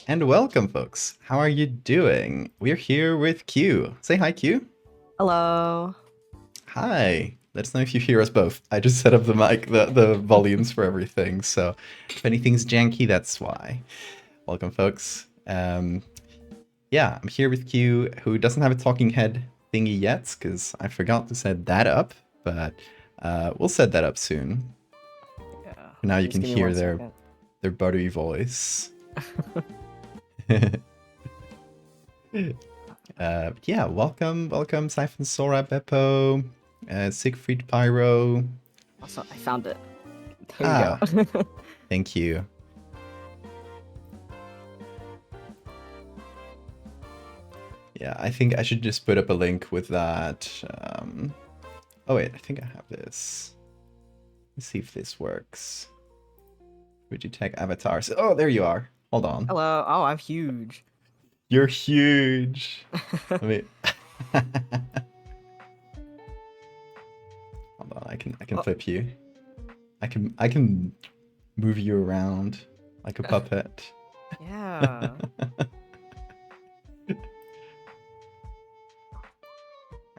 And welcome, folks. How are you doing? We're here with Q. Say hi, Q. Hello. Hi. Let us know if you hear us both. I just set up the mic, the volumes for everything. So if anything's janky, that's why. Welcome, folks. Yeah, I'm here with Q, who doesn't have a talking head thingy yet, because I forgot to set that up. But we'll set that up soon. Yeah. Now you Just can give me hear one their second. buttery voice. Yeah, welcome, Siphon Sora, Beppo, Siegfried Pyro. Also, I found it. Here you go. Ah, thank you. Yeah, I think I should just put up a link with that. Oh wait, I think I have this. Let's see if this works. Would you tag avatars? Oh, there you are. Hold on. Hello. Oh, I'm huge. You're huge. Let me. Hold on. I can Oh, flip you. I can move you around like a puppet. yeah.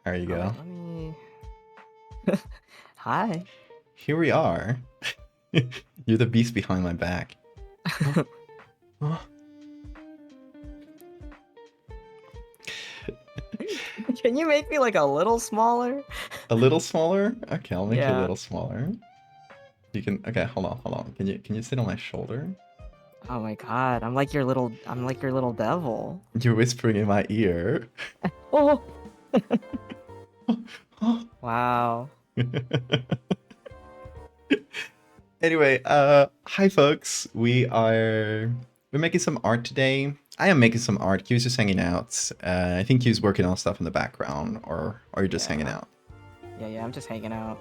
There you Oh go. wait, let me. Hi. Here we are. You're the beast behind my back. Oh, oh. Can you make me like a little smaller? A little smaller? Okay, I'll make you a Yeah. little smaller. You can. Okay, hold on. Can you sit on my shoulder? Oh my God. I'm like your little devil. You're whispering in my ear. Oh. Oh. Wow. Anyway, hi folks. We're making some art today. I am making some art. Q's just hanging out. I think Q's working on stuff in the background, or you're just hanging Yeah. out. Yeah. I'm just hanging out.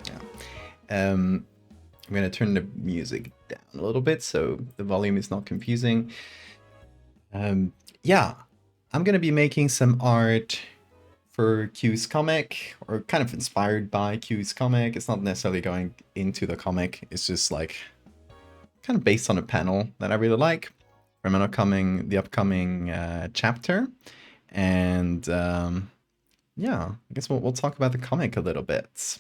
Yeah. I'm gonna turn the music down a little bit so the volume is not confusing. Yeah, I'm gonna be making some art for Q's comic, or kind of inspired by Q's comic. It's not necessarily going into the comic. It's just like kind of based on a panel that I really like from the upcoming chapter. And yeah, I guess we'll talk about the comic a little bit.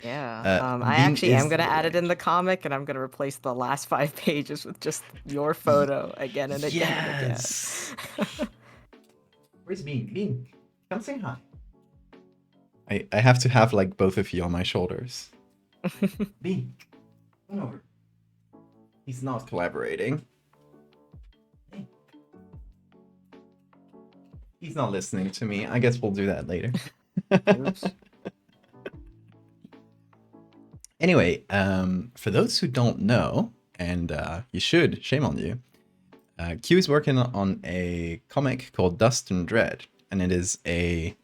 Yeah. I Bean actually am is gonna the add it in link. the comic, and I'm gonna replace the last 5 pages with just your photo again and again and again. Yes. Where's Bean? Bean, come say hi. I have to have like both of you on my shoulders. Bean, come over. He's not collaborating. Hey. He's not listening to me. I guess we'll do that later. Oops. Anyway, for those who don't know, and you should, shame on you, Q is working on a comic called Dust and Dread, and it is a,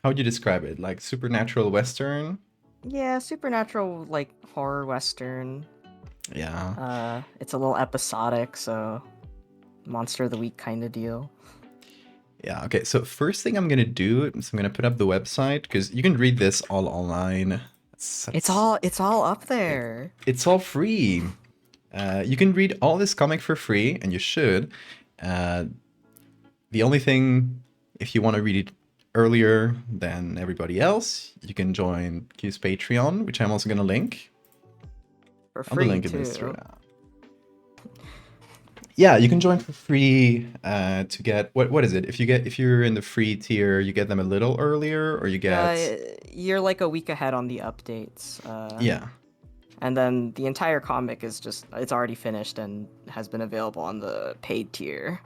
how would you describe it? Like supernatural western? Yeah, supernatural like horror western. Yeah. It's a little episodic, so monster of the week kind of deal. Yeah, okay. So first thing I'm gonna do is I'm gonna put up the website because you can read this all online. It's That's all it's all up it, there. it's all free. You can read all this comic for free, and you should. Uh, the only thing, if you want to read it earlier than everybody else, you can join Q's Patreon, which I'm also gonna link. For I'll be free linking this too. throughout. Yeah, you can join for free to get what is it? If you're in the free tier, you get them a little earlier, or you get You're like a week ahead on the updates. yeah. And then the entire comic is just it's already finished and has been available on the paid tier.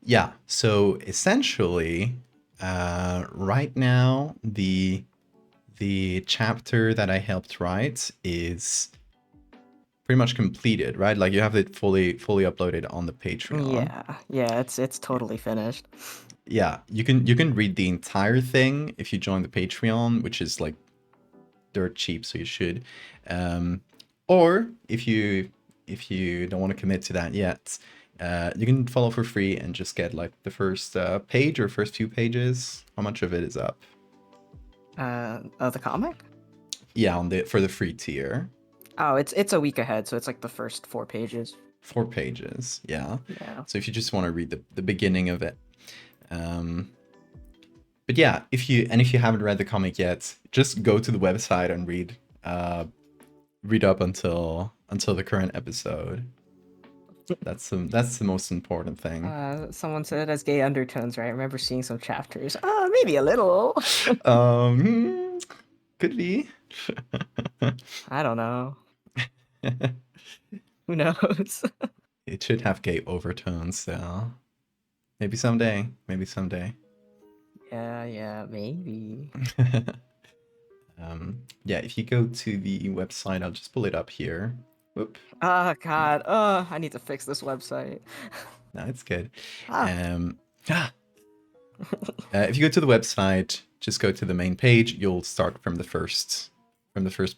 Yeah, so essentially, right now the chapter that I helped write is pretty much completed, right? Like you have it fully uploaded on the Patreon. Yeah, it's Yeah, totally finished. yeah. You can read the entire thing if you join the Patreon, which is like dirt cheap, so you should. Um, or if you don't want to commit to that yet, you can follow for free and just get like the first page or first few pages. How much of it is up? The comic? Yeah, on the for the free tier. Oh, it's a week ahead, so it's like the first 4 pages. 4 pages, yeah. Yeah. So if you just want to read the beginning of it. But yeah, if you haven't read the comic yet, just go to the website and read up until the current episode. That's the most important thing. Someone said it has gay undertones, right? I remember seeing some chapters. Maybe a little. Could be. I don't know. Who knows? It should have gay overtones, so maybe someday. Maybe someday. Yeah, maybe. Yeah, if you go to the website, I'll just pull it up here. Whoop. Oh God. I need to fix this website. No, it's good. Ah. If you go to the website, just go to the main page. You'll start from the first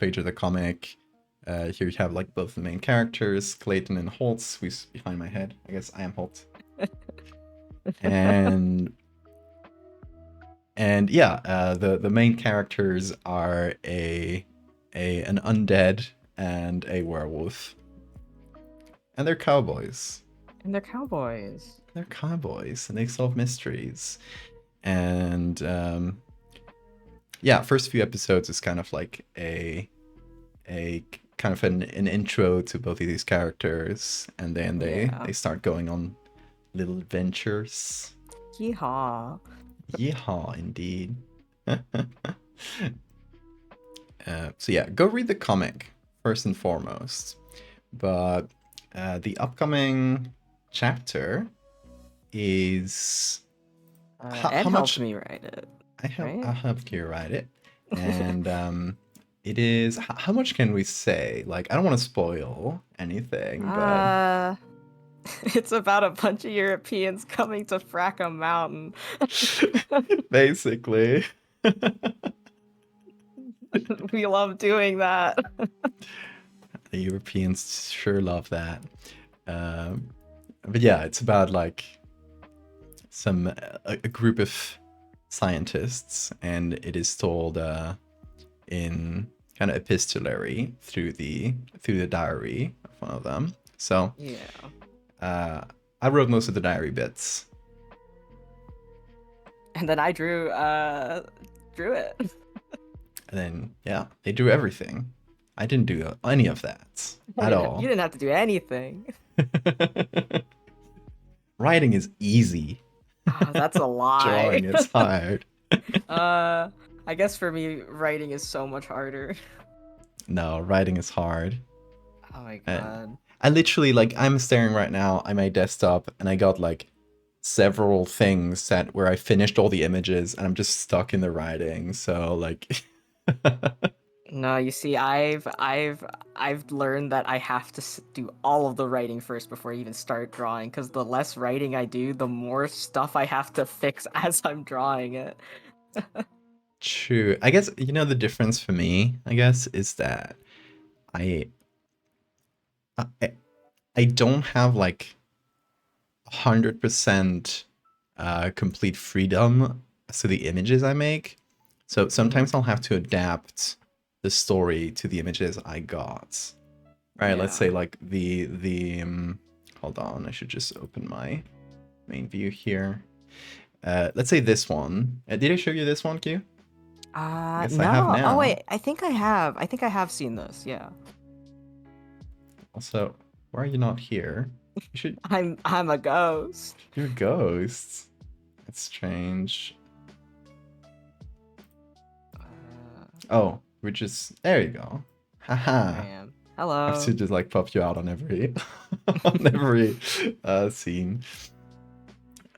page of the comic. Here you have like both the main characters, Clayton and Holtz, who's behind my head. I guess I am Holt. And yeah, the main characters are an undead and a werewolf, and they're cowboys. And they're cowboys. They're cowboys, and they solve mysteries. And yeah, first few episodes is kind of like a kind of an intro to both of these characters, and then they start going on little adventures. Yeehaw. Yeehaw, indeed. So yeah, go read the comic first and foremost. But the upcoming chapter is Ed helped me write it. I helped you write it, and it is how much can we say? Like, I don't want to spoil anything, but it's about a bunch of Europeans coming to frack a mountain. basically. We love doing that. The Europeans sure love that. But yeah, it's about like a group of scientists, and it is told in kind of epistolary through the diary of one of them. So yeah, I wrote most of the diary bits, and then I drew it. And then yeah, they drew everything. I didn't do any of that at all. You didn't have to do anything. Writing is easy. That's a lie. Drawing is hard. I guess for me, writing is so much harder. No, writing is hard. Oh my god. I literally, like, I'm staring right now at my desktop, and I got like several things set where I finished all the images, and I'm just stuck in the writing. So like. No, you see, I've learned that I have to do all of the writing first before I even start drawing, because the less writing I do, the more stuff I have to fix as I'm drawing it. True. I guess, you know, the difference for me, I guess, is that I don't have like 100% complete freedom to the images I make. So sometimes I'll have to adapt the story to the images I got. Right, yeah. Let's say like the hold on, I should just open my main view here. Let's say this one. Did I show you this one, Q? No. I have now. Oh wait, I think I have seen this. Yeah. Also, why are you not here? You should. I'm a ghost. You're a ghost. That's strange. Oh, we're just there. You go. Haha. I am. Hello. I have to just like pop you out on every scene.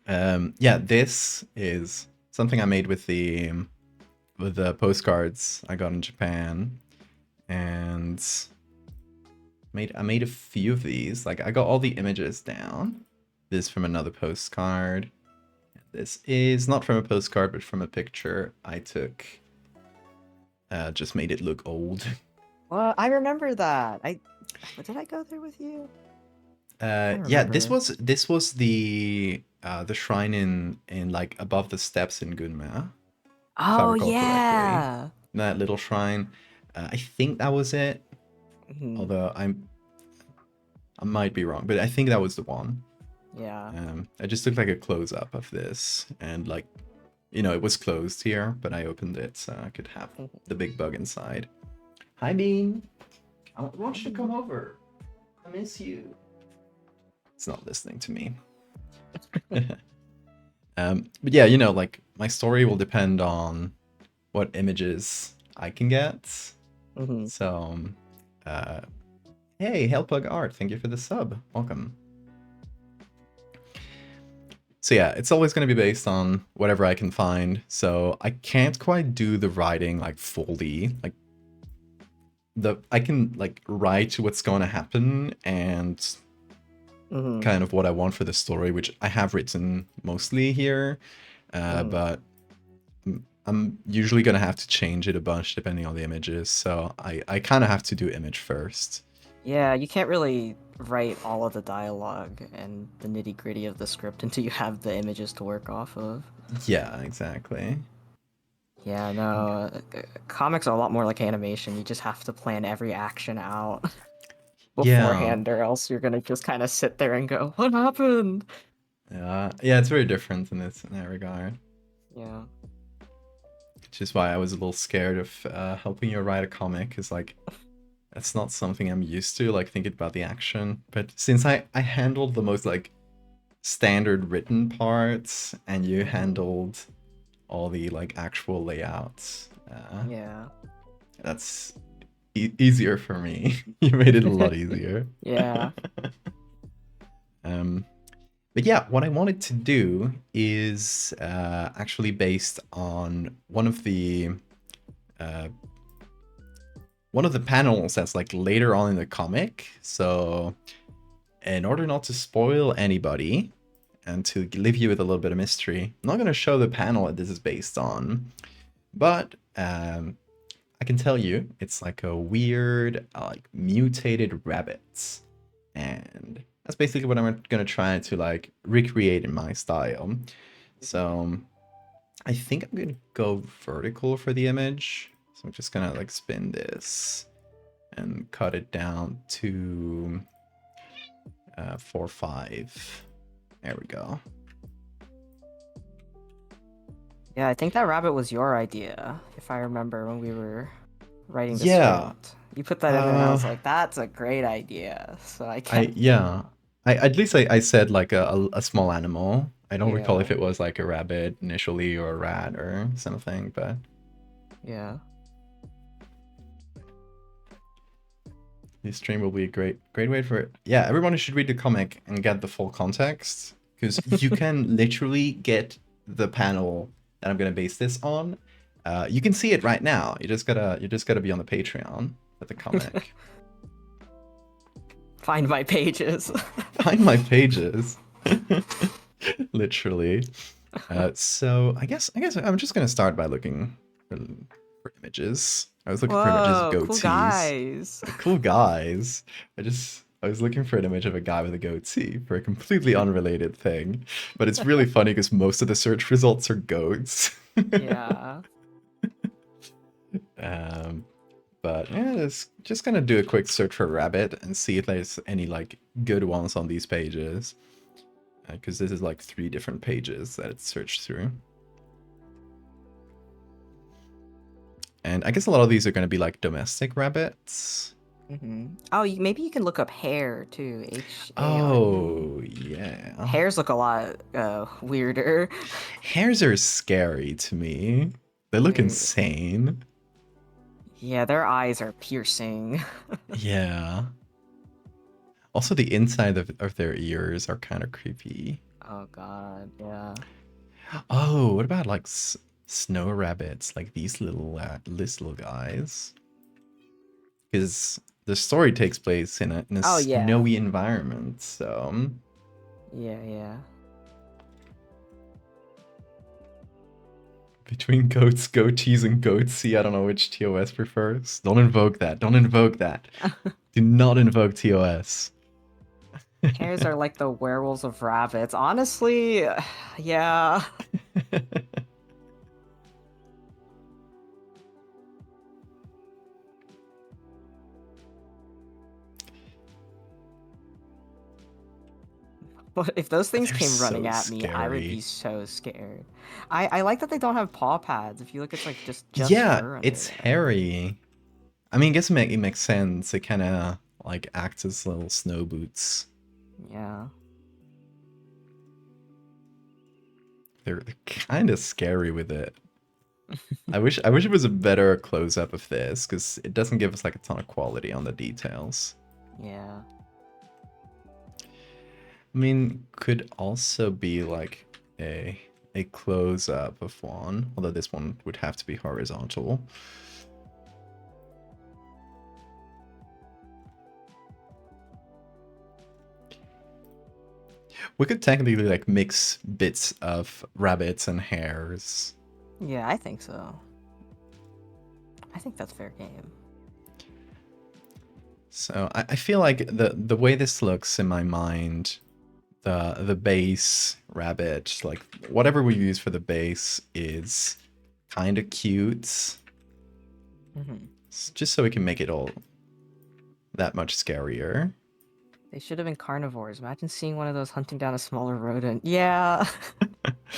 Yeah, this is something I made with the postcards I got in Japan, and I made a few of these. Like, I got all the images down. This from another postcard. This is not from a postcard, but from a picture I took. Just made it look old. Well, I remember that. Did I go there with you? Yeah, this was the shrine in like above the steps in Gunma. Oh yeah, correctly. That little shrine. I think that was it. Mm-hmm. Although I might be wrong, but I think that was the one. Yeah. I just took like a close up of this, and like, you know, it was closed here, but I opened it so I could have the big bug inside. Hi, Bean. I want you to come over. I miss you. It's not listening to me. But yeah, you know, like my story will depend on what images I can get. Mm-hmm. So, hey, Hellpug Art, thank you for the sub. Welcome. So yeah, it's always going to be based on whatever I can find. So I can't quite do the writing like fully. Like I can like write what's going to happen and kind of what I want for the story, which I have written mostly here, but I'm usually going to have to change it a bunch depending on the images. So I kind of have to do image first. Yeah, you can't really write all of the dialogue and the nitty gritty of the script until you have the images to work off of. Yeah, exactly. Yeah, no, comics are a lot more like animation. You just have to plan every action out Yeah. beforehand, or else you're gonna just kind of sit there and go, "What happened?" Yeah, it's very different in that regard. Yeah. Which is why I was a little scared of helping you write a comic, because like that's not something I'm used to, like thinking about the action. But since I handled the most like standard written parts, and you handled all the like actual layouts, Yeah. that's easier for me. You made it a lot easier. Yeah. But yeah, what I wanted to do is actually based on one of the panels that's like later on in the comic. So in order not to spoil anybody and to leave you with a little bit of mystery, I'm not going to show the panel that this is based on, but I can tell you it's like a weird, like mutated rabbit, and that's basically what I'm going to try to like recreate in my style. So I think I'm going to go vertical for the image. So I'm just going to like spin this and cut it down to 4:5. There we go. Yeah, I think that rabbit was your idea, if I remember when we were writing the Yeah. script. You put that in there and I was like, that's a great idea. So I kept Yeah. At least I said like a small animal. I don't recall if Yeah. it was like a rabbit initially or a rat or something, but Yeah. this stream will be a great way for it. Yeah, everyone should read the comic and get the full context, because you can literally get the panel that I'm gonna base this on. You can see it right now. You just gotta be on the Patreon for the comic. Find my pages. Find my pages. Literally. So I guess I'm just gonna start by looking for images. I was looking for images of Whoa, cool goatees. guys. Cool guys. I was looking for an image of a guy with a goatee for a completely unrelated thing, but it's really funny because most of the search results are goats. Yeah. But yeah, just gonna do a quick search for rabbit and see if there's any like good ones on these pages, because this is like 3 different pages that it's searched through. And I guess a lot of these are going to be like domestic rabbits. Oh, maybe you can look up hare too. H-A-R-E. Oh, yeah. Hares look a lot weirder. Hares are scary to me. They look insane. Yeah, their eyes are piercing. Yeah. Also, the inside of their ears are kind of creepy. Oh god, yeah. Oh, what about like snow rabbits? Like these little guys? Because the story takes place in a Oh, yeah. snowy environment, so Yeah. between goats, goatees, and goatsy, I don't know which TOS prefers. Don't invoke that. Don't invoke that. Do not invoke TOS. Hares are like the werewolves of rabbits. Honestly, yeah. But if those things They're came running so at me, I would be scary. so scared. I like that they don't have paw pads. If you look, it's like just Yeah, fur under it's there. hairy. I mean, I guess it makes sense. It kind of like acts as little snow boots. Yeah. They're kind of scary with it. I wish it was a better close up of this because it doesn't give us like a ton of quality on the details. Yeah. I mean, could also be like a close up of one, although this one would have to be horizontal. We could technically like mix bits of rabbits and hares. Yeah, I think so. I think that's fair game. So I feel like the way this looks in my mind, the base rabbit, like whatever we use for the base is kind of cute. Just so we can make it all that much scarier. They should have been carnivores. Imagine seeing one of those hunting down a smaller rodent. Yeah.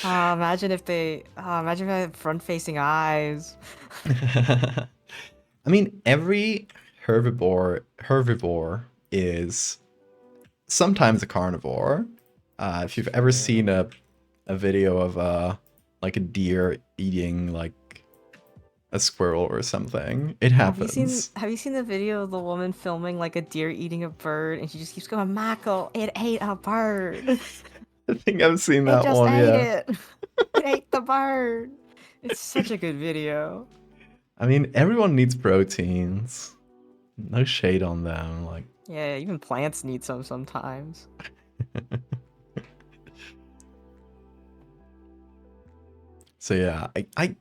Imagine if they. Imagine if they had front-facing eyes. I mean, every herbivore is sometimes a carnivore. If you've ever seen a video of like a deer eating like a squirrel or something, it happens. Have you seen the video of the woman filming like a deer eating a bird, and she just keeps going, "Mako, it ate a bird. I think I've seen It that just one, ate yeah. it. It ate the bird." It's such a good video. I mean, everyone needs proteins. No shade on them, like. Yeah, even plants need some sometimes. So yeah, I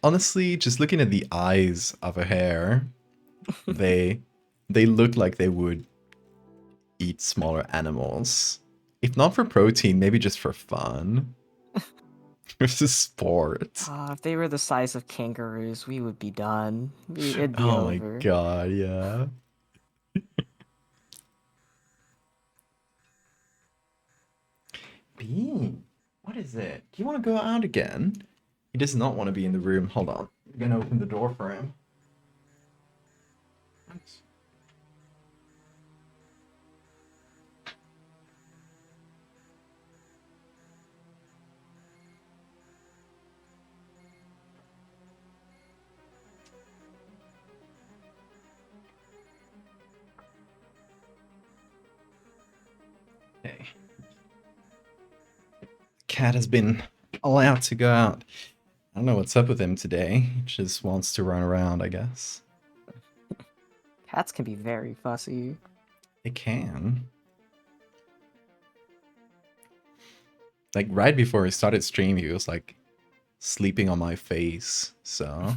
honestly just looking at the eyes of a hare, they look like they would eat smaller animals. If not for protein, maybe just for fun. It's a sport. If they were the size of kangaroos, we would be done. It'd be Oh my over. god, yeah. Bean, what is it? Do you want to go out again? He does not want to be in the room. Hold on. I'm gonna open the door for him. Okay. Cat has been allowed to go out. I don't know what's up with him today. He just wants to run around, I guess. Cats can be very fussy. It can. Like right before he started stream, he was like sleeping on my face. So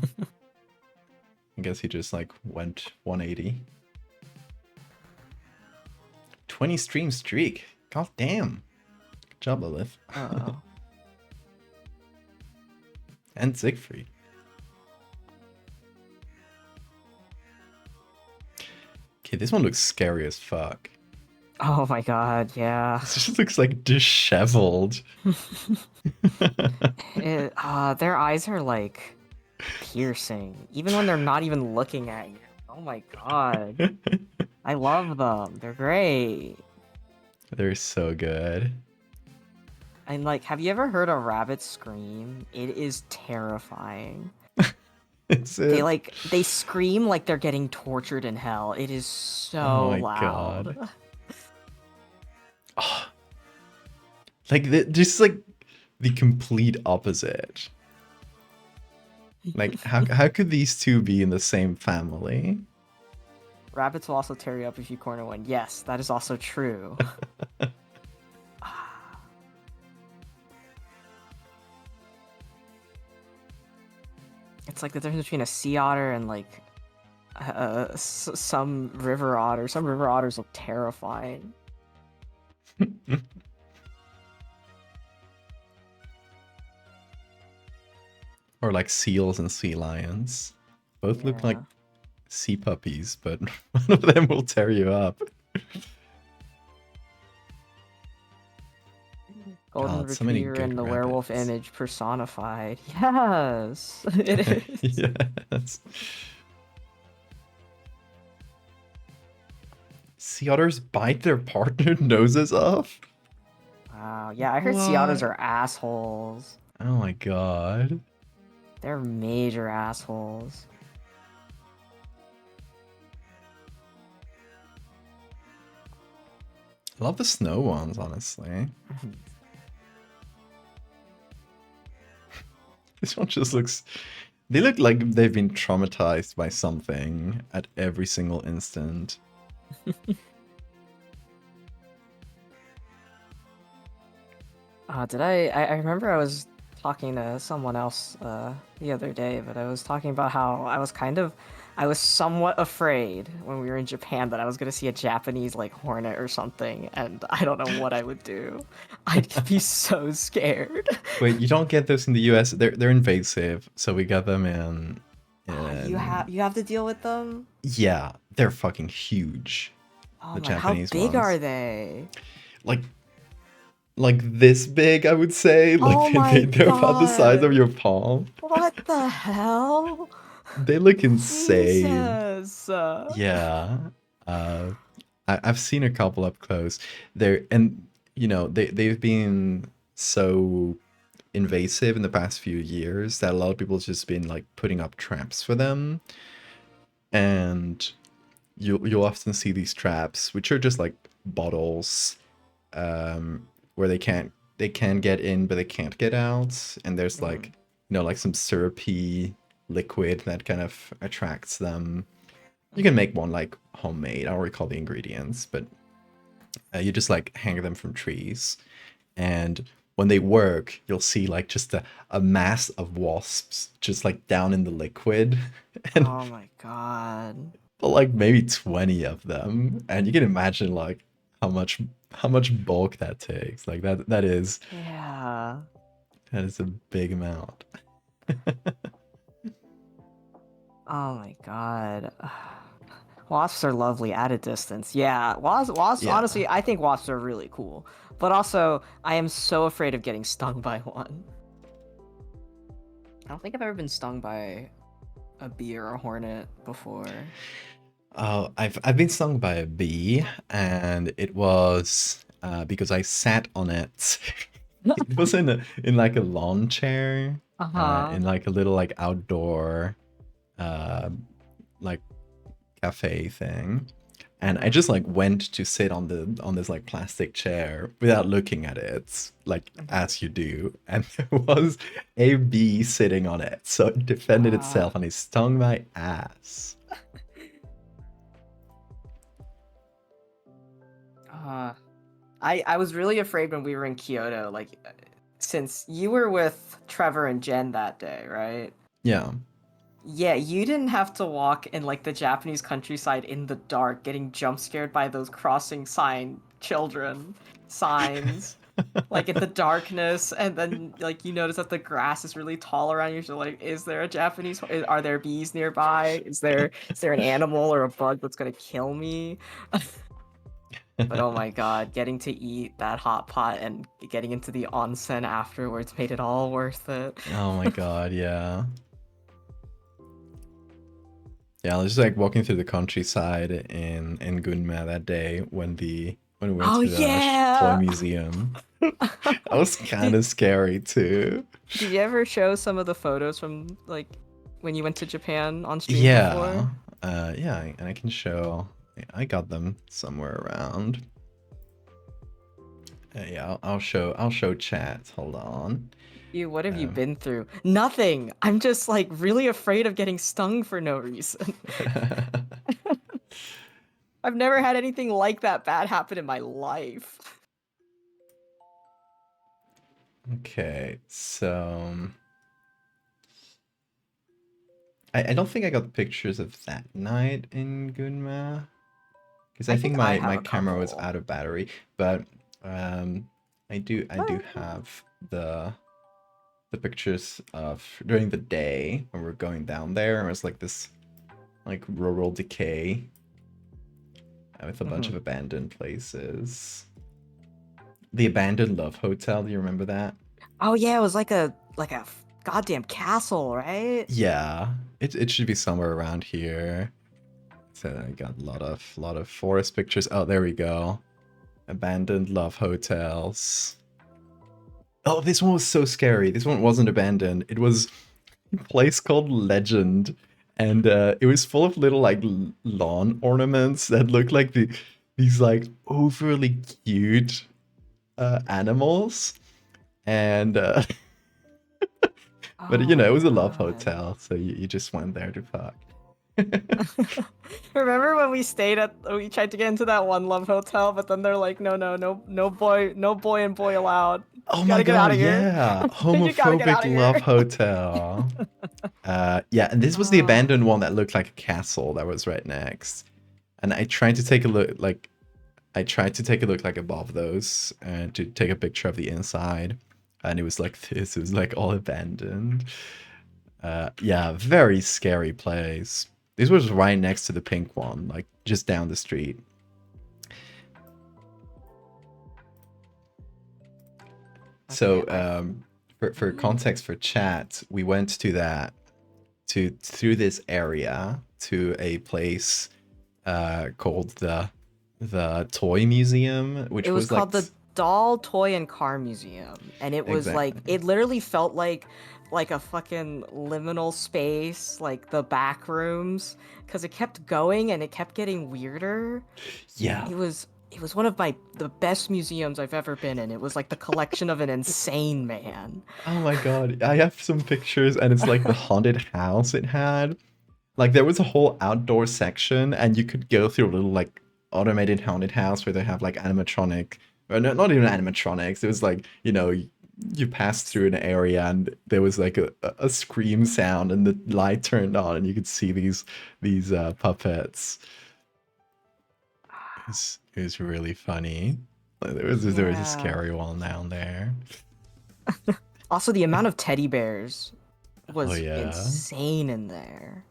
I guess he just like went 180. 20 stream streak. God damn. Good job, Lilith. Oh. And Siegfried. Okay, this one looks scary as fuck. Oh my god, yeah. This just looks like disheveled. Their eyes are like piercing, even when they're not even looking at you. Oh my god. I love them. They're great. They're so good. And like, have you ever heard a rabbit scream? It is terrifying. They scream like they're getting tortured in hell. It is so oh my loud. God. Oh. Like just like the complete opposite. Like how could these two be in the same family? Rabbits will also tear you up if you corner one. Yes, that is also true. It's like the difference between a sea otter and like some river otter. Some river otters look terrifying. Or like seals and sea lions. Both look like sea puppies, but one of them will tear you up. Golden God, so many retriever good and the werewolf rabbits. image personified. Yes, it is. Yes. Sea otters bite their partner noses off? Wow. Yeah, I heard sea otters What? are assholes. Oh my god. They're major assholes. I love the snow ones, honestly. This one just looks... They look like they've been traumatized by something at every single instant. I remember I was talking to someone else the other day, but I was talking about how I was somewhat afraid when we were in Japan that I was gonna see a Japanese like hornet or something, and I don't know what I would do. I'd be so scared. Wait, you don't get those in the US? They're invasive, so we got them in... You have to deal with them? Yeah, they're fucking huge. Oh The my, how Japanese big are ones. they? Like this big, I would say. Like Oh my they're about the size of god. your palm. What the hell? They look insane. Jesus. Yeah. Uh, I've seen a couple up close. And they've been so invasive in the past few years that a lot of people just been like putting up traps for them, and you'll often see these traps, which are just like bottles, where they can get in but they can't get out, and there's like Mm. like some syrupy liquid that kind of attracts them. You can make one like homemade. I don't recall the ingredients, but you just like hang them from trees, and when they work, you'll see like just a mass of wasps just like down in the liquid, and Oh my god. like maybe 20 of them, and you can imagine like how much bulk that takes. Like Yeah. that is a big amount. Oh my god. Wasps are lovely at a distance. Yeah, wasps, Yeah. honestly, I think wasps are really cool. But also, I am so afraid of getting stung by one. I don't think I've ever been stung by a bee or a hornet before. Oh, I've been stung by a bee, and it was because I sat on it. It was in like a lawn chair, Uh-huh. in like a little like outdoor uh like cafe thing. And I just like went to sit on this like plastic chair without looking at it, like as you do, and there was a bee sitting on it, so it defended Uh, itself and it stung my ass. uh, I was really afraid when we were in Kyoto, like, since you were with Trevor and Jen that day, right? Yeah. Yeah, you didn't have to walk in like the Japanese countryside in the dark, getting jump scared by those crossing sign children signs, like in the darkness, and then like you notice that the grass is really tall around you. So like, is there a Are there bees nearby? Is there an animal or a bug that's gonna kill me? But oh my god, getting to eat that hot pot and getting into the onsen afterwards made it all worth it. Oh my god, yeah. Yeah, I was just like walking through the countryside in Gunma that day when we went Oh to the toy yeah! museum. That was kind Did of scary too. Did you ever show some of the photos from like when you went to Japan on stream Yeah. before? Yeah, and I can show. I got them somewhere around. Yeah, I'll show chat. Hold on. You, what have you Um, been through? Nothing. I'm just like really afraid of getting stung for no reason. I've never had anything like that bad happen in my life. okay, so I don't think I got pictures of that night in Gunma, because I I think think I have my a camera was couple. out of battery. But I do have the pictures of during the day when we're going down there. It was like this like rural decay with a bunch Mhm. of abandoned places. The Abandoned Love Hotel. Do you remember that? Oh yeah, it was like a goddamn castle, right? Yeah, it should be somewhere around here. So I got a lot of forest pictures. Oh, there we go. Abandoned love hotels. Oh, this one was so scary. This one wasn't abandoned. It was a place called Legend, and it was full of little like lawn ornaments that looked like these like overly cute animals. And but Oh it was a love god. hotel, so you just went there to fuck. Remember when we tried to get into that one love hotel, but then they're like, no, no, no, no boy and boy allowed. Oh You my gotta get out god, of here. yeah. You gotta get Homophobic out of here. love hotel. Yeah, and this was the Oh, abandoned one that looked like a castle that was right next. And I tried to take a look like above those and to take a picture of the inside. And it was like this, it was like all abandoned. Yeah, very scary place. This was right next to the pink one, like just down the street. okay. So for context for chat, we went to that through this area to a place called the Toy Museum, It which was was like called the Doll, Toy, and Car Museum, and it was like exactly. it literally felt like a fucking liminal space, like the back rooms, because it kept going and it kept getting weirder. Yeah. It was one of the best museums I've ever been in. It was like the collection of an insane man. Oh my god. I have some pictures and it's like the haunted house it had. Like there was a whole outdoor section and you could go through a little like automated haunted house where they have like animatronic or no, not even animatronics. It was like, you passed through an area and there was like a scream sound and the light turned on and you could see these puppets. It was really funny. Like, there was a Yeah. scary one down there. Also, the amount of teddy bears Oh was yeah. insane in there.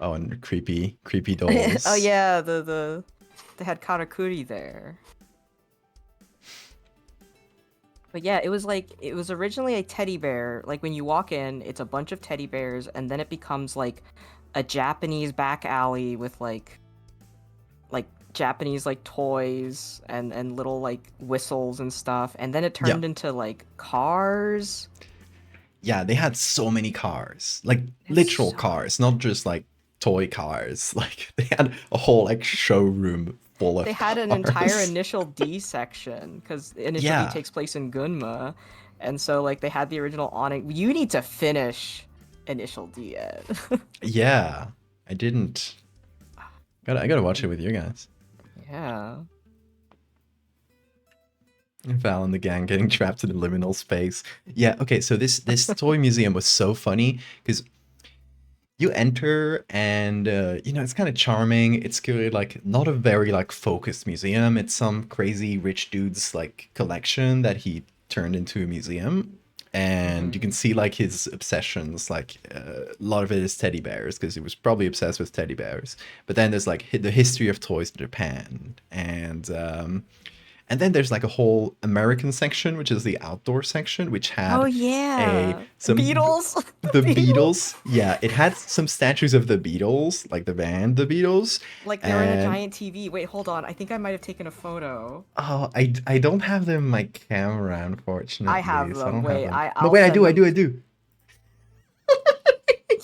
Oh, and creepy Oh dolls. yeah, they had Karakuri there. But yeah, it was originally a teddy bear. Like when you walk in, it's a bunch of teddy bears, and then it becomes like a Japanese back alley with like Japanese like toys and little like whistles and stuff, and then it Yeah. turned into like cars. Yeah, they had so many cars. Like It's literal so cars, not just like toy cars. Like they had a whole like showroom full They of had an entire cars. initial D section because initial D Yeah. takes place in Gunma, and so like they had the original awning. You need to finish initial D yet. Yeah. I didn't. I gotta watch it with you guys. Yeah. Val and the gang getting trapped in a liminal space. Yeah, okay, so this toy museum was so funny because you enter and it's kind of charming. It's good, like not a very like focused museum. It's some crazy rich dude's like collection that he turned into a museum. And you can Hmm. see like his obsessions, like a lot of it is teddy bears because he was probably obsessed with teddy bears. But then there's like the history of toys in Japan, and then there's like a whole American section, which is the outdoor section, which Oh had a yeah, some Beatles. The the Beatles. Beatles. Yeah, it had some statues of the Beatles, like the band The Beatles. Like they were in a And giant TV. Wait, hold on. I think I might have taken a photo. oh, I don't have them in my camera, I have unfortunately. So I them. don't have Wait, them. No, I'll wait, I send do, I them. do, I do.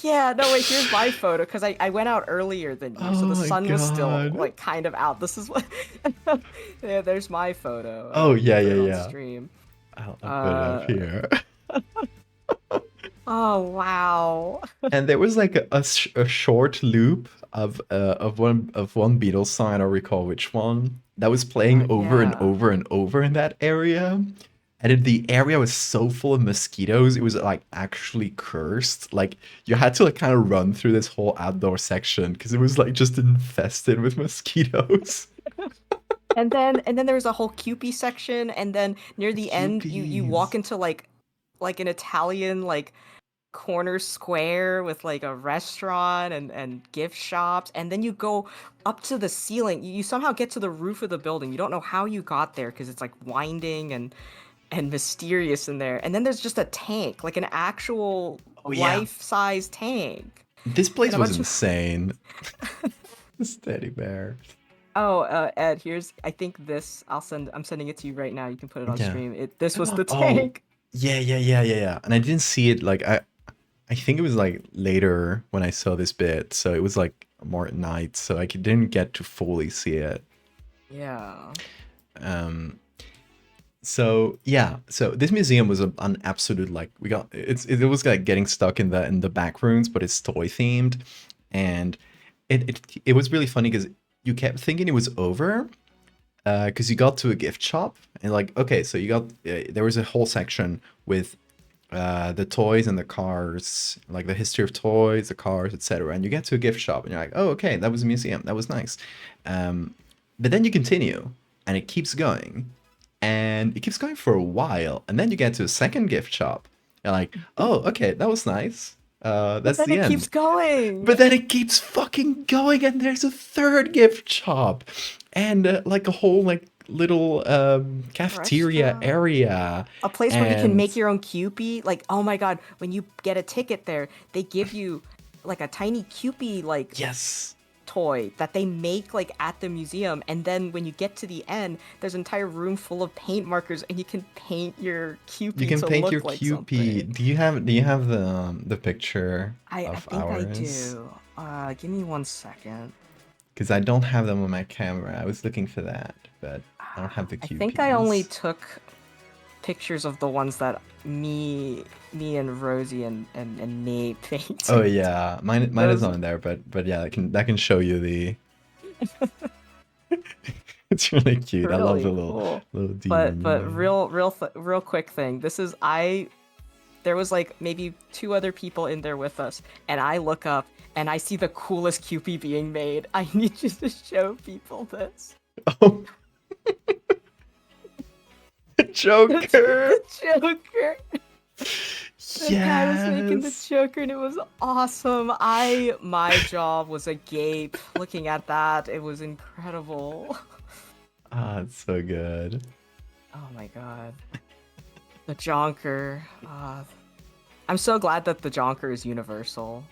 Yeah, no, wait, here's my photo because I went out earlier than you, so Oh the my sun was still god. like kind of out. This is what Yeah, there's my photo. Oh You can yeah, put yeah, it on yeah. stream. I'll put it up Uh here. oh wow. And there was like a short loop of one Beatles song. I don't recall which one that was playing over and Yeah. over and over in that area. And the area was so full of mosquitoes, it was like actually cursed. Like you had to like kind of run through this whole outdoor section because it was like just infested with mosquitoes. And then there was a whole Cupid section, and then near The the end you walk Kewpies. into like an Italian like corner square with like a restaurant and gift shops, and then you go up to the ceiling. You somehow get to the roof of the building. You don't know how you got there because it's like winding and mysterious in there. And then there's just a tank, like an actual Oh yeah, life-size tank, this and place a was bunch of insane. This teddy bear. Oh, Ed, here's I think this I'm sending it to you right now. You can put it on Yeah. stream. This was the Oh, tank. yeah. And I didn't see it like I think it was like later when I saw this bit, so it was like more at night, so didn't get to fully see it. Yeah. Um, so yeah, so this museum was an absolute like it was like getting stuck in the back rooms, but it's toy themed, and it was really funny because you kept thinking it was over, because you got to a gift shop and like okay, so you got there was a whole section with the toys and the cars, like the history of toys, the cars, etc. And you get to a gift shop and you're like, oh, okay, that was a museum. That was nice. But then you continue and it keeps going and it keeps going for a while. And then you get to a second gift shop. You're like, oh, okay, that was nice. But That's then the it keeps end. going. But then it keeps fucking going, and there's a third gift shop, and like a whole like little cafeteria Restaurant. area, A place where you can and make your own Kewpie. Like, oh my God, when you get a ticket there, they give you like a tiny Kewpie like yes, toy that they make like at the museum, and then when you get to the end, there's an entire room full of paint markers, and you can paint your you Kewpie can to paint your look like something. QP. Do you have the picture I of think I ours? do. Give me 1 second. Because I don't have them on my camera. I was looking for that, but I don't have the I think I only QPs. took pictures of the ones that me and Rosie and Nate Oh painted. yeah, mine is Those on there, but yeah, that can show you the. It's really cute. I love the really cool. little But demon. real quick thing. This is I There was like maybe two other people in there with us, and I look up and I see the coolest QP being made. I need you to show people this. Oh, It's Joker! the Joker. The guy was making the Yes! Joker, and it was awesome. My jaw was agape looking at that. It was incredible. Ah, it's so good. Oh my god. The Jonker. I'm so glad that the Jonker is universal.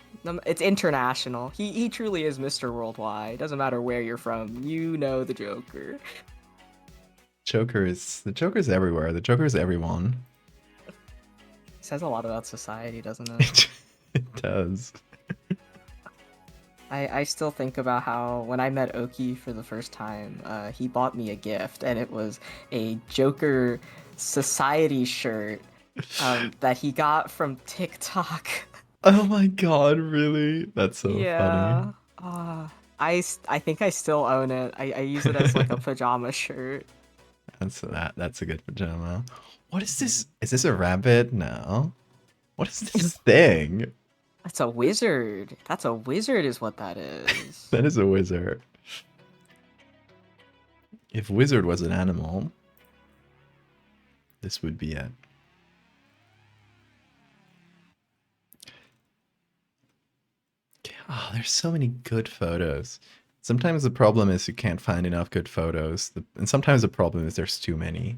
It's international. He truly is Mr. Worldwide. Doesn't matter where you're from. You know the Joker. The Joker's everywhere. The Joker's everyone. Says a lot about society, doesn't it? It does. I still think about how when I met Oki for the first time, he bought me a gift, and it was a Joker Society shirt that he got from TikTok. Oh my god, really? That's so funny. Yeah. I think I still own it. I use it as like a pajama shirt. That's a good pajama. What is this? Is this a rabbit? No. What is this thing? That's a wizard. That's a wizard is what that is. That is a wizard. If wizard was an animal, this would be it. Oh, there's so many good photos. Sometimes the problem is you can't find enough good photos, and sometimes the problem is there's too many.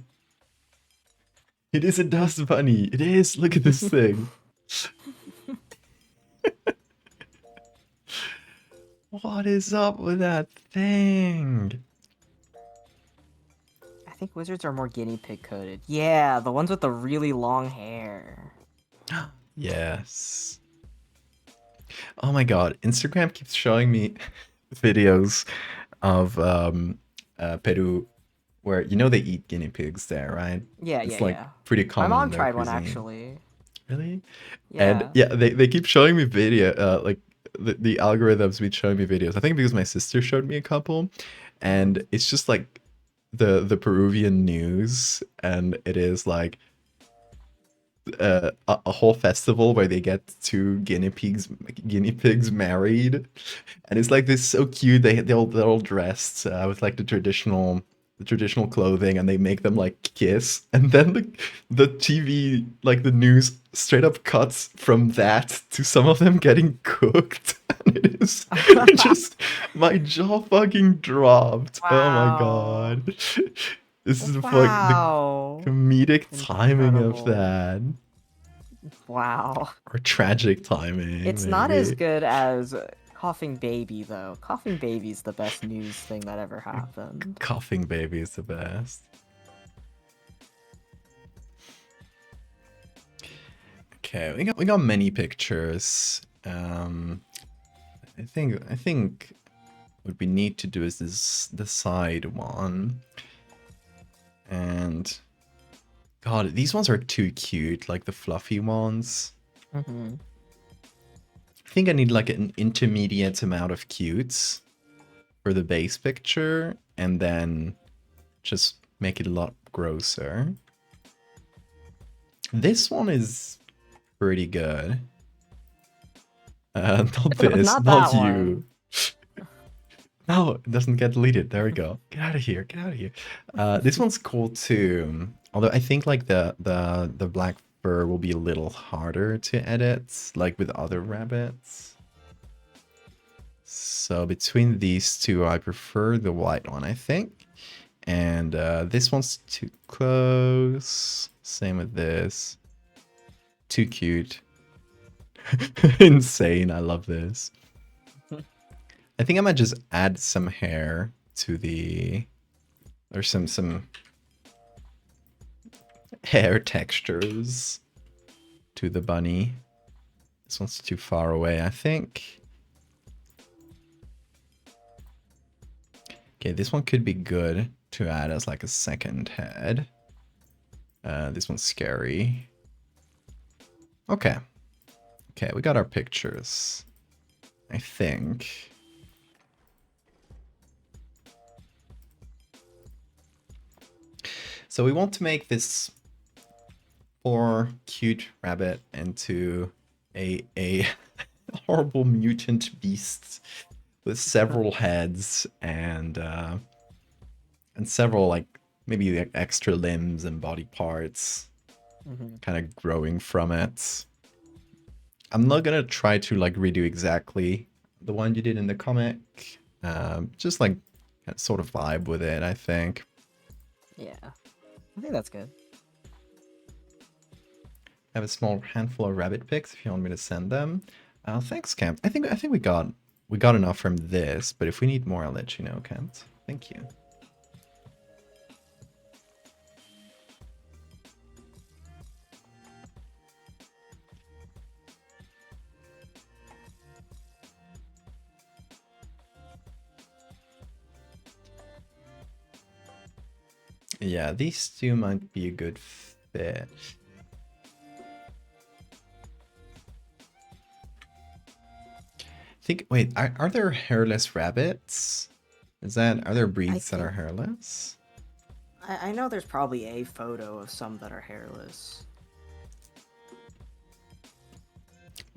It is a dust bunny. It is. Look at this thing. What is up with that thing? I think wizards are more guinea pig coated. Yeah, the ones with the really long hair. Yes. Oh my god, Instagram keeps showing me videos of Peru where they eat guinea pigs there, right? Yeah, It's yeah, like yeah. pretty My common in mom their tried one cuisine. actually. Really? And Yeah. yeah, they keep showing me video like the algorithms be showing me videos. I think because my sister showed me a couple, Mhm. and it's just like the Peruvian news, and it is like a whole festival where they get two guinea pigs married, and it's like this so cute. They're all dressed with like the traditional. the traditional clothing, and they make them like kiss, and then the TV, like the news, straight up cuts from that to some of them getting cooked, and it is it just my jaw fucking dropped. Oh my Wow. god, this is the Wow. comedic timing of Incredible. that, Wow. or tragic timing It's not as maybe. good as Coughing Baby, though. Coughing Baby's the best news thing that ever happened. Coughing baby is the best. Okay, we got many pictures. I think what we need to do is the side one. And God, these ones are too cute, like the fluffy ones. Mm-hmm. I think I need like an intermediate amount of cutes for the base picture, and then just make it a lot grosser. This one is pretty good. Not this, Not that not you. one. No, it doesn't get deleted. There we go. Get out of here. Get out of here. This one's cool too. Although I think like the black fur will be a little harder to edit, like with other rabbits. So between these two, I prefer the white one, I think. And this one's too close. Same with this. Too cute. Insane. I love this. I think I might just add some hair to the, or some hair textures to the bunny. This one's too far away, I think. Okay, this one could be good to add as like a second head. This one's scary. Okay. Okay, we got our pictures, I think. So we want to make this poor cute rabbit into a horrible mutant beast with several heads and several like maybe like extra limbs and body parts kind of growing from it. I'm not gonna try to like redo exactly the one you did in the comic. Just like sort of vibe with it, I think. Yeah. I think that's good. I have a small handful of rabbit pics if you want me to send them. Thanks, Kent. I think we got enough from this, but if we need more, I'll let you know, Kent. Thank you. Yeah, these two might be a good fit. Wait, are there hairless rabbits? Are there breeds that are hairless? I know there's probably a photo of some that are hairless.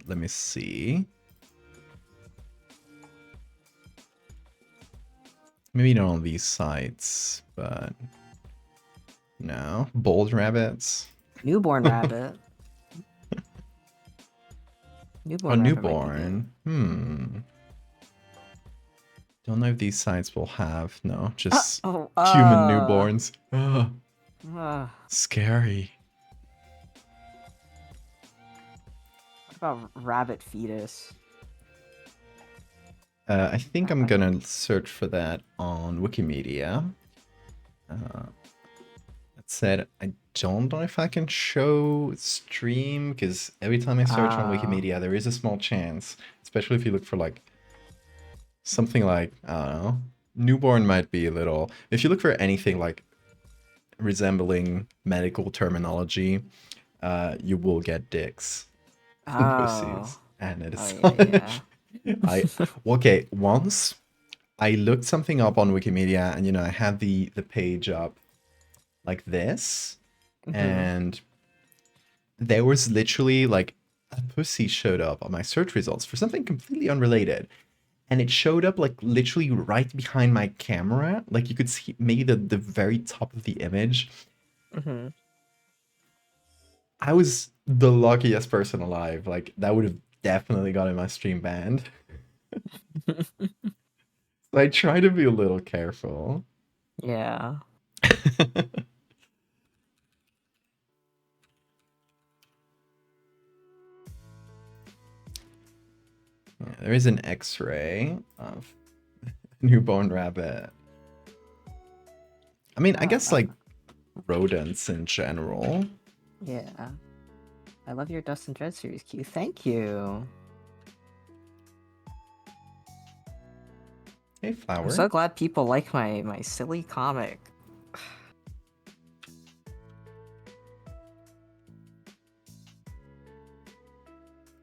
Let me see. Maybe not on these sites, but no. Bold rabbits. Newborn rabbit. Newborn rabbit might be newborn. Don't know if these sites will have. No, just human newborns. Scary. What about rabbit fetus? I think I'm gonna search for that on Wikimedia. That said, I don't know if I can show stream, because every time I search on Wikimedia, there is a small chance, especially if you look for like something like, I don't know, newborn might be a little. If you look for anything like resembling medical terminology, you will get dicks and pussies, and it is okay. Once I looked something up on Wikimedia, and I had the page up like this, and there was literally like a pussy showed up on my search results for something completely unrelated, and it showed up like literally right behind my camera. Like you could see maybe the very top of the image. Mm-hmm. I was the luckiest person alive. Like that would have definitely gotten my stream banned. So I try to be a little careful. Yeah. Yeah, there is an X-ray of a newborn rabbit. I mean, I guess like rodents in general. Yeah. I love your Dust and Dread series, Q. Thank you. Hey, Flower. I'm so glad people like my silly comic.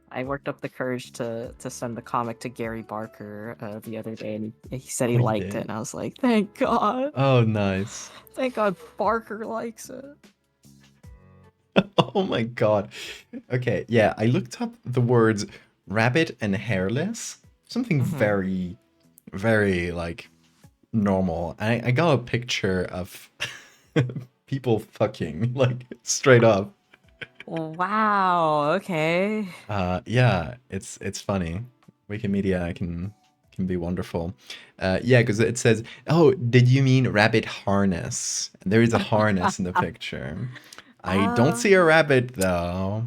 I worked up the courage to send the comic to Gary Barker the other day, and he said he Oh, you liked it, did? and I was like, thank God. Oh, nice. Thank God Barker likes it. Oh my god. Okay, yeah, I looked up the words rabbit and hairless. Something very, very like normal. I got a picture of people fucking, like straight up. Wow. Okay. Yeah, it's funny. Wikimedia can be wonderful. Yeah, because it says, "Oh, did you mean rabbit harness?" And there is a harness in the picture. I don't see a rabbit though.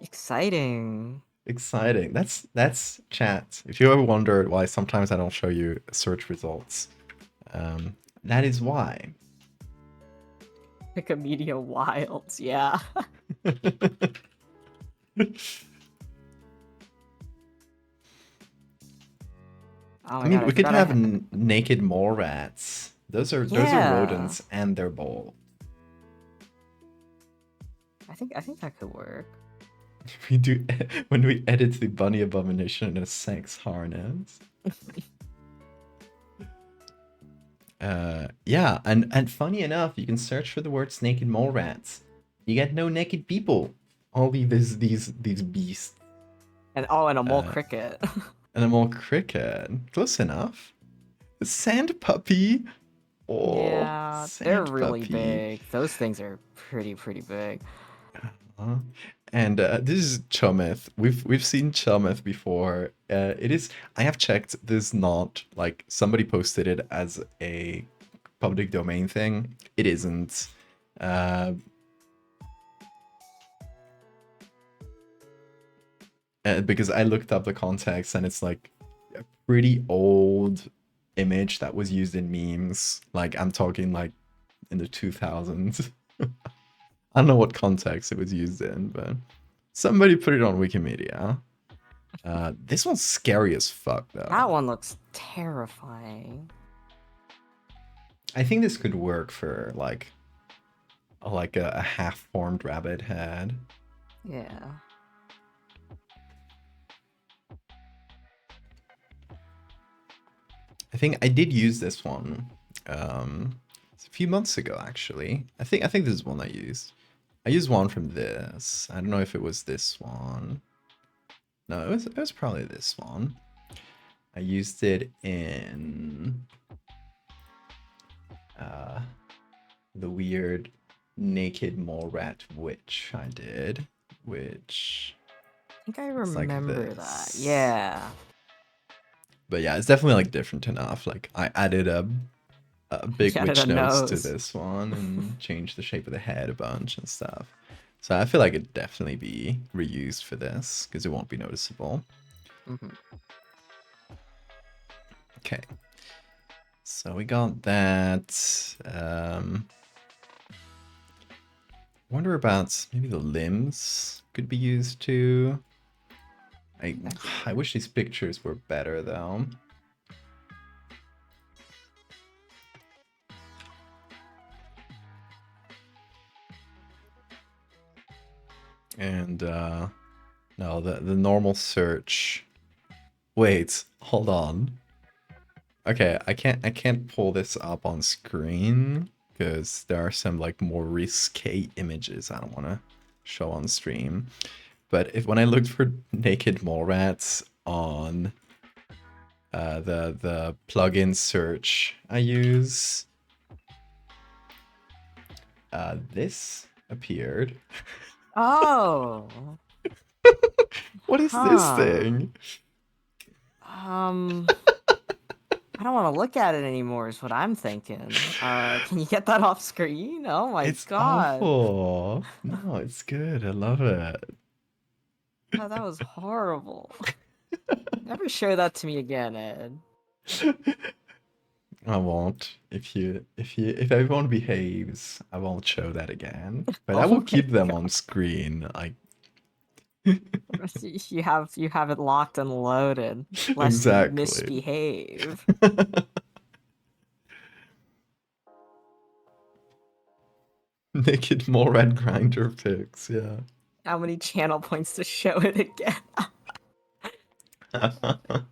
Exciting. Exciting. That's chat. If you ever wondered why sometimes I don't show you search results, that is why. Wikimedia wilds, yeah. Oh my I mean, God, I we could forgot have naked mole rats. Those are rodents and they're bold. I think that could work. We do when we edit the bunny abomination in a sex harness. Yeah, and funny enough, you can search for the words naked mole rats. You get no naked people. Only these beasts. And and a mole cricket. And a mole cricket. Close enough. A sand puppy. Oh, Yeah, they're sand really puppy. big. Those things are pretty big. And this is Chometh. We've seen Chometh before. It is. I have checked. This is not like somebody posted it as a public domain thing. It isn't. Because I looked up the context and it's like a pretty old image that was used in memes. Like I'm talking like in the 2000s. I don't know what context it was used in, but somebody put it on Wikimedia. This one's scary as fuck, though. That one looks terrifying. I think this could work for like a half-formed rabbit head. Yeah. I think I did use this one a few months ago, actually. I think this is one I used. I used one from this. I don't know if it was this one. No, it was probably this one. I used it in the weird naked mole rat witch I did, which I think I it's like remember that. this. Yeah. But yeah, it's definitely like different enough. Like I added a big witch nose to this one and changed the shape of the head a bunch and stuff. So I feel like it'd definitely be reused for this because it won't be noticeable. Okay. So we got that. Wonder about maybe the limbs could be used too. I wish these pictures were better though. And no, the normal search. Wait, hold on. Okay, I can't pull this up on screen because there are some like more risque images I don't want to show on stream. But if when I looked for naked mole rats on the plugin search I use, this appeared. Oh. What is this Huh. thing? I don't want to look at it anymore is what I'm thinking. Can you get that off screen? Oh my It's god. awful. No, it's good. I love it. Oh, that was horrible. Never show that to me again, Ed. I won't. If everyone behaves, I won't show that again. But I Oh will my keep them on god. screen. You have it locked and loaded, lest you Exactly. misbehave. Naked Morad grinder pics, yeah. How many channel points to show it again?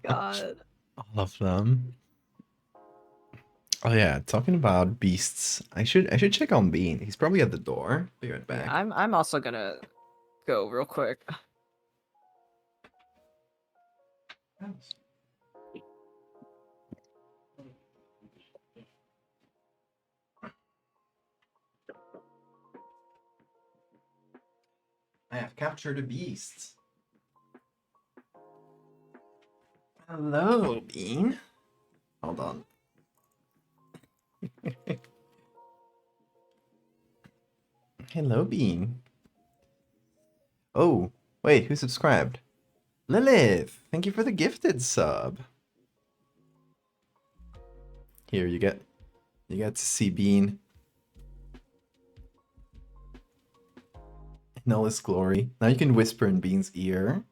God. All of them. Oh yeah, talking about beasts. I should check on Bean. He's probably at the door. Be right Yeah, back. I'm also gonna go real quick. I have captured a beast. Hello, Bean. Hold on. Hello, Bean. Oh, wait, who subscribed? Lilith, thank you for the gifted sub. Here, you get to see Bean in all his glory. Now you can whisper in Bean's ear.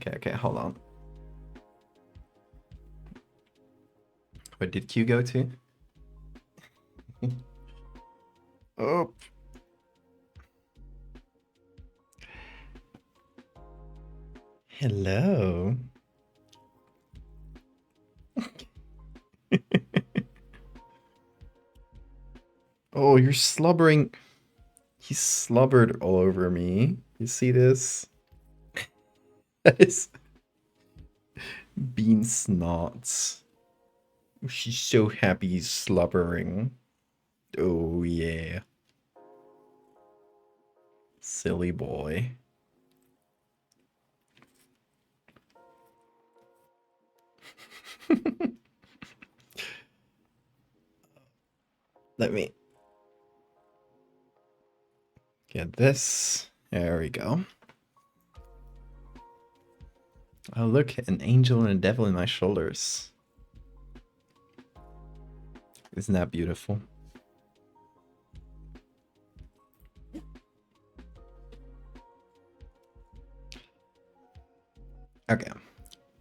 Okay, hold on. Where did Q go to? Oh. Hello. Oh, you're slobbering. He slobbered all over me. You see this? That is Bean snots. She's so happy he's slobbering. Oh, yeah. Silly boy. Let me get this. There we go. Oh, look, an angel and a devil in my shoulders. Isn't that beautiful? Okay.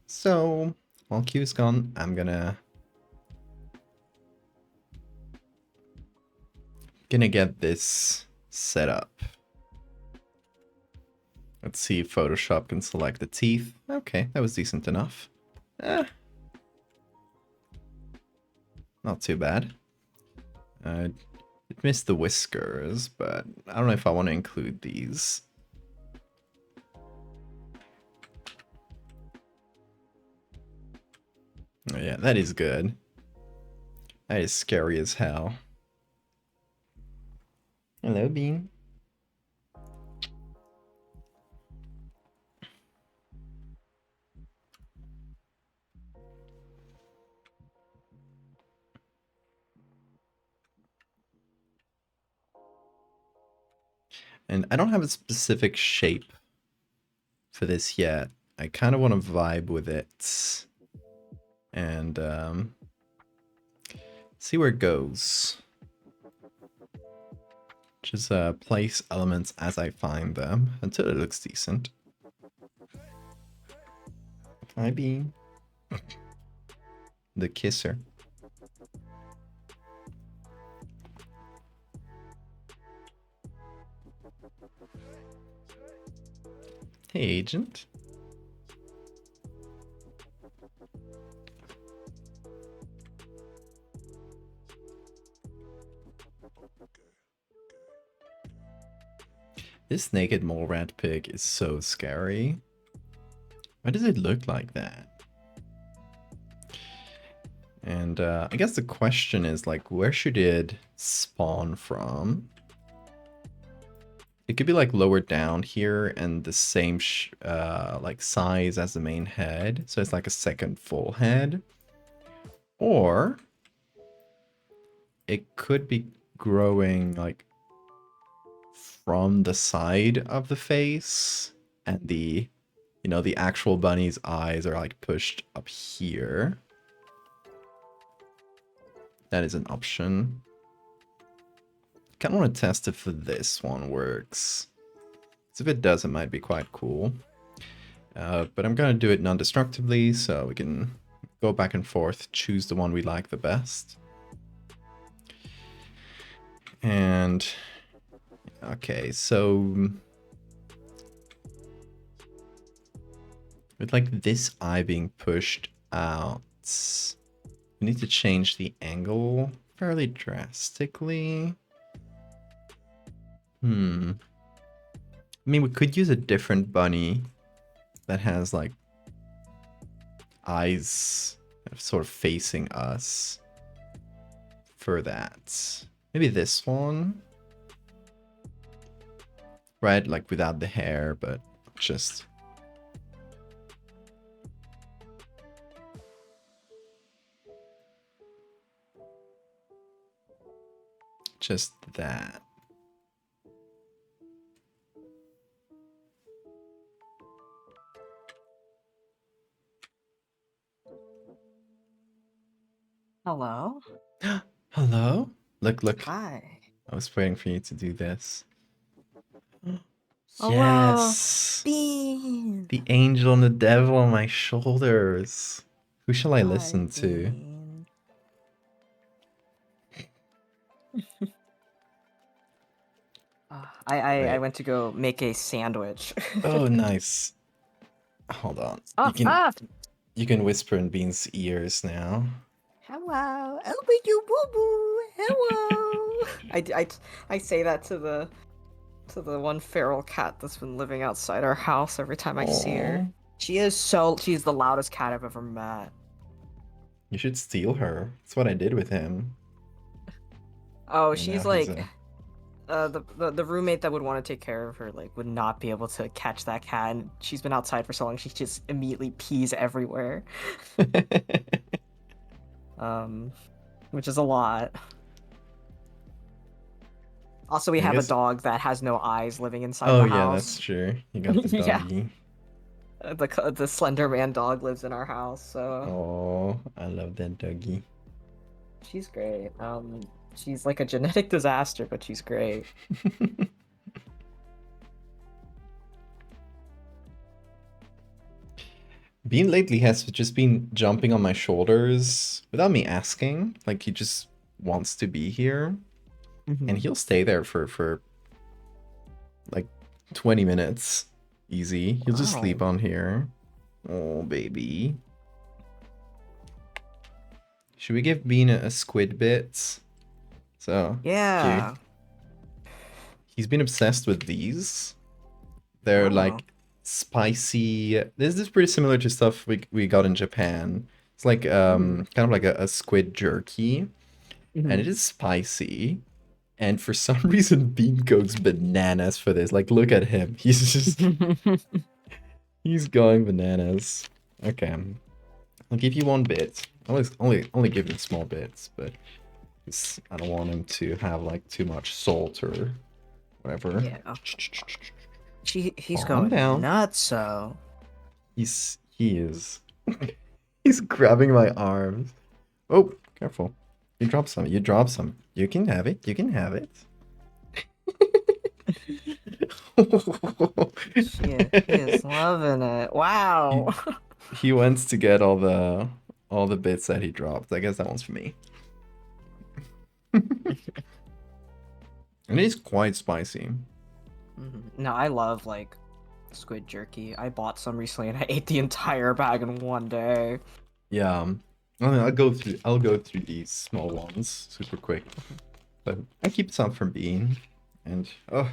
So, while Q's gone, I'm gonna get this set up. Let's see if Photoshop can select the teeth. Okay, that was decent enough. Not too bad. It missed the whiskers, but I don't know if I want to include these. Oh, yeah, that is good. That is scary as hell. Hello, Bean. And I don't have a specific shape for this yet. I kind of want to vibe with it. And see where it goes. Just place elements as I find them until it looks decent. Hi, Bean. The kisser. Hey, agent. This naked mole rat pig is so scary. Why does it look like that? And I guess the question is like, where should it spawn from? It could be like lower down here and the same like size as the main head. So it's like a second full head. Or it could be growing like from the side of the face, and the, you know, the actual bunny's eyes are like pushed up here. That is an option. Kind of want to test if this one works. So if it does, it might be quite cool. But I'm gonna do it non-destructively, so we can go back and forth, choose the one we like the best. And okay, so with like this eye being pushed out, we need to change the angle fairly drastically. I mean, we could use a different bunny that has like eyes sort of facing us for that. Maybe this one. Right, like without the hair, but just that. Hello? Hello? Look. Hi. I was waiting for you to do this. Oh, wow. Yes! Bean! The angel and the devil on my shoulders. Who shall I Hi, listen to? Bean. I Right. went to go make a sandwich. Oh, nice. Hold on. Oh, You can whisper in Bean's ears now. hello. Open you boo boo. Hello. I say that to the one feral cat that's been living outside our house every time I see her. Aw. She's the loudest cat I've ever met. You should steal her. That's what I did with him. Oh, And she's now he's like the roommate that would want to take care of her like would not be able to catch that cat, and she's been outside for so long she just immediately pees everywhere. Which is a lot. Also, we I have a guess... dog that has no eyes living inside Oh the yeah, house. that's true. You got the Yeah. doggy. The Slender Man dog lives in our house, so Oh, I love that doggy. she's great. She's like a genetic disaster, but she's great. Bean lately has just been jumping on my shoulders without me asking. Like, he just wants to be here. And he'll stay there for like 20 minutes. Easy. He'll just sleep Wow. on here. Oh, baby. Should we give Bean a squid bit? So, Yeah. cute. He's been obsessed with these. They're Oh. like spicy. This is pretty similar to stuff we got in Japan. It's like kind of like a squid jerky, and it is spicy. And for some reason, Bean goes bananas for this. Like, look at him. He's just he's going bananas. Okay, I'll give you one bit. I'll only give him small bits, but I don't want him to have like too much salt or whatever. Yeah. He's Calm going down. nuts, so. He is. He's grabbing my arms. Oh, careful. You drop some. You drop some. You can have it. You can have it. He is loving it. Wow. He wants to get all the bits that he dropped. I guess that one's for me. And it is quite spicy. No, I love like squid jerky. I bought some recently and I ate the entire bag in one day. Yeah. I'll go through these small ones super quick. But I keep some from Bean, and oh,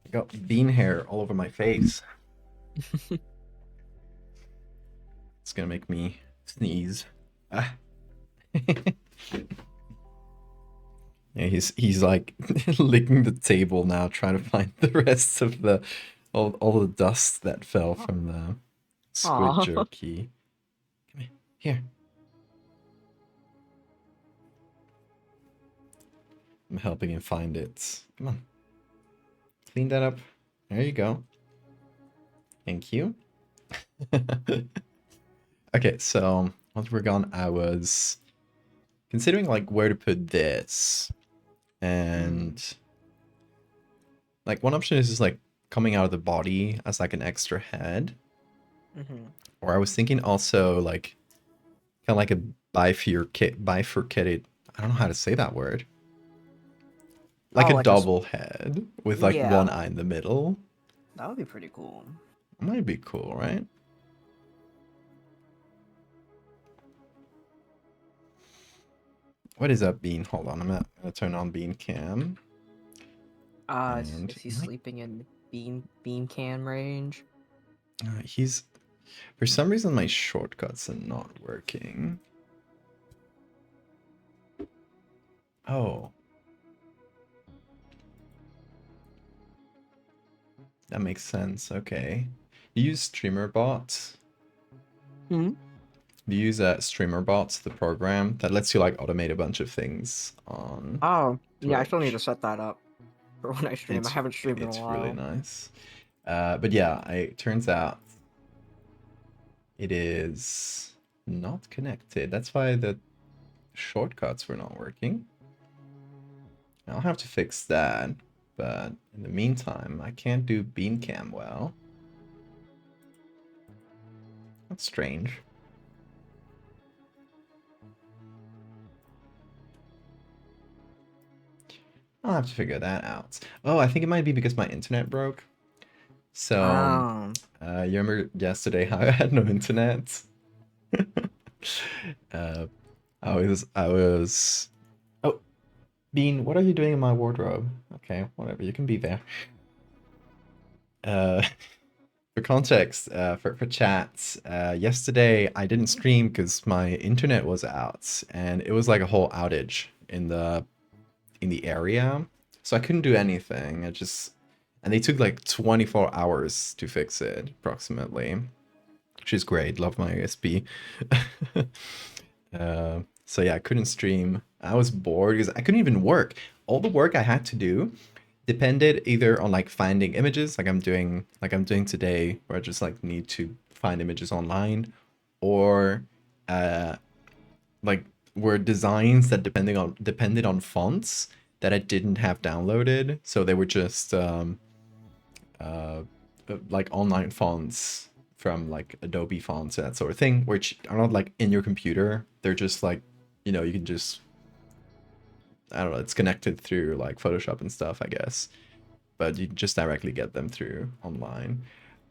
I got bean hair all over my face. It's gonna make me sneeze. Ah. Yeah, he's like licking the table now, trying to find the rest of the all the dust that fell from the squid Aw. jerky. Come here. I'm helping him find it. Come on. Clean that up. There you go. Thank you. Okay, so once we're gone, I was considering like where to put this. And like one option is just like coming out of the body as like an extra head. Or I was thinking also like kind of like a bifurcated, I don't know how to say that word. Like Oh, a like double head with like one yeah. eye in the middle. That would be pretty cool. Might be cool, right? What is up, Bean? Hold on, I'm gonna turn on Bean Cam. And Is he sleeping in bean can range? he's for some reason my shortcuts are not working. Oh. That makes sense. Okay. You use StreamerBot? Hmm. You use StreamerBot, the program that lets you like automate a bunch of things on Oh, yeah, I still need to Twitch. set that up for when I stream. I It's haven't streamed in a it's really while. nice. But yeah, it turns out it is not connected. That's why the shortcuts were not working. I'll have to fix that. But in the meantime, I can't do Beancam well. That's strange. I'll have to figure that out. Oh, I think it might be because my internet broke. So, Um, you remember yesterday how I had no internet? uh, I was. Oh, Bean, what are you doing in my wardrobe? Okay, whatever, you can be there. Uh, for context, for chats, yesterday I didn't stream because my internet was out, and it was like a whole outage in the area, so I couldn't do anything. And they took like 24 hours to fix it, approximately, which is great. Love my ISP. So yeah, I couldn't stream. I was bored because I couldn't even work. All the work I had to do depended either on like finding images, like I'm doing today, where I just like need to find images online, or uh, like were designs that depended on fonts that I didn't have downloaded, so they were just uh, like online fonts from like Adobe fonts and that sort of thing, which are not like in your computer. They're just like, you can just, I don't know, it's connected through like Photoshop and stuff, I guess, but you just directly get them through online.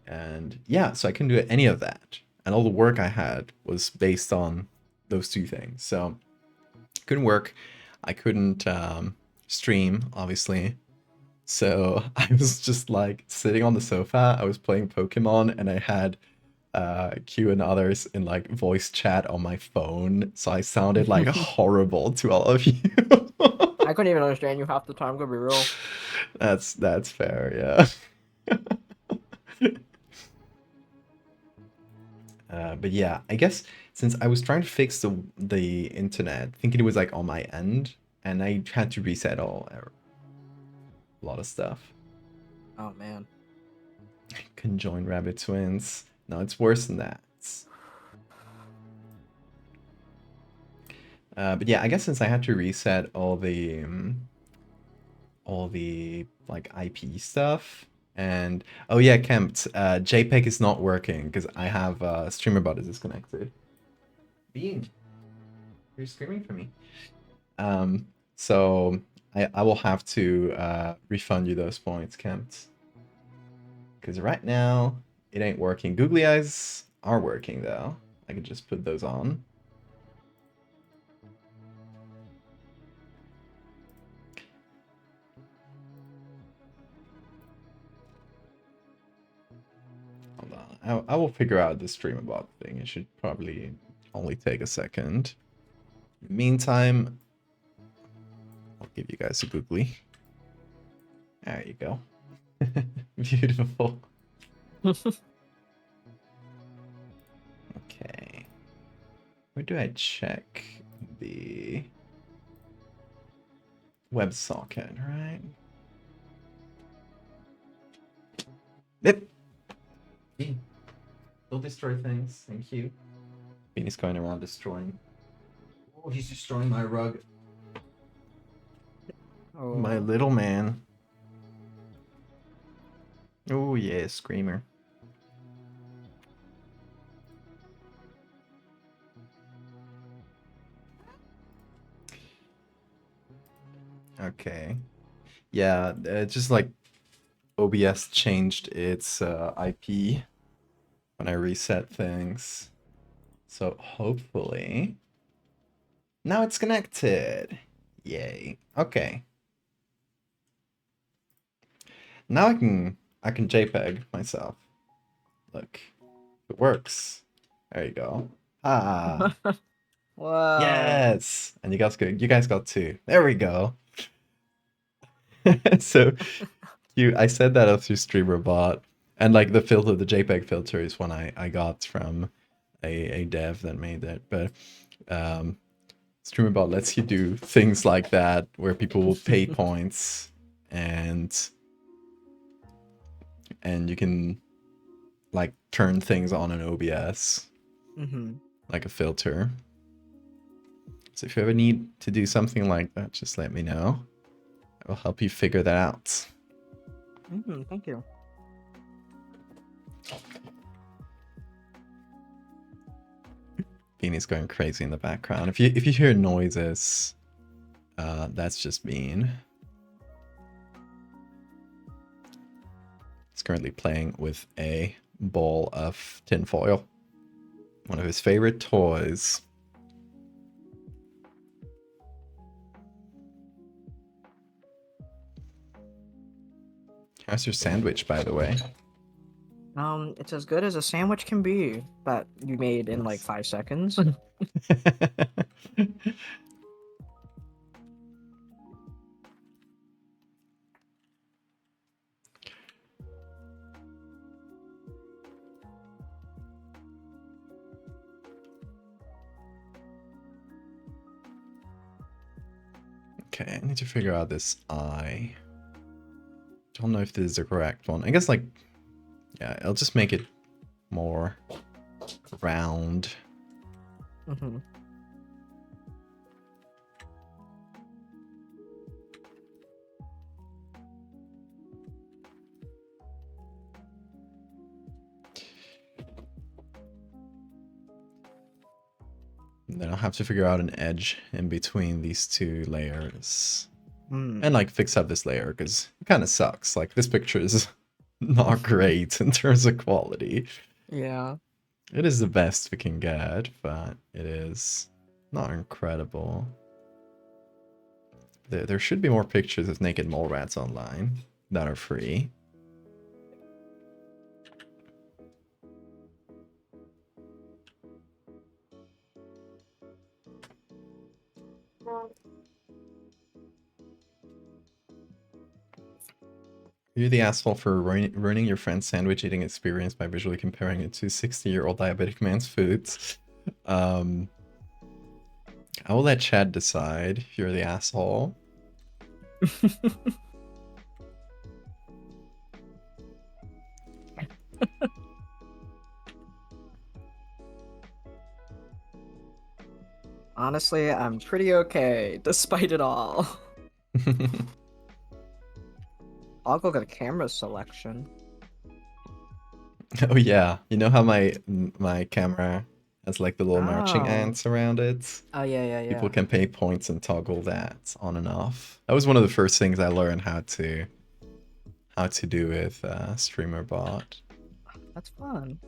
And yeah, so I couldn't do any of that, and all the work I had was based on those two things. So couldn't work. I couldn't stream, obviously. So I was just like sitting on the sofa. I was playing Pokemon, and I had Q and others in like voice chat on my phone. So I sounded like horrible to all of you. I couldn't even understand you half the time. Gonna be real. That's fair, yeah. But yeah, I guess since I was trying to fix the internet, thinking it was like on my end, and I had to reset a lot of stuff. Oh man. Conjoined rabbit twins. No, it's worse than that. But yeah, I guess since I had to reset all the like IP stuff, and oh yeah, Kempt, JPEG is not working because I have StreamerBot is disconnected. Bean, you're screaming for me. So I will have to refund you those points, Kempt. Because right now, it ain't working. Googly eyes are working, though. I could just put those on. I will figure out the stream about thing. It should probably only take a second. In the meantime, I'll give you guys a googly. There you go. Beautiful. Okay. Where do I check the WebSocket, right? Yep. Don't destroy things. Thank you. Beanie's going around destroying. Oh, he's destroying my rug. Oh. My little man. Oh yeah, screamer. Okay. Yeah, just like OBS changed its IP when I reset things. So hopefully now it's connected. Yay. Okay. Now I can JPEG myself. Look. It works. There you go. Ah. Wow. Yes. And you guys got two. There we go. So I said that up through StreamerBot, and like the filter, the JPEG filter is one I got from a dev that made it. But StreamerBot lets you do things like that where people will pay points and you can like turn things on in OBS, like a filter. So if you ever need to do something like that, just let me know. I will help you figure that out. Thank you. Beanie's going crazy in the background. If you hear noises, that's just Bean. He's currently playing with a ball of tinfoil. One of his favorite toys. How's your sandwich, by the way? It's as good as a sandwich can be, that you made in like 5 seconds. Okay, I need to figure out this eye. Don't know if this is the correct one. I guess like, yeah, I'll just make it more round. And then I'll have to figure out an edge in between these two layers. And like fix up this layer because it kind of sucks. Like this picture is not great in terms of quality. Yeah. It is the best we can get, but it is not incredible. There should be more pictures of naked mole rats online that are free. You're the asshole for ruining your friend's sandwich eating experience by visually comparing it to 60-year-old diabetic man's foods. I will let Chad decide if you're the asshole. Honestly, I'm pretty okay, despite it all. I'll go get a camera selection. Oh yeah, you know how my camera has like the little marching ants around it? Oh yeah. People can pay points and toggle that on and off. That was one of the first things I learned how to do with StreamerBot. That's fun.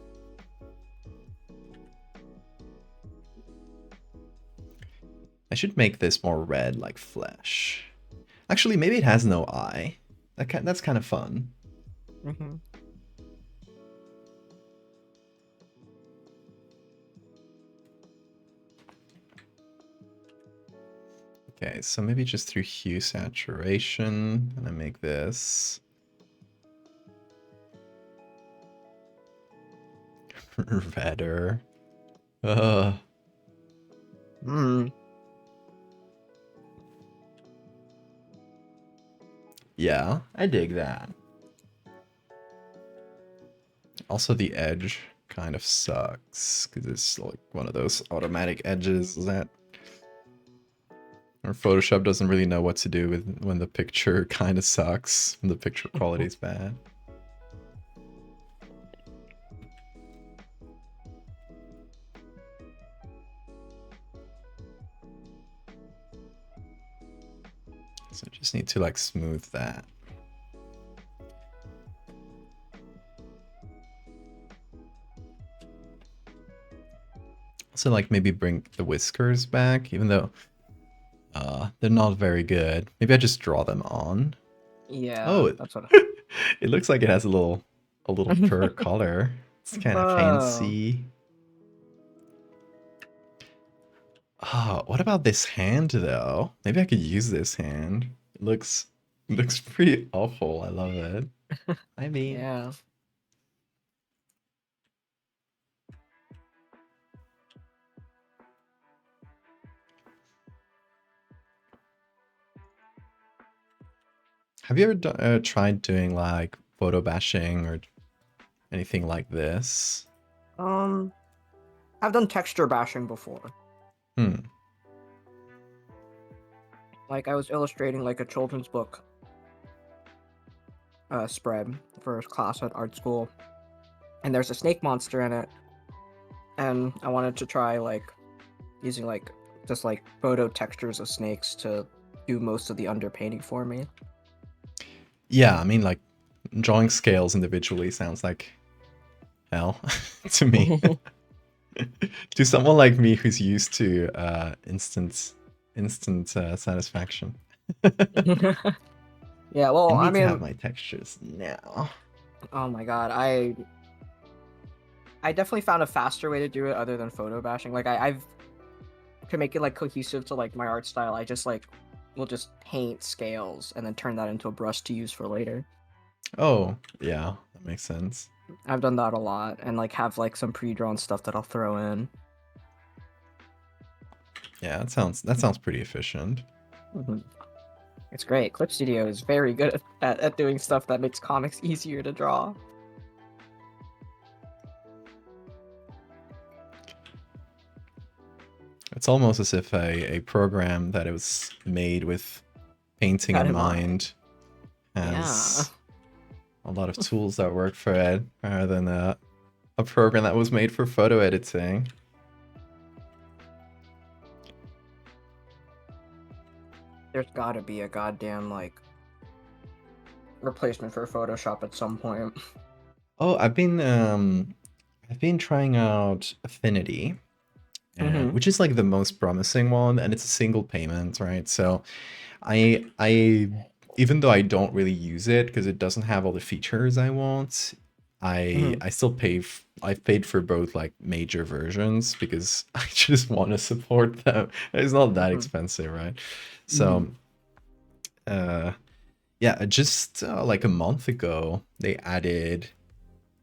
I should make this more red like flesh. Actually, maybe it has no eye. That's kind of fun. Okay, so maybe just through hue saturation, and I make this redder. Uh, Hmm. yeah, I dig that. Also, the edge kind of sucks because it's like one of those automatic edges that or Photoshop doesn't really know what to do with when the picture kind of sucks, when the picture quality is bad. So I just need to like smooth that. Also like maybe bring the whiskers back, even though they're not very good. Maybe I just draw them on. Yeah, Oh, that's what. it looks like it has a little fur color. It's kind of Oh. fancy. Ah, what about this hand though? Maybe I could use this hand. It looks pretty awful. I love it. I mean, Yeah. have you ever tried doing like photo bashing or anything like this? Um, I've done texture bashing before. Hmm. Like I was illustrating like a children's book spread for a class at art school, and there's a snake monster in it, and I wanted to try like using like just like photo textures of snakes to do most of the underpainting for me. Yeah, I mean like drawing scales individually sounds like hell to me. To someone like me who's used to instant satisfaction. Yeah, I well, I need to have mean, my textures now. oh my god, I definitely found a faster way to do it other than photo bashing. Like I've to make it like cohesive to like my art style, I just like will just paint scales and then turn that into a brush to use for later. Oh, yeah, that makes sense. I've done that a lot and like have like some pre-drawn stuff that I'll throw in. Yeah, that sounds pretty efficient. Mhm. It's great. Clip Studio is very good at doing stuff that makes comics easier to draw. It's almost as if a program that it was made with painting That in in mind. mind Yeah. has a lot of tools that work for it, rather than a program that was made for photo editing. There's gotta be a goddamn like replacement for Photoshop at some point. Oh, I've been trying out Affinity, Mm-hmm. which is like the most promising one, and it's a single payment, right? So I even though I don't really use it because it doesn't have all the features I want, Mm-hmm. I still I've paid for both like major versions because I just want to support them. It's not that Mm-hmm. expensive, right? Mm-hmm. So uh yeah, just like a month ago they added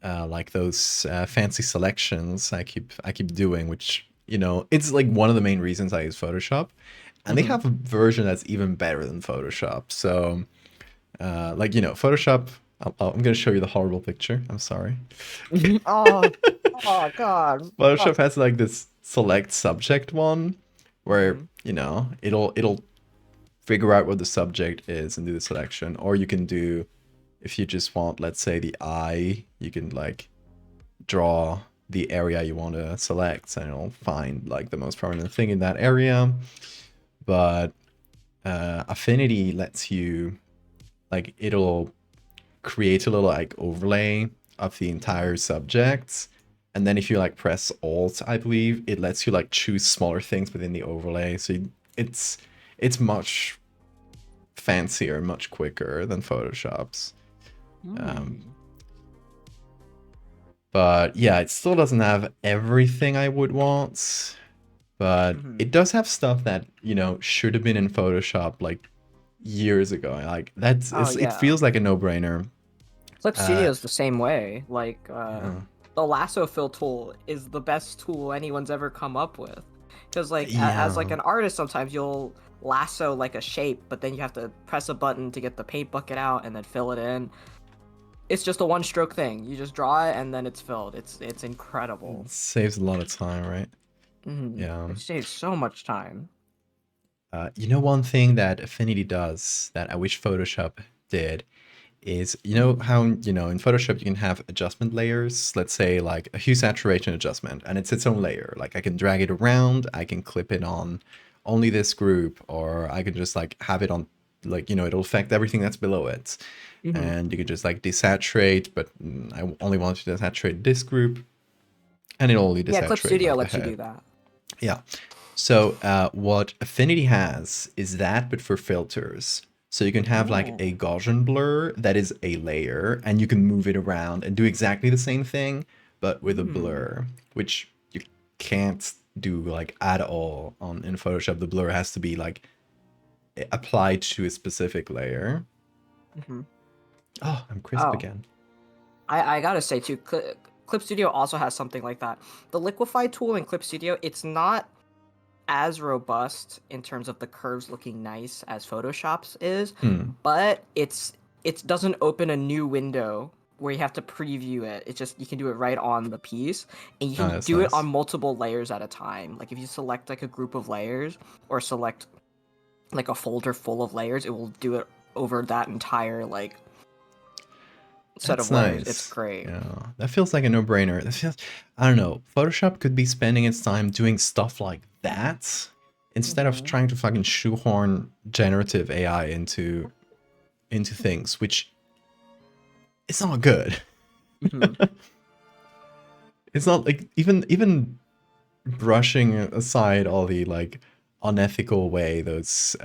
like those fancy selections I keep doing, which it's like one of the main reasons I use Photoshop, and they Mm-hmm. have a version that's even better than Photoshop. So, like Photoshop. I'm gonna show you the horrible picture. I'm sorry. Oh, oh God. Photoshop Fuck. has like this select subject one, where Mm-hmm. it'll figure out what the subject is and do the selection, or you can do if you just want, let's say, the eye, you can like draw the area you want to select and it'll find like the most prominent thing in that area. But Affinity lets you like it'll create a little like overlay of the entire subject, and then if you like press alt, I believe it lets you like choose smaller things within the overlay, so it's it's much fancier, much quicker than Photoshop's. um, Mm. but yeah, it still doesn't have everything I would want. but Hmm. it does have stuff that, you know, should have been in Photoshop like years ago. Like Oh it yeah. feels like a no-brainer. Clip Uh, Studio is the same way. Like yeah. the lasso fill tool is the best tool anyone's ever come up with. Because like as like Yeah. an artist, sometimes you'll lasso like a shape, but then you have to press a button to get the paint bucket out and then fill it in. It's just a one-stroke thing. You just draw it and then it's filled. It's incredible. It saves a lot of time, right? Yeah. It saves so much time. You know, one thing that Affinity does that I wish Photoshop did is, you know how, you know, in Photoshop you can have adjustment layers, let's say like a hue saturation adjustment, and it's its own layer. Like I can drag it around, I can clip it on only this group, or I can just like have it on, like, you know, it'll affect everything that's below it. Mm-hmm. And you could just like desaturate, but I only want to desaturate this group, and it'll only Yeah, Clip desaturate Studio like the lets you head. do that. Yeah. So what Affinity has is that, but for filters. So you can have like Oh. a Gaussian blur that is a layer, and you can move it around and do exactly the same thing, but with a Hmm. blur, which you can't do like at all on in Photoshop. The blur has to be like applied to a specific layer. Hmm. Oh, I'm crisp Oh, again. I gotta say too, Clip Studio also has something like that. The liquify tool in Clip Studio, it's not as robust in terms of the curves looking nice as Photoshop's is, Hmm. but it doesn't open a new window where you have to preview it. It's just you can do it right on the piece, and you Oh, can that's do it on nice. multiple layers at a time. Like if you select like a group of layers or select like a folder full of layers, it will do it over that entire like set That's of layers. It's nice. great. Yeah, that feels like a no-brainer. That feels, I don't know. Photoshop could be spending its time doing stuff like that instead of Hmm. trying to fucking shoehorn generative AI into things, which it's not good. Hmm. It's not like even brushing aside all the like unethical way those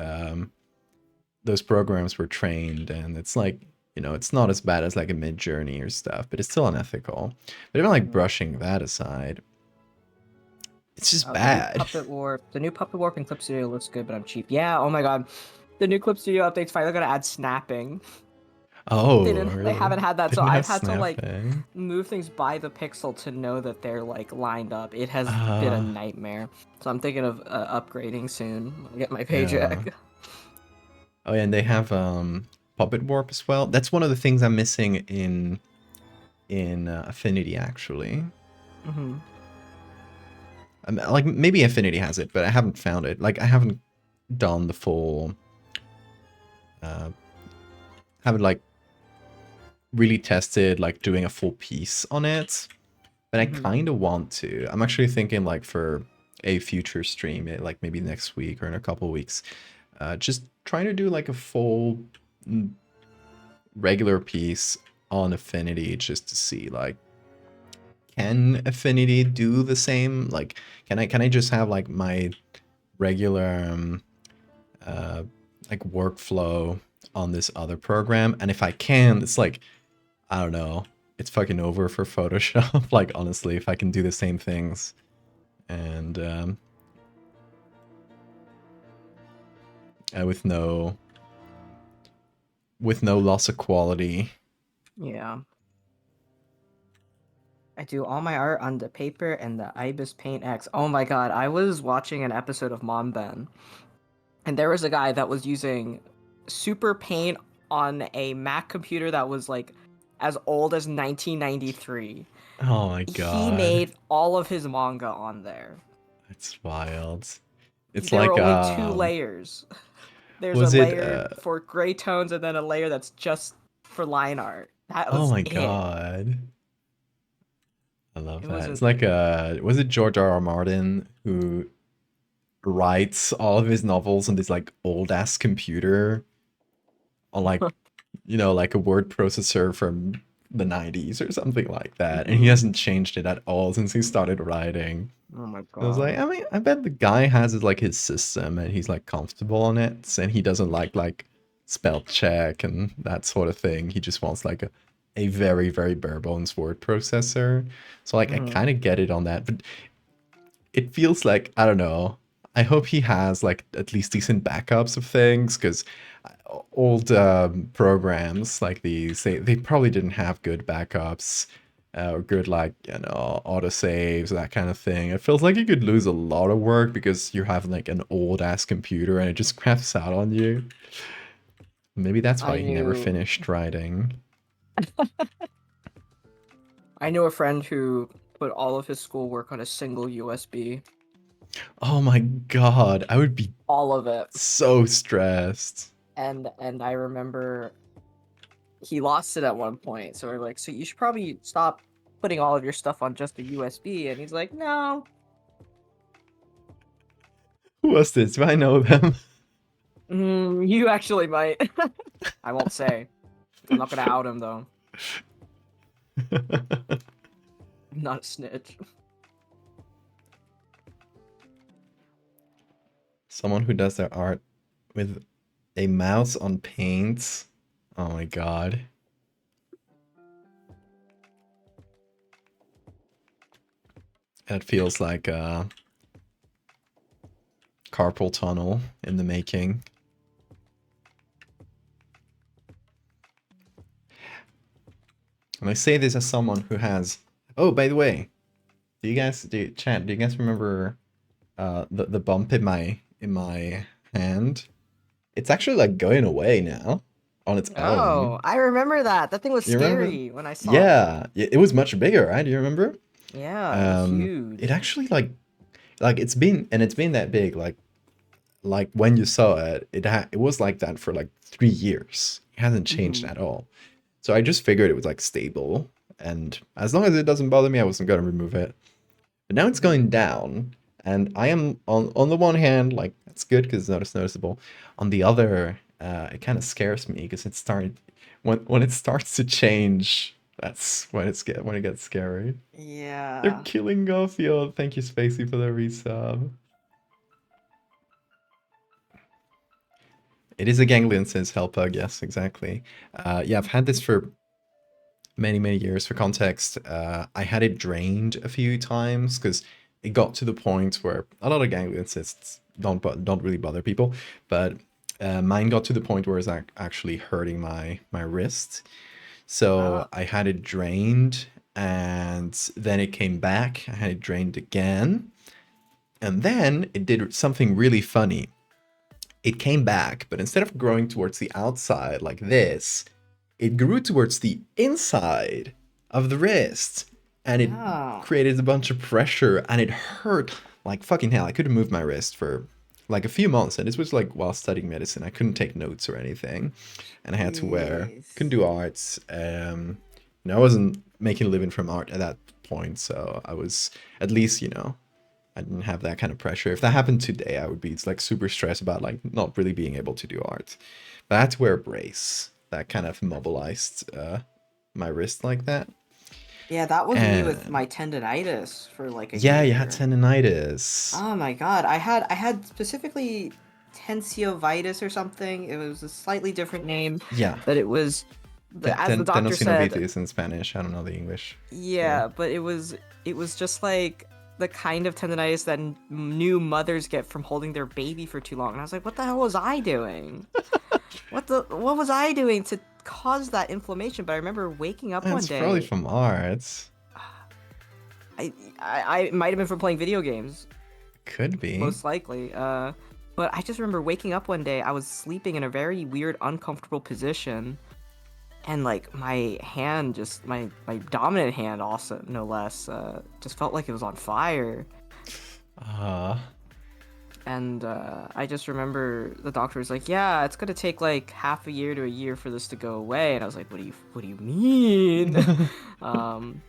programs were trained, and it's like, you know, it's not as bad as like a mid journey or stuff, but it's still unethical. But even like Hmm. brushing that aside, it's just The new bad. Puppet Warp in Clip Studio looks good, but I'm cheap. Yeah. Oh my god, the new Clip Studio update's finally gonna add snapping. Oh, They really? haven't had that, so Didn't have I've had to like snapping. move things by the pixel to know that they're like lined up. It has been a uh nightmare. So I'm thinking of upgrading soon. I'll get my yeah. paycheck. Oh yeah, and they have puppet warp as well. That's one of the things I'm missing in Affinity, actually. Hmm. Like maybe Affinity has it, but I haven't found it. Like I haven't done the full uh haven't like really tested like doing a full piece on it, but I Hmm. kind of want to. I'm actually thinking like for a future stream, like maybe next week or in a couple weeks, just trying to do like a full regular piece on Affinity just to see like, can Affinity do the same? Like, can I just have like my regular uh like workflow on this other program? And if I can, it's like, I don't know, it's fucking over for Photoshop. Like honestly, if I can do the same things and with no loss of quality. Yeah. I do all my art on the paper and the Ibis Paint X. Oh my god, I was watching an episode of Mom Ben, and there was a guy that was using Super Paint on a Mac computer that was like as old as 1993. Oh my He god, made all of his manga on there. that's wild. It's There were like only two layers. There's a was it layer for gray tones and then a layer that's just for line art. That oh was my it. god. I love It that. wasn't. It's like was it George R.R. Martin who writes all of his novels on this like old ass computer on like, you know, like a word processor from the 90s or something like that, and he Hmm. hasn't changed it at all since he started writing. Oh my I was like, god. I mean, I bet the guy has his like his system and he's like comfortable on it, and he doesn't like spell check and that sort of thing. He just wants like a very very bare bones word processor. So like I Hmm. kind of get it on that, but it feels like, I don't know. I hope he has like at least decent backups of things, because old programs like these, they probably didn't have good backups, or good, like, autosaves, that kind of thing. It feels like you could lose a lot of work because you have like an old ass computer and it just craps out on you. Maybe that's I why he never knew finished writing. I knew a friend who put all of his schoolwork on a single USB. Oh my god, I would be All of it. so stressed. And I remember he lost it at one point. So we're like, so you should probably stop putting all of your stuff on just a USB. And he's like, no. Who was this? Do I know them? You actually might. I won't say. I'm not gonna out him though. I'm not a snitch. Someone who does their art with a mouse on paints. Oh my god. That feels like a carpal tunnel in the making. And I say this as someone who has... Oh, by the way, chat, do you guys remember the bump in my hand? It's actually like going away now on its Oh, own. I remember that. That thing was You remember? scary when I saw it. Yeah, it was much bigger, right? Do you remember? Yeah, it was It huge. actually like it's been that big, like when you saw it, it was like that for like 3 years. It hasn't changed Mhm. at all. So I just figured it was like stable, and as long as it doesn't bother me, I wasn't gonna remove it. But now it's going down, and I am on the one hand like that's good because it's noticeable. On the other, it kind of scares me because it started when it starts to change. That's when it gets scary. They're Yeah. killing Garfield. Thank you, Spacey, for the resub. It is a ganglion, says Hellpug. Yes, exactly. Yeah, I've had this for many years. For context, I had it drained a few times because it got to the point where a lot of ganglion cysts don't really bother people, but mine got to the point where it's actually hurting my wrist. So Ah. I had it drained, and then it came back. I had it drained again, and then it did something really funny. It came back, but instead of growing towards the outside like this, it grew towards the inside of the wrist, and it Oh. created a bunch of pressure, and it hurt like fucking hell. I couldn't move my wrist for like a few months, and this was like while studying medicine. I couldn't take notes or anything, and I had to couldn't Jeez. do arts. I wasn't making a living from art at that point, so I was at least, I didn't have that kind of pressure. If that happened today, I would be like super stressed about like not really being able to do art. But I had to wear a brace that kind of mobilized my wrist like that. Yeah, that was me with And my tendonitis for like a yeah, you had year. tendonitis. Oh my god, I had specifically tensiovitis or something. It was a slightly different name, Yeah, but it was as the doctor said, tenosinovitis in Spanish. I don't know the English for. yeah, but it was just like the kind of tendonitis that new mothers get from holding their baby for too long. And I was like, what the hell was I doing? What was I doing to cause that inflammation? But I remember waking up one It's probably day. from art. I might have been from playing video games, Could be. most likely. But I just remember waking up one day. I was sleeping in a very weird, uncomfortable position, and like my hand, just my dominant hand, also no less, just felt like it was on fire. Uh, And I just remember the doctor was like, "Yeah, it's gonna take like half a year to a year for this to go away." And I was like, "What do you mean?" um,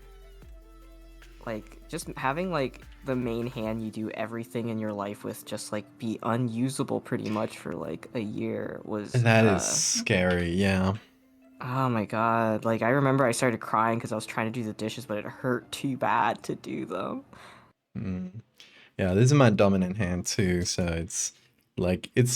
like just having like the main hand you do everything in your life with just like be unusable pretty much for like a year was that is scary, yeah. oh my god. Like I remember I started crying because I was trying to do the dishes, but it hurt too bad to do them. Mm. Yeah, this is my dominant hand too, so it's like it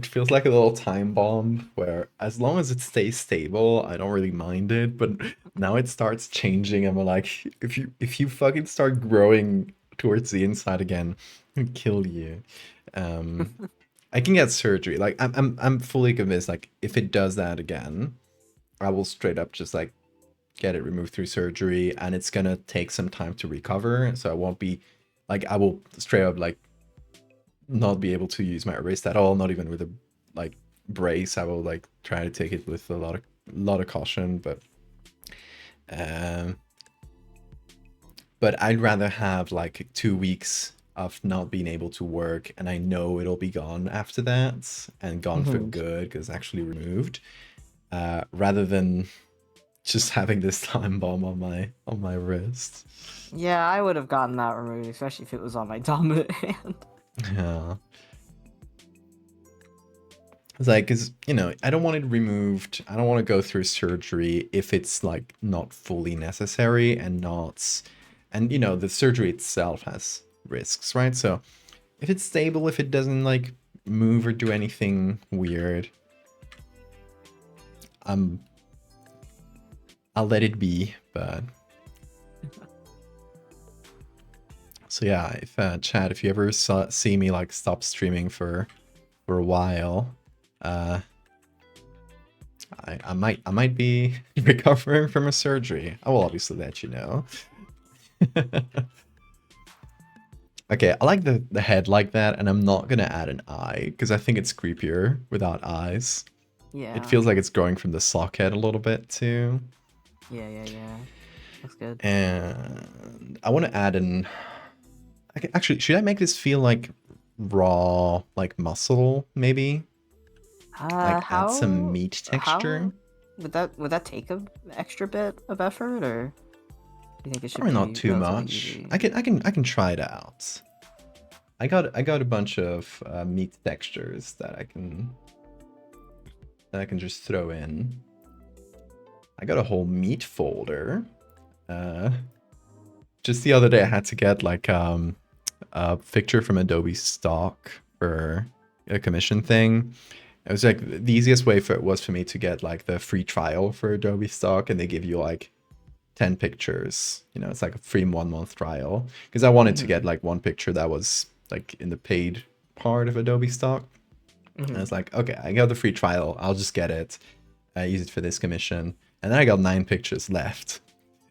feels like a little time bomb where as long as it stays stable, I don't really mind it, but now it starts changing and we're like if you fucking start growing towards the inside again and kill you. I can get surgery. Like I'm fully convinced. Like if it does that again, I will straight up just like get it removed through surgery, and it's gonna take some time to recover. So I won't be like I will straight up like not be able to use my wrist at all. Not even with a like brace. I will like try to take it with a lot of caution, um, but I'd rather have like 2 weeks of not being able to work, and I know it'll be gone after that and gone for good because it's actually removed, rather than just having this time bomb on my wrist. Yeah, I would have gotten that removed, especially if it was on my dominant hand. Yeah. It's like, cause you know, I don't want it removed. I don't want to go through surgery if it's like not fully necessary and not, and you know, the surgery itself has risks, right? So if it's stable, if it doesn't like move or do anything weird, I'll let it be. But so yeah, if Chad, if you ever see me like stop streaming for a while, I might be recovering from a surgery. I will obviously let you know. Okay, I like the head like that, and I'm not gonna add an eye because I think it's creepier without eyes. Yeah. It feels like it's growing from the socket a little bit too. Yeah. Looks good. And I want to add an. Actually, should I make this feel like raw, like muscle, maybe? Like add some meat texture. Would that take a extra bit of effort, or do you think it should Probably be not too relatively much. easy? I can try it out. I got a bunch of meat textures that I can just throw in. I got a whole meat folder. Just the other day I had to get like a picture from Adobe stock for a commission thing. It was like the easiest way was for me to get like the free trial for Adobe stock, and they give you like 10 pictures. You know, it's like a free 1-month trial, because I wanted to get like one picture that was like in the paid part of Adobe stock. And I was like, okay, I got the free trial, I'll just get it, use it for this commission. And then I got 9 pictures left.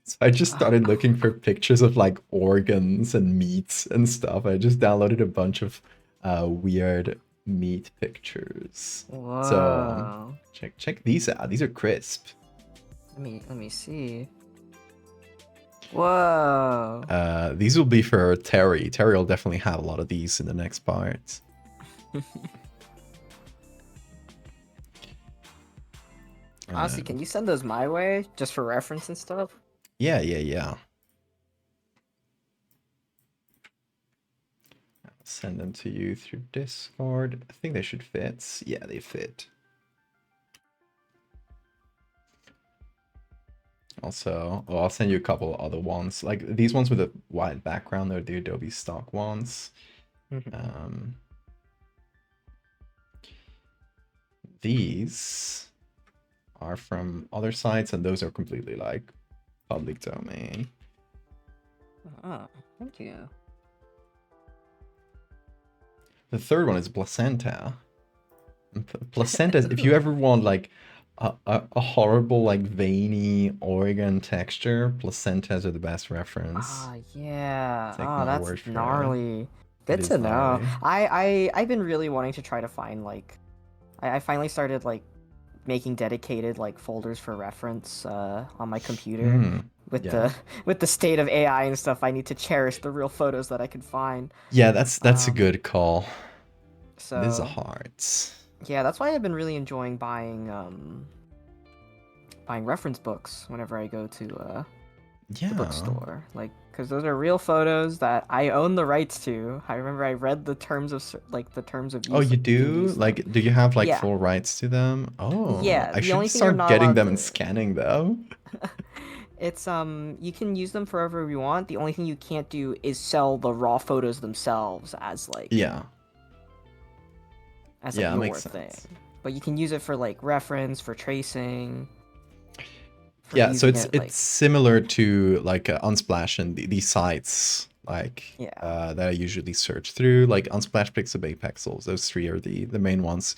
So I just started looking for pictures of like organs and meats and stuff. I just downloaded a bunch of weird meat pictures. Whoa. So check these out. These are crisp. Let me see. Whoa. These will be for Terry. Terry will definitely have a lot of these in the next part. Honestly, can you send those my way just for reference and stuff? Yeah. I'll send them to you through Discord. I think they should fit. Yeah, they fit. Also, I'll send you a couple other ones. Like these ones with a white background, they're the Adobe stock ones. These are from other sites, and those are completely like public domain. Thank you. The third one is placenta. Placentas, if you ever want like a horrible like veiny organ texture, placentas are the best reference. Yeah. Take my word That's for it. gnarly. Good It to is know. gnarly. I've been really wanting to try to find like I finally started like making dedicated like folders for reference on my computer. With the state of AI and stuff, I need to cherish the real photos that I can find. Yeah, that's a good call. So This is a heart. Yeah, that's why I've been really enjoying buying reference books whenever I go to the bookstore. Like, because those are real photos that I own the rights to. I remember I read the terms of use. Oh, you do? Like, do you have like full rights to them? Oh, yeah. I The only should thing you're start not getting allowed them to... and scanning them. It's you can use them forever you want. The only thing you can't do is sell the raw photos themselves as like your makes thing. Sense. But you can use it for like reference, for tracing. Yeah, so it's similar to like Unsplash and these sites like Yeah. that I usually search through, like Unsplash, Pixabay, Pexels. Those three are the main ones.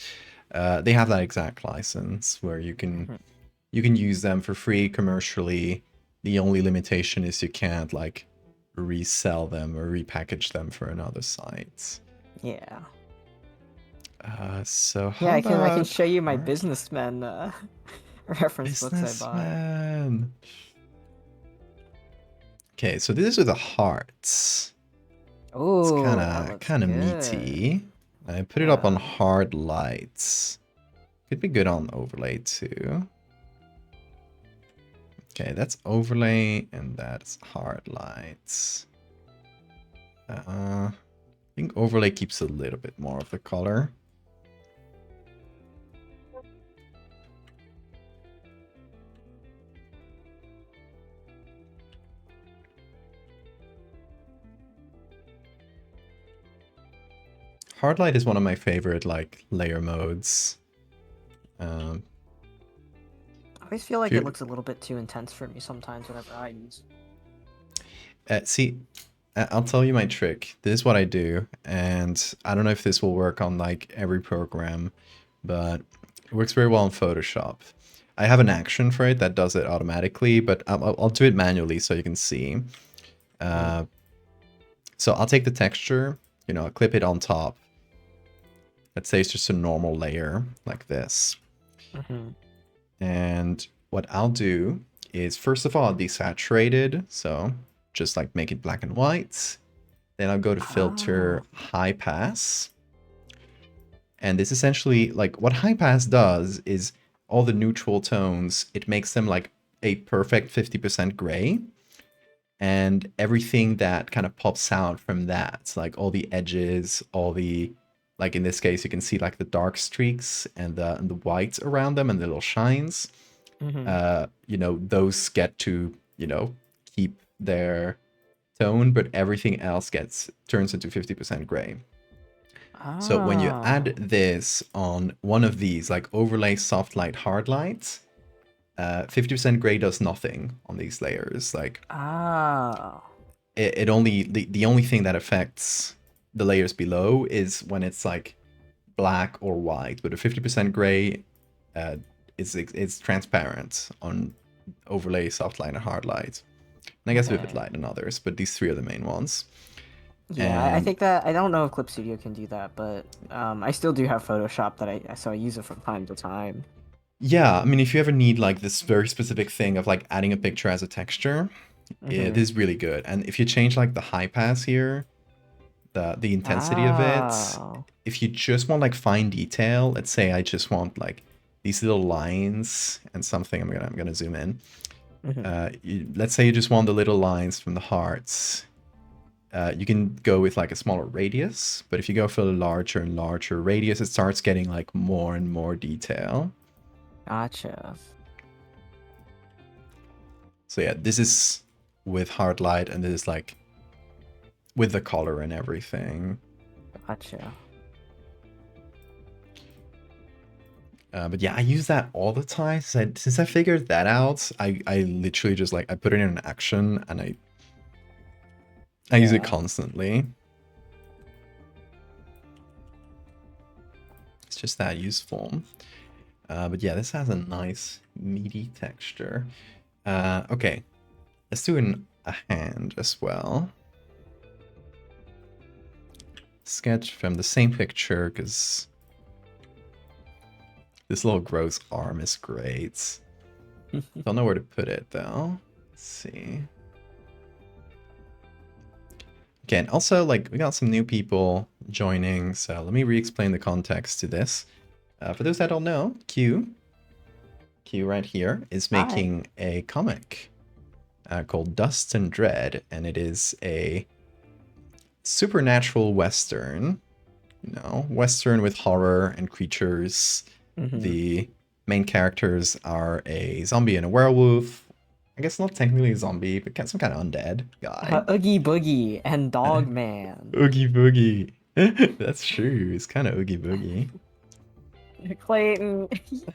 They have that exact license where Mhm. you can use them for free commercially. The only limitation is you can't like resell them or repackage them for another sites. Yeah. So Yeah, how I can about show you my Heart businessmen reference books I bought. Businessman? Okay, so these are the hearts. It's Oh, that looks kind of good. meaty. I put it up on Yeah. hard lights. Could be good on overlay too. Okay, that's overlay and that's hard lights. I think overlay keeps a little bit more of the color. Hard light is one of my favorite like layer modes. Um, I always feel like if it you looks a little bit too intense for me sometimes whenever I use. see, I'll tell you my trick. This is what I do, and I don't know if this will work on like every program, but it works very well in Photoshop. I have an action for it that does it automatically, but I'll do it manually so you can see. Uh, so I'll take the texture, you know, I'll clip it on top. Let's say it's just a normal layer like this. Mm-hmm. And what I'll do is, first of all, desaturate it. So just like make it black and white. Then I'll go to filter Ah. high pass. And this essentially, like what high pass does is all the neutral tones, it makes them like a perfect 50% gray. And everything that kind of pops out from that, like all the edges, all the, like in this case, you can see like the dark streaks and the white around them and the little shines. Mm-hmm. You know, those get to, you know, keep their tone, but everything else turns into 50% gray. So when you Ah. add this on one of these, like overlay, soft light, hard light, 50% gray does nothing on these layers. Like Ah. it only, the only thing that affects the layers below is when it's like black or white, but a 50% gray is transparent on overlay, soft light, and hard light. And I guess vivid Okay. light and others, but these three are the main ones. Yeah, I And think that I don't know if Clip Studio can do that, but I still do have Photoshop that I use it from time to time. yeah, I mean, if you ever need like this very specific thing of like adding a picture as a texture, it Mm-hmm. is really good. And if you change like the high pass here, the intensity of it, Oh. if you just want like fine detail, let's say I just want like these little lines and something, I'm gonna zoom in. Mm-hmm. Let's say you just want the little lines from the hearts. You can go with like a smaller radius, but if you go for a larger and larger radius, it starts getting like more and more detail. Gotcha. So yeah, this is with hard light, and this is like with the color and everything. Gotcha. But yeah, I use that all the time. Since I figured that out, I literally just like I put it in an action and I use it Yeah. constantly. It's just that useful. But yeah, this has a nice meaty texture. Okay, let's do a hand as well. Sketch from the same picture because this little gross arm is great. Don't know where to put it though. Let's see. Okay, and also like we got some new people joining, so let me re-explain the context to this. For those that don't know, Q right here is Hi. making a comic called Dust and Dread, and it is a supernatural western, you know, western with horror and creatures. Mm-hmm. The main characters are a zombie and a werewolf. I guess not technically a zombie, but some kind of undead guy. Oogie Boogie and Dog Man. Oogie Boogie. That's true. It's kind of Oogie Boogie. Clayton.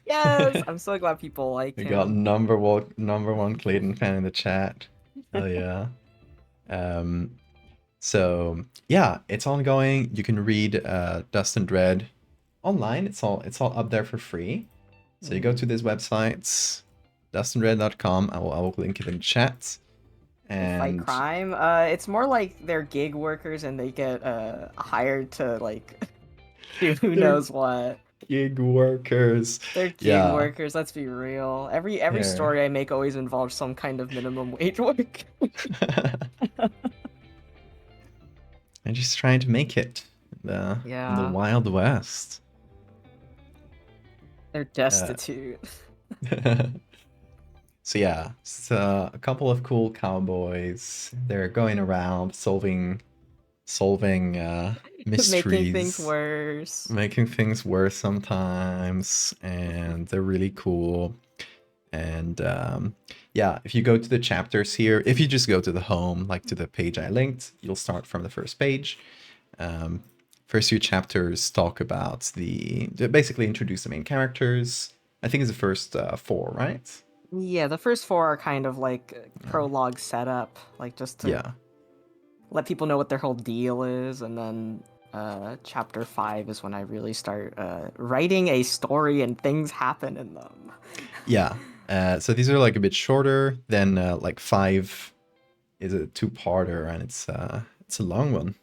Yes, I'm so glad people like We got him. number one Clayton fan in the chat. Hell yeah. Um, So yeah, it's ongoing. You can read Dust and Dread online. It's all up there for free. So you go Mm. to this website, dustandred.com. I will link it in chat. They fight And crime. It's more like they're gig workers and they get hired to like do who they're knows what. gig workers. They're gig Yeah. workers. Let's be real. Every Here. story I make always involves some kind of minimum wage work. I'm just trying to make it in the Yeah, Wild West. they're Uh, destitute. so yeah, it's a couple of cool cowboys. They're going around solving Making things mysteries, worse. making things worse sometimes, and they're really cool. And yeah, if you go to the chapters here, if you just go to the home, like to the page I linked, you'll start from the first page. Um, first few chapters talk about they basically introduce the main characters. I think it's the first four, right? Yeah, the first four are kind of like Yeah. prologue setup, like just to Yeah. let people know what their whole deal is, and then chapter 5 is when I really start writing a story and things happen in them. Yeah. So these are like a bit shorter than like 5 is a two-parter, and it's a long one.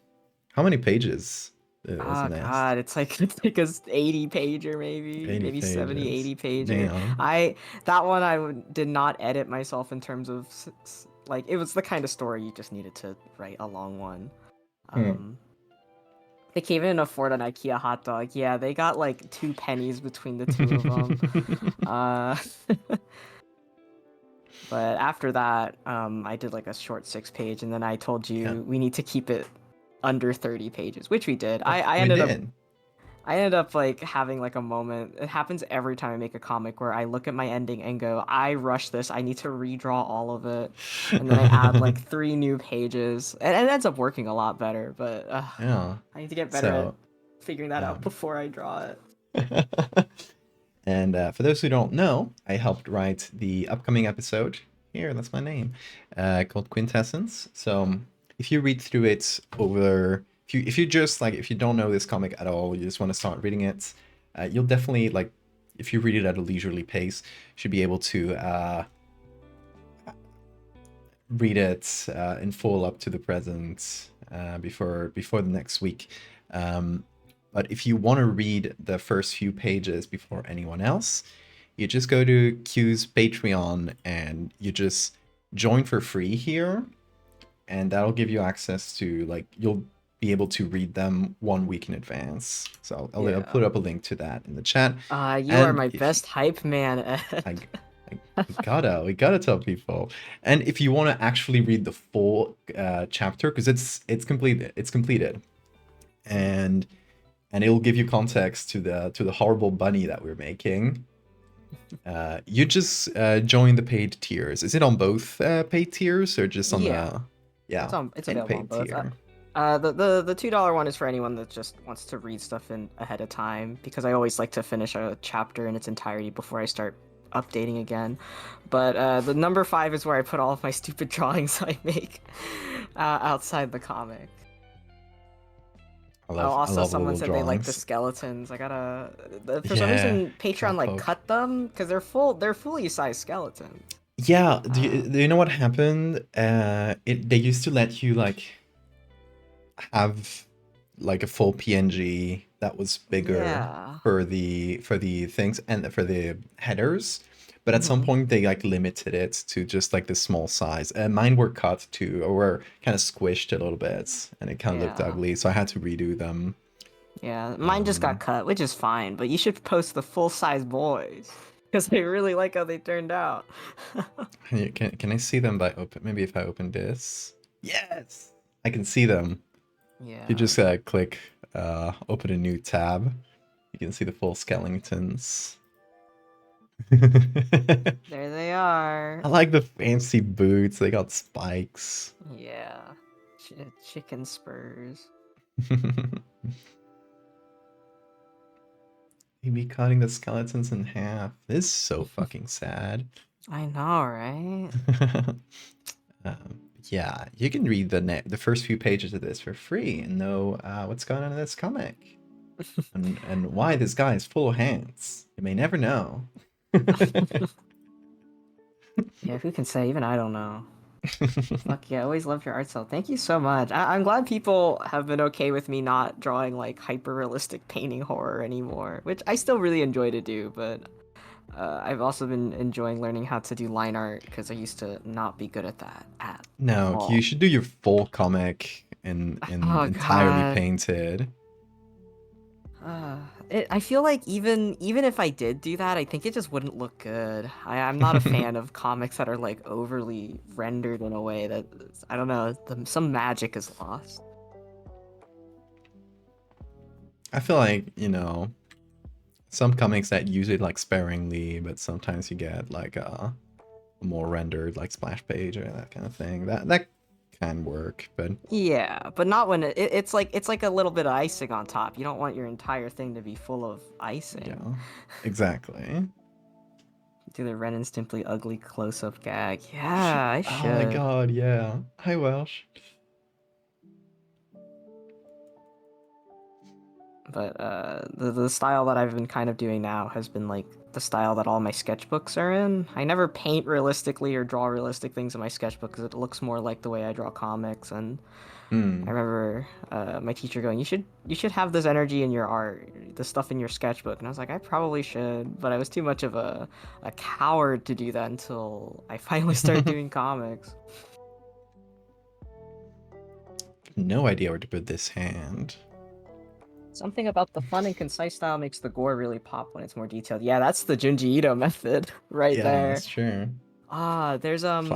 How many pages is Oh Nest? god, it's like a 80 pager, maybe 80 70, pages. 80 pager. Damn. That one did not edit myself in terms of like it was the kind of story you just needed to write a long one. Hmm. um they can't even afford an IKEA hot dog. Yeah, they got like 2 pennies between the two of them. uh But after that, I did like a short 6 page, and then I told Yeah. you we need to keep it under 30 pages, which we did. I We ended up did. I ended up like having like a moment. It happens every time I make a comic where I look at my ending and go, I rushed this. I need to redraw all of it. And then I add like 3 new pages. And it ends up working a lot better, but Yeah. I need to get better at So, figuring that out um, before I draw it. and for those who don't know, I helped write the upcoming episode. Here, that's my name, called Quintessence. So, if you read through it over, if you just like, if you don't know this comic at all, you just want to start reading it, you'll definitely like, if you read it at a leisurely pace, should be able to read it in full up to the present before the next week. But if you want to read the first few pages before anyone else, you just go to Q's Patreon and you just join for free here, and that'll give you access to like you'll be able to read them 1 week in advance. So I'll Yeah. put up a link to that in the chat. You are And my if best hype man, I, Ed. we gotta tell people. And if you want to actually read the full chapter, because it's completed, and it'll give you context to the horrible bunny that we're making. You just join the paid tiers. Is it on both paid tiers or just on Yeah. the yeah It's any available on paid both. tier? The $2 one is for anyone that just wants to read stuff in ahead of time, because I always like to finish a chapter in its entirety before I start updating again. But the number 5 is where I put all of my stupid drawings I make outside the comic. I Oh, love I also love someone little said they like the drawings. skeletons. I gotta for some Yeah, reason Patreon like cowpoke. cut them because they're fully sized skeletons. Yeah, do you, Uh, do you know what happened? They used to let you like have like a full PNG that was bigger yeah. for the things and for the headers, but at some Hmm. point they like limited it to just like the small size. And mine were cut too, or were kind of squished a little bit, and it kind of looked Yeah. ugly, so I had to redo them. Yeah, mine just got Um, cut, which is fine, but you should post the full-size boys because I really like how they turned out. can I see them by open? Maybe if I open this, yes, I can see them. If you Yeah, just click open a new tab, you can see the full skeletons. I there they are. like the fancy boots. They got spikes. Yeah, chicken spurs. He'd be cutting the skeletons in half. This is so fucking sad. I know, right? um, Yeah, you can read the first few pages of this for free and know what's going on in this comic and why this guy is full of hands. You may never know. Yeah, who can say? Even I don't know. Fuck yeah, I always loved your art style. Thank you so much. I'm glad people have been okay with me not drawing like hyper realistic painting horror anymore, which I still really enjoy to do, but I've also been enjoying learning how to do line art because I used to not be good at that at No, you all. should do your full comic in Oh entirely god. painted. Uh, I feel like even if I did do that, I think it just wouldn't look good. I'm not a fan of comics that are like overly rendered in a way that I don't know, some magic is lost. I feel like, some comics that use it like sparingly, but sometimes you get like a more rendered like splash page or that kind of thing. That can work, but Yeah, but not when it's like a little bit of icing on top. You don't want your entire thing to be full of icing. yeah, exactly. Do the Ren and Stimpy ugly close-up gag. Yeah, I Oh my should. god, yeah. Hi Welsh. But the style that I've been kind of doing now has been like the style that all my sketchbooks are in. I never paint realistically or draw realistic things in my sketchbook because it looks more like the way I draw comics. And I Hmm. remember my teacher going, "You should have this energy in your art, the stuff in your sketchbook." And I was like, "I probably should," but I was too much of a coward to do that until I finally started doing comics. No idea where to put this hand. Something about the fun and concise style makes the gore really pop when it's more detailed. Yeah, that's the Junji Ito method right Yeah, there. that's true. Flower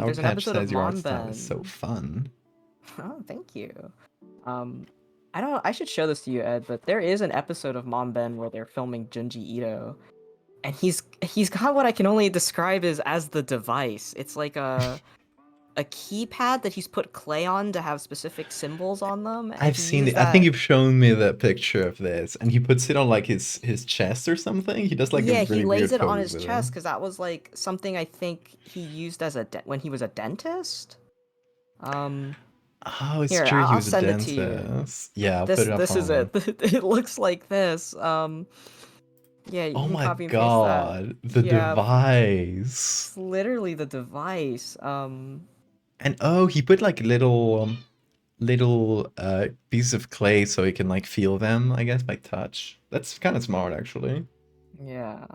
There's an Patch episode of says your art style is so Monben. fun. Oh, thank you. Um, I don't. I should show this to you, Ed. But there is an episode of Monben where they're filming Junji Ito, and he's got what I can only describe as the device. It's like a keypad that he's put clay on to have specific symbols on them, and I've he seen uses it. I think that. you've shown me the picture of this, and he puts it on like his chest or something. He does like a Yeah, he really lays weird it on pose his with it. chest because that was like something I think he used as when he was a dentist. Um, Oh, it's Here, true. He I'll was a send it to you. dentist. Yeah, I'll put This it up this is on. it. It looks like this. Yeah, you Oh can my copy and paste that. god, the Yeah, device. it's literally the device. And oh, he put like little pieces of clay so he can like feel them, I guess, by touch. That's kind of smart actually. Yeah,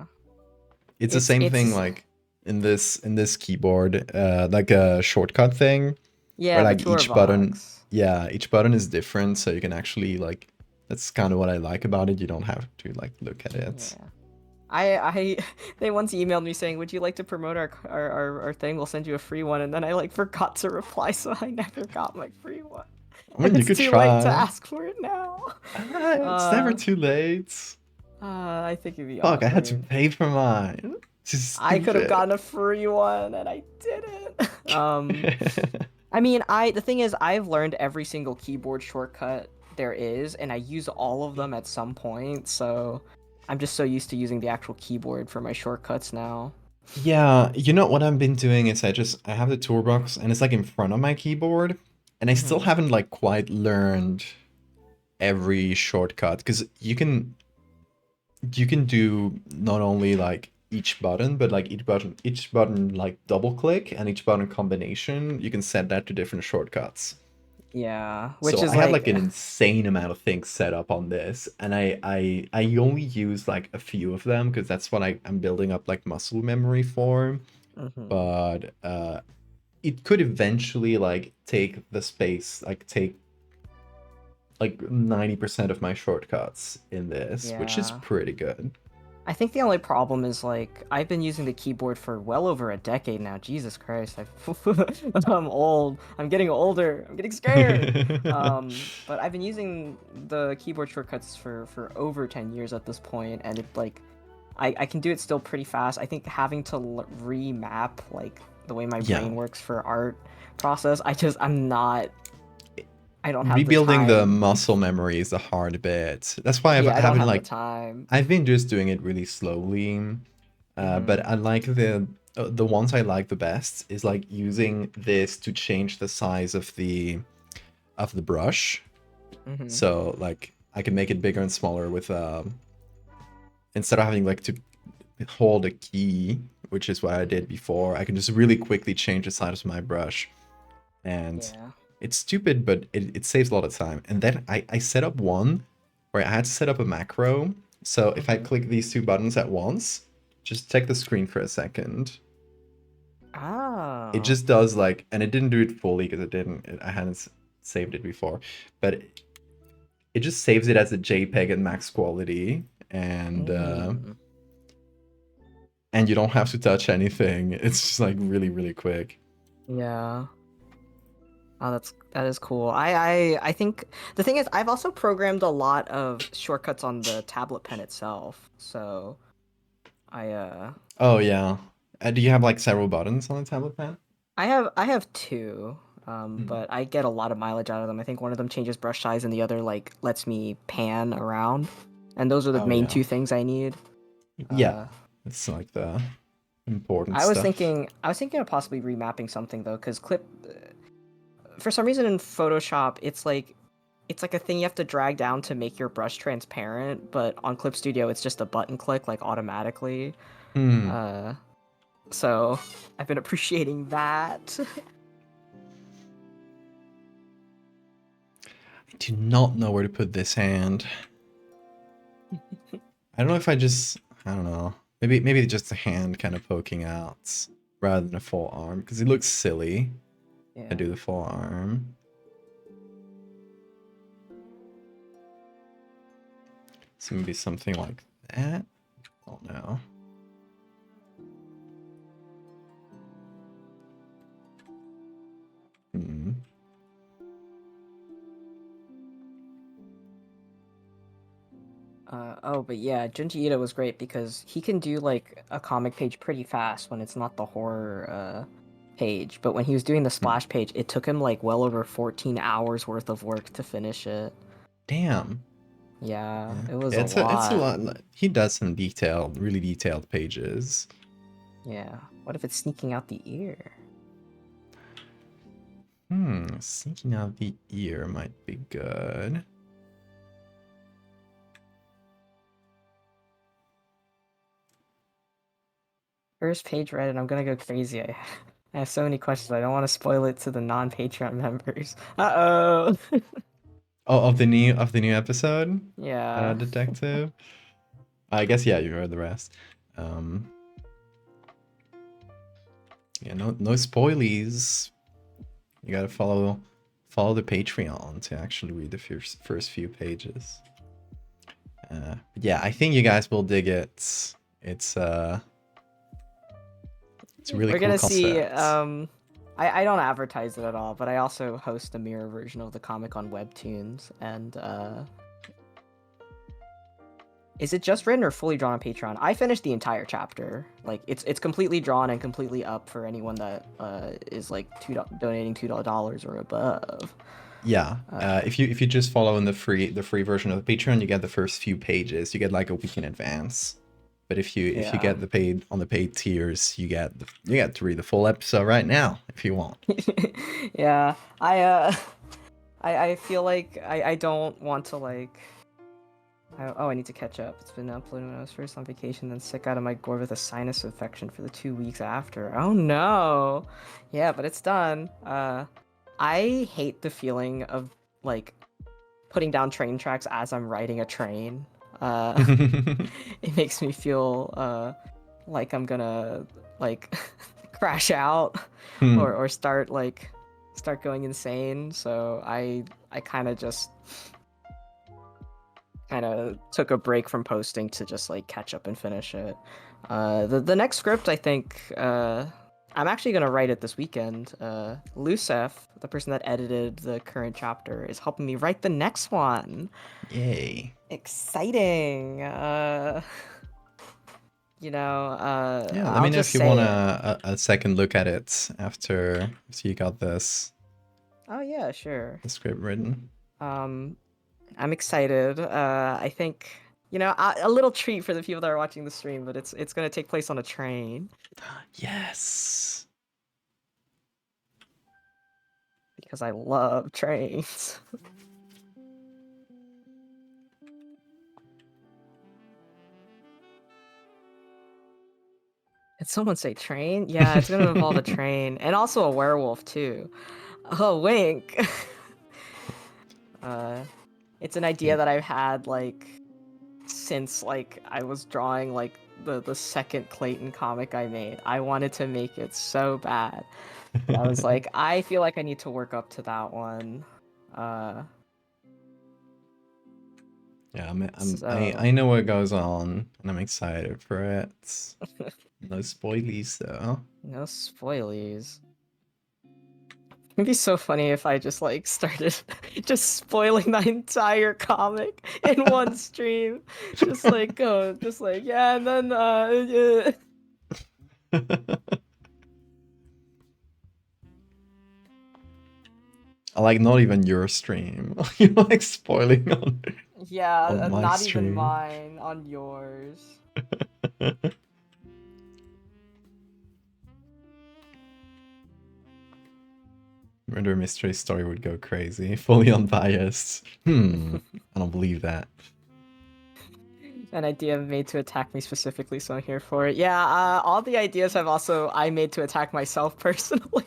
It's the it's same thing it's like in this keyboard, like a shortcut thing where yeah, the like tour each button, box. yeah, each button is different, so you can actually like that's kind of what I like about it. You don't have to like look at it. Yeah. I they once emailed me saying, "Would you like to promote our thing? We'll send you a free one." And then I like forgot to reply, so I never got my free one. I mean, And you it's could too late to try. ask for it now. It's never Uh, too late. I think it'd be Fuck, I had to awkward. pay for mine. Just I could have stupid. gotten a free one and I didn't. I mean, the thing is, I've learned every single keyboard shortcut there is, and I use all of them at some point. So I'm just so used to using the actual keyboard for my shortcuts now. Yeah, you know what I've been doing is I have the toolbox and it's like in front of my keyboard, and I still Hmm. haven't like quite learned every shortcut because you can do not only like each button, but like each button like double click and each button combination, you can set that to different shortcuts. Yeah, which So I is have like, like an insane amount of things set up on this, and I only use like a few of them because that's what I'm building up like muscle memory for. mhm. But it could eventually like take the space, like take like 90% of my shortcuts in this, which is Yeah. pretty good. I think the only problem is like I've been using the keyboard for well over a decade now. Jesus Christ, I'm old. I'm getting older. I'm getting scared. But I've been using the keyboard shortcuts for over 10 years at this point, and it like I can do it still pretty fast. I think having to remap like the way my Yeah. brain works for art process, I'm not. I don't have the Rebuilding the time. muscle memory is the hard bit. That's why Yeah, I I don't haven't have the like time. I've been just doing it really slowly. Hmm. But I like the the ones I like the best is like using this to change the size of the brush. Mm-hmm. So like I can make it bigger and smaller with instead of having like to hold a key, which is what I did before, I can just really quickly change the size of my brush. And Yeah. it's stupid, but it saves a lot of time. And then I set up one where I had to set up a macro. So if I Mm-hmm. click these two buttons at once, just check the screen for a second. It Oh. just does like, and it didn't do it fully because I hadn't saved it before, but it just saves it as a JPEG at max quality, Mm. and you don't have to touch anything. It's just like really, really quick. Yeah. Oh, that is cool. I think the thing is I've also programmed a lot of shortcuts on the tablet pen itself. So I Oh yeah. Do you have like several buttons on the tablet pen? I have two, Hmm. but I get a lot of mileage out of them. I think one of them changes brush size and the other like lets me pan around. And those are the Oh main yeah. two things I need. Yeah. Uh It's like the important stuff. I was thinking of possibly remapping something though, because clip for some reason in Photoshop it's like a thing you have to drag down to make your brush transparent, but on Clip Studio it's just a button click like automatically. Hmm. Uh, so I've been appreciating that. I do not know where to put this hand. I don't know if I don't know. Maybe just a hand kind of poking out rather than a full arm because it looks silly. I Yeah. do the full arm. So maybe something like that. Oh no. Hmm. Oh, but yeah, Junji Ito was great because he can do like a comic page pretty fast when it's not the horror page. But when he was doing the Hmm. splash page, it took him like well over 14 hours worth of work to finish it. Damn. Yeah, Yeah. it was a It's a lot. lot. He does some detailed, really detailed pages. Yeah. What if it's sneaking out the ear? Sneaking out the ear might be good. First page read, and I'm gonna go crazy. I have so many questions. I don't want to spoil it to the non-Patreon members. Uh-oh. Oh, of the new episode, Yeah. detective. I guess yeah, you heard the rest. Um, yeah, no spoilies. You gotta follow the Patreon to actually read the first few pages. Yeah, I think you guys will dig it. It's uh, it's a really We're cool gonna see. concept. I don't advertise it at all, but I also host a mirror version of the comic on Webtoons. And is it just written or fully drawn on Patreon? I finished the entire chapter. Like it's completely drawn and completely up for anyone that is like donating $2 or above. Yeah, Uh, if you just follow in the free version of the Patreon, you get the first few pages. You get like a week in advance. But if you yeah. get the paid on the paid tiers, you get to read the full episode right now if you want. Yeah. I feel like I don't want to like. Oh, I need to catch up. It's been uploaded when I was first on vacation, then sick out of my gourd with a sinus infection for the 2 weeks after. Oh no! Yeah, but it's done. I hate the feeling of like putting down train tracks as I'm riding a train. Uh, it makes me feel like I'm gonna like crash out Hmm. or start going insane. So I kind of took a break from posting to just like catch up and finish it. The next script I think I'm actually gonna write it this weekend. Lucef, the person that edited the current chapter, is helping me write the next one. Yay. Exciting. Yeah, let me I'll know just if you want say it. a second look at it after you got Oh yeah, sure. the script written. Um, I'm excited. I think You know, a little treat for the people that are watching the stream, but it's gonna take place on a train Yes. because I love trains. Did someone say train? Yeah, it's gonna involve a train and also a werewolf too. Oh, wink. uh, it's an idea that I've had like since like I was drawing like the second Clayton comic I made. I wanted to make it so bad. But I was like, I feel like I need to work up to that one. Uh, Yeah, so I know what goes on, and I'm excited for it. No spoilies though. no spoilies. It'd be so funny if I just like started just spoiling the entire comic in one stream. Just like go, just like yeah, and then yeah. I like not even your stream. You're like spoiling Yeah, on my not even stream. mine on yours. Murder mystery story would go crazy. Fully unbiased. I don't believe that. An idea made to attack me specifically, so I'm here for it. Yeah, all the ideas have also I made to attack myself personally.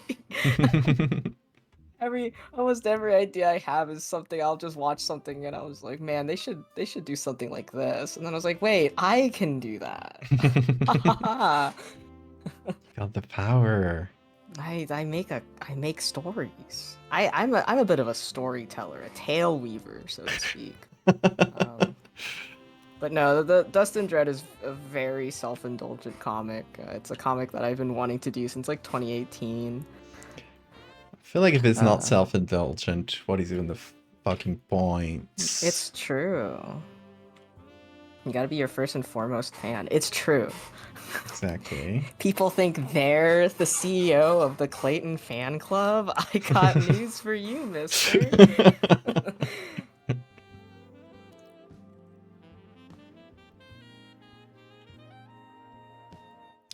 Almost every idea I have is something I'll just watch something and I was like, man, they should do something like this. And then I was like, wait, I can do that. Got the power. I make stories. I'm a bit of a storyteller, a tale weaver, so to speak. But no, the Dust and Dread is a very self-indulgent comic. It's a comic that I've been wanting to do since like 2018. I feel like if it's not Uh, self-indulgent, what is even the fucking point? it's true. You gotta be your first and foremost fan. It's true. Exactly. People think they're the CEO of the Clayton fan club. I got news for you, mister.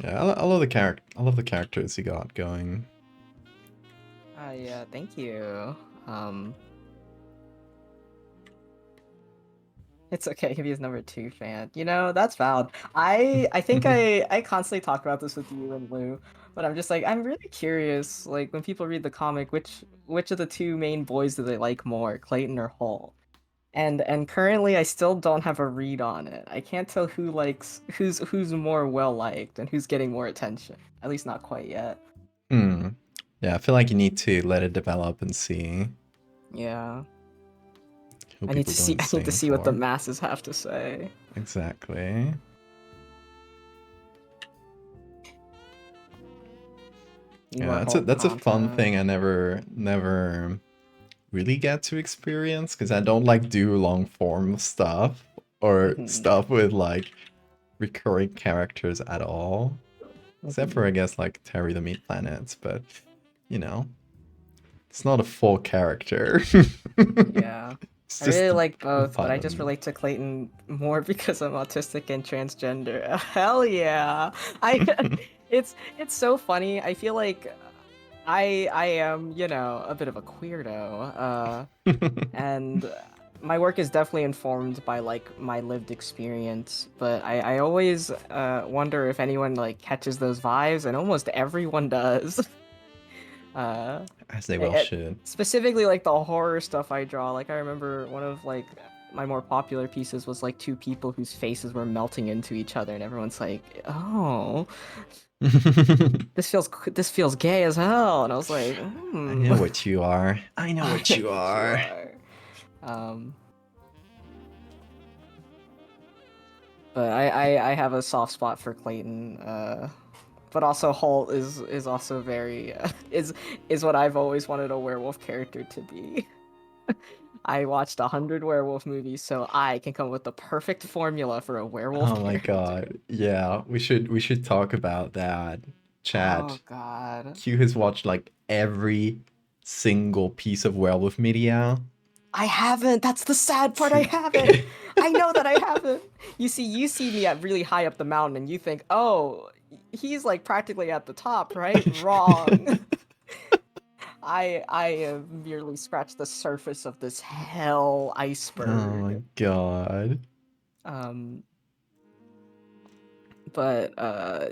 Yeah, I love the character. I love the characters he got going. Yeah, thank you. It's okay. He can be his number 2 fan. You know, that's valid. I think I constantly talk about this with you and Lou, but I'm just like I'm really curious. Like when people read the comic, which of the two main boys do they like more, Clayton or Hall? And currently I still don't have a read on it. I can't tell who's more well liked and who's getting more attention. At least not quite yet. Yeah, I feel like you need to let it develop and see Yeah. who I need to people see going I need to insane see what the for. masses have to say. Exactly. More Yeah, Hulk that's a fun content. thing I never really get to experience because I don't like do long form stuff or Mhm. stuff with like recurring characters at all. Except for I guess like Terry the Meat Planets, but you know, it's not a full character. Yeah. It's I just really the like both, but I just button. relate to Clayton more because I'm autistic and transgender. Hell yeah. I it's so funny. I feel like I am, you know, a bit of a queerdo. And my work is definitely informed by like my lived experience, but I always wonder if anyone like catches those vibes, and almost everyone does. uh As they well it, should. specifically like the horror stuff I draw. Like I remember one of like my more popular pieces was like two people whose faces were melting into each other, and everyone's like, "Oh, this feels gay as hell." And I was like, I "Hmm, know what you are. I know I what know you what you are. are." Um, but I have a soft spot for Clayton. But also Holt is also very is what I've always wanted a werewolf character to be. I watched 100 werewolf movies, so I can come up with the perfect formula for a werewolf Oh my character. god. Yeah, we should talk about that. Oh Chat. God. Q has watched like every single piece of werewolf media I haven't. That's the sad part. I haven't. I know that I haven't. You see me at really high up the mountain, and you think, oh, he's like practically at the top, right? Wrong. I have merely scratched the surface of this hell Oh my iceberg. god. Um, but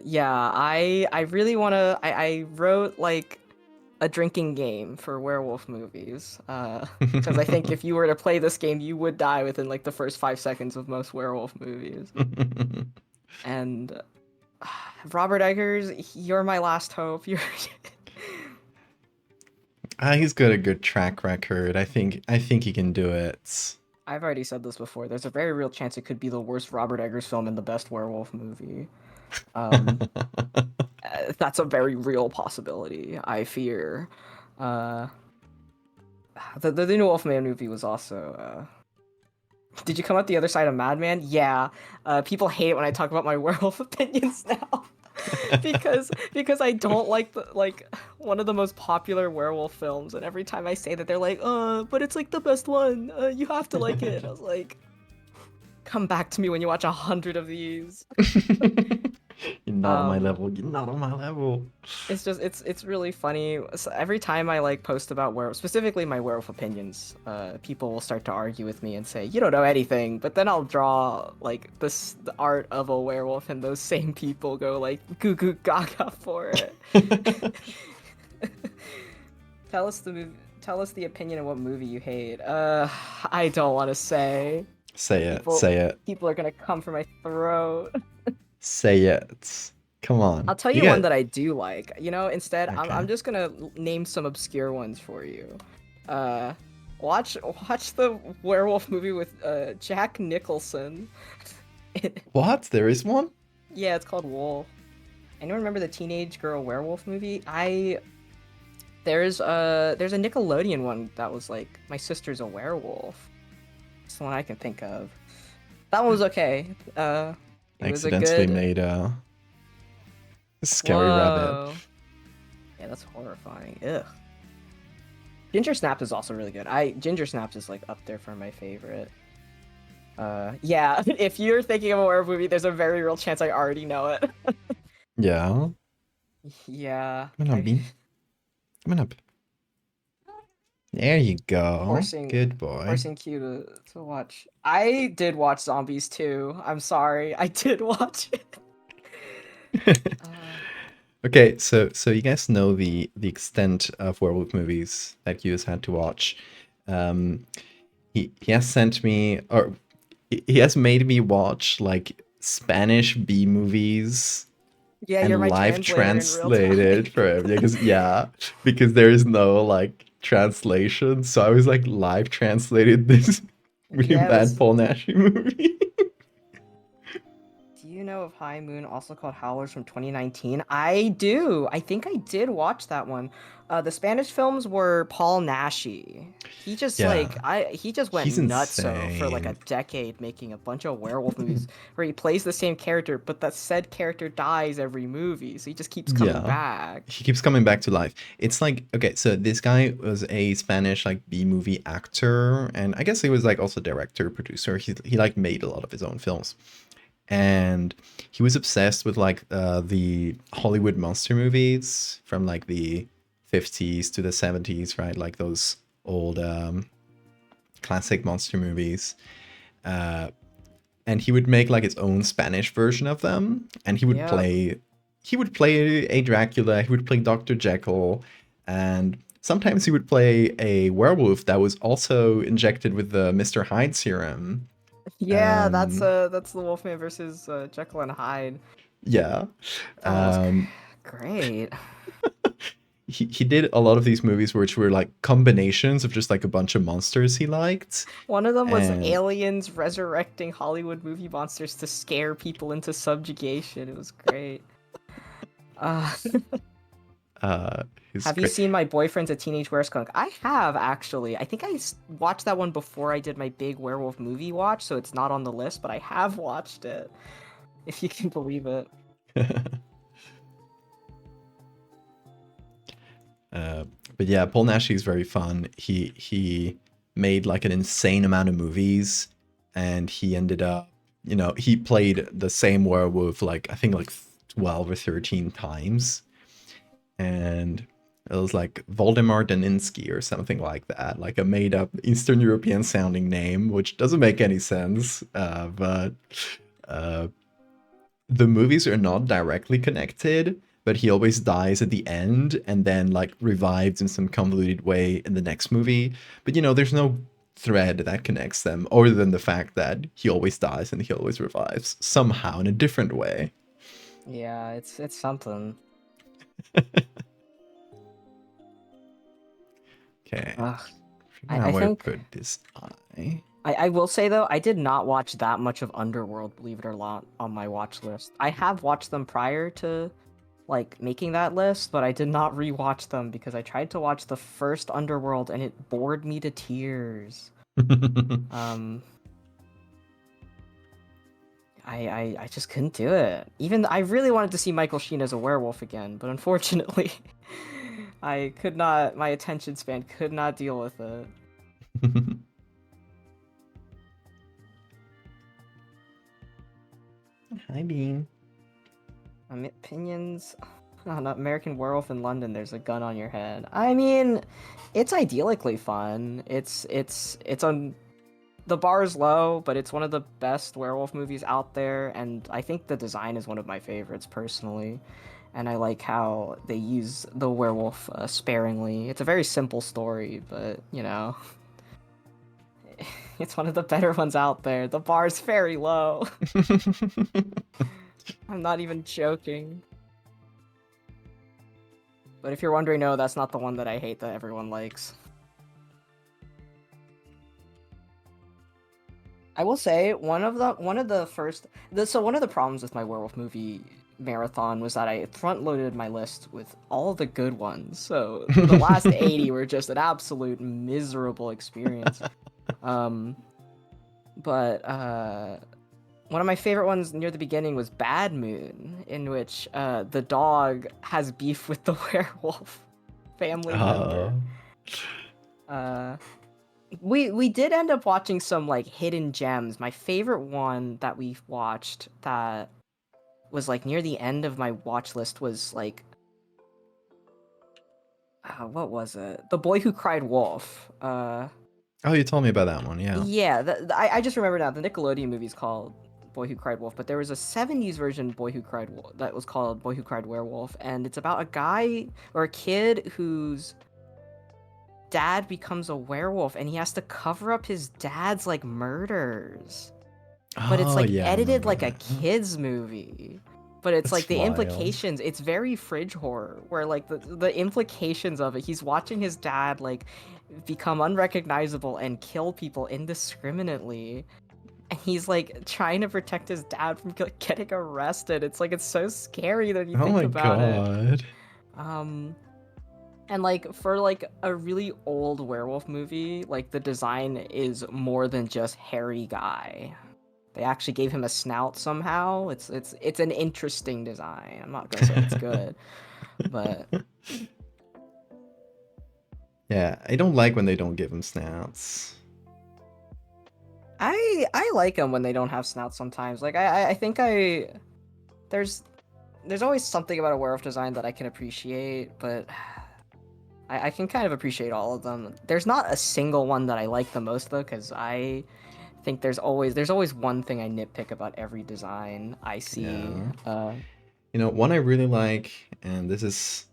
yeah, I really wanna. I wrote like a drinking game for werewolf movies. Because I think if you were to play this game, you would die within like the first 5 seconds of most werewolf movies. And Robert Eggers, you're my last hope. You're. He's got a good track record. I think he can do it. I've already said this before. There's a very real chance it could be the worst Robert Eggers film and the best werewolf movie. Um, that's a very real possibility. I fear. Uh, the new Wolfman movie was also. Did you come out the other side of Madman? Yeah. People hate it when I talk about my werewolf opinions now. because I don't like the like one of the most popular werewolf films, and every time I say that they're like, but it's like the best one. You have to like it. I was like, come back to me when you watch 100 of these. You're not on my level. You're not on my level. It's just it's really funny. So every time I like post about werewolf, specifically my werewolf opinions, people will start to argue with me and say you don't know anything. But then I'll draw like the art of a werewolf, and those same people go like goo goo gaga for it. Tell us the movie. Tell us the opinion of what movie you hate. I don't want to say. Say it. Say it. People are gonna come for my throat. Say it. Come on. I'll tell you one that I do like. You know, instead, Okay. I'm just gonna name some obscure ones for you. Watch the werewolf movie with Jack Nicholson. What? There is one? Yeah, it's called Wolf. Anyone remember the teenage girl werewolf movie? There's a Nickelodeon one that was like My Sister's a Werewolf. It's the one I can think of. That one was okay. It was a Accidentally good... made a scary rabbit. Yeah, that's horrifying. Ugh. Ginger Snaps is also really good. Ginger Snaps is like up there for my favorite. Yeah, if you're thinking of a horror movie, there's a very real chance I already know it. Yeah. Yeah. Come on, Bean. Come on up. There you go. Good boy. Forcing Q to watch. I did watch Zombies too. I'm sorry. I did watch it. Okay, so you guys know the extent of werewolf movies that Hughes had to watch. He has sent me, or he has made me watch like Spanish B movies. Yeah, and you're my live translated for him. Because there is no like translation. So I was like live translated this really bad Paul Naschy movie. Do you know of High Moon, also called Howlers, from 2019? I do. I think I did watch that one. The Spanish films were Paul Naschy. He just he just went nuts for like a decade, making a bunch of werewolf movies where he plays the same character, but that said character dies every movie, so he just keeps coming back. He keeps coming back to life. It's like, okay, so this guy was a Spanish like B-movie actor, and I guess he was like also director, producer. He like made a lot of his own films. And he was obsessed with like the Hollywood monster movies from like the 50s to the 70s, right? Like those old classic monster movies. And he would make like his own Spanish version of them. And he would play a Dracula, he would play Dr. Jekyll, and sometimes he would play a werewolf that was also injected with the Mr. Hyde serum. Yeah, that's the Wolfman versus Jekyll and Hyde. Yeah. Great. He did a lot of these movies which were like combinations of just like a bunch of monsters he liked. One of them was aliens resurrecting Hollywood movie monsters to scare people into subjugation. It was great. Have you seen My Boyfriend's a Teenage Wereskunk? I have, actually. I think I watched that one before I did my big werewolf movie watch, so it's not on the list, but I have watched it, if you can believe it. But yeah, Paul Naschy is very fun. He made like an insane amount of movies, and he ended up, he played the same werewolf like I think like 12 or 13 times, and it was like Voldemar Daninsky or something like that, like a made up Eastern European sounding name, which doesn't make any sense. But uh, the movies are not directly connected, but he always dies at the end and then like revives in some convoluted way in the next movie. But there's no thread that connects them other than the fact that he always dies and he always revives somehow in a different way. Yeah, it's something. Okay. Ugh. Figure out I where to think put this eye. I will say though, I did not watch that much of Underworld, believe it or not, on my watch list. I have watched them prior to like making that list, but I did not rewatch them because I tried to watch the first Underworld and it bored me to tears. Um, I just couldn't do it. Even I really wanted to see Michael Sheen as a werewolf again, but unfortunately, I could not. My attention span could not deal with it. Hi, Bean. Opinions on American Werewolf in London. There's a gun on your head. I mean, it's idyllically fun. It's on the bar is low, but it's one of the best werewolf movies out there, and I think the design is one of my favorites personally. And I like how they use the werewolf sparingly. It's a very simple story, but it's one of the better ones out there. The bar's very low. I'm not even joking. But if you're wondering, no, that's not the one that I hate that everyone likes. I will say one of the problems with my werewolf movie marathon was that I front loaded my list with all the good ones. So the last 80 were just an absolute miserable experience. But one of my favorite ones near the beginning was Bad Moon, in which the dog has beef with the werewolf family member. We did end up watching some like hidden gems. My favorite one that we watched that was like near the end of my watch list was like what was it? The Boy Who Cried Wolf. Oh, you told me about that one, yeah. Yeah, I just remember now. The Nickelodeon movie is called Boy Who Cried Wolf, but there was a 70s version Boy Who Cried Wolf that was called Boy Who Cried Werewolf, and it's about a guy or a kid whose dad becomes a werewolf and he has to cover up his dad's like murders. But it's Oh, like yeah, I edited remember like a that. kids movie. But it's like That's the wild. implications, it's very fridge horror where like the implications of it, he's watching his dad like become unrecognizable and kill people indiscriminately. And he's like trying to protect his dad from getting arrested. It's like it's so scary that you Oh think my about it. god. And like for like a really old werewolf movie, like the design is more than just hairy guy. They actually gave him a snout somehow. It's an interesting design. I'm not gonna say it's good, but Yeah, I don't like when they don't give him snouts. I like them when they don't have snouts sometimes. Like I think there's always something about a werewolf design that I can appreciate, but I can kind of appreciate all of them. There's not a single one that I like the most though, because I think there's always one thing I nitpick about every design I see. Yeah. One I really like, and this is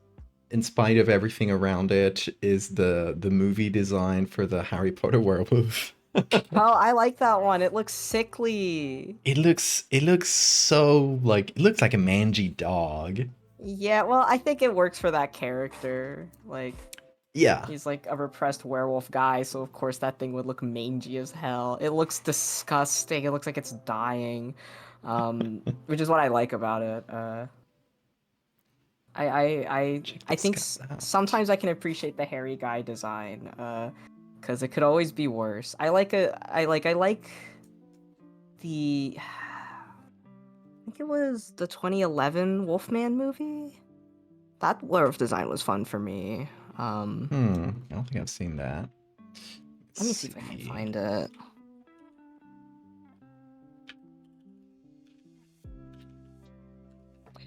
in spite of everything around it, is the movie design for the Harry Potter werewolf. Oh, I like that one. It looks sickly. It looks so like it looks like a mangy dog. Yeah, well, I think it works for that character. Like, Yeah. he's like a repressed werewolf guy, so of course that thing would look mangy as hell. It looks disgusting. It looks like it's dying, which is what I like about it. Check I this think guy out. sometimes I can appreciate the hairy guy design, because it could always be worse. I like the. I think it was the 2011 Wolfman movie. That werewolf design was fun for me. I don't think I've seen that. Let me see if I can find it.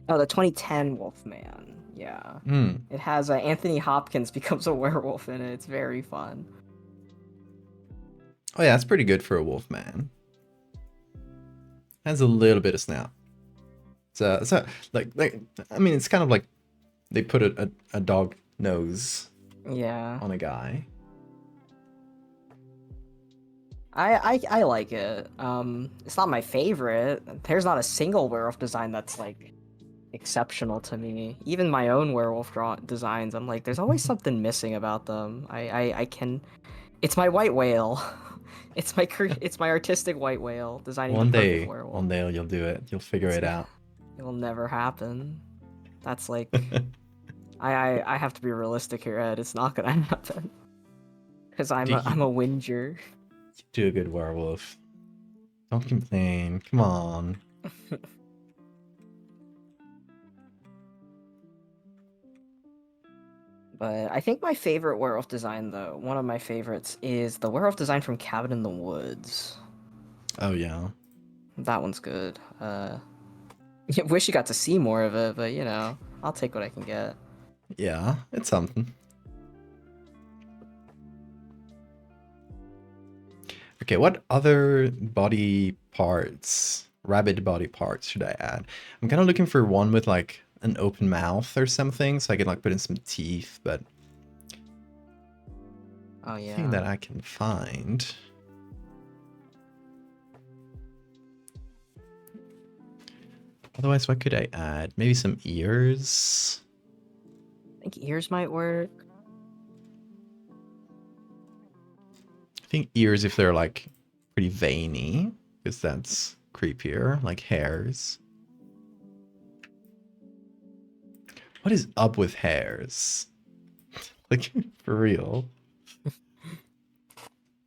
Oh, the 2010 Wolfman. Yeah. Hmm. It has Anthony Hopkins becomes a werewolf in it. It's very fun. Oh yeah, that's pretty good for a wolf man. Has a little bit of snap. So like I mean, it's kind of like they put a dog nose Yeah. on a guy. I like it. It's not my favorite. There's not a single werewolf design that's like exceptional to me. Even my own werewolf designs, I'm like, there's always something missing about them. I can. It's my white whale. It's my artistic white whale designing the perfect werewolf. One day you'll do it. You'll figure it out. It'll never happen. That's like, I have to be realistic here, Ed. It's not gonna happen. Because I'm a whinger. You do a good werewolf. Don't complain. Come on. But I think my favorite werewolf design, though, one of my favorites, is the werewolf design from Cabin in the Woods. Oh yeah. That one's good. Wish you got to see more of it, but you know, I'll take what I can get. Yeah, it's something. Okay, what other body parts, rabbit body parts should I add? I'm kind of looking for one with like an open mouth or something, so I can like put in some teeth, but Oh yeah. nothing that I can find. Otherwise, what could I add? Maybe some ears? I think ears might work. I think ears if they're like pretty veiny, because that's creepier, like hairs. What is up with hairs? Like, for real?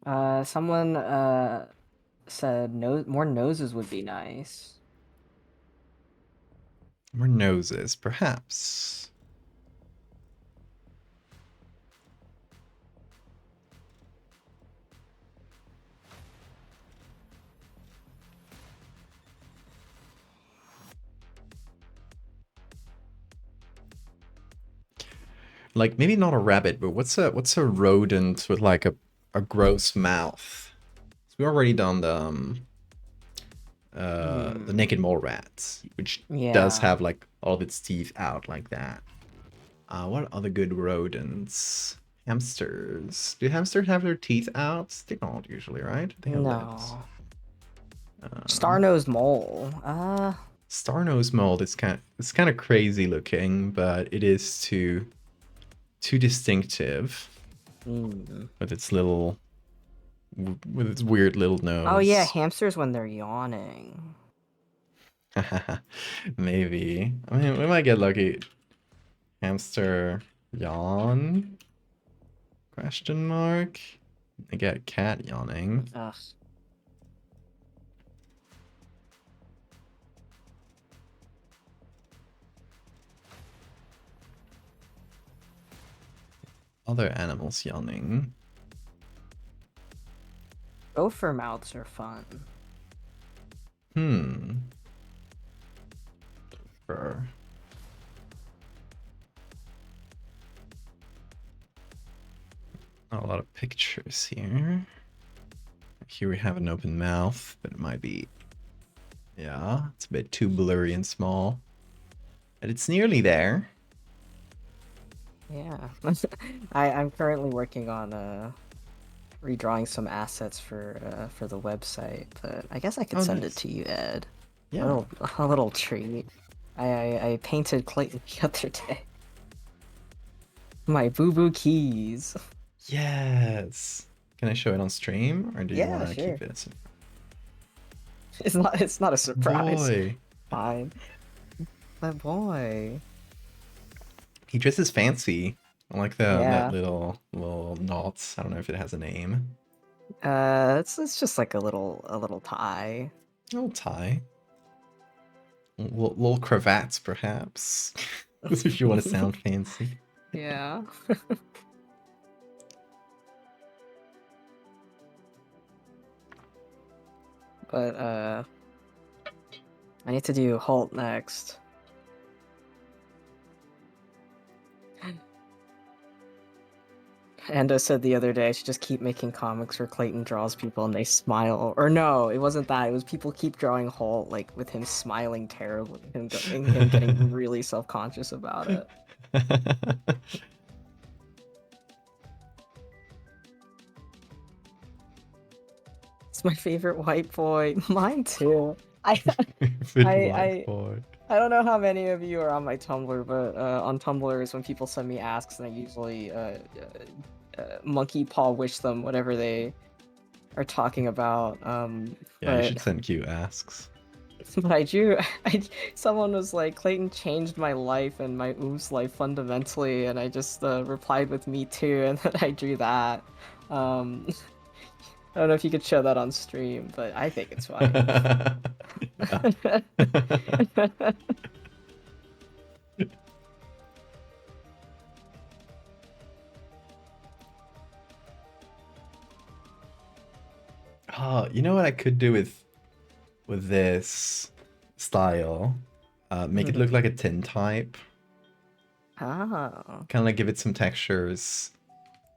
Someone said more noses would be nice. More noses, perhaps. Like maybe not a rabbit, but what's a rodent with like a gross mouth? So we already done the naked mole rats, which does have like all of its teeth out like that. What other good rodents? Hamsters. Do hamsters have their teeth out? They don't usually, right? They have lips. Star-nosed mole. Star-nosed mole is kind of crazy looking, but it is too distinctive with its weird little nose. Oh yeah, hamsters when they're yawning. Maybe. I mean, we might get lucky. Hamster yawn? Question mark? I get cat yawning. Ugh. Other animals yawning. Gopher mouths are fun. Gopher. Not a lot of pictures here. Here we have an open mouth, but it might be... Yeah, it's a bit too blurry and small. But it's nearly there. Yeah. I'm currently working on redrawing some assets for the website, but I guess I could send it to you, Ed. Yeah. A little treat. I painted Clayton the other day. My boo-boo keys. Yes. Can I show it on stream, or do you want to keep it? It's not a surprise. Boy. Fine. My boy. He dresses fancy. I like that Yeah. little knots. I don't know if it has a name. It's just like a little tie. A little tie. Little cravats, perhaps. If you want to sound fancy. Yeah. But I need to do Holt next. Endo said the other day I should just keep making comics where Clayton draws people and they smile. Or no, it wasn't that. It was people keep drawing Holt like with him smiling terribly and him getting really self-conscious about it. It's my favorite white boy. Mine too. I White boy. I don't know how many of you are on my Tumblr, but on Tumblr is when people send me asks, and I usually monkey paw wish them whatever they are talking about. Yeah, you should send cute asks. But someone was like, Clayton changed my life and my life fundamentally, and I just replied with me too, and then I drew that. I don't know if you could show that on stream, but I think it's fine. Oh, you know what I could do with this style? Make it look like a tintype. Oh. Kind of like give it some textures.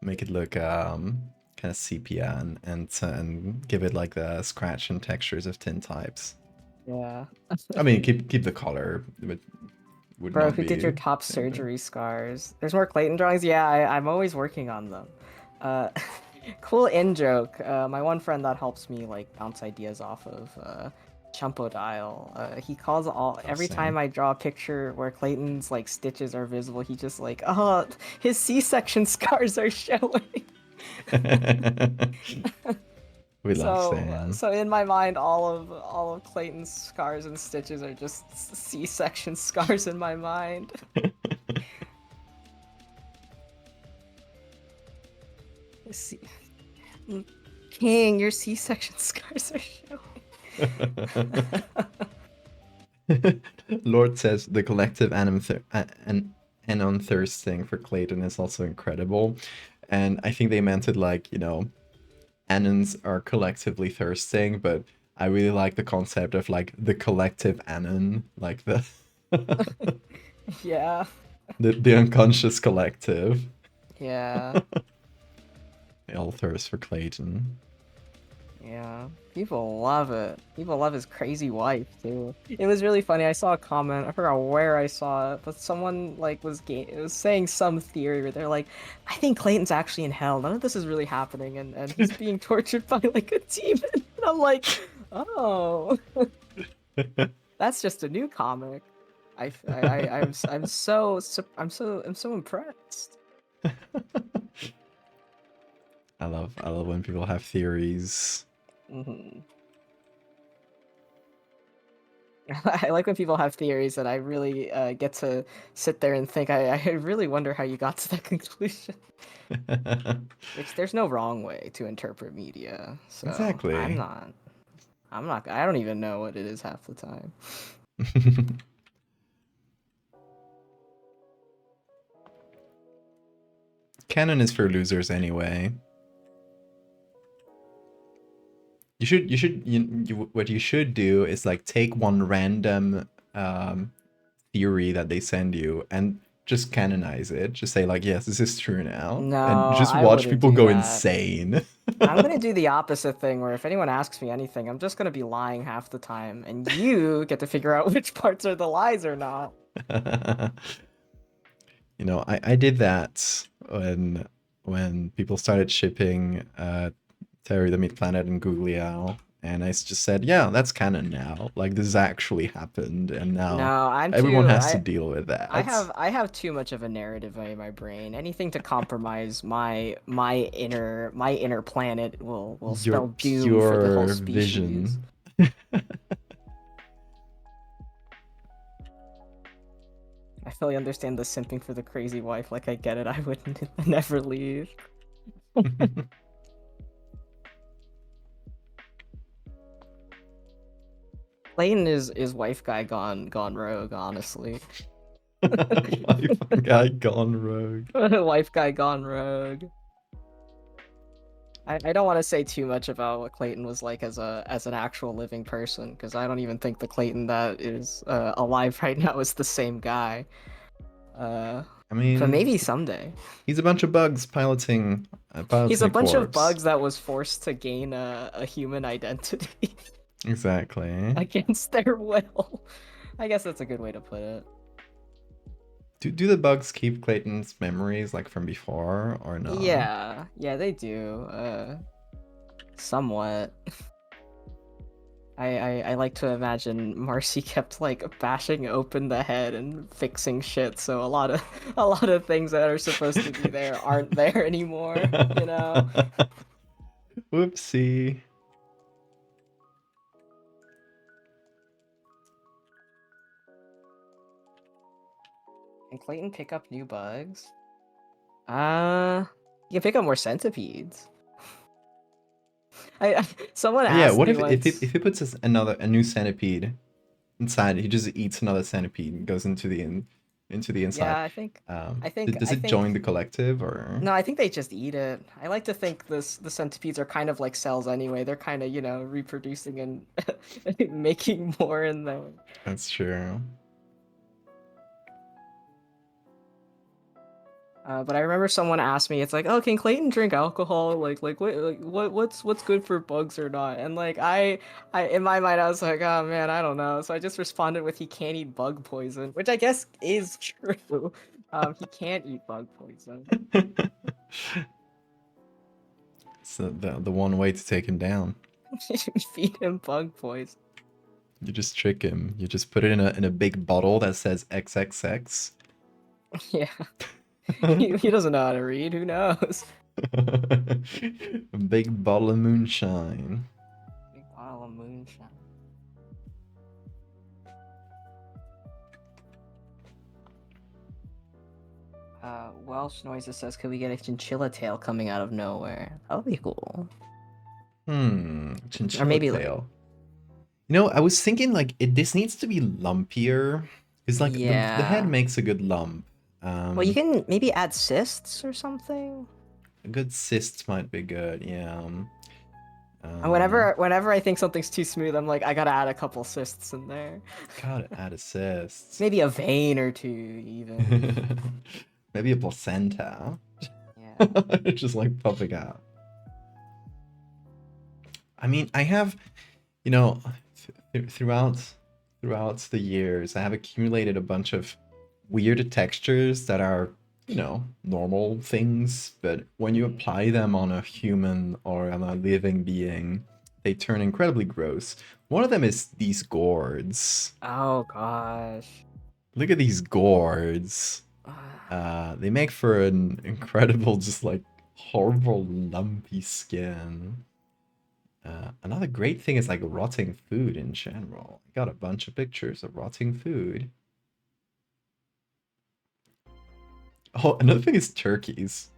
Make it look kind of sepia and give it like the scratch and textures of tintypes. Yeah. I mean, keep the color. Would Bro, not who did your top surgery scars? There's more Clayton drawings? Yeah, I'm always working on them. Cool in-joke. My one friend that helps me like bounce ideas off of Chumpo Dial. He calls every time I draw a picture where Clayton's like stitches are visible, he just like, oh, his C-section scars are showing. We love Sam. So in my mind, all of Clayton's scars and stitches are just C-section scars in my mind. See, King, your C-section scars are showing. Lord says the collective anon thirsting for Clayton is also incredible, and I think they meant it like, you know, anons are collectively thirsting, but I really like the concept of like the collective anon, like the yeah, the unconscious collective. Yeah. They all thirst for Clayton. Yeah, people love it. People love his crazy wife too. It was really funny. I saw a comment. I forgot where I saw it, but someone like was saying some theory where they're like, "I think Clayton's actually in hell. None of this is really happening, and he's being tortured by like a demon." And I'm like, "Oh, that's just a new comic." I'm so impressed. I love when people have theories. Mm-hmm. I like when people have theories that I really get to sit there and think. I really wonder how you got to that conclusion. Which there's no wrong way to interpret media. So exactly. I'm not. I don't even know what it is half the time. Canon is for losers anyway. What you should do is like take one random theory that they send you and just canonize it. Just say like, yes, this is true now. No, and just watch people go insane. I'm gonna do the opposite thing where if anyone asks me anything, I'm just gonna be lying half the time, and you get to figure out which parts are the lies or not. You know, I did that when people started shipping Terry the Meat Planet and Googliao, and I just said, yeah, that's canon now. Like, this actually happened, and now everyone has to deal with that. I have too much of a narrative in my brain. Anything to compromise my inner planet will spell doom for the whole species. Vision. I fully understand the simping for the crazy wife. Like, I get it. I would never leave. Clayton is wife guy gone rogue, honestly. Wife guy gone rogue. Wife guy gone rogue. I don't want to say too much about what Clayton was like as an actual living person, because I don't even think the Clayton that is alive right now is the same guy. Uh, I but mean, maybe someday. he's a bunch of bugs piloting He's piloting a a bunch of corpse. bugs that was forced to gain a human identity Exactly. against their will. I guess that's a good way to put it. Do the bugs keep Clayton's memories like from before or no? Yeah, yeah, they do. Somewhat. I like to imagine Marcy kept like bashing open the head and fixing shit, so a lot of things that are supposed to be there aren't there anymore, you know? Whoopsie. Can Clayton pick up new bugs? You can pick up more centipedes. I someone Yeah, asked what me if once. he puts a new centipede inside, he just eats another centipede and goes into the inside. Yeah, Does I it join think the collective or no, I think they just eat it. I like to think the centipedes are kind of like cells anyway. They're kind of, reproducing and making more in there. that's true. But I remember someone asked me, it's like, "Oh, can Clayton drink alcohol? What's good for bugs or not?" And like I in my mind I was like, "Oh man, I don't know." So I just responded with, "He can't eat bug poison," which I guess is true. He can't eat bug poison. It's the one way to take him down. Feed him bug poison. You just trick him. You just put it in a big bottle that says XXX. Yeah, he doesn't know how to read. Who knows? A big bottle of moonshine. Big bottle of moonshine. Welsh Noises says, could we get a chinchilla tail coming out of nowhere? That would be cool. Or Chinchilla maybe like, tail. You know, I was thinking like this needs to be lumpier. Because like the head yeah. makes a good lump. Well, you Um, can maybe add cysts or something. a good cyst might be good. Yeah. And whenever I think something's too smooth, I'm like, I gotta add a couple cysts in there. Gotta add assists. Maybe a vein or two, even. Maybe a placenta. Yeah. Just like popping out. I mean, I have, you know, throughout the years, I have accumulated a bunch of weird textures that are, normal things, but when you Mhm. apply them on a human or on a living being, they turn incredibly gross. One of them is these gourds. Oh gosh. Look at these gourds. They make for an incredible, just like horrible lumpy skin. Another great thing is like rotting food in general. I got a bunch of pictures of rotting food. Oh, another thing is turkeys.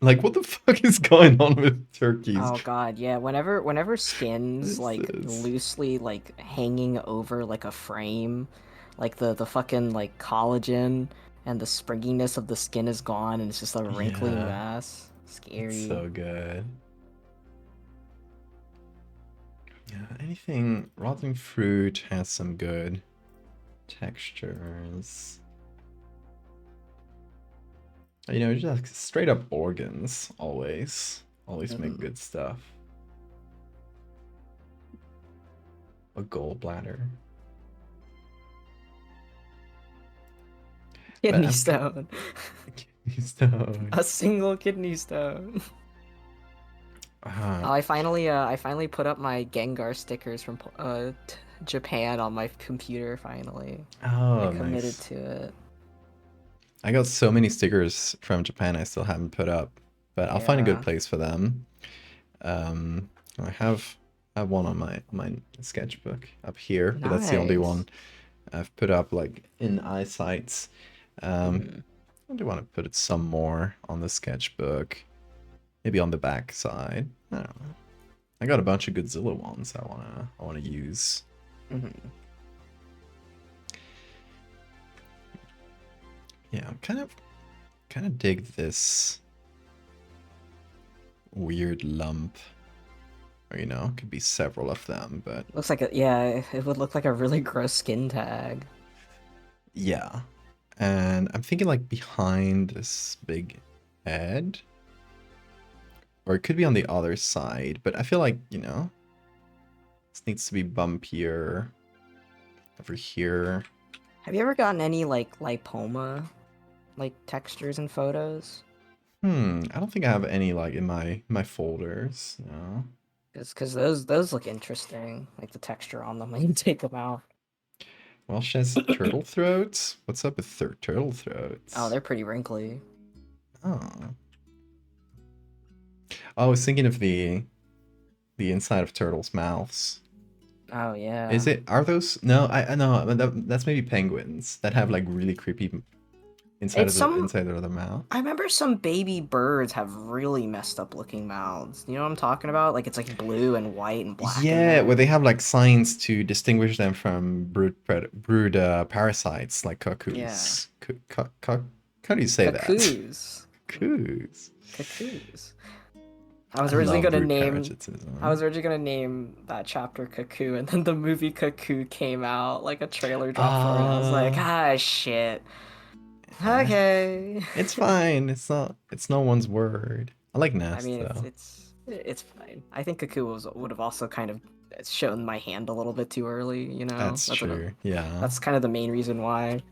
Like, what the fuck is going on with turkeys? Oh god, yeah. Whenever What skins is like this? loosely like hanging over like a frame, like the fucking like collagen and the springiness of the skin is gone and it's just a wrinkly Yeah, mess. it's Scary. so good. Yeah, anything rotting fruit has some good textures. Just straight up organs always make Mhm. good stuff. A gallbladder. But Kidney I'm stone. kidney stone. A single kidney stone. Uh, Oh, I finally put up my Gengar stickers from Japan on my computer finally. I oh, committed nice. to it. I got so many stickers from Japan I still haven't put up, but I'll find a good Yeah. place for them. I have one on my sketchbook up here, but that's the only one Nice. I've put up like in eyesight. Mhm. I do want to put it some more on the sketchbook, maybe on the back side. I don't know. I got a bunch of Godzilla ones I wanna use. Mhm. Yeah, I'm kind of dig this weird lump. Or, you know, could be several of them, but Looks like yeah, it would look like a really gross skin tag. yeah. And I'm thinking like behind this big head. Or it could be on the other side, but I feel like, you know, this needs to be bumpier over here. Have you ever gotten any like lipoma like textures in photos? I don't think I have any like in my folders. No. Because those look interesting, like the texture on them when you take them out. Well, she has turtle throats. What's up with turtle Oh, throats? they're pretty wrinkly. Oh. I was thinking of the inside of turtles' mouths. Oh Is yeah. it? Are those? No, I know. That's maybe penguins that have like really creepy It's some. inside of the mouth. I remember some baby birds have really messed up looking mouths. You know what I'm talking about? Like it's like blue and white and black in Yeah, where there. they have like signs to distinguish them from brood parasites like Yeah. cuckoos. How do you say that? Cuckoos. Cuckoos. Cuckoos. I was I originally love gonna brood name I parasitism. was originally gonna name that chapter Cuckoo, and then the movie Cuckoo came out, like a trailer dropped for it. I was like, Ah, ah, shit. eh, Okay. it's fine. It's not. It's no one's word. I like I Nest mean, though. it's fine. I think Cuckoo would have also kind of shown my hand a little bit too early. You know, That's true. Yeah. that's kind of the main reason why.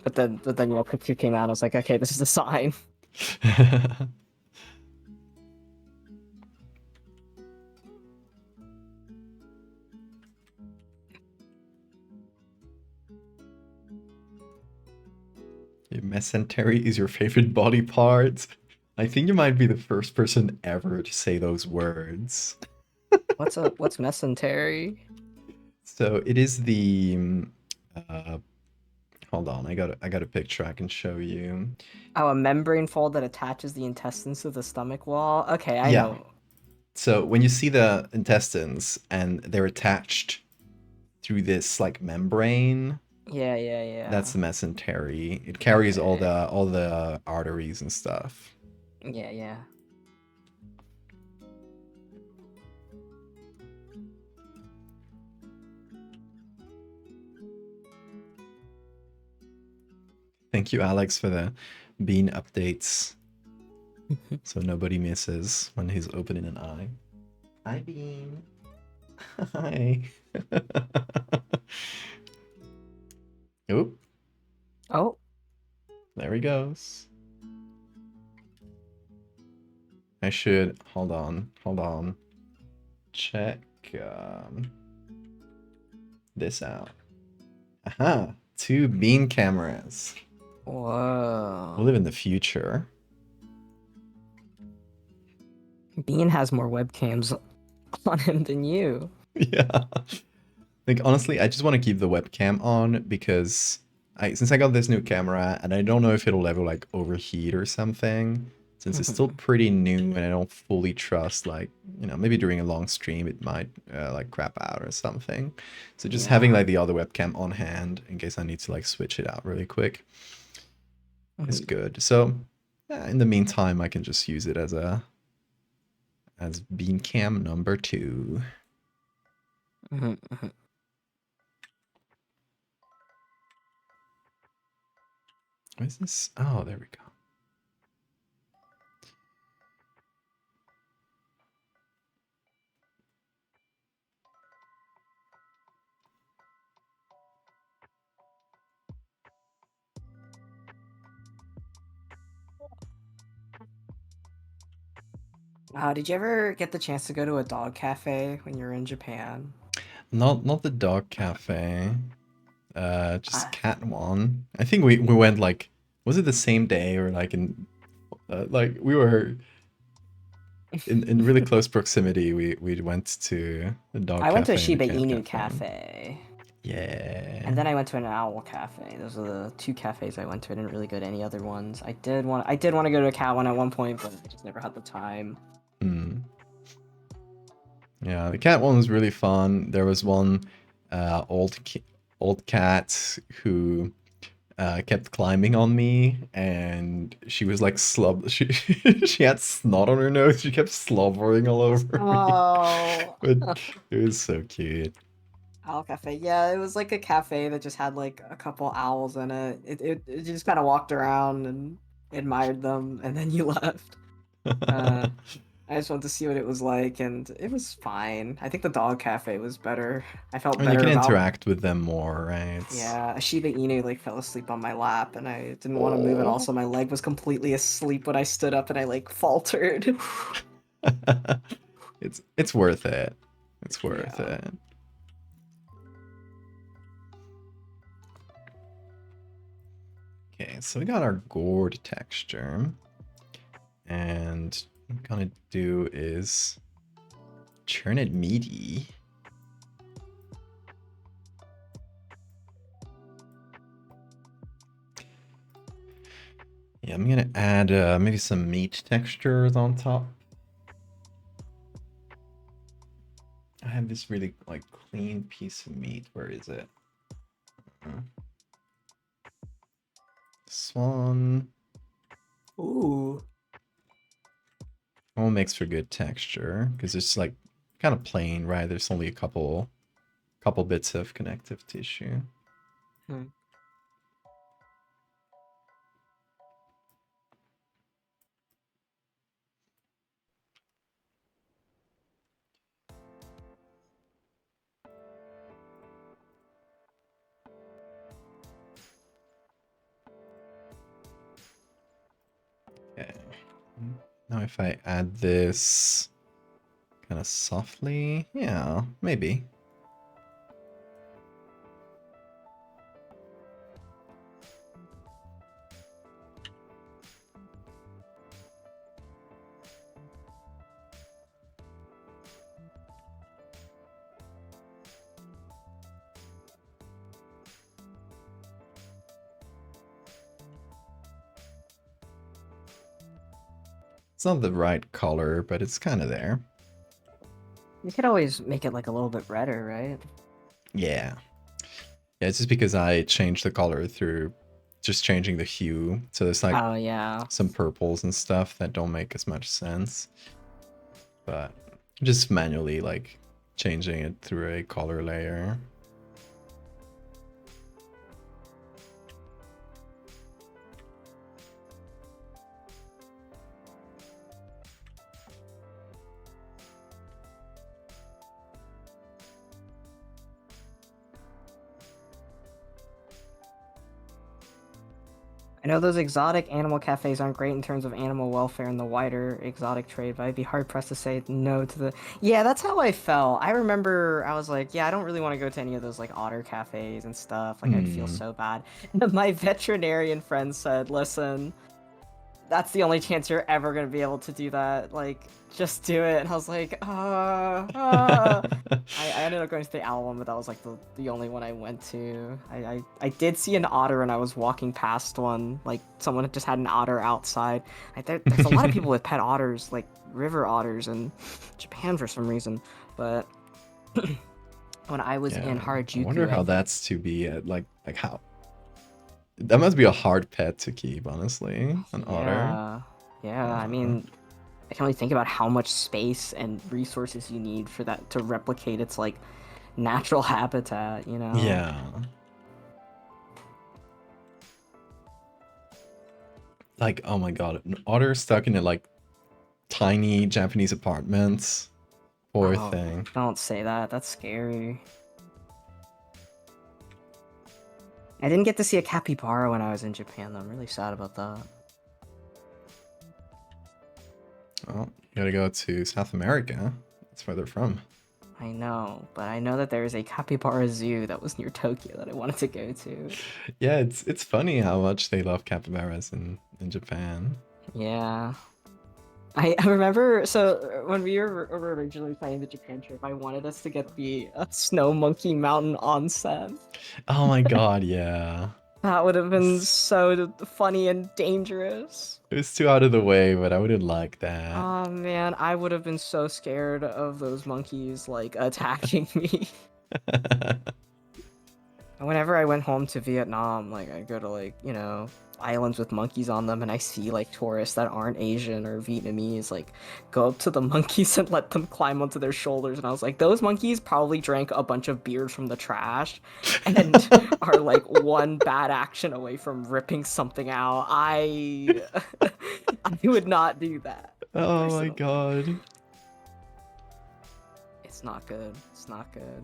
But then you know, Cuckoo came out. I was like, okay, this is a sign. Mesentery is your favorite body part. I think you might be the first person ever to say those words. What's mesentery? So it is the uh hold on, I got a picture I can show you. Oh, a membrane fold that attaches the intestines to the stomach wall. Okay, I Yeah. know. So when you see the intestines and they're attached through this like membrane, Yeah, yeah, yeah. that's the mesentery. It carries Okay. all the arteries and stuff. Yeah, yeah. Thank you, Alex, for the bean updates. So nobody misses when he's opening an eye. Hi, Bean. Hi. Oop, Oh, there he goes. I should hold on. Check this out. Aha, two beam cameras. We whoa. live in the future. Bean has more webcams on him than you. Yeah. Like honestly, I just want to keep the webcam on because since I got this new camera and I don't know if it'll ever like overheat or something. Since it's still pretty new and I don't fully trust like, you know, maybe during a long stream it might like crap out or something. So just having Yeah. like the other webcam on hand in case I need to like switch it out really quick is Mhm, good. So yeah, in the meantime I can just use it as bean cam number 2. mhm, mhm. What is this? Oh, there we go. Did you ever get the chance to go to a dog cafe when you were in Japan? Not the dog cafe. Just I, cat one. I think we went like, was it the same day or like in like we were in really close proximity. We went to the dog I went to a cafe and the Shiba cat Inu cafe. cafe, and Yeah. then I went to an owl cafe. Those are the two cafes I went to. I didn't really go to any other ones. I did want to go to a cat one at one point, but I just never had the time. Hmm. Yeah, the cat one was really fun. There was one old cat who kept climbing on me, and she was like she she had snot on her nose. She kept slobbering all over me, Oh, but it was so cute. Owl Cafe. Yeah, it was like a cafe that just had like a couple owls in it. You just kind of walked around and admired them, and then you left. Uh, I just wanted to see what it was like, and it was fine. I think the dog cafe was better. I I felt mean, you better can about. interact with them more, right? Yeah, a Shiba Inu like fell asleep on my lap, and I didn't want to move, and Oh. also my leg was completely asleep when I stood up, and I like faltered. It's worth it. It's worth Yeah. it. Okay, so we got our gourd texture. And what I'm gonna do is churn it meaty. Yeah, I'm gonna add maybe some meat textures on top. I have this really like clean piece of meat. Where is it? This one. Ooh. All makes for good texture because it's like kind of plain, right? There's only a couple bits of connective tissue. Hmm. Okay. Now if I add this kind of softly, yeah, maybe. It's not the right color, but it's kind of there. You could always make it like a little bit redder, right? Yeah. Yeah, it's just because I changed the color through just changing the hue. So there's like Oh yeah. some purples and stuff that don't make as much sense. But just manually like changing it through a color layer. I know those exotic animal cafes aren't great in terms of animal welfare in the wider exotic trade, but I'd be hard pressed to say no to the. Yeah, that's how I felt. I remember I was like, yeah, I don't really want to go to any of those like otter cafes and stuff. Like, I'd feel Hmm. so bad. And my veterinarian friend said, listen, that's the only chance you're ever gonna be able to do that. Like, just do it. And I was like, I ended up going to the owl one, but that was like the only one I went to. I did see an otter and I was walking past one. Like, someone had just had an otter outside. There's a lot of people with pet otters, like river otters in Japan for some reason. But when I was Yeah. in I wonder Harajuku, how that's to be like how that must be a hard pet to keep, honestly. An otter. yeah, yeah. I Uh, mean, I can only think about how much space and resources you need for that to replicate its like natural habitat, you know? yeah. Like, oh my god, an otter stuck in a like tiny Japanese apartment. Poor Oh, thing. don't say that. That's scary. I didn't get to see a capybara when I was in Japan, though. I'm really sad about that. Well, you gotta go to South America. That's where they're from. I know, but I know that there is a capybara zoo that was near Tokyo that I wanted to go to. Yeah, it's funny how much they love capybaras in Japan. Yeah. I remember, so when we were originally planning the Japan trip, I wanted us to get the Snow Monkey Mountain onsen. Oh my god, yeah. That would have been It's, so funny and dangerous. it's too out of the way, but I wouldn't like that. Oh man, I would have been so scared of those monkeys like attacking me. Whenever I went home to Vietnam, like I go to like, you know, islands with monkeys on them and I see like tourists that aren't Asian or Vietnamese like go up to the monkeys and let them climb onto their shoulders and I was like, those monkeys probably drank a bunch of beer from the trash and are like one bad action away from ripping something out. I I would not do that Oh my personally. god. It's not good. It's not good.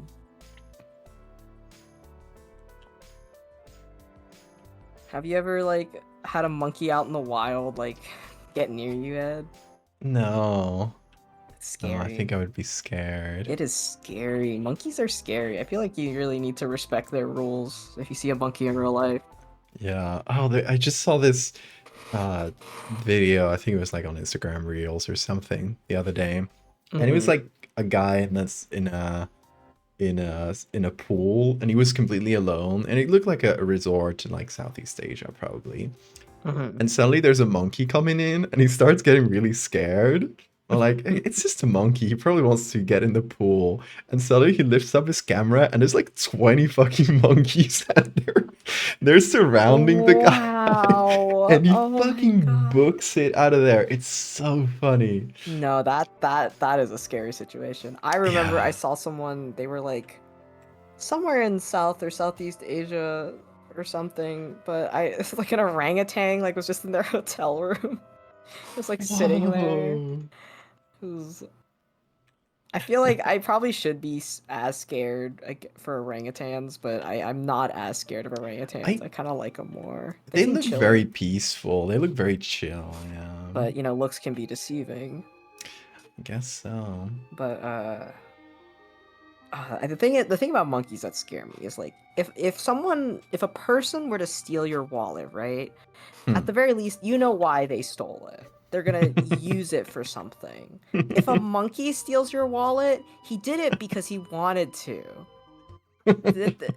Have you ever like had a monkey out in the wild like get near you, Ed? No. It's No, I think scary. I would be scared. It is scary. Monkeys are scary. I feel like you really need to respect their rules if you see a monkey in real life. Yeah. Oh, I just saw this uh video. I think it was like on Instagram Reels or something the other day. And it was Mm-hmm. like a guy that's in a pool and he was completely alone and it looked like a resort in like Southeast Asia probably. Mm-hmm. And suddenly there's a monkey coming in and he starts getting really scared. I'm like, "Hey, it's just a monkey. He probably wants to get in the pool." And suddenly he lifts up his camera and there's like 20 fucking monkeys and they're surrounding the guy Wow. and he Oh my fucking God. books it out of there. It's so funny. No, that is a scary situation. I remember I Yeah. saw someone, they were like somewhere in South or Southeast Asia or something, but it's like an orangutan like was just in their hotel room. Just like sitting there. Whoa. It was I feel like I probably should be as scared like, for orangutans, but I'm not as scared of orangutans. I I kind of like them more. They They seem look very chilly, peaceful. They look very chill, yeah. but you know, looks can be deceiving. I guess so. But the thing about monkeys that scare me is like if a person were to steal your wallet, right? At Hmm. the very least, you know why they stole it. They're gonna use it for something. If a monkey steals your wallet, he did it because he wanted to. The,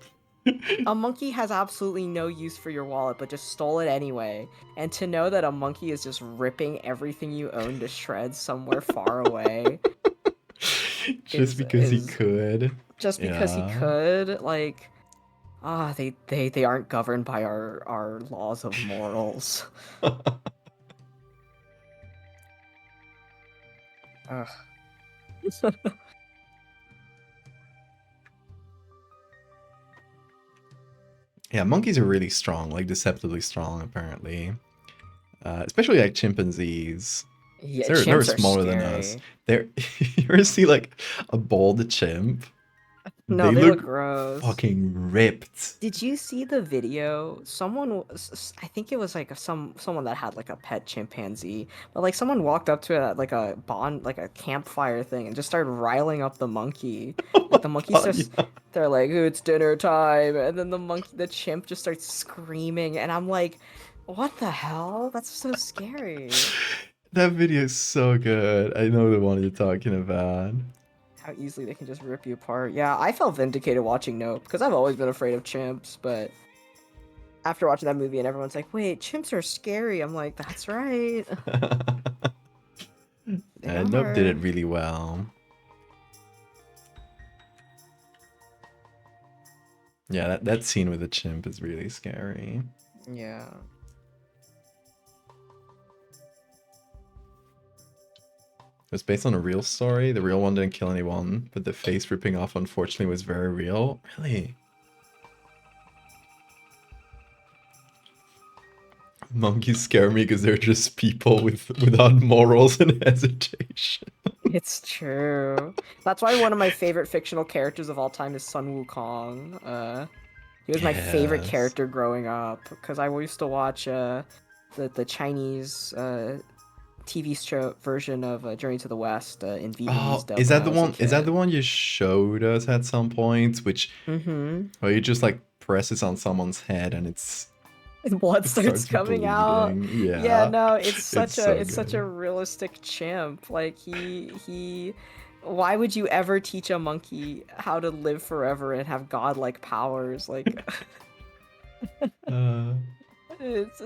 a monkey has absolutely no use for your wallet, but just stole it anyway. And to know that a monkey is just ripping everything you own to shreds somewhere far away Just because he is could. just because he Yeah. could, like they aren't governed by our laws of morals. Ugh. Yeah, monkeys are really strong, like deceptively strong, apparently. Especially like chimpanzees. Yeah, They're chimps are smaller than us. scary. They're you ever see like a bald chimp? No, They they look look gross. fucking ripped. Did you see the video? I think it was like someone that had like a pet chimpanzee, but like someone walked up to it at like a like a campfire thing, and just started riling up the monkey. Oh Like my the monkey god, starts, yeah. they're like, "Ooh, it's dinner time," and then the chimp just starts screaming, and I'm like, "What the hell? That's so scary." That video is so good. I know the one you're talking about. How easily they can just rip you apart. Yeah, I felt vindicated watching Nope because I've always been afraid of chimps, but after watching that movie and everyone's like, "Wait, chimps are scary." I'm like, "That's right. They Nope did it are." really well. Yeah, that scene with the chimp is really scary. Yeah. It was based on a real story. The real one didn't kill anyone, but the face ripping off unfortunately was very real. Really? Monkeys scare me because they're just people without morals and hesitation. It's true. That's why one of my favorite fictional characters of all time is Sun Wukong. He was my favorite Yes. character growing up because I used to watch the Chinese TV show version of Journey to the West in Vietnamese Oh, dub when I was a is that the kid. one you showed us at some point? Which Mm-hmm. where you just like presses on someone's head and Blood it starts starts coming out. bleeding. Yeah, Yeah. no, It's so it's such a good. realistic chimp. Like he why would you ever teach a monkey how to live forever and have godlike powers? Like Uh, It's,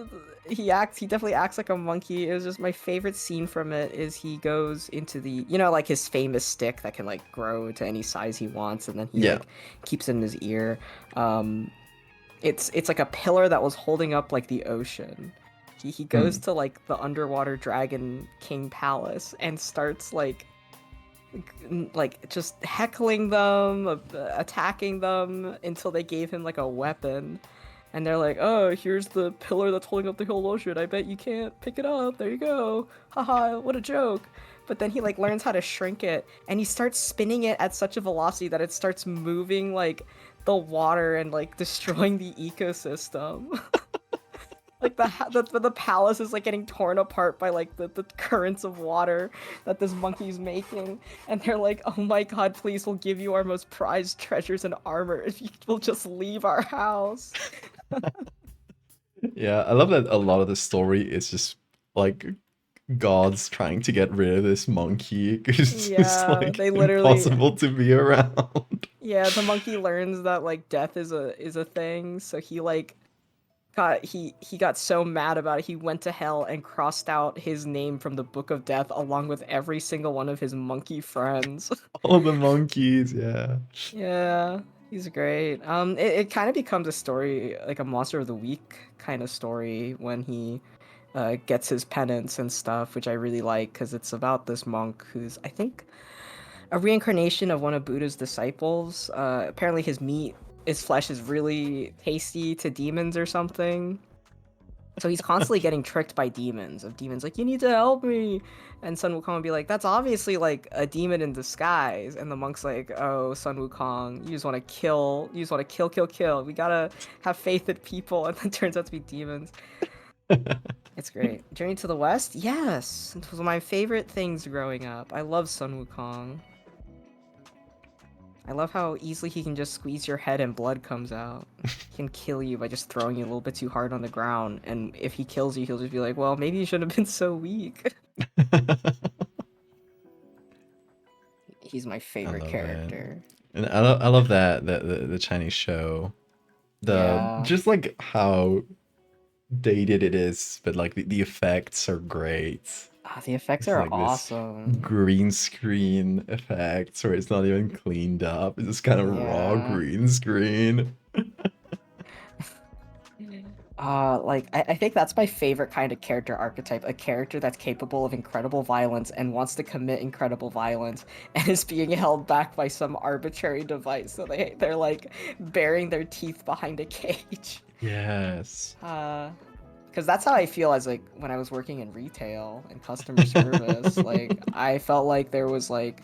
he definitely acts like a monkey. It was just my favorite scene from it is he goes into the, like his famous stick that can like grow to any size he wants, and then he Yeah. like keeps it in his ear. Um, it's like a pillar that was holding up like the ocean. He goes Mm. to like the underwater dragon king palace and starts like just heckling them, attacking them until they gave him like a weapon. And they're like, "Oh, here's the pillar that's holding up the whole ocean. I bet you can't pick it up. There you go. Haha, what a joke." But then he like learns how to shrink it, and he starts spinning it at such a velocity that it starts moving like the water and like destroying the ecosystem. Like the palace is like getting torn apart by like the currents of water that this monkey's making, and they're like, "Oh my god, please, we'll give you our most prized treasures and armor if you will just leave our house." Yeah, I love that a lot of the story is just like gods trying to get rid of this monkey because it's Yeah, like they literally. impossible to be around. Yeah, the monkey learns that like death is a thing, so he like he got so mad about it, he went to hell and crossed out his name from the Book of Death along with every single one of his monkey friends. All the monkeys, yeah. Yeah, he's great. It kind of becomes a story, like a Monster of the Week kind of story when he gets his penance and stuff, which I really like because it's about this monk who's, I think, a reincarnation of one of Buddha's disciples. Apparently, his flesh is really tasty to demons or something. So he's constantly getting tricked by demons. Of demons like, "You need to help me," and Sun Wukong will be like, "That's obviously like a demon in disguise." And the monk's like, "Oh, Sun Wukong, you just want to kill. You just want to kill, kill, kill. We gotta have faith in people." And then turns out to be demons. It's great. Journey to the West? Yes, it was my favorite things growing up. I love Sun Wukong. I love how easily he can just squeeze your head and blood comes out. He can kill you by just throwing you a little bit too hard on the ground, and if he kills you, he'll just be like, "Well, maybe you shouldn't have been so weak." He's my I favorite love it. character. And I love that the Chinese show. The Yeah. just like how dated it is, but like the effects are great. Ah, the effects It's are like this awesome. green screen effects where it's not even cleaned up. It's just kind of raw Yeah. green screen. Like I think that's my favorite kind of character archetype, a character that's capable of incredible violence and wants to commit incredible violence and is being held back by some arbitrary device. So they're like burying their teeth behind a cage. Yes. Because that's how I feel as like when I was working in retail and customer service. Like I felt like there was like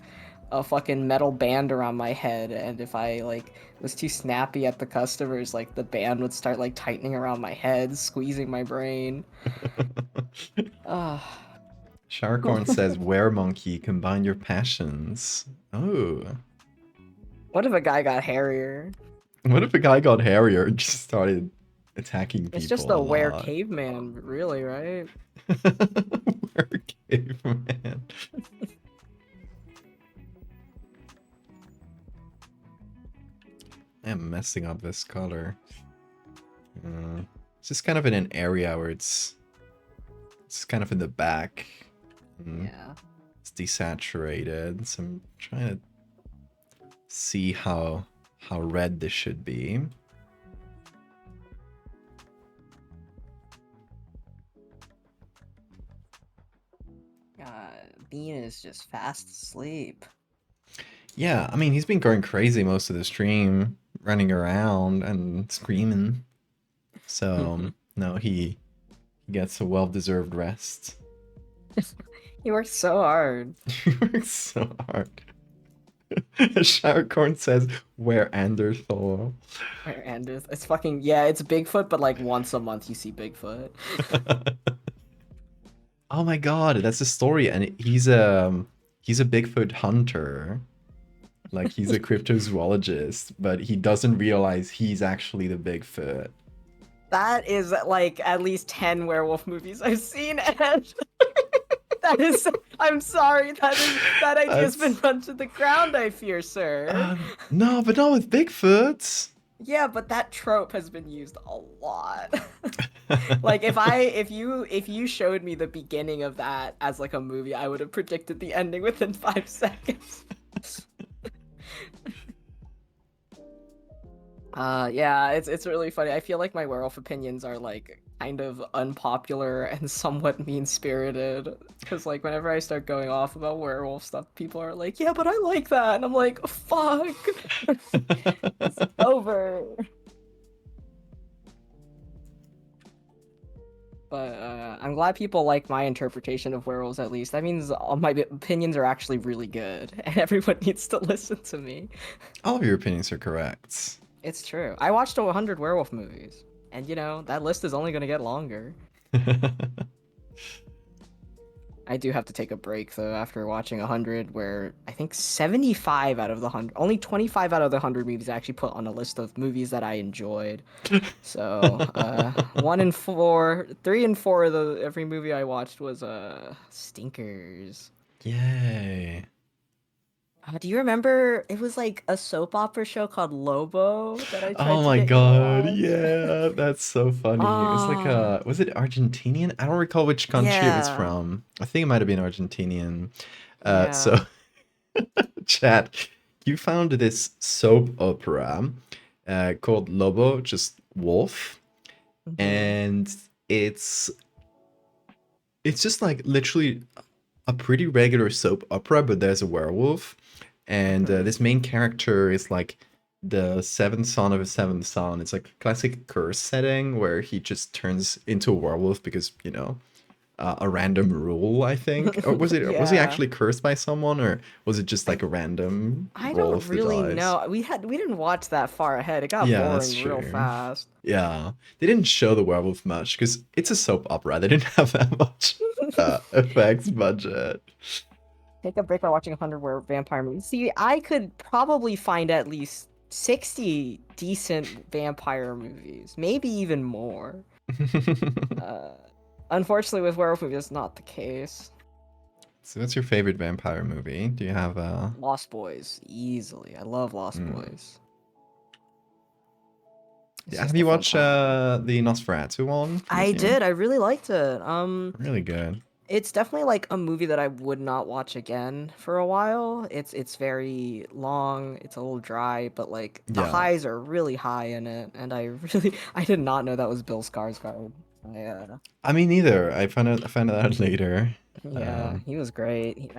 a fucking metal band around my head, and if I like was too snappy at the customers, like the band would start like tightening around my head, squeezing my brain. Ah. Sharkorn says, "Were monkey, combine your passions." Oh, What if a guy got hairier? what if a guy got hairier and just started attacking It's just people a a were lot? caveman, really, right? Were caveman. I'm messing up this color. It's just kind of in an area where it's kind of in the back. Yeah. It's desaturated, so I'm trying to see how red this should be. Bean is just fast asleep. Yeah, I mean, he's been going crazy most of the stream, running around and screaming. So, no, he gets a well-deserved rest. He works so hard. He works so hard. Showercorn says, "Where Anderthor?" And it's fucking yeah, it's Bigfoot, but like once a month you see Bigfoot. Oh my god, that's the story, and he's a Bigfoot hunter. Like he's a cryptozoologist, but he doesn't realize he's actually the Bigfoot. That is like at least 10 werewolf movies I've seen, and that is I'm sorry, that idea's been That's run to the ground, I fear, sir. no, but not with Bigfoot. Yeah, but that trope has been used a lot. Like if you showed me the beginning of that as like a movie, I would have predicted the ending within 5 seconds. Yeah, it's really funny. I feel like my werewolf opinions are like kind of unpopular and somewhat mean-spirited because like whenever I start going off about werewolf stuff, people are like, "Yeah, but I like that." And I'm like, "Fuck." It's over. But I'm glad people like my interpretation of werewolves at least. That means all my opinions are actually really good, and everyone needs to listen to me. All of your opinions are correct. It's true. I watched 100 werewolf movies, and that list is only going to get longer. I do have to take a break though after watching 100, where I think 75 out of the 100, only 25 out of the 100 movies I actually put on a list of movies that I enjoyed. So, 1 and 4, 3 and 4 of the every movie I watched was stinkers. Yay. Do you remember it was like a soap opera show called Lobo that I tried Oh to my get you to god, watch? yeah, that's so funny. It was like Ah, was it Argentinian? I don't recall which country it was yeah, from. I think it might have been Argentinian. So yeah. chat, you found this soap opera called Lobo, just wolf, Hmm. and it's it's just like literally a pretty regular soap opera, but there's a werewolf, and Hmm. this main character is like the seventh son of a seventh son. It's like a classic curse setting where he just turns into a werewolf because a random rule, I think. Or was he Yeah. actually cursed by someone, or was it just I like a random I roll don't of the really dice? know. We didn't watch that far ahead. It got Yeah, that's boring real true. fast. Yeah, they didn't show the werewolf much because it's a soap opera. They didn't have that much effects budget. Take a break by watching 100 vampire movies. See, I could probably find at least 60 decent vampire movies, maybe even more. Uh, Unfortunately, with werewolf movies, that's not the case. So what's your favorite vampire movie? Do you have a... Lost Boys, easily. I love Lost Hmm. Boys. It's Yeah, have just a you watched fantastic. the Nosferatu one from I this year? did. I really liked it. Really good. It's definitely like a movie that I would not watch again for a while. It's very long, it's a little dry, but like the Yeah. highs are really high in it, and I did not know that was Bill Skarsgård. I I mean, neither. I found it out later. Yeah, Um, he was great.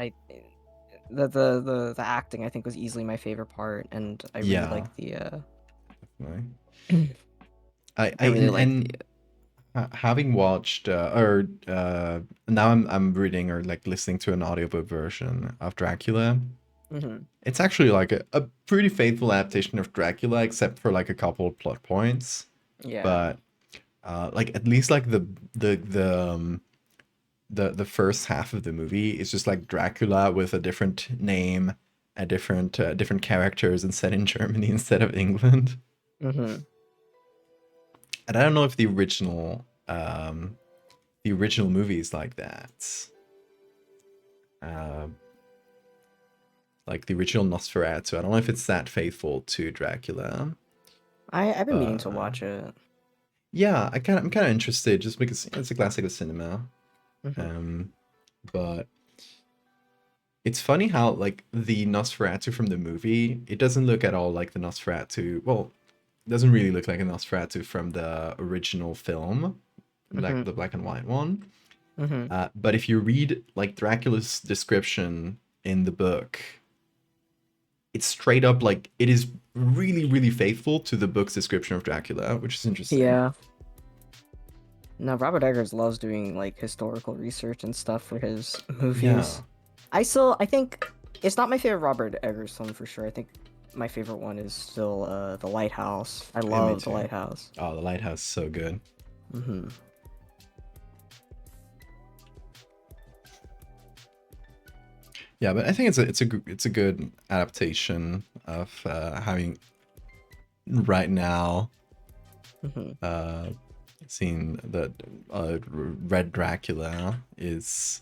The acting I think was easily my favorite part, and I really yeah. like the Definitely. I really like the Having watched now I'm reading or like listening to an audiobook version of Dracula. hmm It's actually like a pretty faithful adaptation of Dracula, except for like a couple of plot points. yeah. But like at least like the the um, the first half of the movie is just like Dracula with a different name, a different characters, and set in Germany instead of England. hmm And I don't know if the original movie is like that. Uh, like the original Nosferatu. I don't know if it's that faithful to Dracula. I've been meaning to Uh, watch it. yeah, I'm kind of interested just because it's a classic of cinema. Hmm. Um, but it's funny how like the Nosferatu from the movie, it doesn't look at all like the Nosferatu. Well, it doesn't really look like a Nosferatu from the original film, like Hmm. the black and white one. Hmm. But if you read like Dracula's description in the book, it's straight up like it is really faithful to the book's description of Dracula, which is interesting. Yeah. No, Robert Eggers loves doing like historical research and stuff for his Yeah, movies. I think it's not my favorite Robert Eggers film for sure. I think my favorite one is still The Lighthouse. I yeah, me love The too. Lighthouse. Oh, the lighthouse is so good. Hmm. Yeah, but I think it's a good adaptation of having right now Hmm. uh, seen that Red Dracula is.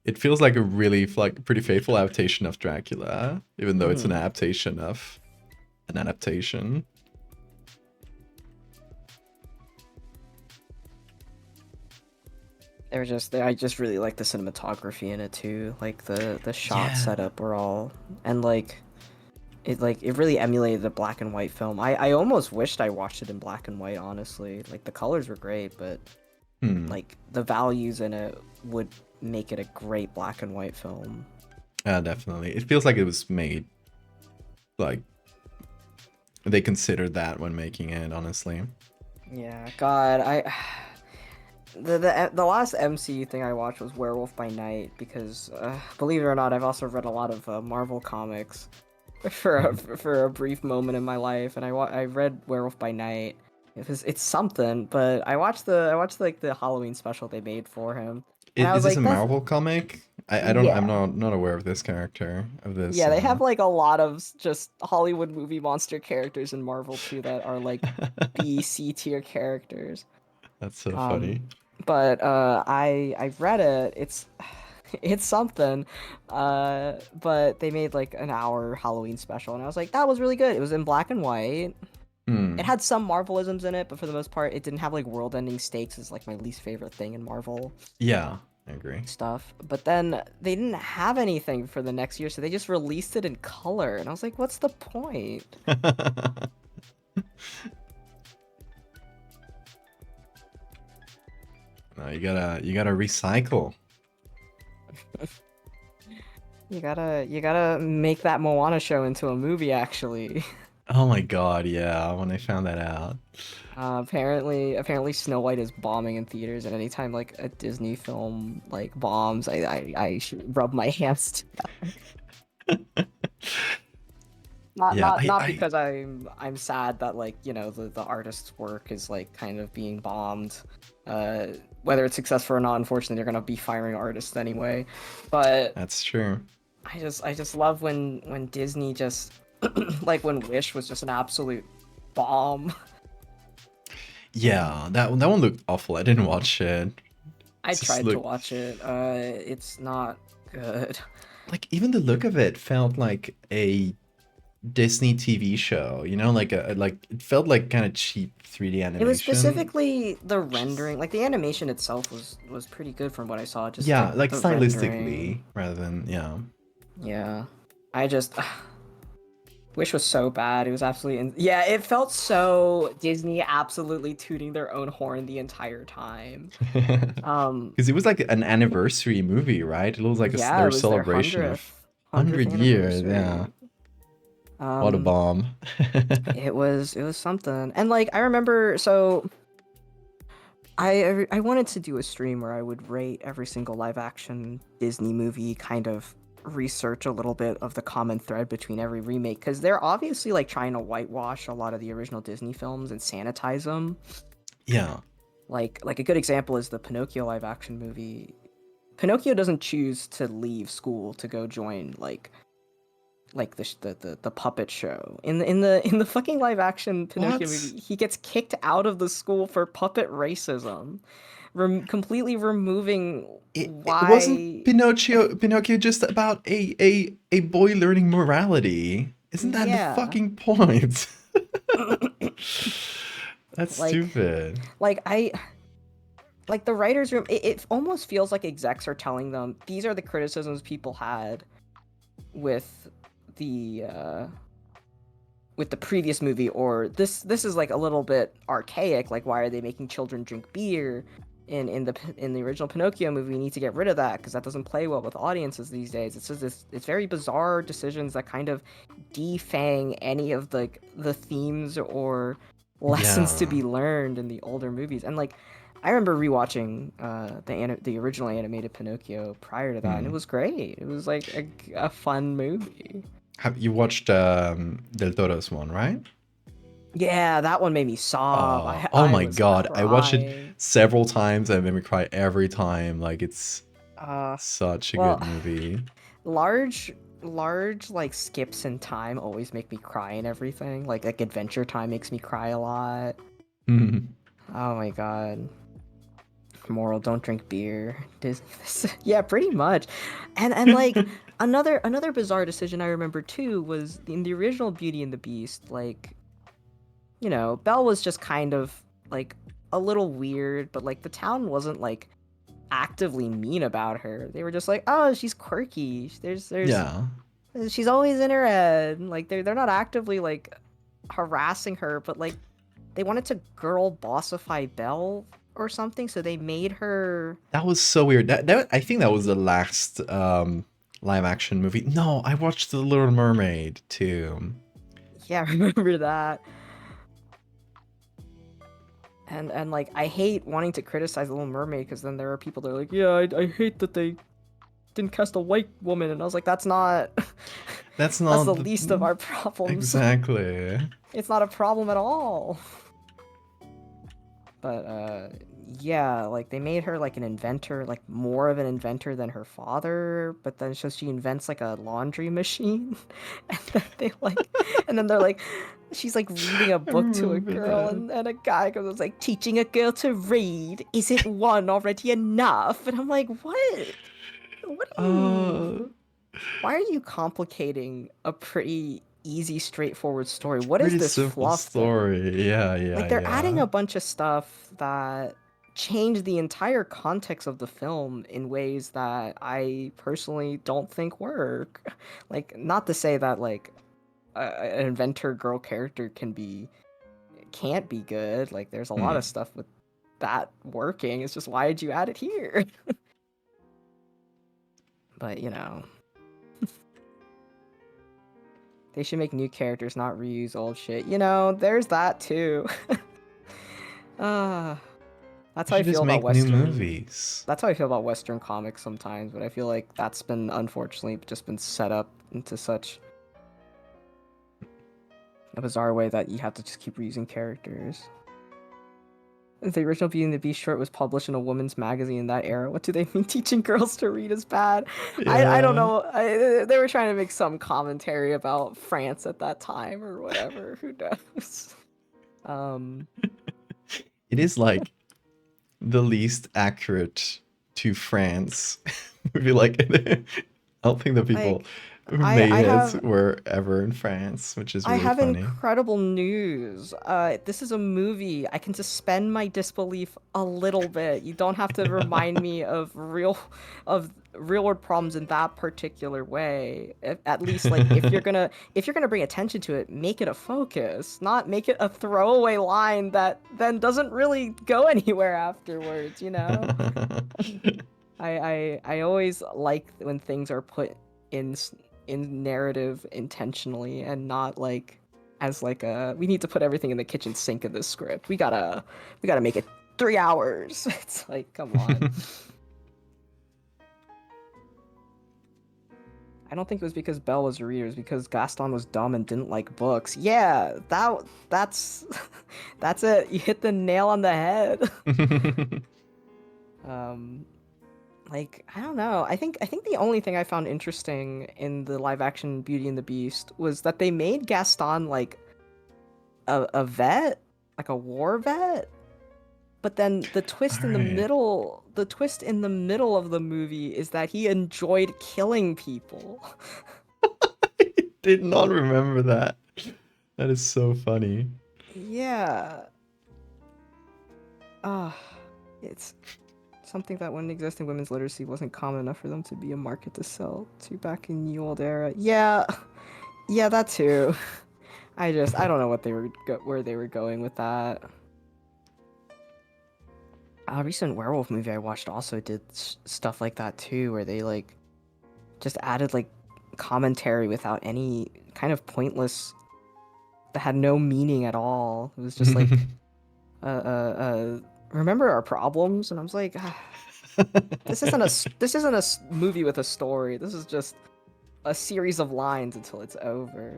It feels like a really like pretty faithful adaptation of Dracula, even though it's an Hmm. adaptation of an adaptation. I just really like the cinematography in it too. Like the shot Yeah. setup were all, and it really emulated the black and white film. I almost wished I watched it in black and white, honestly. Like the colors were great, but Hmm. like the values in it would make it a great black and white film. Definitely. It feels like it was made like they considered that when making it, honestly. Yeah, God, I the last MCU thing I watched was Werewolf by Night because, believe it or not, I've also read a lot of Marvel comics for a brief moment in my life, and I read Werewolf by Night. It's something, but I watched like the Halloween special they made for him, and I Is was this a like, that's Marvel comic? I don't, I'm yeah. not aware of this character, of this. Yeah, they have like a lot of just Hollywood movie monster characters in Marvel too that are like B, C tier characters. That's so Um, funny. but I've read it. It's it's something. But they made like an hour Halloween special, and I was like, that was really good. It was in black and white. It Hmm. had some Marvelisms in it, but for the most part, it didn't have like world-ending stakes. Is like my least favorite thing in Marvel Yeah, I agree. stuff. But then they didn't have anything for the next year, so they just released it in color, and I was like, what's the point? No, you gotta recycle. You gotta make that Moana show into a movie, actually. Oh my god, yeah, when I found that out. Apparently Snow White is bombing in theaters, and anytime like a Disney film like bombs, I should rub my hands together. Yeah, Not I because I'm sad that like, you know, the artist's work is like kind of being bombed. Uh, whether it's successful or not, unfortunately, they're gonna be firing artists anyway. But that's true. I just love when Disney just like when Wish was just an absolute bomb. Yeah, that one looked awful. I didn't watch it. I It just tried to looked watch it. It's not good. like even the look of it felt like a Disney TV show, you know, like it felt like kind of cheap 3D It was animation. specifically the Just rendering. Like the animation itself was pretty good from what I saw. Just yeah, like the rendering. stylistically rather than yeah. Yeah. I just Wish was so bad. It was absolutely yeah, it felt so Disney absolutely tooting their own horn the entire time. Um Because it was like an anniversary movie, right? It was like yeah, their it was their celebration of 100th 100 years. Yeah, anniversary. what a Um bomb. it was something. And like I remember so I wanted to do a stream where I would rate every single live action Disney movie, kind of research a little bit of the common thread between every remake, because they're obviously like trying to whitewash a lot of the original Disney films and sanitize them. Yeah, Like a good example is the Pinocchio live action movie. Pinocchio doesn't choose to leave school to go join like the puppet show in the fucking live action Pinocchio what? movie. He gets kicked out of the school for puppet racism, completely removing It wasn't why. Pinocchio just about a boy learning morality. Isn't that the Yeah. fucking point? That's like stupid. like I like the writers room, it almost feels like execs are telling them these are the criticisms people had with the previous movie, or this is like a little bit archaic, like why are they making children drink beer in the original Pinocchio movie. We need to get rid of that because that doesn't play well with audiences these days. It's just it's very bizarre decisions that kind of defang any of the themes or lessons to Yeah. be learned in the older movies. And like I remember rewatching the original animated Pinocchio prior to that, and it Hmm. was great. It was like a fun movie. Have you watched Del Toro's one, right? Yeah, that one made me sob. Oh I my was god, I watched it crying. several times and made me cry every time. Like it's Uh, such a well, good movie. large large like skips in time always make me cry and everything. Like Adventure Time makes me cry a lot. Oh my god. Moral: don't drink beer. Yeah, pretty much. And like another bizarre decision I remember too was in the original Beauty and the Beast, like, you know, Belle was just kind of like a little weird, but like the town wasn't like actively mean about her. They were just like, oh, she's quirky. There's Yeah. she's always in her head. Like they're not actively like harassing her, but like they wanted to girl bossify Belle or something, so they made her. That was so weird. That I think that was the last live action movie. No, I watched The Little Mermaid too. Yeah, remember that. And like I hate wanting to criticize The Little Mermaid because then there are people that are like, yeah, I hate that they didn't cast a white woman, and I was like, that's not That's that's not the least of our problems. exactly. It's not a problem at all. But yeah, like they made her like an inventor, like more of an inventor than her father, but then so she invents like a laundry machine. And then they like and then they're like she's like reading a I book to a remember girl, that. and a guy goes like, teaching a girl to read, isn't one already enough? And I'm like, what are you, Uh, why are you complicating a pretty easy straightforward story? What is Pretty this simple fluff that story. Yeah, like yeah, they're adding yeah. a bunch of stuff that change the entire context of the film in ways that I personally don't think work. Like, not to say that like an inventor girl character can't be good. Like, there's a lot of Hmm. stuff with that working. It's just why did you add it here? But you know, they should make new characters, not reuse old shit. You know, there's that too. Ah. That's They how I should feel just about make new Western. movies. That's how I feel about Western comics sometimes, but I feel like that's been unfortunately just been set up into such a bizarre way that you have to just keep reusing characters. The original Beauty and the Beast short was published in a women's magazine in that era. What do they mean teaching girls to read is bad? I don't Yeah. know. They were trying to make some commentary about France at that time or whatever. Who knows? Um, It is like the least accurate to France movie. Like, I don't think the people like who I made I it have were ever in France, which is I really have funny. incredible news. This is a movie. I can suspend my disbelief a little bit. You don't have to remind me of real world problems in that particular way. At least, like, if you're gonna bring attention to it, make it a focus, not make it a throwaway line that then doesn't really go anywhere afterwards. You know? I always like when things are put in in narrative intentionally and not like as like a we need to put everything in the kitchen sink of this script. We gotta make it 3 hours. It's like, come on. I don't think it was because Belle was a reader. It was because Gaston was dumb and didn't like books. Yeah, that's that's it. You hit the nail on the head. Um, like I don't know. I think the only thing I found interesting in the live action Beauty and the Beast was that they made Gaston like a vet, like a war vet. But then All right. the twist in the middle of the movie is that he enjoyed killing people. I did not remember that. That is so funny. Yeah. Ah, it's something that wouldn't exist in women's literacy wasn't common enough for them to be a market to sell to back in the old era. Yeah, yeah, that too. I don't know what where they were going with that. A recent werewolf movie I watched also did stuff like that too, where they like just added like commentary without any kind of pointless that had no meaning at all. It was just like remember our problems, and I was like, ah, this isn't movie with a story. This is just a series of lines until it's over.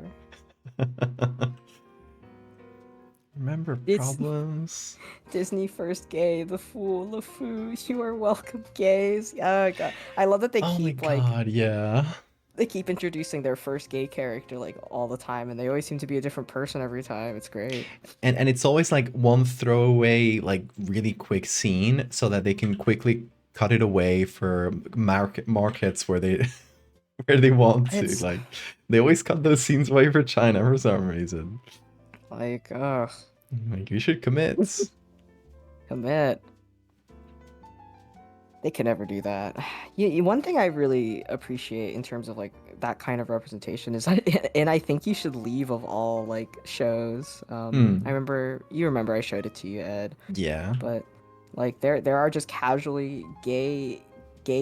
Remember It's problems? Disney first gay, the fool, LeFou, you are welcome, gays. Oh god, I love that Oh my god, yeah. they keep introducing their first gay character like all the time, and they always seem to be a different person every time. It's great. And it's always like one throwaway, like really quick scene so that they can quickly cut it away for markets where they where they want to. It's Like they always cut those scenes away for China for some reason. like, ugh, Like you should commit. commit. They can never do that. One thing I really appreciate in terms of like that kind of representation is, and I think you should leave of all like shows. I Hmm. remember you remember I showed it to you, Ed, Yeah. but like there are just casually gay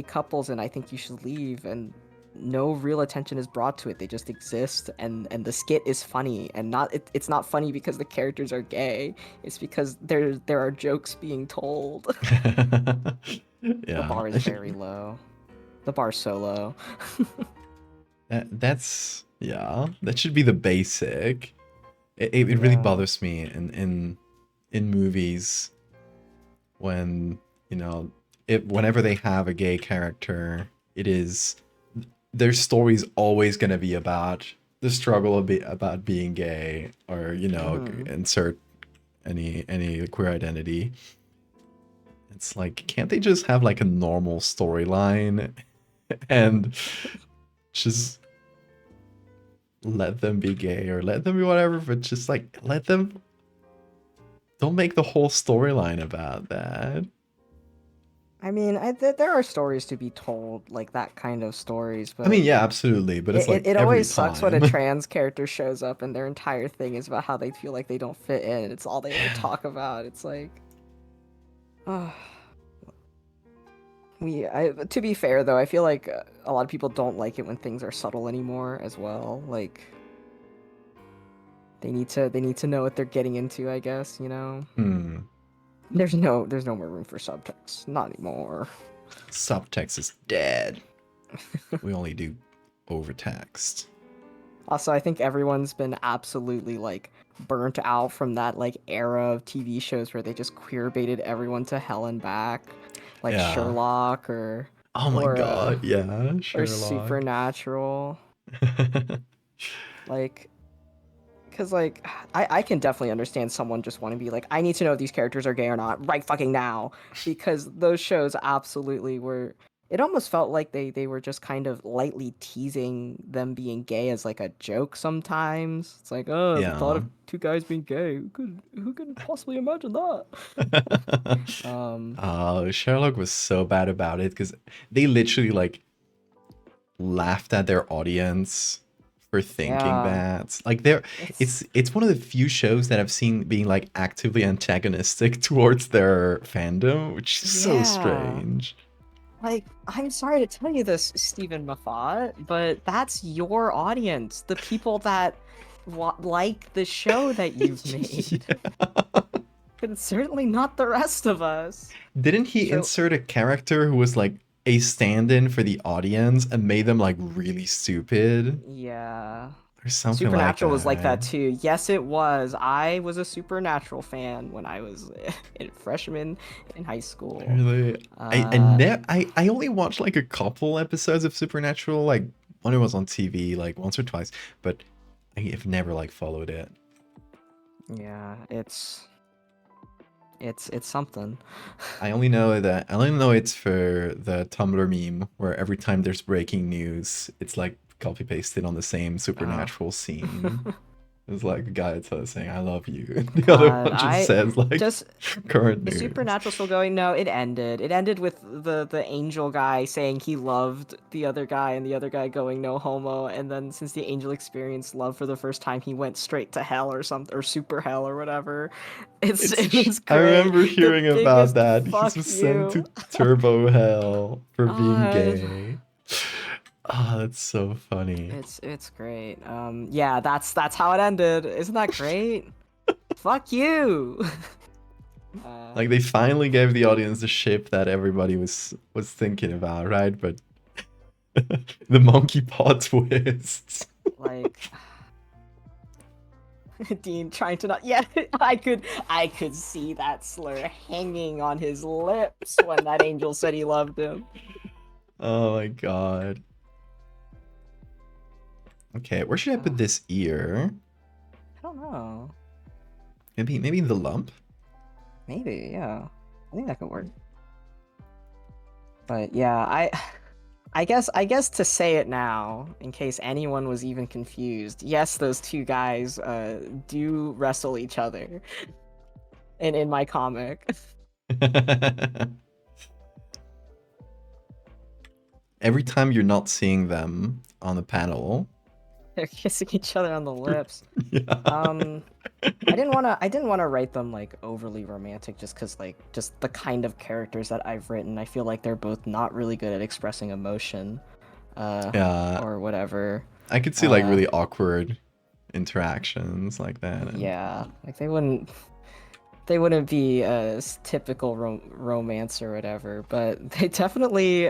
couples, and I think you should leave, and no real attention is brought to it. They just exist, and the skit is funny, and it's not funny because the characters are gay. It's because there are jokes being told. The Yeah. bar is very low. The bar's so low. That's yeah. That should be the basic. It really Yeah. bothers me in movies when you know whenever they have a gay character, it is their story's always gonna be about the struggle about being gay, or Hmm. insert any queer identity. It's like, can't they just have like a normal storyline and just let them be gay or let them be whatever, but just like let them, don't make the whole storyline about that. I mean, there are stories to be told, like that kind of stories, I but mean, yeah, absolutely, but it's like it every always sucks when a time. trans character shows up and their entire thing is about how they feel like they don't fit in. It's all they ever Yeah. talk about. It's like, oh, to be fair though, I feel like a lot of people don't like it when things are subtle anymore as well. Like they need to know what they're getting into, I guess, you know. Hmm. There's no more room for subtext. Not anymore. Subtext is dead. We only do overtext. Also, I think everyone's been absolutely like burnt out from that like era of TV shows where they just queer baited everyone to hell and back, like Yeah. Sherlock Oh my or god, yeah, or Sherlock. Supernatural. Like, because like I can definitely understand someone just want to be like, I need to know if these characters are gay or not right fucking now, because those shows absolutely were. It almost felt like they were just kind of lightly teasing them being gay as like a joke sometimes. It's like, oh, the thought Yeah. of two guys being gay, who could possibly imagine that? um Oh, Sherlock was so bad about it because they literally like laughed at their audience for thinking yeah, that. Like they're it's it's one of the few shows that I've seen being like actively antagonistic towards their fandom, which is so yeah. strange. Like, I'm sorry to tell you this, Stephen Moffat, but that's your audience, the people that like the show that you've made. Yeah. But it's certainly not the rest of us. Didn't he So, insert a character who was like a stand-in for the audience and made them like really stupid yeah. or something like Supernatural was like that? that too. Yes, it was. I was a Supernatural fan when I was a freshman in high school. Really? Uh, I only watched like a couple episodes of Supernatural, like when it was on TV, like once or twice, but I have never like followed it. yeah, it's something. I only know it's for the Tumblr meme where every time there's breaking news, it's like copy pasted on the same Oh. Supernatural scene. It's like a guy that's saying "I love you," and the other God, one just I says like just current is news. Supernatural still going? No, it ended. It ended with the angel guy saying he loved the other guy and the other guy going no homo, and then since the angel experienced love for the first time, he went straight to hell or something, or super hell or whatever. It's I great. remember The hearing about biggest that. He fuck was sent you. to Turbo Hell for being Uh, gay. Ah, that's so funny. it's great. Yeah, that's how it ended. Isn't that great? Fuck you. Uh, Like they finally gave the audience the ship that everybody was thinking about, right? But the monkey paw twists. like Dean trying to not. Yeah, I could see that slur hanging on his lips when that angel said he loved him. Oh my god. Okay, where should I put Uh, this ear? I don't know. Maybe the lump? Maybe, yeah. I think that could work. But yeah, I guess to say it now, in case anyone was even confused, yes, those two guys do wrestle each other in my comic. Every time you're not seeing them on the panel. They're kissing each other on the lips. Yeah. Um, I didn't wanna write them like overly romantic just because like just the kind of characters that I've written, I feel like they're both not really good at expressing emotion, uh, Yeah. or whatever. I could see like Uh, really awkward interactions like that. And yeah, like they wouldn't be a typical romance or whatever, but they definitely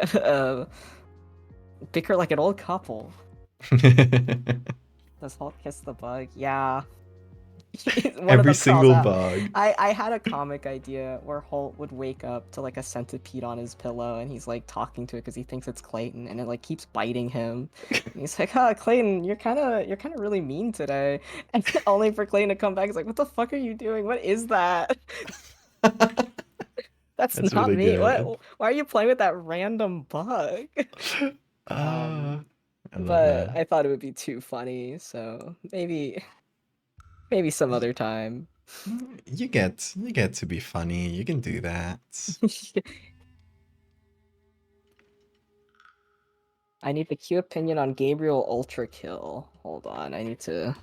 bicker like an old couple. Does Hulk kiss the bug? Yeah. One of Every them crawls single out. bug. I had a comic idea where Holt would wake up to like a centipede on his pillow and he's like talking to it because he thinks it's Clayton and it like keeps biting him. And he's like, "Huh, Clayton, you're kind of really mean today." And only for Clayton to come back, he's like, "What the fuck are you doing? What is that? That's That's not really me. good. What? Why are you playing with that random bug?" Ah, Um, I love but that. I thought it would be too funny, so maybe some other time. You get to be funny. You can do that. I need the Q opinion on Gabriel Ultra Kill. Hold on, I need to.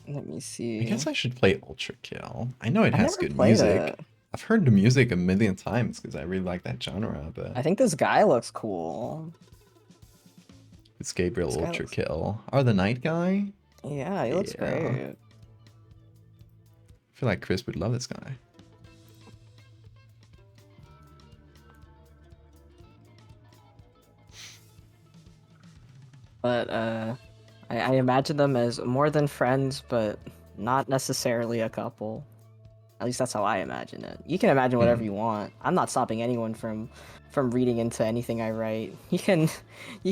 Let me I see. guess I should play Ultra Kill. I know it I've has never good played music. it. I've heard the music a million times because I really like that genre, but I think this guy looks cool. it's Gabriel This guy Ultra looks. Kill. Are the Night Guy? Yeah, he looks Yeah. I great. feel like Chris would love this guy. But I imagine them as more than friends, but not necessarily a couple. At least that's how I imagine it. You can imagine whatever Hmm. you want. I'm not stopping anyone from reading into anything I write. You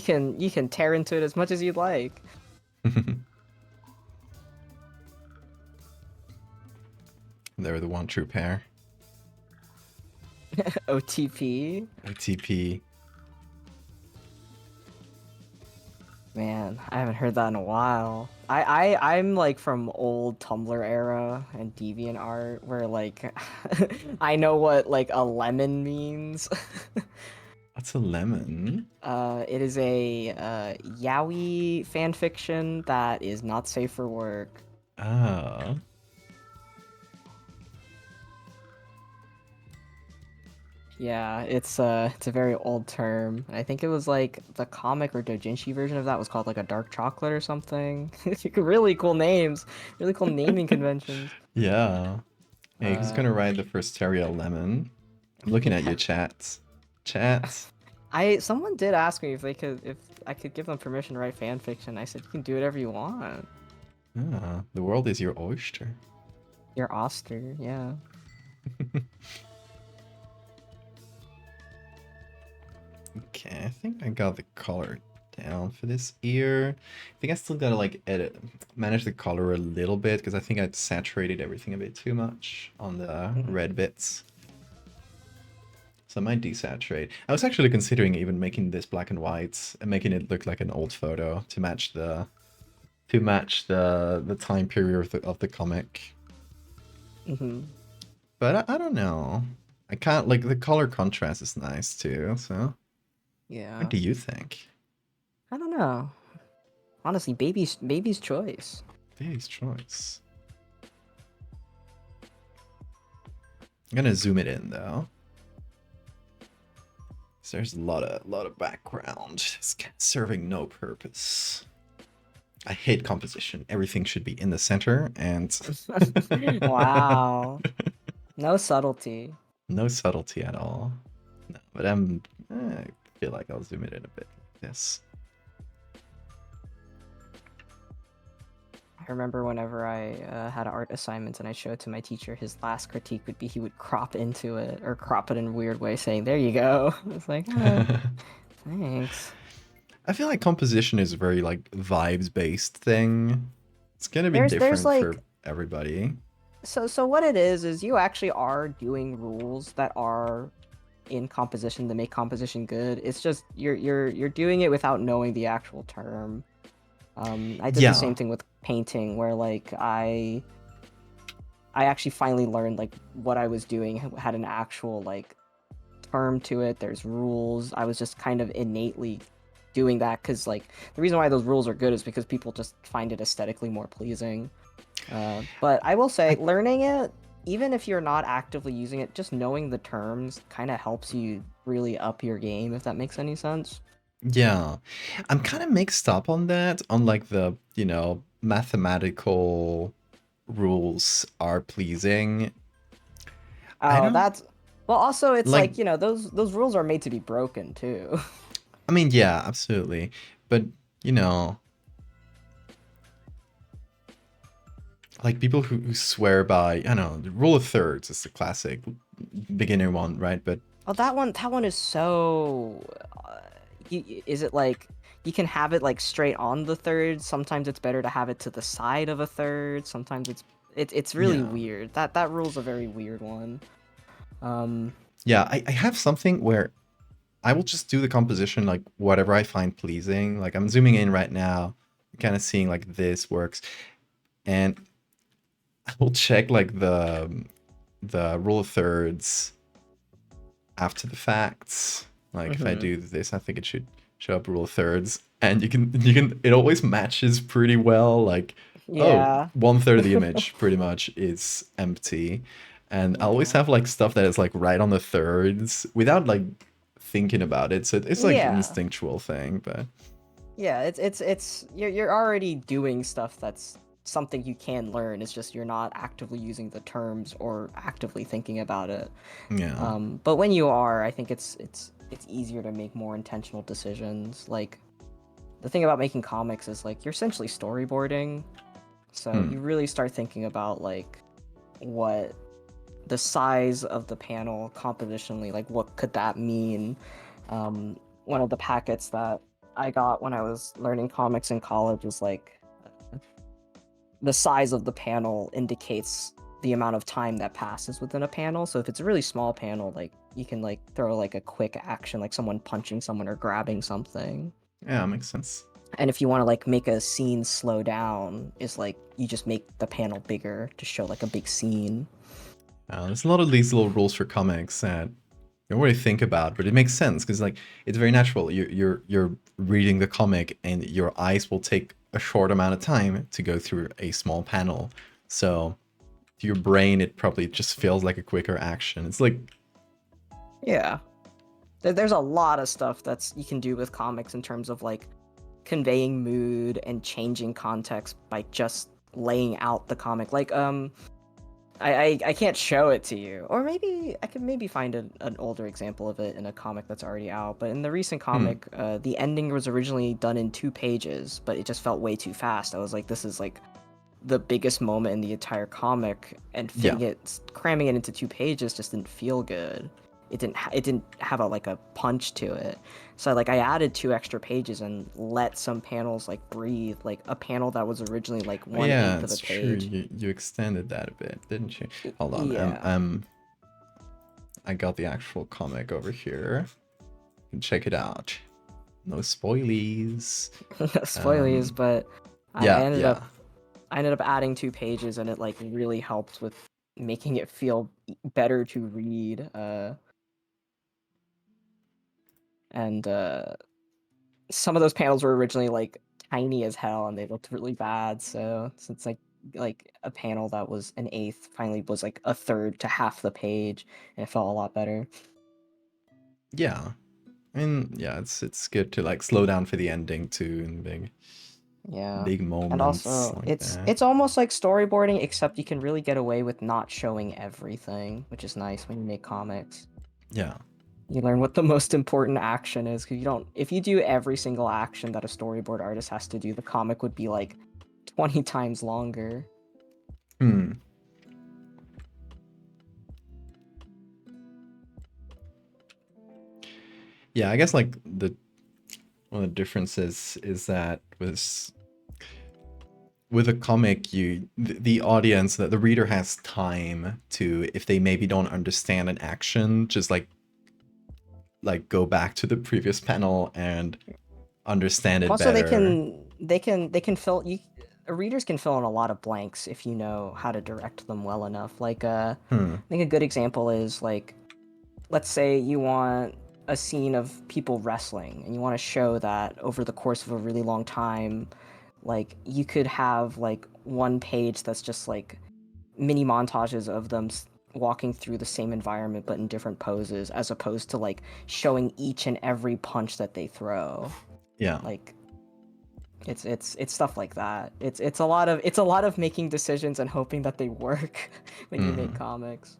can tear into it as much as you'd like. They're the one true pair. OTP. ATP. Man, I haven't heard that in a while. I'm like from old Tumblr era and DeviantArt where like I know what like a lemon means. What's a lemon? It is a yaoi fan fiction that is not safe for work. Oh. Yeah, it's a very old term. I think it was like the comic or doujinshi version of that was called like a dark chocolate or something. Really cool names, really cool naming conventions. Yeah. Hey, who's Uh, gonna ride the first Teriel lemon? I'm looking at your chats. Chat. Someone did ask me if I could give them permission to write fan fiction. I said you can do whatever you want. Ah, the world is your oyster. You're Oster, yeah. Okay, I think I got the color down for this ear. I think I still gotta like manage the color a little bit because I think I'd saturated everything a bit too much on the Mhm. red bits. So I might desaturate. I was actually considering even making this black and white and making it look like an old photo to match the time period of the comic. Mhm. But I don't know. I can't like the color contrast is nice too. So what Yeah. do you think? I don't know. Honestly, baby's choice. Dave's choice. I'm gonna zoom it in though. So there's a lot of background. It's serving no purpose. I hate composition. Everything should be in the center and Wow. No subtlety. no subtlety at all. No, but I feel like I'll zoom it in a bit like this. I remember whenever I had art assignments and I showed it to my teacher, his last critique would be he would crop into it or crop it in a weird way, saying, "There you go." It's like, thanks. I feel like composition is a very like vibes based thing. It's gonna be There's different like for everybody. so what it is you actually are doing rules that are in composition to make composition good. It's just you're doing it without knowing the actual term. I did the Yeah. same thing with painting where like I actually finally learned like what I was doing had an actual like term to it. There's rules. I was just kind of innately doing that because like the reason why those rules are good is because people just find it aesthetically more pleasing. But I will say, I, learning it, even if you're not actively using it, just knowing the terms kind of helps you really up your game, if that makes any sense. yeah, I'm kind of mixed up on that, on like the, mathematical rules are pleasing. I Oh, don't that's well. Also, it's like, like those rules are made to be broken too. I mean, yeah, absolutely. But, you know, like people who swear by, I don't know, the rule of thirds is the classic beginner one, right? But Oh, that one is so. Is it like you can have it like straight on the third? Sometimes it's better to have it to the side of a third. Sometimes it's really yeah. weird. That rule's a very weird one. Um, Yeah, I have something where I will just do the composition like whatever I find pleasing. Like I'm zooming in right now, kind of seeing like this works. And I will check like the rule of thirds after the facts. Like if I mhm. do this, I think it should show up rule of thirds, and you can it always matches pretty well. Like, oh, Yeah. 1/3 of the image pretty much is empty, and I always Yeah. have like stuff that is like right on the thirds without like thinking about it. So it's like an Yeah. instinctual thing, but Yeah, it's you're already doing stuff that's something you can learn. It's just you're not actively using the terms or actively thinking about it. yeah. But when you are, I think it's easier to make more intentional decisions. Like the thing about making comics is like you're essentially storyboarding, so Hmm. you really start thinking about like what the size of the panel compositionally, like what could that mean? One of the packets that I got when I was learning comics in college was like the size of the panel indicates the amount of time that passes within a panel. So if it's a really small panel, like you can like throw like a quick action, like someone punching someone or grabbing something. Yeah, makes sense. And if you want to like make a scene slow down, is like you just make the panel bigger to show like a big scene. There's a lot of these little rules for comics that you don't really think about, but it makes sense because like it's very natural. You're reading the comic, and your eyes will take a short amount of time to go through a small panel. So to your brain, it probably just feels like a quicker action. It's like, Yeah. There's a lot of stuff that's you can do with comics in terms of like conveying mood and changing context by just laying out the comic. Like I can't show it to you, or maybe I could maybe find an older example of it in a comic that's already out. But in the recent hmm, comic, the ending was originally done in 2 pages, but it just felt way too fast. I was like, this is like the biggest moment in the entire comic, and yeah, cramming it into 2 pages just didn't feel good. It didn't have a like a punch to it. So like I added 2 extra pages and let some panels like breathe. Like a panel that was originally like oh, yeah, 1/8 of a it's true. page. You extended that a bit, didn't you? Hold on, Yeah. I got the actual comic over here. You can check it out. No spoilies. Spoilers, Um, but I yeah, ended yeah. up adding 2 pages, and it like really helped with making it feel better to read. And some of those panels were originally like tiny as hell, and they looked really bad. So since like a panel that was an eighth finally was like a third to half the page, and it felt a lot better. Yeah. I mean, yeah, it's good to like slow down for the ending too, and Yeah. big And moments also, like it's that. it's almost like storyboarding, except you can really get away with not showing everything, which is nice when you make comics. Yeah. You learn what the most important action is, because you don't. If you do every single action that a storyboard artist has to do, the comic would be like 20 times longer. Hmm. Yeah, I guess like the one of the differences is that with a comic, the audience, the reader has time to, if they maybe don't understand an action, just like go back to the previous panel and understand it Also, better. they can fill you. readers can fill in a lot of blanks if you know how to direct them well enough. Like, Hmm. I think a good example is like, let's say you want a scene of people wrestling, and you want to show that over the course of a really long time, like you could have like one page that's just like mini montages of them walking through the same environment but in different poses, as opposed to like showing each and every punch that they throw. Yeah. Like it's stuff like that. It's a lot of making decisions and hoping that they work when you make comics.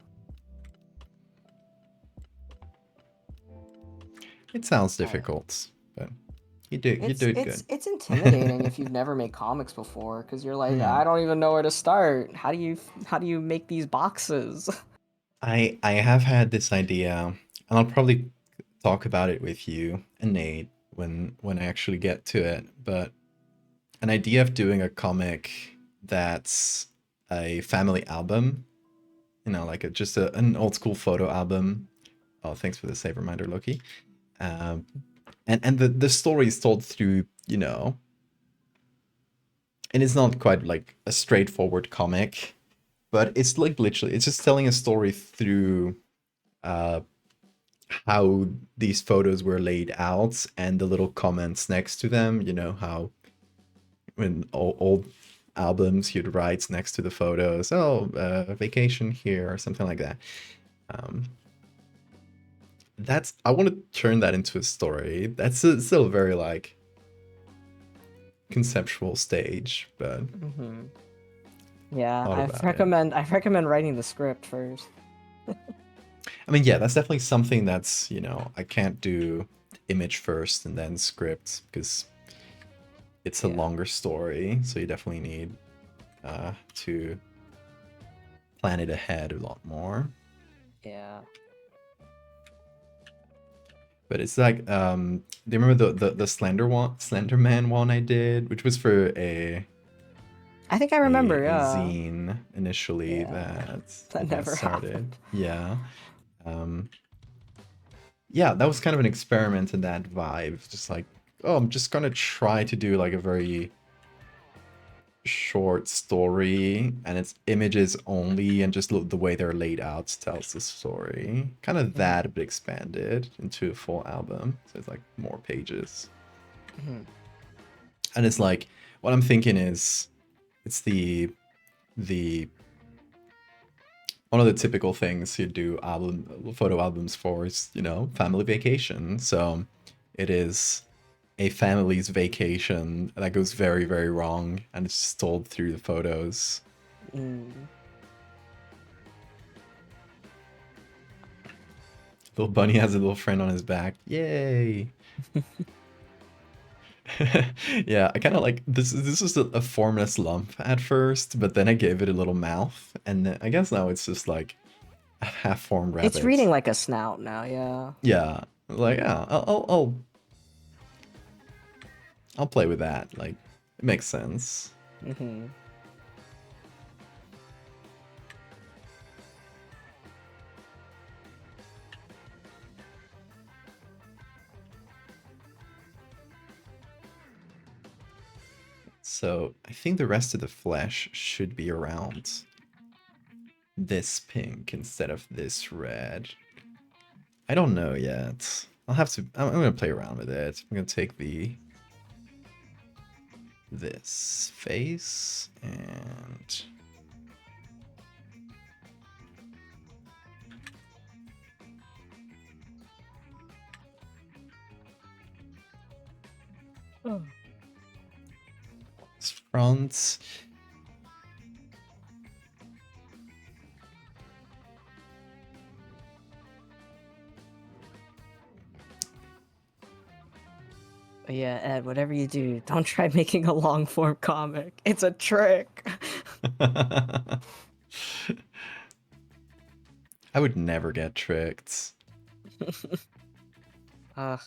It sounds difficult, but you do it good. It's intimidating if you've never made comics before, because you're like, Hmm. I don't even know where to start. How do you make these boxes? I have had this idea, and I'll probably talk about it with you and Nate when I actually get to it. But an idea of doing a comic that's a family album, like an old school photo album. Oh, thanks for the save reminder, Loki. Um, and the story is told through, and it's not quite like a straightforward comic, but it's like literally it's just telling a story through uh how these photos were laid out and the little comments next to them. How in old albums you'd write next to the photos, oh, vacation here or something like that. um that's I want to turn that into a story. That's still very like conceptual stage, but Hmm. Yeah, thought I about it. recommend I recommend writing the script first. I mean, yeah, that's definitely something that's, I can't do image first and then script because it's a Yeah, longer story. So you definitely need to plan it ahead a lot more. yeah. But it's like, do you remember the Slender Man one I did, which was for I think I a, remember. a Yeah, zine initially yeah. that That got never started. happened. Yeah. Um, yeah, that was kind of an experiment in that vibe. Just like, oh, I'm just gonna try to do like a very short story, and it's images only, and just the way they're laid out tells the story. Kind of Hmm. that, but expanded into a full album. So it's like more pages. Hmm. And it's like, what I'm thinking is, it's the one of the typical things you do photo albums for is, family vacation. So it is a family's vacation that goes very, very wrong, and it's just told through the photos. Mm. Little bunny has a little friend on his back. Yay! Yeah, I kind of like this. This was a formless lump at first, but then I gave it a little mouth, and I guess now it's just like a half-formed It's rabbit. reading like a snout now. Yeah. Yeah, like, yeah, I'll play with that. Like, it makes sense. Hmm. So I think the rest of the flesh should be around this pink instead of this red. I don't know yet. I'm gonna play around with it. I'm gonna take this face and Oh. this front. But yeah, Ed, whatever you do, don't try making a long form comic. It's a trick. I would never get tricked. Ugh.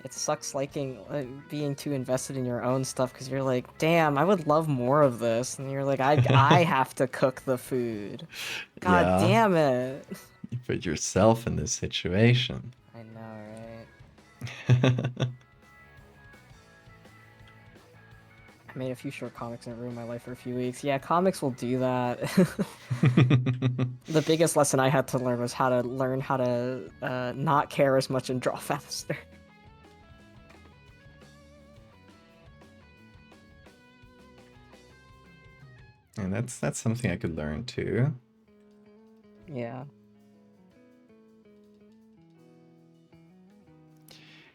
It sucks being too invested in your own stuff, because you're like, damn, I would love more of this, and you're like, I have to cook the food. God Yeah, damn it. you put yourself in this situation. I know, right? I made a few short comics and it ruined my life for a few weeks. Yeah, comics will do that. The biggest lesson I had to learn was how to learn how to not care as much and draw faster. And that's something I could learn too. Yeah.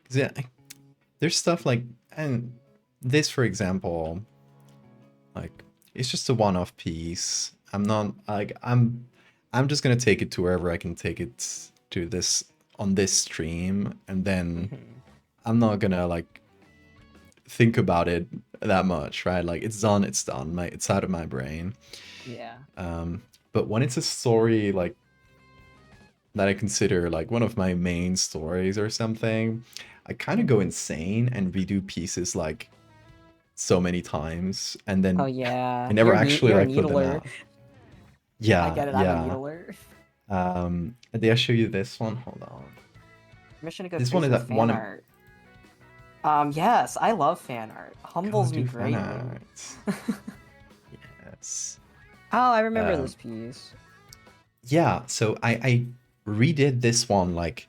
'Cause, yeah, there's stuff like, and this, for example, like it's just a one-off piece. I'm not like I'm just gonna take it to wherever I can take it to this on this stream, and then Mhm. I'm not gonna like think about it that much, right? Like it's done, it's done. It's out of my brain. Yeah. But when it's a story like that I consider like one of my main stories or something, I kind of go insane and redo pieces like so many times, and Oh then I yeah. never actually You're a like put them needler. out. I Yeah, get it. I'm a yeah. needler. Did I show you this one? Hold on. Permission to go This one crazy is with that one fan of art. Yes, I love fan art. go Humbles me do fan greatly. art. Yes. Oh, I remember Um, this piece. yeah. So I redid this one like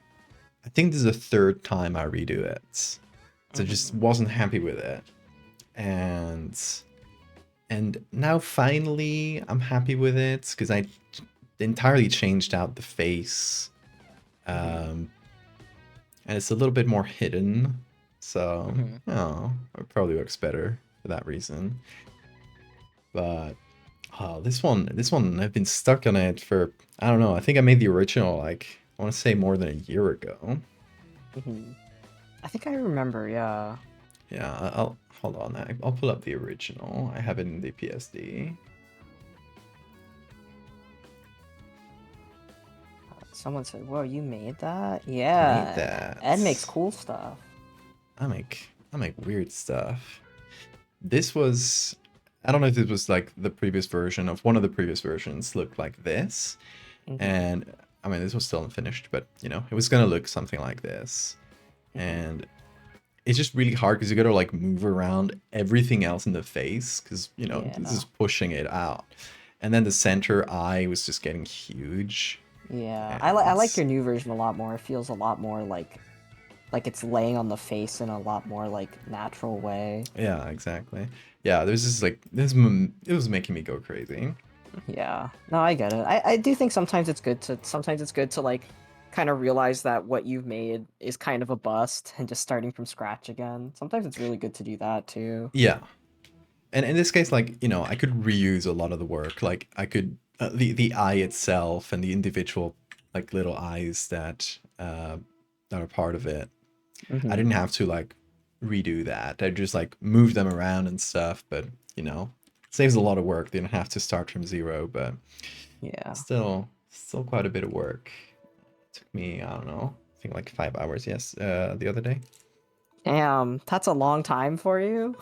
I think this is the third time I redo it. So I just Mhm. wasn't happy with it, and now finally I'm happy with it because I entirely changed out the face, Mhm. and it's a little bit more hidden. So Mhm. oh, it probably looks better for that reason. But this one I've been stuck on it for I don't know. I think I made the original like I want to say more than a year ago. Mhm. I think I remember. Yeah. Yeah, I'll hold on. I'll pull up the original. I have it in the PSD. Someone said, "Whoa, you made that?" I made Yeah. Ed makes that. cool stuff. I make weird stuff. This was I don't know if this was like the previous version of one of the previous versions looked like this. Mhm. And I mean this was still unfinished, but you know, it was gonna look something like this. Mhm. And it's just really hard because you gotta like move around everything else in the face because you know this Yeah. is pushing it out. And then the center eye was just getting huge. Yeah. I And like your new version a lot more. It feels a lot more like it's laying on the face in a lot more like natural way. yeah, exactly. Yeah, there's this like it was making me go crazy. Yeah. No, I get it. I do think sometimes it's good to like kind of realize that what you've made is kind of a bust and just starting from scratch again. Sometimes it's really good to do that too. Yeah, and in this case, like you know, I could reuse a lot of the work. Like I could the eye itself and the individual like little eyes that are part of it. I Hmm. didn't have to like redo that. I just like moved them around and stuff. But you know, saves a lot of work. Didn't have to start from zero, but Yeah. still quite a bit of work. It took me I don't know. I think like 5 hours. Yes, the other day. Damn, that's a long time for you.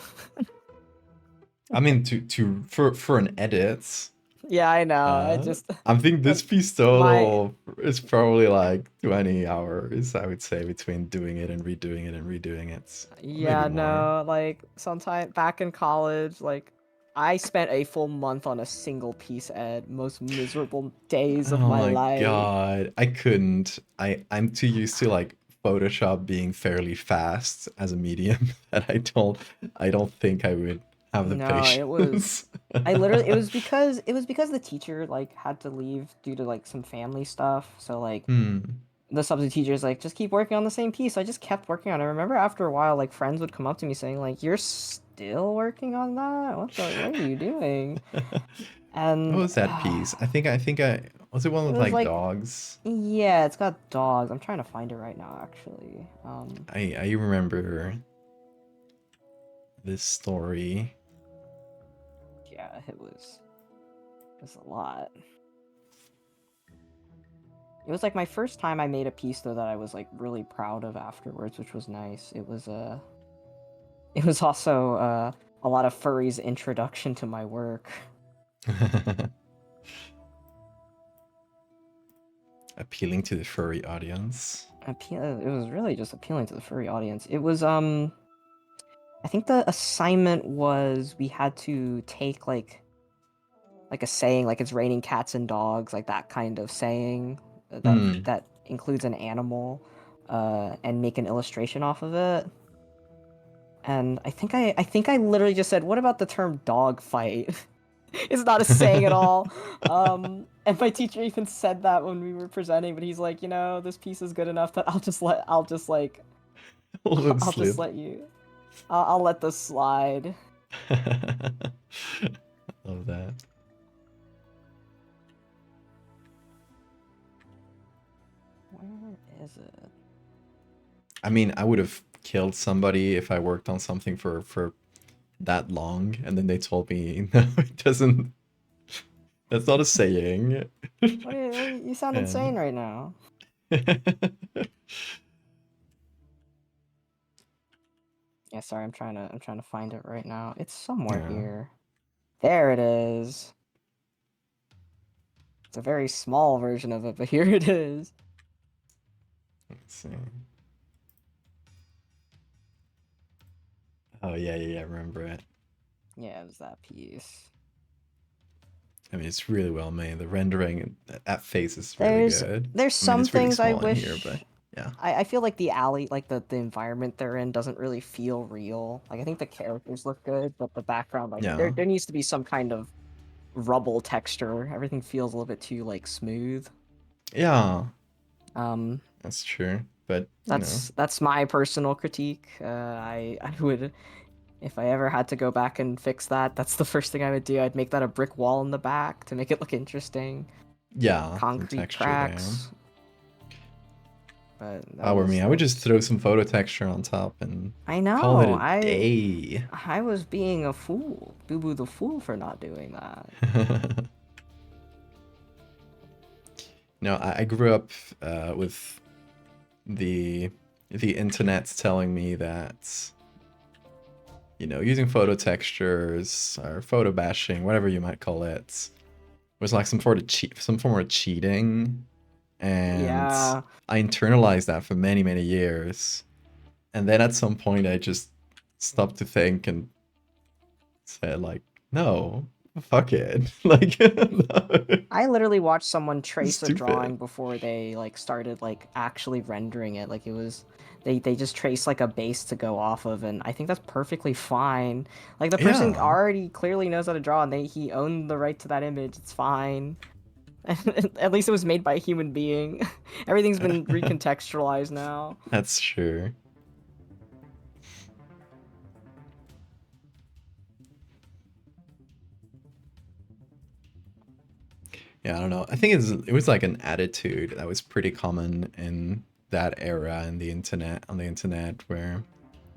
I mean, to for an edit. Yeah, I know. I Uh, just I think uh, this piece my total is probably like 20 hours, I would say, between doing it and redoing it and redoing it. Maybe yeah, more. no, like sometime back in college, like I spent a full month on a single piece, Ed. Most miserable days of Oh my my life. god. I couldn't. I'm too used to like Photoshop being fairly fast as a medium that I don't think I would have the No, it was patience. I literally it was because the teacher like had to leave due to like some family stuff. So like Hmm. the substitute teacher's like just keep working on the same piece. So I just kept working on it. I remember after a while like friends would come up to me saying like you're still working on that? What are you doing? What And was that piece? I think I was it one it with was like like dogs? yeah, it's got dogs. I'm trying to find it right now actually. I remember this story. Yeah, it was a lot. It was like my first time I made a piece though that I was like really proud of afterwards, which was nice. It was also a lot of furries' introduction to my work. Appealing to the furry audience. It was really just appealing to the furry audience. It was I think the assignment was we had to take like a saying, like it's raining cats and dogs, like that kind of saying Hmm. that includes an animal, and make an illustration off of it. And I think I literally just said, "What about the term dog fight?" It's not a saying at all. And my teacher even said that when we were presenting, but he's like, this piece is good enough that I'll just Slip. let you, I'll let this slide. Love that. Where is it? I mean, I would have killed somebody if I worked on something for that long, and then they told me, no, it doesn't. That's not a saying. You sound insane And right now. Yeah, sorry, I'm trying to find it right now. It's somewhere yeah. here. There it is. It's a very small version of it, but here it is. Let's see. Oh yeah, I remember it. Yeah, it was that piece. I mean, it's really well made. The rendering, that face is really There's good. there's I mean, some it's really things I small in here, but wish yeah. I feel like the alley, like the environment they're in doesn't really feel real. Like I think the characters look good, but the background, like Yeah. there needs to be some kind of rubble texture. Everything feels a little bit too like smooth. Yeah, Um, that's true. But, that's my personal critique. I would, if I ever had to go back and fix that, that's the first thing I would do. I'd make that a brick wall in the back to make it look interesting. yeah, some Concrete texture there. cracks, but If I were me, I that would just was. throw some photo texture on top and I call it know. a day. I was being a fool, Boo Boo the fool for not doing that. No, I grew up with the the internet telling me that using photo textures or photo bashing, whatever you might call it, was like some form of cheating, and Yeah, I internalized that for many many years, and then at some point I just stopped to think and said like, no, fuck it, like, no, I literally watched someone trace a stupid. drawing before they like started like actually rendering it. Like it was they just trace like a base to go off of, and I think that's perfectly fine. Like the person Yeah. already clearly knows how to draw and he owned the right to that image. It's fine. At least it was made by a human being. Everything's been recontextualized now. That's true. Yeah, I don't know. I think it was like an attitude that was pretty common in that era in the internet on the internet where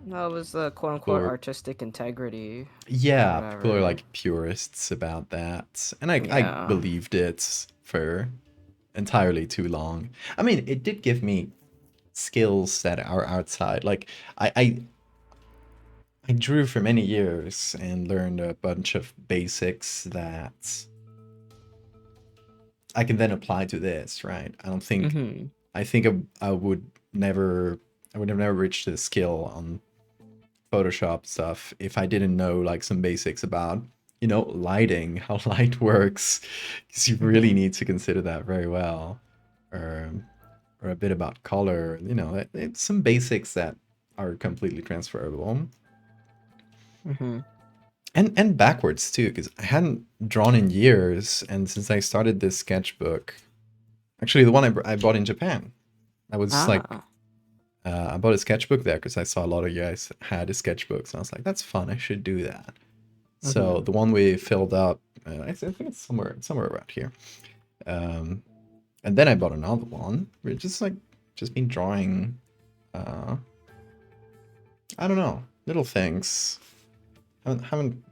No, it was the quote people unquote were, artistic integrity or yeah, people are whatever. like purists about that. And I Yeah. believed it for entirely too long. I mean, it did give me skills that are outside. Like I drew for many years and learned a bunch of basics that I can then apply to this, right? Mm-hmm. I think I would have never reached the skill on Photoshop stuff if I didn't know like some basics about, lighting, how light works, because you really Mm-hmm. need to consider that very well, or or a bit about color, it's some basics that are completely transferable, Mm-hmm. and backwards too, because I hadn't drawn in years, and since I started this sketchbook, actually the one I bought in Japan, I was like, Ah. I bought a sketchbook there because I saw a lot of you guys had a sketchbook, so I was like, that's fun. I should do that. So Mm-hmm. the one we filled up, I think it's somewhere around here. Um, and then I bought another one. We're just been drawing. Uh, I don't know, little things. Haven't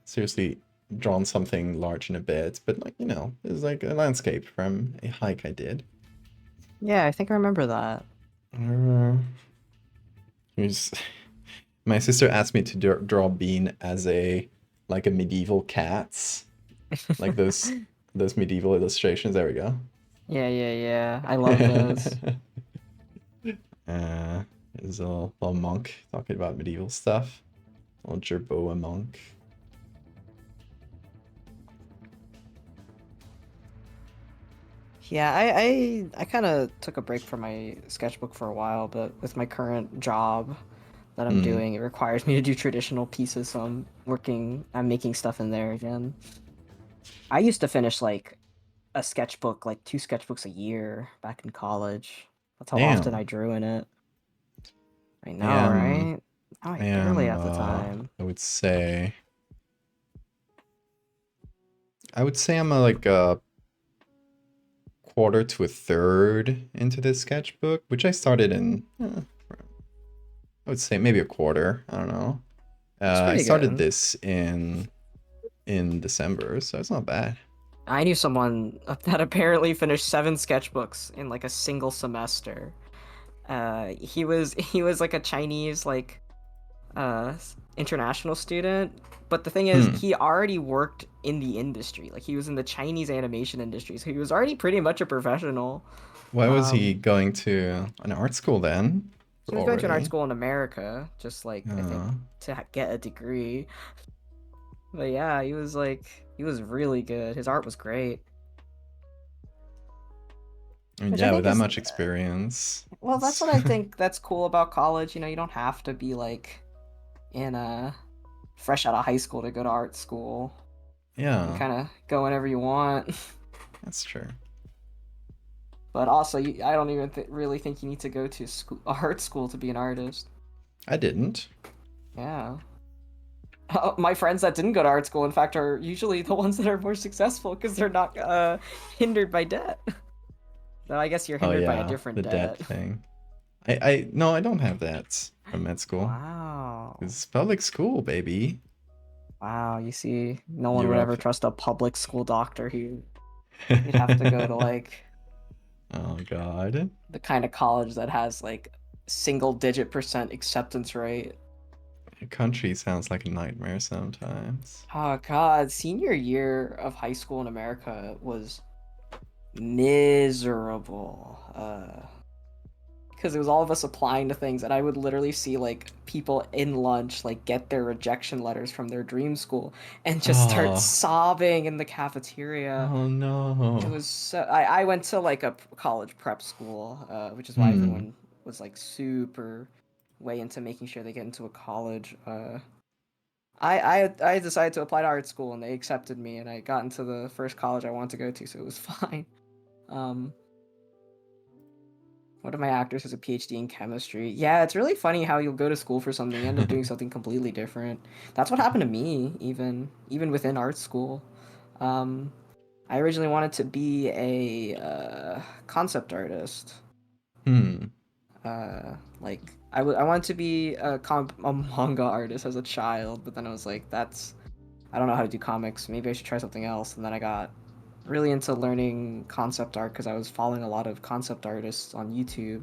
seriously drawn something large in a bit, but like it's like a landscape from a hike I did. Yeah, I think I remember that. Uh, it was My sister asked me to draw Bean as a medieval cats, like those medieval illustrations. There we go. Yeah. I love those. uh, there's a little monk talking about medieval stuff. Little Jerboa monk. Yeah, I kind of took a break from my sketchbook for a while, but with my current job that I'm Hmm. doing, it requires me to do traditional pieces, so I'm making stuff in there again. I used to finish like a sketchbook, like 2 sketchbooks a year back in college. That's how often I Damn. drew in it. I I know, am. right? Now I I barely am. have the time. I would say. I would say I'm like a quarter to a third into this sketchbook, which I started in. I would say maybe a quarter. I don't know. It's I pretty started good. this in December, so it's not bad. I knew someone that apparently finished 7 sketchbooks in like a single semester. He was like a Chinese like uh international student, but the thing is Hmm. he already worked in the industry. Like he was in the Chinese animation industry, so he was already pretty much a professional. Why was he Um, going to an art school then? he was going to an art Already. school in America, just like I think Uh, get a degree. But yeah, he was really good. His art was great, I mean, which I yeah, with think that is much experience. well, that's It's what I think that's cool about college. You know, you don't have to be like in a fresh out of high school to go to art school. You yeah, kind of go whenever you want. that's true. But also, I don't even really think you need to go to school, art school to be an artist. I didn't. Yeah. My friends that didn't go to art school, in fact, are usually the ones that are more successful because they're not hindered by debt. Though I guess you're Oh hindered by a yeah, different the debt debt. thing. I no, I don't have that from med school. Wow. It's public school, baby. Wow, you see, no one would ever Europe. trust a public school doctor. He'd have to go to like Oh God. the kind of college that has like single digit percent acceptance rate. Your country sounds like a nightmare sometimes. Oh God, senior year of high school in America was miserable. Because it was all of us applying to things, and I would literally see like people in lunch like get their rejection letters from their dream school and just start Oh, sobbing in the cafeteria. oh It no. was so I went to like a college prep school, which is why Hmm. everyone was like super way into making sure they get into a college. I decided to apply to art school and they accepted me and I got into the first college I wanted to go to, so it was fine. Um, one of my actors has a PhD in chemistry. Yeah, it's really funny how you'll go to school for something, you end up doing something completely different. That's what happened to me, even within art school. Um, I originally wanted to be a concept artist. Hmm. Like I wanted to be a manga artist as a child, but then I was like, that's I don't know how to do comics. Maybe I should try something else. And then I got really into learning concept art because I was following a lot of concept artists on YouTube.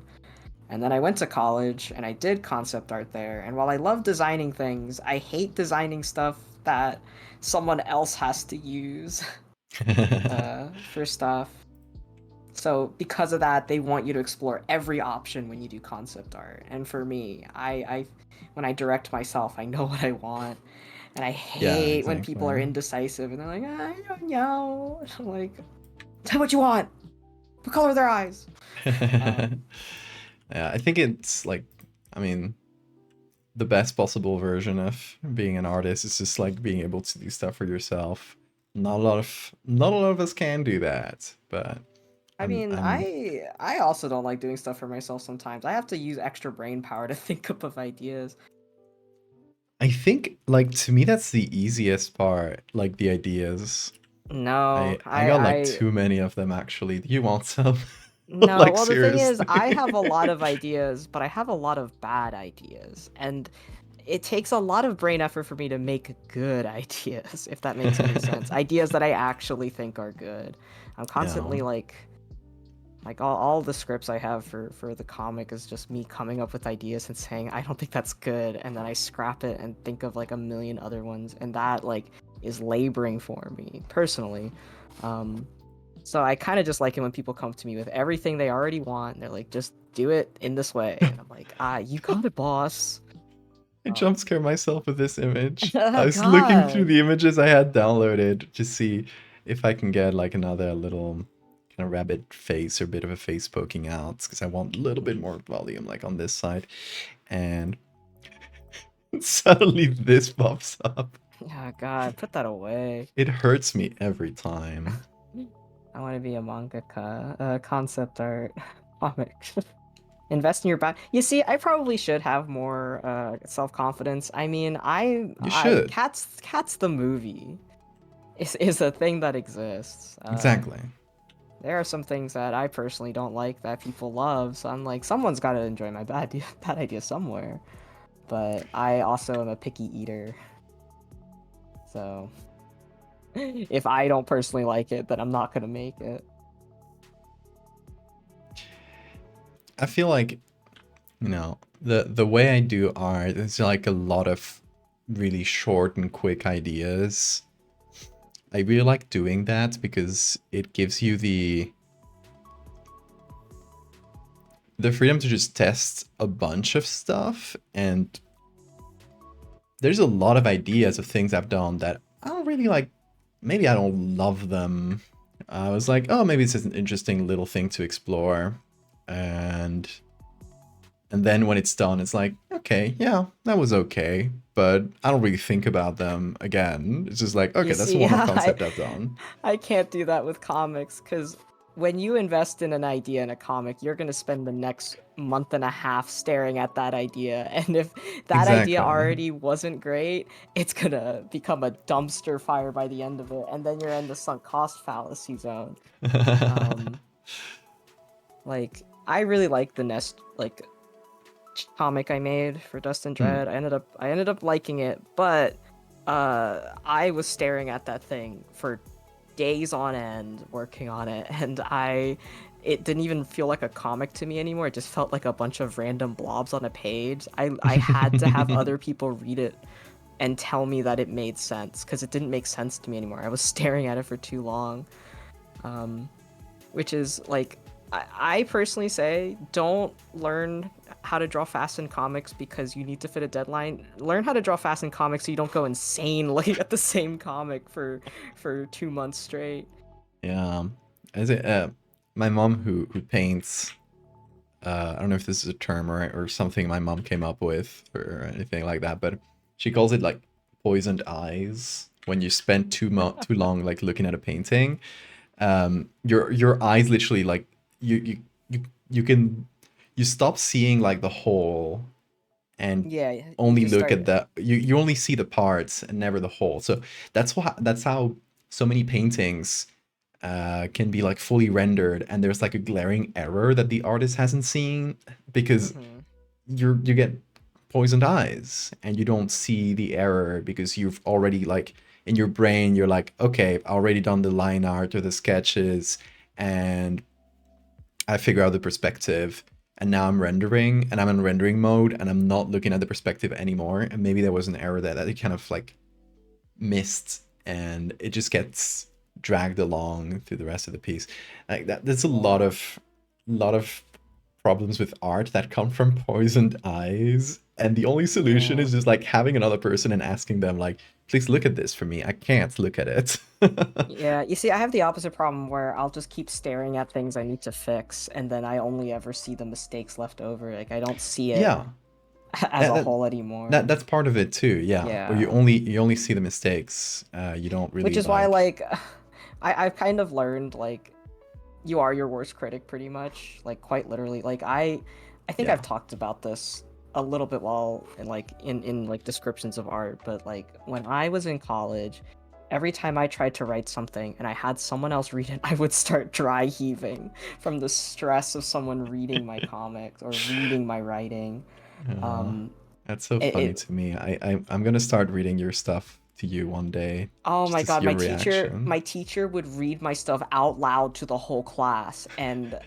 And then I went to college and I did concept art there. And while I love designing things, I hate designing stuff that someone else has to use for stuff. So because of that, they want you to explore every option when you do concept art. And for me, I when I direct myself, I know what I want. And I Yeah, hate when people are exactly. indecisive and they're like, I don't know. And I'm like, tell me what you want. What color are their eyes? Um, Yeah, I think it's like, I mean, the best possible version of being an artist is just like being able to do stuff for yourself. Not a lot of us can do that, but I mean, I'm I also don't like doing stuff for myself sometimes. I have to use extra brain power to think up of ideas. I think like to me that's the easiest part, like the ideas. No, I got like too many of them actually. Do you want some? no. Like Well, the thing is, I seriously. have a lot of ideas, but I have a lot of bad ideas, and it takes a lot of brain effort for me to make good ideas, if that makes any sense. Ideas that I actually think are good. I'm Yeah. constantly like all the scripts I have for the comic is just me coming up with ideas and saying I don't think that's good, and then I scrap it and think of like a million other ones, and that like is laboring for me personally. Um, so I kind of just like it when people come to me with everything they already want, and they're like, just do it in this way, and I'm like, you got it, boss. I jump scare myself with this image. I Oh was looking through God. the images I had downloaded to see if I can get like another little kind of rabbit face or bit of a face poking out because I want a little bit more volume like on this side. And suddenly this pops up. Oh God, put that away. It hurts me every time. I want to be a mangaka, concept art, comic. Invest in your back. You see, I probably should have more self-confidence. I mean, You should. Cats the movie is a thing that exists. Exactly. There are some things that I personally don't like that people love, so I'm like, someone's got to enjoy my bad idea somewhere. But I also am a picky eater, so if I don't personally like it, then I'm not gonna make it. I feel like, the way I do art is like a lot of really short and quick ideas. I really like doing that because it gives you the freedom to just test a bunch of stuff, and there's a lot of ideas of things I've done that I don't really like. Maybe I don't love them. I was like, oh, maybe this is an interesting little thing to explore, and then when it's done, it's like, okay, yeah, that was okay, but I don't really think about them again. It's just like, You okay, that's see, one concept I've done. I can't do that with comics because when you invest in an idea in a comic, you're going to spend the next month and a half staring at that idea. And if that idea Exactly. already wasn't great, it's going to become a dumpster fire by the end of it. And then you're in the sunk cost fallacy zone. Um, like, I really like the Nest, like, comic I made for Dust and Hmm. Dread. I ended up liking it, but I was staring at that thing for days on end working on it, and it didn't even feel like a comic to me anymore. It just felt like a bunch of random blobs on a page. I had to have other people read it and tell me that it made sense because it didn't make sense to me anymore. I was staring at it for too long. Um, which is like I personally say don't learn how to draw fast in comics because you need to fit a deadline. Learn how to draw fast in comics so you don't go insane looking at the same comic for 2 months straight. Yeah. As it, my mom who paints, I don't know if this is a term or something my mom came up with or anything like that, but she calls it like poisoned eyes when you spend too long like looking at a painting. Your eyes literally like you can you stop seeing like the whole and Yeah, you only just look at start. the you only see the parts and never the whole. So that's how so many paintings can be like fully rendered and there's like a glaring error that the artist hasn't seen because Mm-hmm. you get poisoned eyes and you don't see the error because you've already like in your brain you're like, okay, I've already done the line art or the sketches and I figure out the perspective and now I'm rendering and I'm in rendering mode and I'm not looking at the perspective anymore and maybe there was an error there that it kind of like missed and it just gets dragged along through the rest of the piece. Like that there's a Yeah. lot of problems with art that come from poisoned eyes and the only solution Yeah. is just like having another person and asking them like, please look at this for me, I can't look at it. Yeah, you see, I have the opposite problem where I'll just keep staring at things I need to fix, and then I only ever see the mistakes left over. Like, I don't see it Yeah, as that, a that whole anymore. that's part of it too, yeah, where Yeah. you only see the mistakes, you don't Which really is why, like. like, I've kind of learned, like, you are your worst critic pretty much, like, quite literally. Like, I think Yeah. I've talked about this a little bit while, in like, descriptions of art, but, like, when I was in college, every time I tried to write something and I had someone else read it, I would start dry heaving from the stress of someone reading my comics or reading my writing. uh, Um, that's so funny it to me. I'm gonna start reading your stuff to you one day Oh just my to see God, your reaction. my teacher would read my stuff out loud to the whole class, and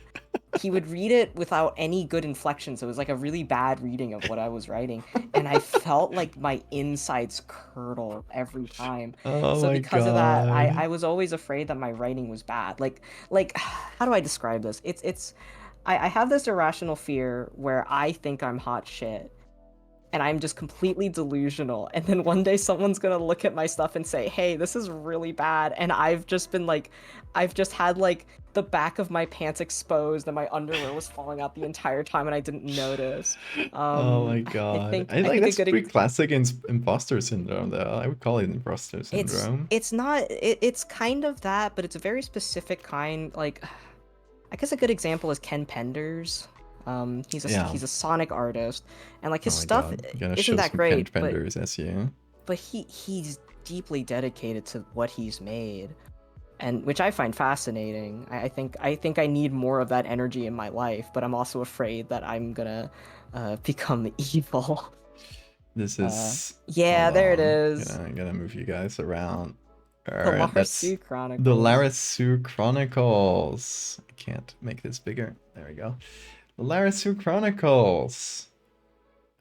he would read it without any good inflections. It was like a really bad reading of what I was writing, and I felt like my insides curdle every time. Oh So my because of that, god. I was always afraid that my writing was bad. Like how do I describe this? I have this irrational fear where I think I'm hot shit, and I'm just completely delusional. And then one day someone's gonna look at my stuff and say, "Hey, this is really bad." And I've just had like the back of my pants exposed and my underwear was falling out the entire time and I didn't notice. Oh my I god. think I I like think a that's good pretty classic in imposter syndrome though. I would call it imposter syndrome. it's not it's kind of that, but it's a very specific kind. Like, I guess a good example is Ken Penders. Yeah. He's a Sonic artist, and like Oh his my stuff god. I'm gonna isn't show that some Ken great, Penders as you. but he's deeply dedicated to what he's made, and which I find fascinating. I think I need more of that energy in my life, but I'm also afraid that I'm gonna become evil. This is Yeah, hold there it on. is. I'm gonna move you guys around. The Alright, that's Larsu the Chronicles. Larasu Chronicles. I can't make this bigger. There we go. The Larasu Chronicles.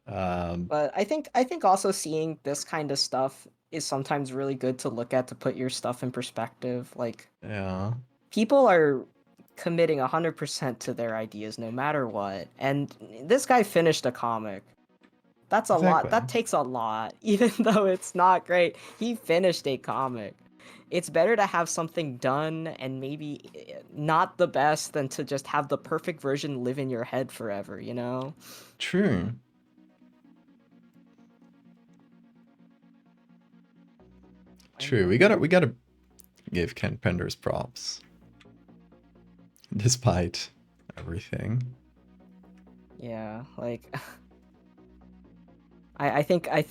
Um, But I think also seeing this kind of stuff is sometimes really good to look at to put your stuff in perspective. Like, yeah. people are committing 100% to their ideas no matter what. And this guy finished a comic. That's a lot. Exactly. That takes a lot, even though it's not great. He finished a comic. It's better to have something done and maybe not the best than to just have the perfect version live in your head forever, you know? True. True. We gotta give Ken Penders props. Despite everything. Yeah, like I think I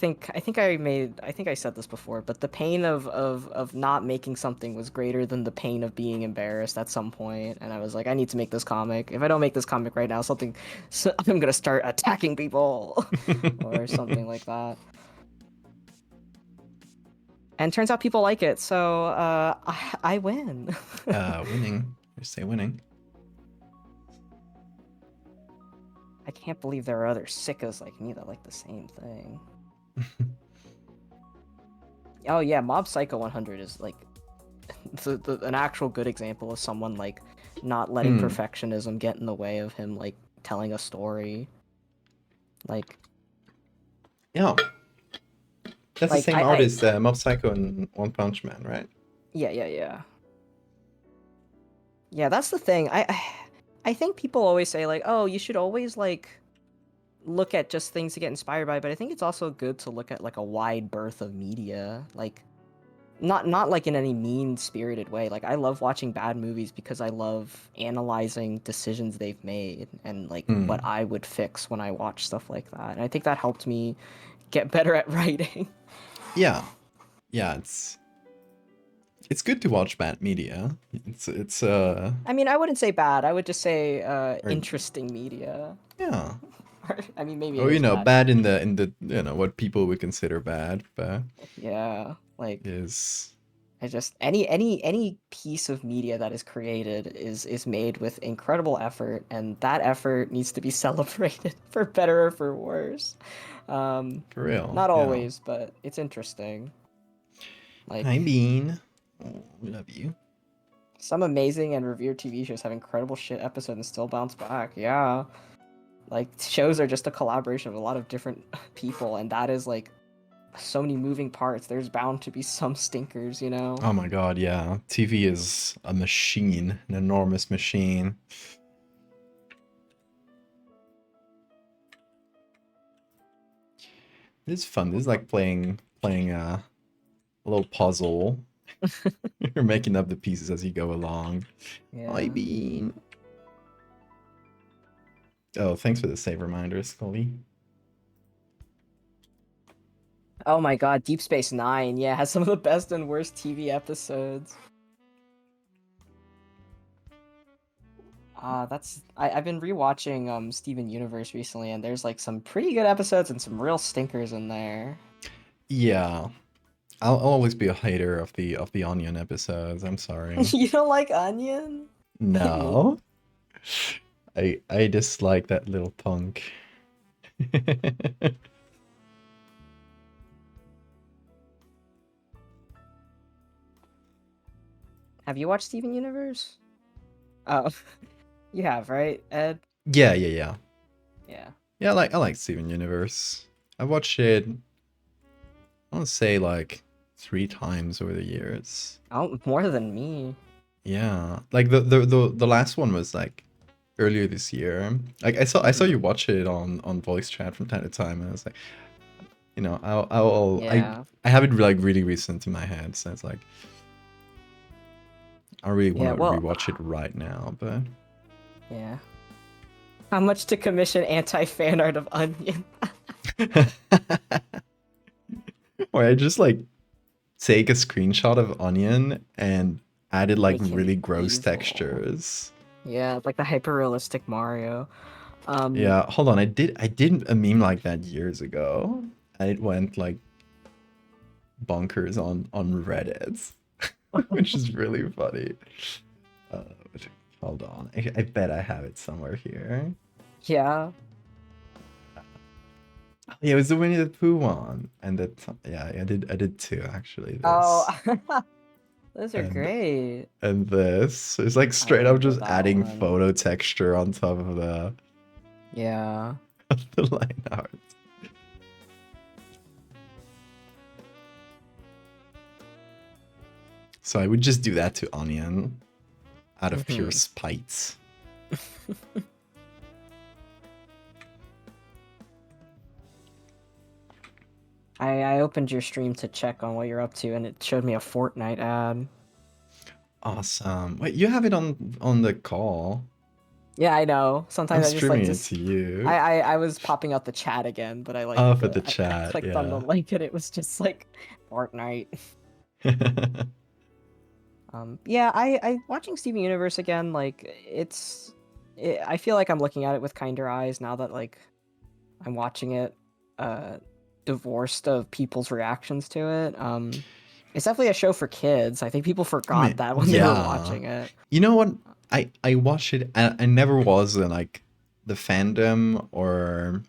said this before, but the pain of not making something was greater than the pain of being embarrassed at some point, and I was like, I need to make this comic. If I don't make this comic right now, I'm gonna start attacking people or something like that. And turns out people like it, so I win. Winning. I say winning. I can't believe there are other sickos like me that like the same thing. Oh yeah, Mob Psycho 100 is like an actual good example of someone like not letting Hmm. perfectionism get in the way of him like telling a story. Like Yeah. That's the like same I artist, Mob Psycho and One Punch Man, right? yeah. Yeah, that's the thing. I think people always say like, "Oh, you should always like look at just things to get inspired by," but I think it's also good to look at like a wide berth of media. Like not like in any mean-spirited way. Like, I love watching bad movies because I love analyzing decisions they've made and like what Hmm. I would fix when I watch stuff like that. And I think that helped me get better at writing. Yeah. Yeah, it's good to watch bad media. It's I mean, I wouldn't say bad. I would just say or, interesting media. yeah. I mean, maybe it Or is bad. bad in the what people would consider bad, but Yeah, like is I just any piece of media that is created is made with incredible effort, and that effort needs to be celebrated for better or for worse. Um, for real. Not Yeah. always, but it's interesting. Hi Like, Bean. Oh, we love you. some amazing and revered TV shows have incredible shit episodes and still bounce back. Yeah, like shows are just a collaboration of a lot of different people, and that is like so many moving parts. There's bound to be some stinkers, you know. Oh my god, yeah. TV is a machine, an enormous machine. This is fun. This is like playing a little puzzle. You're making up the pieces as you go along. Hi Yeah. Bean. Oh, thanks for the save reminder, Scully. Oh my god, Deep Space Nine, yeah, has some of the best and worst TV episodes. I've been rewatching Steven Universe recently, and there's like some pretty good episodes and some real stinkers in there. Yeah. I'll always be a hater of the Onion episodes. I'm sorry. You don't like Onion? Me? No. I dislike that little punk. Have you watched Steven Universe? Oh, you have, right, Ed? Yeah. Yeah. Yeah, I like Steven Universe. I watched it, I want to say like 3 times over the years. Oh, more than me. Yeah, like the last one was like earlier this year. Like I saw you Hmm. watch it on voice chat from time to time, and I was like, Yeah. I have it like really recent in my head, so it's like I really want Yeah. to Well. rewatch it right now, but Yeah. How much to commission anti-fan art of Onion? or I just like take a screenshot of Onion and added like Make him really gross evil. textures. Yeah, like the hyper-realistic Mario. Um, Yeah, hold on. I did a meme like that years ago, and it went like bonkers on Reddit, which is really funny. Uh, hold on. I bet I have it somewhere here. yeah. Yeah, it was the Winnie the Pooh one, and yeah, I did two actually. Oh, This those are and great. and this. It's like I straight up remember just that adding one. photo texture on top of the Yeah. the line art. So I would just do that to Onion out of pure Hmm. spite. I opened your stream to check on what you're up to, and it showed me a Fortnite ad. Awesome. Wait, you have it on the call. Yeah, I know. I'm Sometimes I just like streaming to. it to you. I was popping out the chat again, but I like Oh, for the I chat, clicked on the yeah. link and it was just like Fortnite. Yeah, I watching Steven Universe again. Like I feel like I'm looking at it with kinder eyes now that like I'm watching it, uh, divorced of people's reactions to it. It's definitely a show for kids. I think people I forgot mean, that when they were yeah. watching it. You know what? I watched it. I never was in like the fandom, or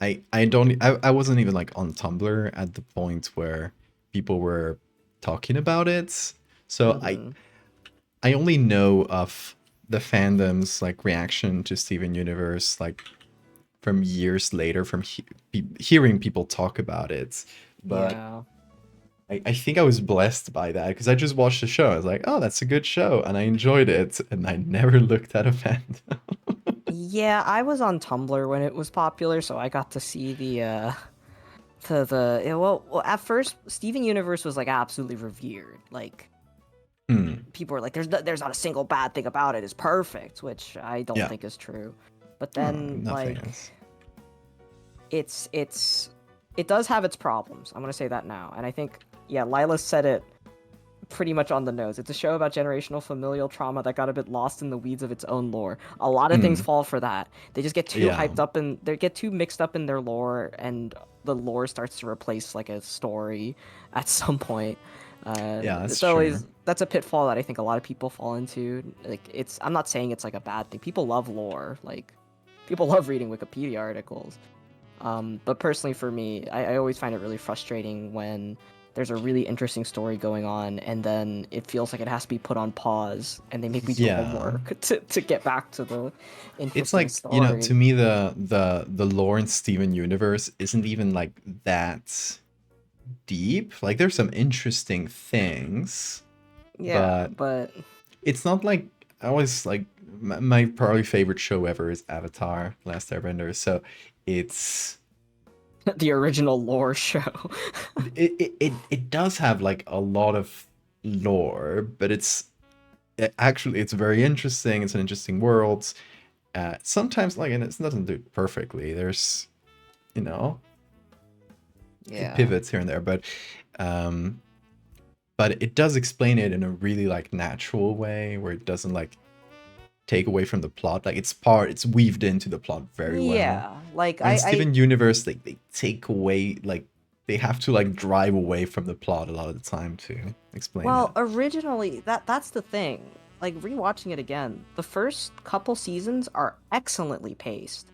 I don't I wasn't even like on Tumblr at the point where people were talking about it. So Hmm. I only know of the fandom's like reaction to Steven Universe like from years later from hearing people talk about it. But Yeah. I think I was blessed by that because I just watched the show. I was like, oh, that's a good show, and I enjoyed it, and I never looked at a fandom. Yeah, I was on Tumblr when it was popular, so I got to see the yeah, well, at first Steven Universe was like absolutely revered. Like Hmm. people were like, there's not a single bad thing about it. It's perfect, which I don't Yeah. think is true. But Oh, then nothing like is. it's it does have its problems. I'm gonna say that now, and I think yeah, Lila said it pretty much on the nose. It's a show about generational familial trauma that got a bit lost in the weeds of its own lore. A lot of things Hmm. fall for that. They just get too Yeah. hyped up and they get too mixed up in their lore, and the lore starts to replace like a story at some point. Yeah, that's It's true. always that's a pitfall that I think a lot of people fall into. Like it's I'm not saying it's like a bad thing. People love lore. Like people love reading Wikipedia articles. But personally, for me, I always find it really frustrating when there's a really interesting story going on and then it feels like it has to be put on pause and they make me do Yeah. homework to get back to the It's interesting like, to story. me the Lawrence Steven universe isn't even like that deep. Like there's some interesting things, Yeah, but but it's not like I always like my probably favorite show ever is Avatar: Last Airbender. So it's the original lore show. it does have like a lot of lore, but actually it's very interesting. It's an interesting world. Sometimes like, and it doesn't do it perfectly. There's, you know, it Yeah. pivots here and there, um, but it does explain it in a really like natural way where it doesn't like take away from the plot. Like it's weaved into the plot very well. Yeah. Like When I Steven Universe, like they take away, like they have to like drive away from the plot a lot of the time to explain well, it. originally that's the thing. Like rewatching it again, the first couple seasons are excellently paced.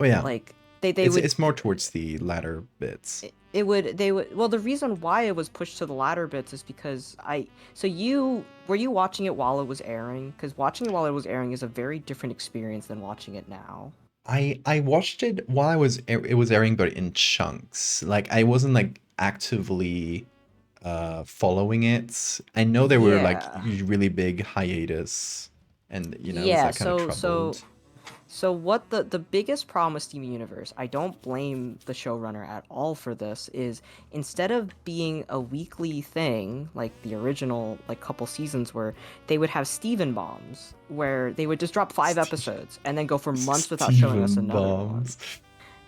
Oh yeah, Like they it's would it's more towards the latter bits. it would they would well the reason why it was pushed to the latter bits is because I so you were you watching it while it was airing, because watching it while it was airing is a very different experience than watching it now. I watched it while it was airing, but in chunks. Like I wasn't like actively following it. I know there were like Yeah. really big hiatus, and it was Yeah, like kind of so troubled. so So what the biggest problem with Steven Universe, I don't blame the showrunner at all for this, is instead of being a weekly thing like the original like couple seasons where they would have Steven bombs where they would just drop 5 episodes and then go for months without showing us Steven another one. bombs.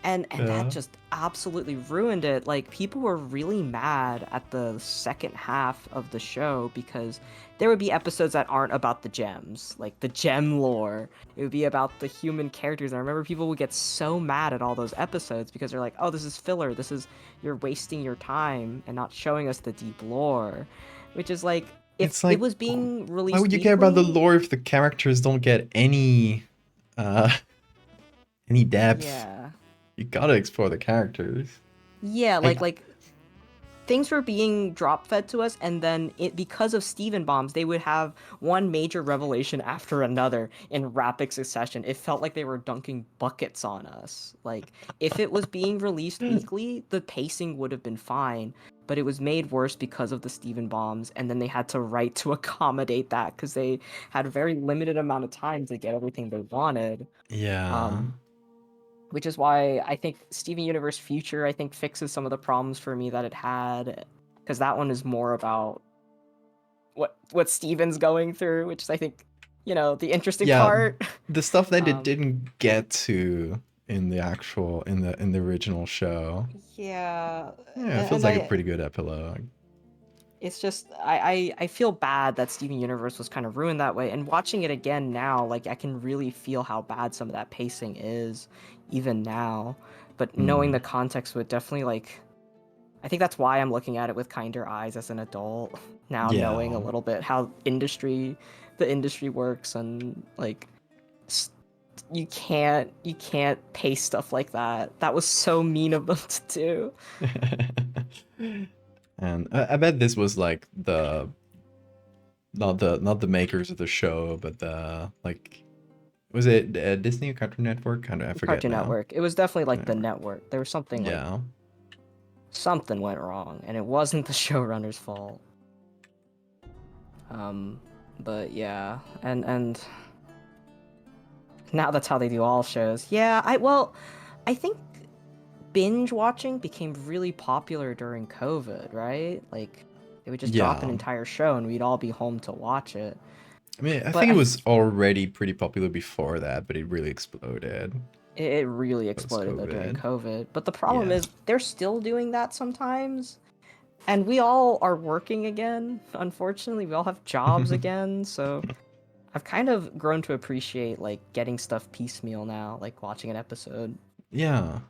And that Yeah. just absolutely ruined it. Like people were really mad at the second half of the show because there would be episodes that aren't about the gems, like the gem lore. It would be about the human characters. And I remember people would get so mad at all those episodes because they're like, "Oh, this is filler. This is you're wasting your time and not showing us the deep lore." Which is like if It's it like, was being why would released you care about the weekly, lore if the characters don't get uh any depth? yeah. You gotta explore the characters. Yeah, I like things were being drop fed to us, and then because of Steven bombs they would have one major revelation after another in rapid succession. It felt like they were dunking buckets on us. Like if it was being released weekly the pacing would have been fine, but it was made worse because of the Steven bombs, and then they had to write to accommodate that because they had a very limited amount of time to get everything they wanted. yeah. um which is why I think Steven Universe Future I think fixes some of the problems for me that it had, because that one is more about what Steven's going through, which is I think the interesting Yeah, part. the stuff that it um, didn't get to in the actual in the original show. yeah, Yeah, it feels and like a I pretty good epilogue. it's just I feel bad that Steven Universe was kind of ruined that way, and watching it again now, like I can really feel how bad some of that pacing is, even now. But knowing the Hmm. context would definitely like I think that's why I'm looking at it with kinder eyes as an adult now, knowing a Yeah. little bit how the industry works, and like you can't paste stuff like that. That was so mean of them to do. And I bet this was like the not the makers of the show, but the like was it Disney or Cartoon Network? Kind of I forget Cartoon now. Network. It was definitely like the Network. network. There was something like Yeah. something went wrong, and it wasn't the showrunner's fault. Um, but yeah, and now that's how they do all shows. Yeah, I think binge watching became really popular during COVID, right? Like they would just drop an Yeah. entire show and we'd all be home to watch it. I mean, I But think it was already pretty popular before that, but it really exploded it really post exploded though during COVID. COVID. But the problem Yeah. is they're still doing that sometimes. And we all are working again. Unfortunately, we all have jobs again, so I've kind of grown to appreciate like getting stuff piecemeal now, like watching an episode. Yeah.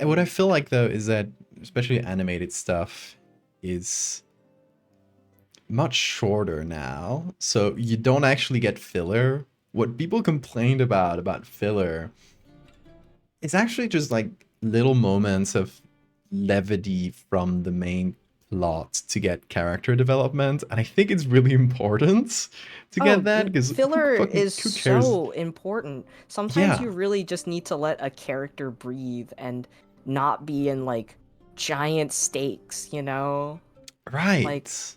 What I feel like though is that especially animated stuff is much shorter now, so you don't actually get filler. What people complained about filler is actually just like little moments of levity from the main plot to get character development, and I think it's really important to get Oh, that because filler is who cares? so important. Sometimes Yeah, you really just need to let a character breathe and not be in like giant stakes, you know? Like right.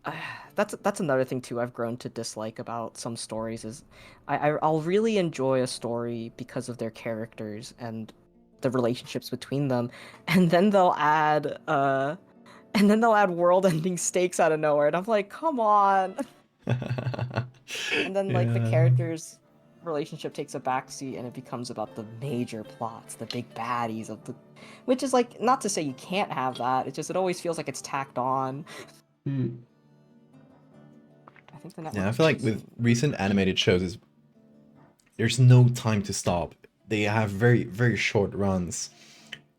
uh, that's another thing too I've grown to dislike about some stories is I'll really enjoy a story because of their characters and the relationships between them, and then they'll add world-ending stakes out of nowhere, and I'm like, come on. And then like the Yeah. characters relationship takes a backseat and it becomes about the major plots, the big baddies of the, which is like not to say you can't have that, it just it always feels like it's tacked on. Hmm. I think the Yeah, network I is feel like with chasing. recent animated shows is there's no time to stop. They have very short runs.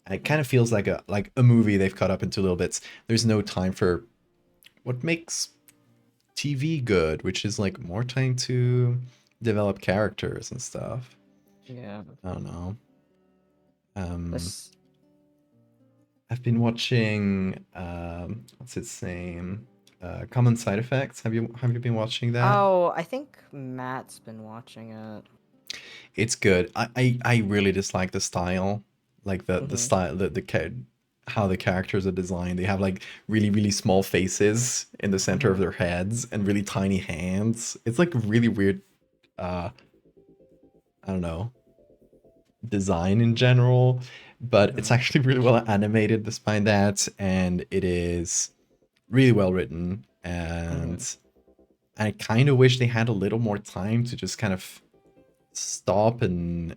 It kind of feels like a movie they've cut up into little bits. There's no time for what makes TV good, which is like more time to develop characters and stuff. Yeah. I don't know. Um, This. I've been watching what's its name? Common Side Effects. Have you been watching that? Oh, I think Matt's been watching it. It's good. I really dislike the style, like the Hmm. style, how the characters are designed. They have like really really small faces in the center of Hmm. their heads and really tiny hands. It's like really weird. Uh, I don't know, design in general, but it's Hmm. actually really well animated despite that, and it is really well written. Hmm. And I kind of wish they had a little more time to just kind of stop and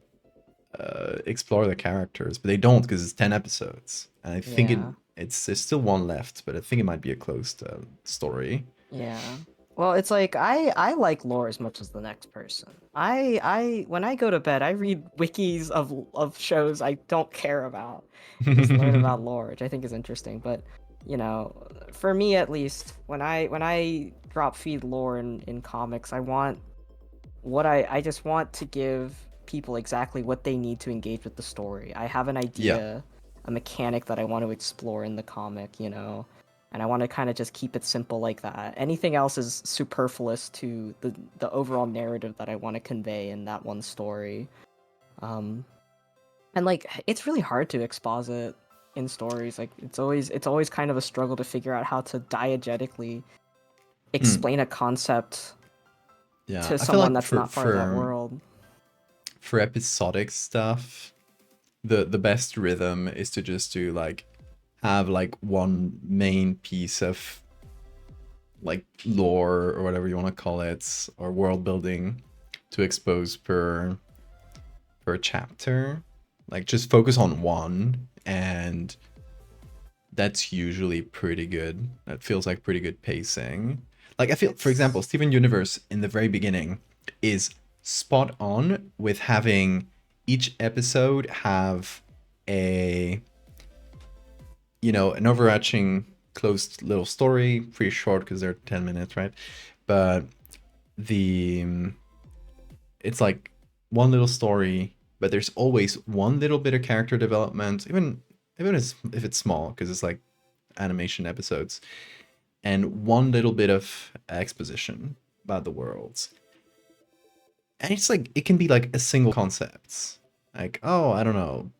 explore the characters, but they don't because it's 10 episodes, and I think Yeah. it's there's still one left, but I think it might be a closed story. Yeah. Well, it's like I like lore as much as the next person. I when I go to bed, I read wikis of shows I don't care about and just learn about lore, which I think is interesting. But, you know, for me at least, when I drop feed lore in comics, I just want to give people exactly what they need to engage with the story. I have an Yeah. idea, a mechanic that I want to explore in the comic, and I want to kind of just keep it simple like that. Anything else is superfluous to the overall narrative that I want to convey in that one story. Um, and like it's really hard to exposit in stories. Like it's always kind of a struggle to figure out how to diegetically Hmm. explain a concept Yeah, to I feel someone like that's not part of that world. for episodic stuff, the best rhythm is to just do like have like one main piece of like lore or whatever you want to call it, or world building to expose per chapter. Like just focus on one, and that's usually pretty good. That feels like pretty good pacing. Like I feel, for example, It's Steven Universe in the very beginning is spot on with having each episode have a an overarching closed little story, pretty short because they're 10 minutes, right? But the it's like one little story, but there's always one little bit of character development, even if it's small, because it's like animation episodes, and one little bit of exposition about the worlds. And it's like it can be like a single concept, like oh I don't know,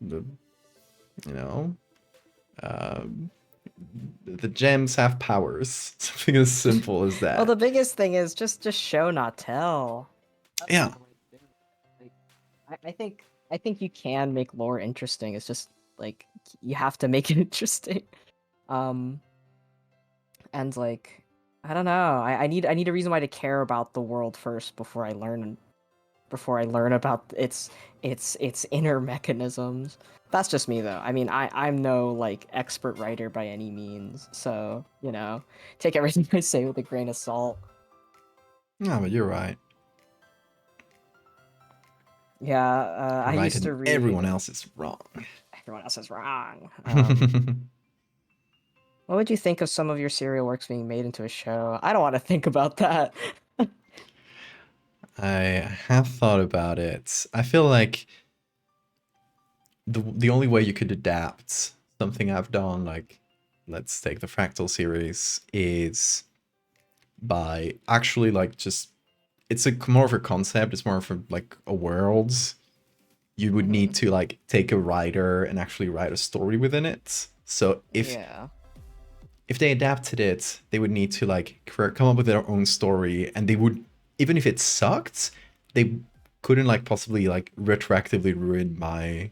you know, um, the gems have powers, something as simple as well, that. the biggest thing is just show, not tell. That's Yeah, the way to do it. Like, I think you can make lore interesting. It's just like you have to make it interesting. Um, and like I don't know. I need a reason why to care about the world first before I learn about its inner mechanisms. That's just me though. I mean, I'm no like expert writer by any means, so take everything I say with a grain of salt. no, but you're right. Yeah, I You're right, used to and everyone read. else is wrong. Everyone else is wrong. What would you think of some of your serial works being made into a show? I don't want to think about that. I have thought about it. I feel like the only way you could adapt something I've done, like let's take the Fractal series, is by actually like just it's a more of a concept. It's more of a, like a world. You would need Hmm. to like take a writer and actually write a story within it. So Yeah. if they adapted it, they would need to like come up with their own story, and they would, even if it sucked, they couldn't like possibly like retroactively ruin my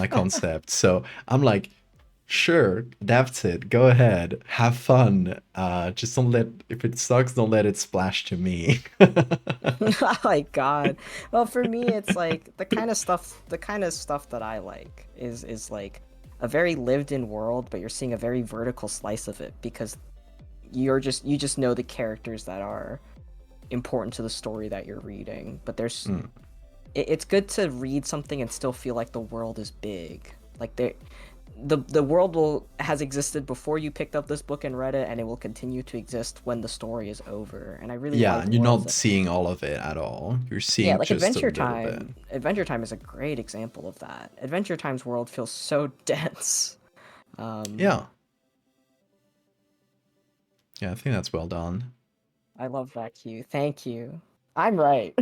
concept. So I'm like, sure, adapt it, go ahead, have fun. Just don't let, if it sucks, don't let it splash to me. Oh my God. Well, for me, it's like the kind of stuff that I like is like a very lived-in world, but you're seeing a very vertical slice of it because you just know the characters that are important to the story that you're reading. But Mm, it's good to read something and still feel like the world is big. Like the world has existed before you picked up this book and read it, and it will continue to exist when the story is over. And I really yeah, like and you're worlds not that, seeing all of it at all. You're yeah, seeing like just a Adventure little bit. Time. Adventure Time is a great example of that. Adventure Time's world feels so dense. Um, Yeah, yeah, I think that's well done. I love that cue. Thank you. I'm right.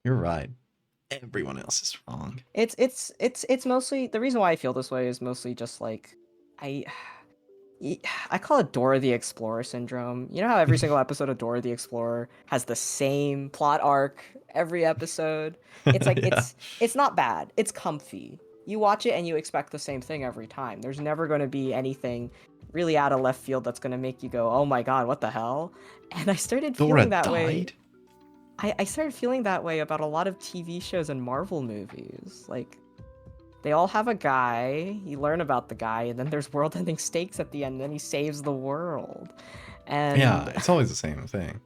You're right. Everyone else is wrong. It's mostly the reason why I feel this way is mostly just like I I call it Dora the Explorer syndrome. You know how every single episode of Dora the Explorer has the same plot arc every episode? It's like Yeah. it's not bad. It's comfy. You watch it and you expect the same thing every time. There's never going to be anything really out of left field that's going to make you go, "Oh my god, what the hell?" And I started Dora feeling that way. died? I started feeling that way about a lot of TV shows and Marvel movies. Like they all have a guy, you learn about the guy, and then there's world-ending stakes at the end, and then he saves the world. Yeah, And it's always the same thing.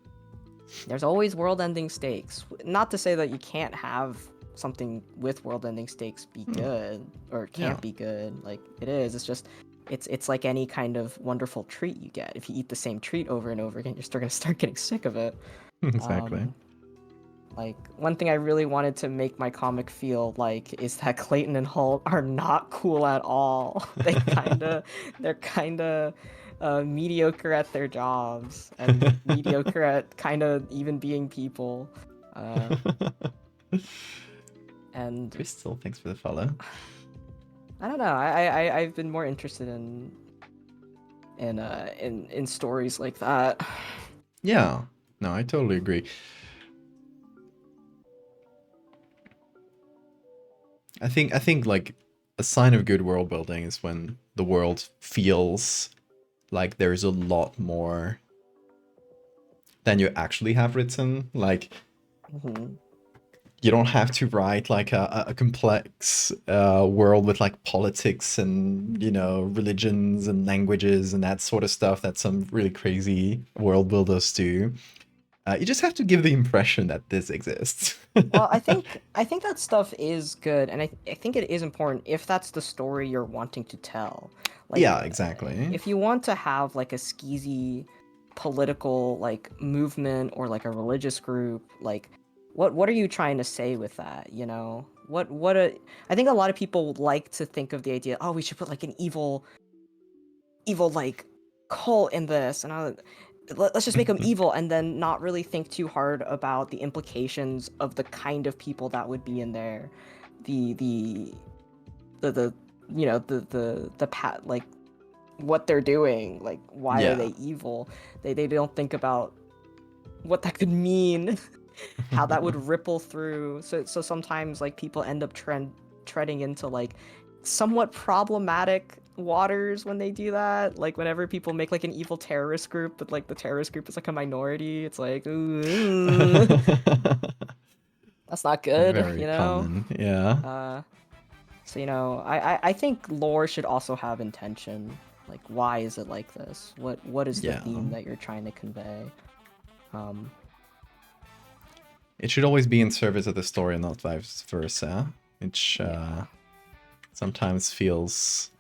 there's always world-ending stakes. Not to say that you can't have something with world-ending stakes be good or can't Yeah. be good. Like it is. It's just it's like any kind of wonderful treat you get. If you eat the same treat over and over again, you're still gonna start getting sick of it. Exactly. Um, Like, one thing I really wanted to make my comic feel like is that Clayton and Holt are not cool at all. They're kinda mediocre at their jobs and mediocre at kinda even being people. Uh, and Crystal, thanks for the follow. I don't know. I've been more interested in stories like that. Yeah. No, I totally agree. I think like a sign of good world building is when the world feels like there's a lot more than you actually have written. Like Mhm. you don't have to write like a complex world with like politics and religions and languages and that sort of stuff that some really crazy world builders do. You just have to give the impression that this exists. Well, I think that stuff is good, and I think it is important if that's the story you're wanting to tell. Yeah, Like, exactly. if you want to have like a skeezy political like movement or like a religious group, like what are you trying to say with that? You know, what a I think a lot of people like to think of the idea. Oh, we should put like an evil like cult in this, and let's just make them evil and then not really think too hard about the implications of the kind of people that would be in there, the the the like what they're doing, like why are Yeah. they evil. They don't think about what that could mean, how that would ripple through. So sometimes like people end up treading into like somewhat problematic waters when they do that. Like whenever people make like an evil terrorist group, but like the terrorist group is like a minority, it's like ooh, that's not good, Very you know. common. Yeah. Uh, so I think lore should also have intention. Like why is it like this? What is the Yeah. theme that you're trying to convey? Um, It should always be in service of the story and not vice versa, which yeah. sometimes feels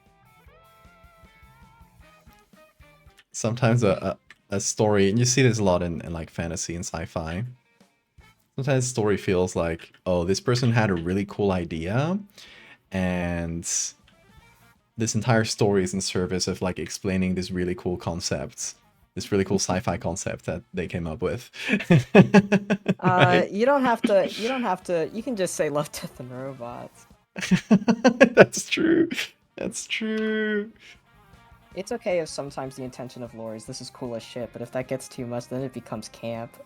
sometimes a story, and you see this a lot in like fantasy and sci-fi. Sometimes the story feels like, oh, this person had a really cool idea, and this entire story is in service of like explaining this really cool concept, this really cool sci-fi concept that they came up with. Right? You don't have to. You can just say Love, Death, and Robots. That's true. That's true. It's okay if sometimes the intention of lore is this is cool as shit, but if that gets too much, then it becomes camp.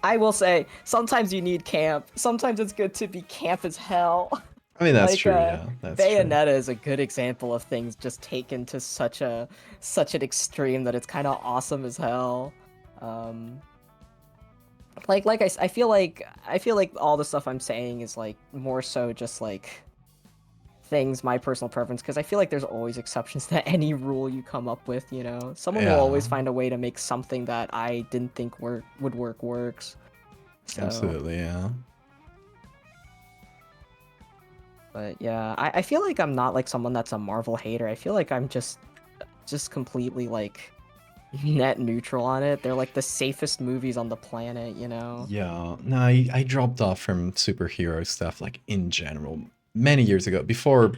I will say, sometimes you need camp. Sometimes it's good to be camp as hell. I mean, that's Like true. Yeah, that's true. Bayonetta is a good example of things just taken to such an extreme that it's kind of awesome as hell. Um, I feel like all the stuff I'm saying is like more so just like things my personal preference, because I feel like there's always exceptions to any rule you come up with. Someone will Yeah, always find a way to make something that I didn't think would work works. So, absolutely. Yeah. but yeah, I feel like I'm not like someone that's a Marvel hater. I feel like I'm just completely like net neutral on it. They're like the safest movies on the planet. Yeah. No, I dropped off from superhero stuff like in general many years ago. Before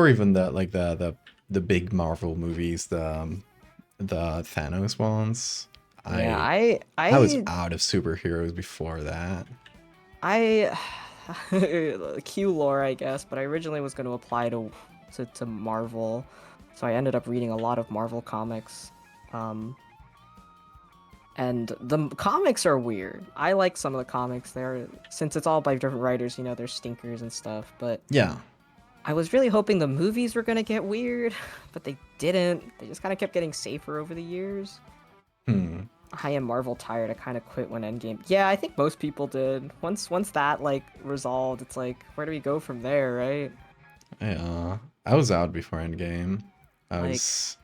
even the big Marvel movies, the Thanos ones. Yeah, I was out of superheroes before that. I Q lore, I guess, but I originally was going to apply to Marvel, so I ended up reading a lot of Marvel comics. And the comics are weird. I like some of the comics there, since it's all by different writers, you know, there's stinkers and stuff, but Yeah. I was really hoping the movies were gonna get weird, but they didn't. They just kind of kept getting safer over the years. Hmm. I am Marvel tired. I kind of quit when Endgame. Yeah, I think most people did. Once that like resolved, it's like, where do we go from there, right? Yeah. I was out before Endgame. I Like, was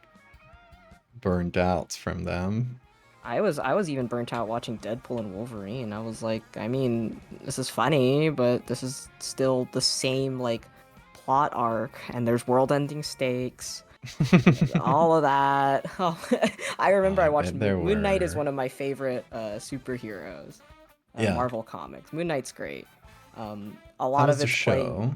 burned out from them. I was even burnt out watching Deadpool and Wolverine. I was like, I mean, this is funny, but this is still the same like plot arc, and there's world-ending stakes. All of that. Oh, I remember I I watched bet there Moon Knight is were. one of my favorite superheroes, Yeah. Marvel comics. Moon Knight's great. A How lot was of the it's playing. show?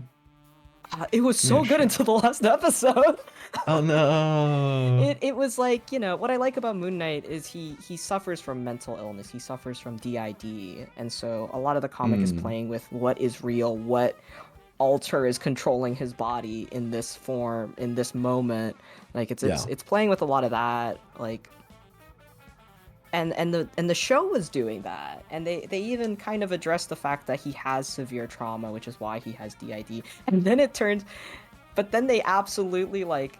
It was Yeah, so good sure. until the last episode. Oh no. It was like, you know, what I like about Moon Knight is he suffers from mental illness. He suffers from DID, and so a lot of the comic is Hmm. playing with what is real, what alter is controlling his body in this form, in this moment. Like Yeah. it's playing with a lot of that, like, and the show was doing that, and they even kind of addressed the fact that he has severe trauma, which is why he has DID. And then it turns, but then they absolutely like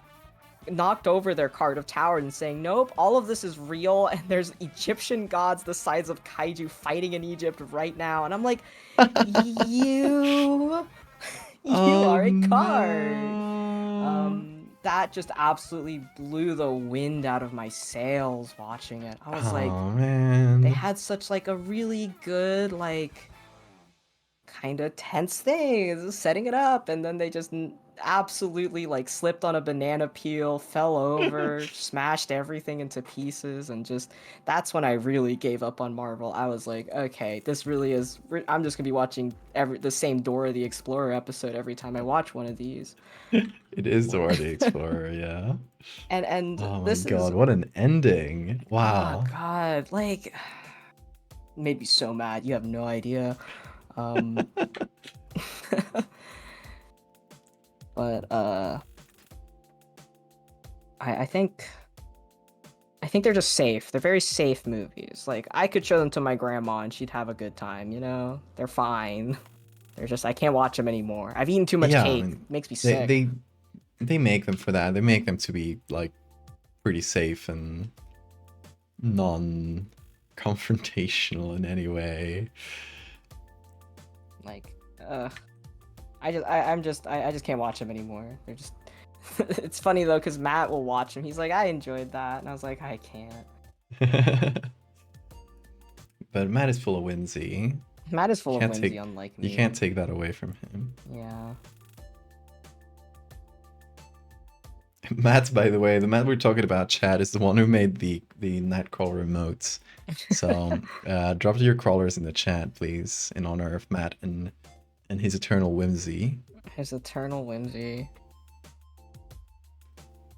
knocked over their card of tower and saying, nope, all of this is real, and there's Egyptian gods the size of kaiju fighting in Egypt right now. And I'm like, you you Oh are a card. no. That just absolutely blew the wind out of my sails watching it. I was like, Oh they man. had such like a really good like kind of tense thing, setting it up, and then they just absolutely like slipped on a banana peel, fell over, smashed everything into pieces, and just that's when I really gave up on Marvel. I was like, okay, this really is. I'm just gonna be watching the same Dora the Explorer episode every time I watch one of these. It is Dora the Explorer, yeah. And Oh my this is, god, what an ending. oh Wow. god, like made me so mad. You have no idea. Um, but I think they're just safe. They're very safe movies. Like I could show them to my grandma and she'd have a good time, you know? They're fine. They're just I can't watch them anymore. I've eaten too much Yeah, I cake. mean, It makes me they sick. they they make them for that. They make them to be like pretty safe and non-confrontational in any way. Like I just can't watch them anymore. They're just it's funny though cuz Matt will watch them. He's like, "I enjoyed that." And I was like, "I can't." But Matt is full of whimsy. Matt is full of Can't whimsy take unlike you can't me. take that away from him. Yeah. Matt, by the way, the Matt we're talking about, Chad, is the one who made the Nightcrawler emotes. So drop your crawlers in the chat, please, in honor of Matt and his eternal whimsy. His eternal whimsy.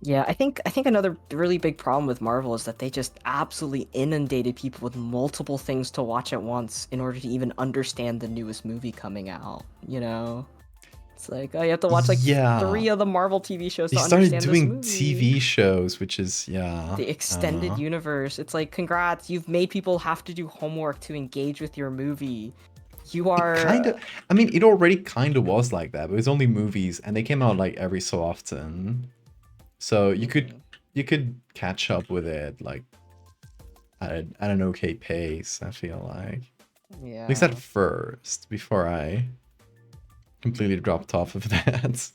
Yeah, I think another really big problem with Marvel is that they just absolutely inundated people with multiple things to watch at once in order to even understand the newest movie coming out, you know? It's like, oh, you have to watch like Yeah, 3 of the Marvel TV shows they to started understand this doing movie. TV shows, which is yeah. The extended universe. It's like, congrats, you've made people have to do homework to engage with your movie. You It kind are of, I mean, it already kind of was like that, but it was only movies, and they came out like every so often. So you could catch up with it like at an okay pace, I feel like. At least at yeah. first, before I completely dropped off of that.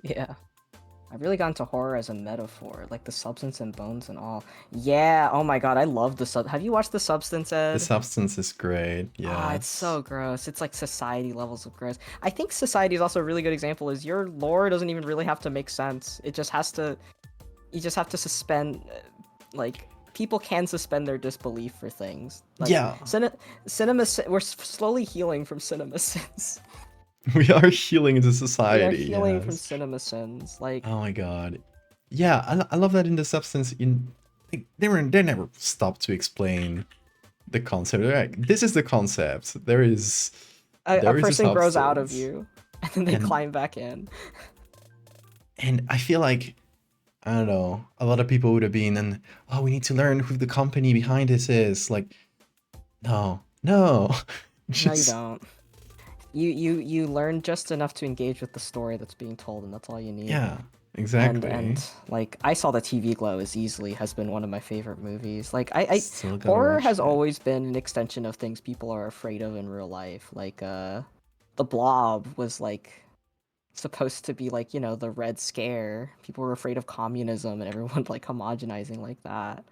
Yeah. I've really gone to horror as a metaphor, like the substance and bones and all. Yeah, oh my god, I love the sub. Have you watched The Substance, The Ed? substance is great, Ah, it's yes. so gross. It's like society levels of gross. I think society is also a really good example is your lore doesn't even really have to make sense. It just has to, you just have to suspend, like, people can suspend their disbelief for things. Like, Yeah, we're slowly healing from cinema sins. we are healing into We are society, healing from yes. cinema sins. Like, Oh my god. Yeah, I love that in the substance in they never stop to explain the concept. They're like, this is the concept. There is a There is a person grows out of substance. you, and then they And climb back in. I feel like, I don't know, a lot of people would have been, and oh, we need to learn who the company behind this is. Like, no, no, No, you just don't. You learn just enough to engage with the story that's being told, and that's all you need. yeah, And exactly. like I saw the TV Glow is easily has been one of my favorite movies. Like I Still gotta horror watch has that. always been an extension of things people are afraid of in real life. Like the Blob was like supposed to be like, you know, the Red Scare. People were afraid of communism and everyone like homogenizing like that.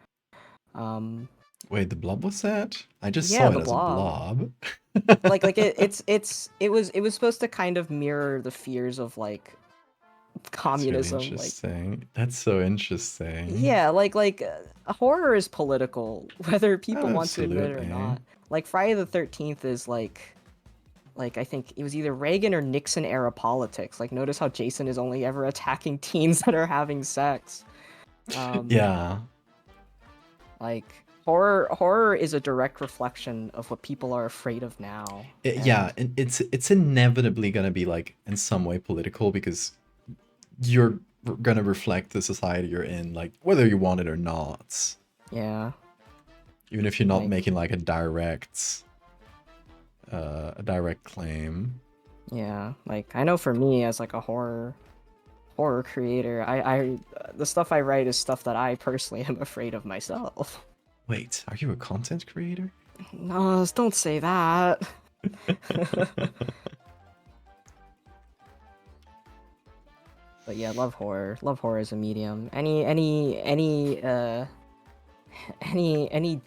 Um Wait, the blob was that? I just yeah, saw it the as a Blob. blob. It was supposed to kind of mirror the fears of like That's really communism, like interesting. That's so interesting. yeah, horror is political, whether Oh, people want to admit it or absolutely. not. Like Friday the 13th is like I think it was either Reagan or Nixon era politics. Like notice how Jason is only ever attacking teens that are having sex. Um Yeah. like horror is a direct reflection of what people are afraid of now. Yeah, And and it's inevitably gonna be like in some way political because you're gonna reflect the society you're in, like whether you want it or not. yeah, Even if you're not like making like a direct claim. yeah, like I know for me as like a horror creator, I the stuff I write is stuff that I personally am afraid of myself. Wait, are you a content creator? No, don't say that. But yeah, love horror. Love horror as a medium. Any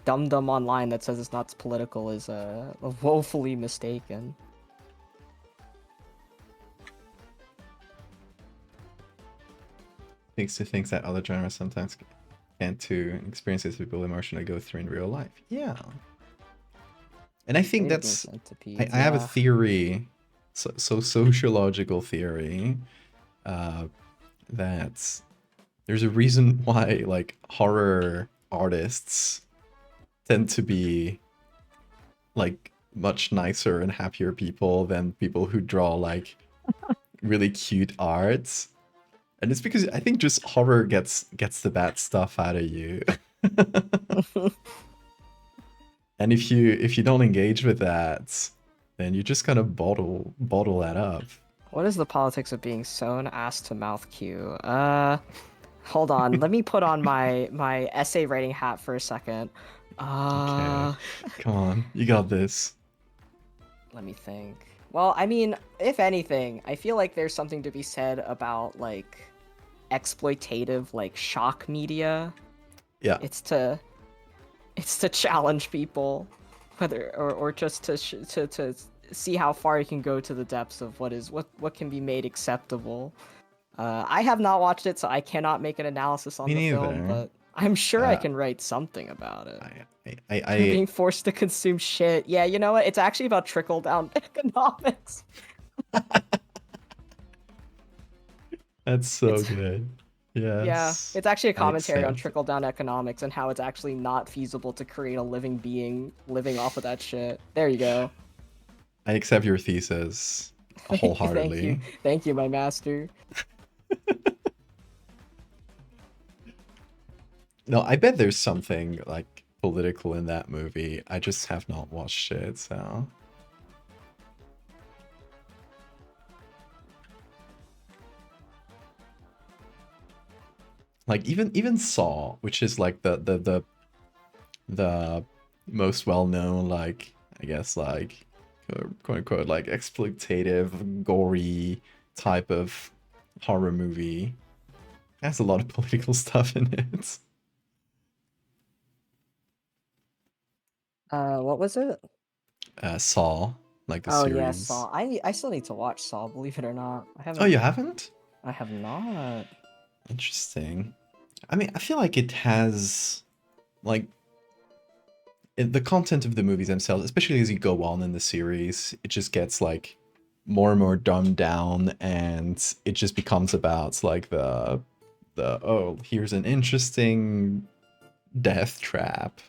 dum dum online that says it's not political is woefully mistaken. Makes to think that other genres sometimes can't to experiences people emotionally go through in real life. Yeah. And I think Radiant that's centipedes, I have a yeah. theory, so sociological theory, uh, that there's a reason why like horror artists tend to be like much nicer and happier people than people who draw like really cute art. And it's because I think just horror gets the bad stuff out of you. And if you don't engage with that, then you just kind of bottle that up. What is the politics of being sewn ass to mouth cue? Hold on. Let me put on my essay writing hat for a second. Okay. Uh, Come on. You got this. Let me think. Well, I mean, if anything, I feel like there's something to be said about like exploitative like shock media. Yeah. It's to it's to challenge people, whether or just to see how far you can go to the depths of what can be made acceptable. I have not watched it, so I cannot make an analysis on Me the film, neither. but I'm sure I Uh, can write something about it. You're I being forced to consume shit. Yeah, you know what? It's actually about trickle down economics. that's so It's good. Yeah, Yes. it's actually a I commentary on accept. trickle down economics and how it's actually not feasible to create a living being living off of that shit. There you go. I accept your thesis Thank you. wholeheartedly. Thank you, my master. No, I bet there's something like political in that movie. I just have not watched it, so like even Saw, which is like the most well-known, like I guess like quote unquote like exploitative, gory type of horror movie, has a lot of political stuff in it. What was it? Saw, like the Oh yeah, series. Saw. I still need to watch Saw, believe it or not. I Oh, haven't. you haven't? I have not. Interesting. I mean, I feel like it has like the content of the movies themselves, especially as you go on in the series, it just gets like more and more dumbed down, and it just becomes about like the oh, here's an interesting death trap.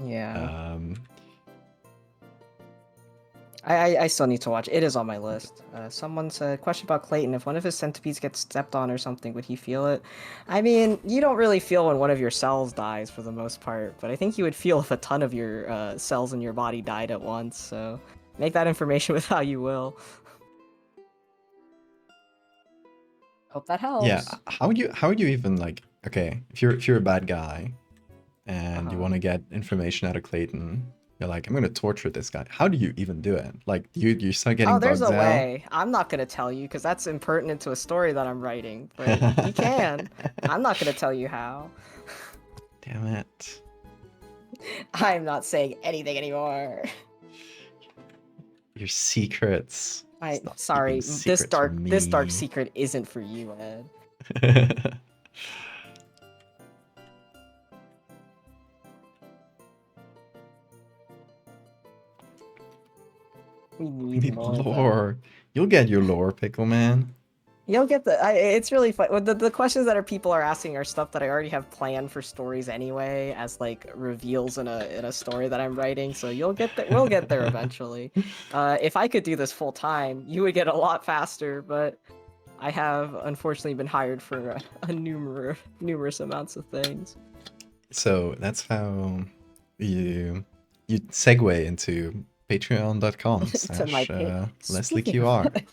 Yeah. Um, I still need to watch. It is on my list. Someone said, question about Clayton. If one of his centipedes gets stepped on or something, would he feel it? I mean, you don't really feel when one of your cells dies for the most part, but I think you would feel if a ton of your cells in your body died at once. So make that information with how you will. Hope that Yeah, helps. how would you even like, okay, if you're a bad guy and you Uh-huh. want to get information out of Clayton, you're like, I'm gonna torture this guy. How do you even do it? Like you start Oh, getting there's bugs a out. way. I'm not gonna tell you because that's impertinent to a story that I'm writing, but you can. I'm not gonna tell you how. Damn it. I'm not saying anything anymore. Your secrets. Stop keeping Sorry, secrets from this dark me. secret isn't for you, Ed. We We need need more though. lore. You'll get your lore, Pickle Man. You'll get it's really fun. Well, the questions that people are asking are stuff that I already have planned for stories anyway, as like reveals in a story that I'm writing. So you'll get that. We'll get there eventually. If I could do this full time, you would get a lot faster. But I have unfortunately been hired for a numerous amounts of things. So that's how you segue into patreon.com To my slash pay. Speaking of, LeslieQR.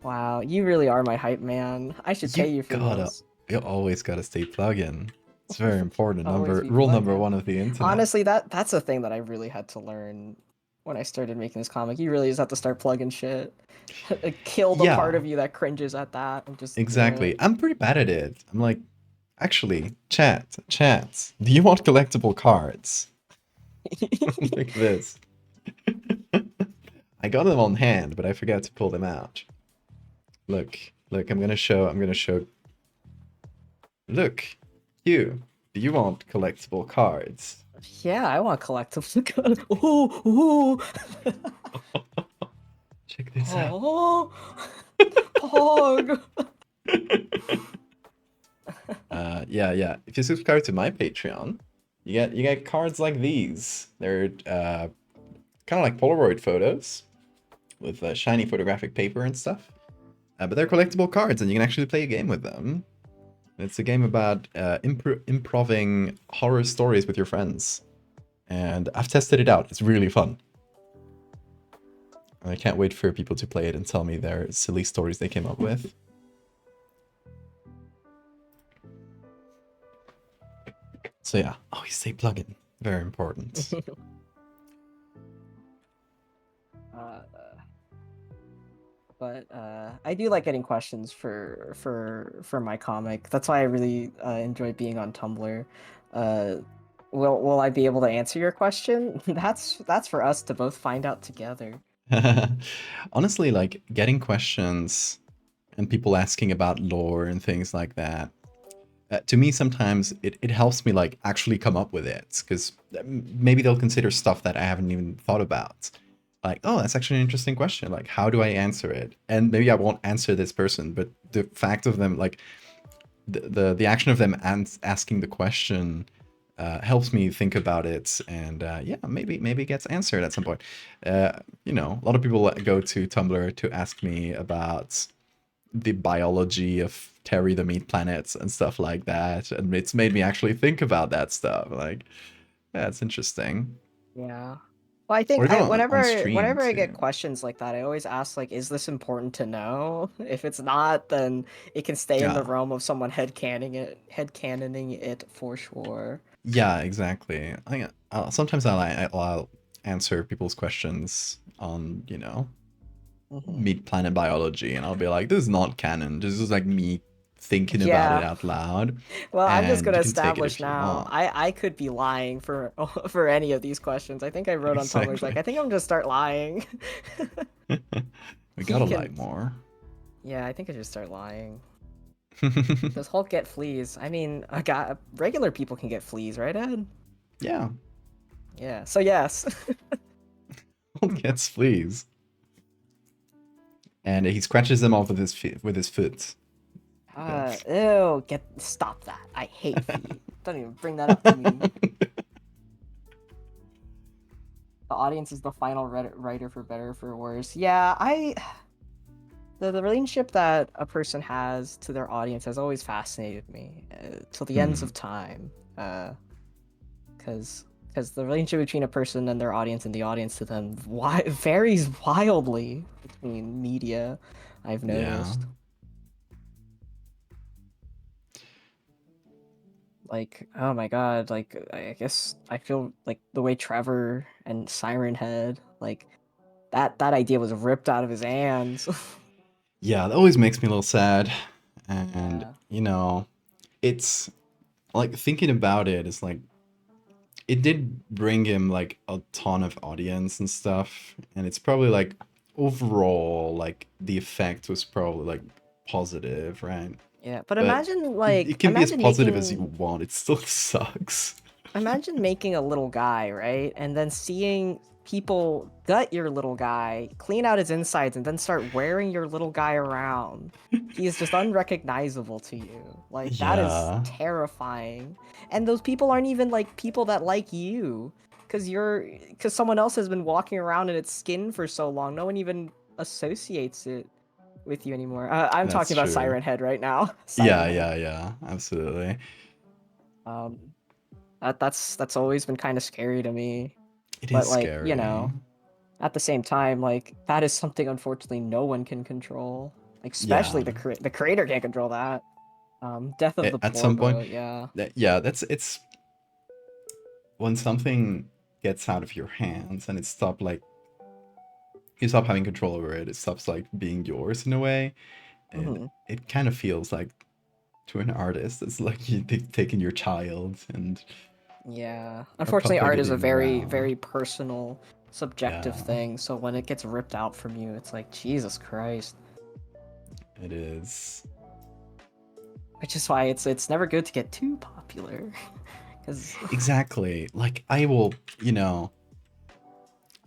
wow, you really are my hype man. I should pay You you for gotta, this. you always gotta stay plug-in. It's very important. Always be Rule number plugging. one of the internet. Honestly, that's a thing that I really had to learn when I started making this comic. You really just have to start plugging shit. Kill the part Yeah, of you that cringes at that and just do exactly. it. I'm pretty bad at it. I'm like, actually, chat, do you want collectible cards? Like this. I got them on hand, but I forgot to pull them out. Look, I'm gonna show. Look, you. Do you want collectible cards? Yeah, I want collectibles. Ooh, ooh. Check this out. Oh, Pog. Yeah. If you subscribe to my Patreon, you get cards like these. They're kind of like Polaroid photos with shiny photographic paper and stuff. But they're collectible cards, and you can actually play a game with them. It's a game about improving horror stories with your friends. And I've tested it out. It's really fun. I can't wait for people to play it and tell me their silly stories they came up with. So yeah, always stay plugging. Very important. uh, but I do like getting questions for my comic. That's why I really enjoy being on Tumblr. Uh, will I be able to answer your question? That's for us to both find out together. Honestly, like getting questions and people asking about lore and things like that, to me sometimes it helps me like actually come up with it, because maybe they'll consider stuff that I haven't even thought about. Like, oh, that's actually an interesting question. Like, how do I answer it? And maybe I won't answer this person, but the fact of them, like, the action of them asking the question helps me think about it, and yeah, maybe it gets answered at some point. A lot of people go to Tumblr to ask me about the biology of Terry the Meat Planets and stuff like that, and it's made me actually think about that stuff. Like, yeah, it's interesting. Yeah. Well, I Or think even I on stream whenever I get too. questions like that, I always ask like, is this important to know? If it's not, then it can stay in the Yeah, realm of someone headcanoning it for sure. yeah, exactly. I think sometimes I'll answer people's questions on Hmm. meat planet biology, and I'll be like, this is not canon. This is like me thinking about it Yeah. out loud, Well, I'm just and gonna you can take it establish if you now. want. I could be lying for for any of these questions. I think I wrote on Tumblr, it's like, Exactly. I think I'm gonna start lying. We He gotta lie can. more. Yeah, I think I should start lying. Does Hulk get fleas? I mean, regular people can get fleas, right, Ed? Yeah, Yeah. So yes. Hulk gets fleas, and he scratches them off with his foot. Ew, stop that. I hate feet. Don't even bring that up to me. The audience is the final writer for better or for worse. Yeah, the relationship that a person has to their audience has always fascinated me till the ends Hmm. of time. Because the relationship between a person and their audience and the audience to them varies wildly between media. I've Yeah. noticed. Like, oh my god, like I guess I feel like the way Trevor and Siren Head, like that idea was ripped out of his hands. Yeah, that always makes me a little sad. And, Yeah. you know, it's like thinking about it is like it did bring him like a ton of audience and stuff. And it's probably like overall, like the effect was probably like positive, right? Yeah, but But imagine it like can be as imagine positive as you making want. It still sucks. imagine making a little guy, right? And then seeing people gut your little guy, clean out his insides, and then start wearing your little guy around. He is just unrecognizable to you. Like, that is Yeah, terrifying. And those people aren't even like people that like you. Cause someone else has been walking around in its skin for so long. No one even associates it with you anymore. I'm that's talking about true. Siren Head right now. Yeah, Siren Head. yeah, yeah, absolutely. Um, that's always been kind of scary to me. It But is like, scary. at the same time, like that is something unfortunately no one can control. Like especially Yeah. the creator can't control that. Death of the At poor some point, boy, yeah. yeah, that's it's when something gets out of your hands and it stop like you stop having control over it. It stops like being yours in a way, and Hmm. it kind of feels like to an artist, it's like they've taken your child and Yeah. are Unfortunately, art puppeted is a him very, around. very personal, subjective Yeah, thing. So when it gets ripped out from you, it's like Jesus Christ. it is. Which is why it's never good to get too popular. Because Exactly. Like I will, you know,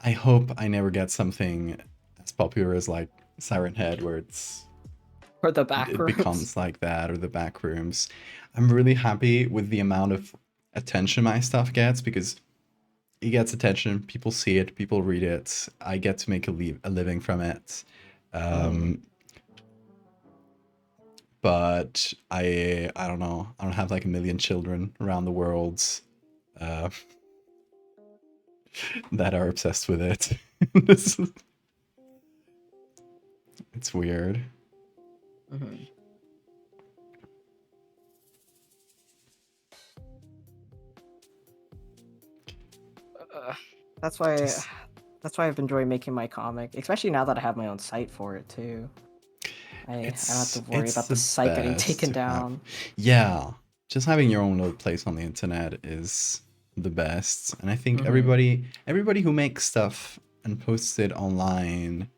I hope I never get something as popular as like Siren Head, where for the back it rooms. becomes like that, or the back rooms. I'm really happy with the amount of attention my stuff gets because it gets attention. People see it, people read it. I get to make a living from it. Hmm. Um, but I don't know. I don't have like a million children around the world uh, that are obsessed with it. It's weird. Hmm. Uh, that's why Just that's why I've enjoyed making my comic, especially now that I have my own site for it too. I don't have to worry it's about the the site getting best taken to have. down. Yeah, just having your own little place on the internet is the best. And I think Hmm. everybody who makes stuff and posts it online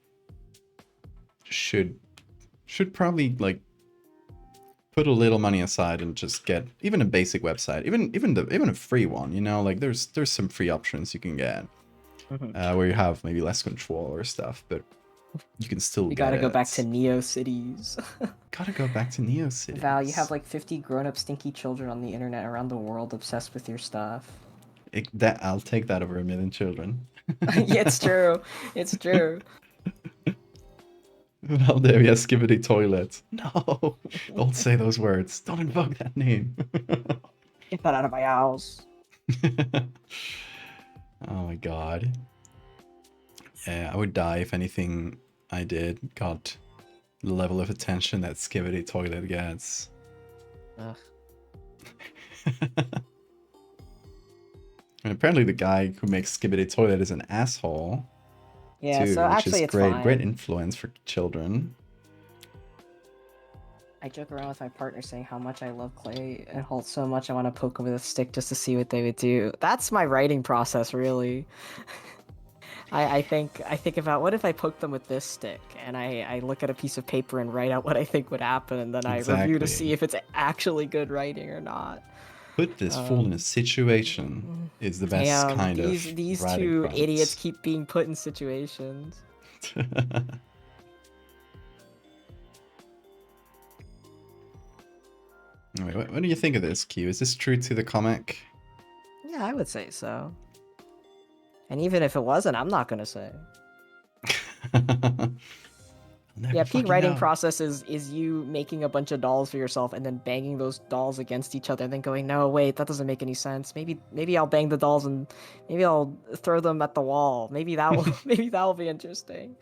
should probably like put a little money aside and just get even a basic website, even a free one. You know, like there's some free options you can get Hmm. where you have maybe less control or stuff, but you can still We get gotta go back to it. Neo Cities. Gotta go back to Neo Val, you have Cities. like 50 grown-up stinky children on the internet around the world obsessed with your stuff. That I'll take that over a million children. Yeah, it's true. It's true. Valdevia skibidi toilet. No, don't say those words. Don't invoke that name. Get that out of my house. Oh my god. Yeah, I would die if anything I did got the level of attention that skibidi toilet gets. Ugh. And apparently the guy who makes skibidi toilet is an asshole Yeah, so too, which is actually it's great. Great fine. influence for children. I joke around with my partner saying how much I love Clay and Holt so much I want to poke him with a stick just to see what they would do. That's my writing process, really. I think about what if I poke them with this stick, and I look at a piece of paper and write out what I think would happen, and then I review to see Exactly. if it's actually good writing or not. Put this fool in a situation is the best Damn, kind these of these writing two idiots prompt. keep being put in situations. Wait, what do you think of this, Q? Is this true to the comic? Yeah, I would say so. And even if it wasn't, I'm not gonna say. I'll never Yeah, peak fucking writing know. process is you making a bunch of dolls for yourself and then banging those dolls against each other and then going, no, wait, that doesn't make any sense. Maybe I'll bang the dolls and maybe I'll throw them at the wall. Maybe that will maybe that will be interesting.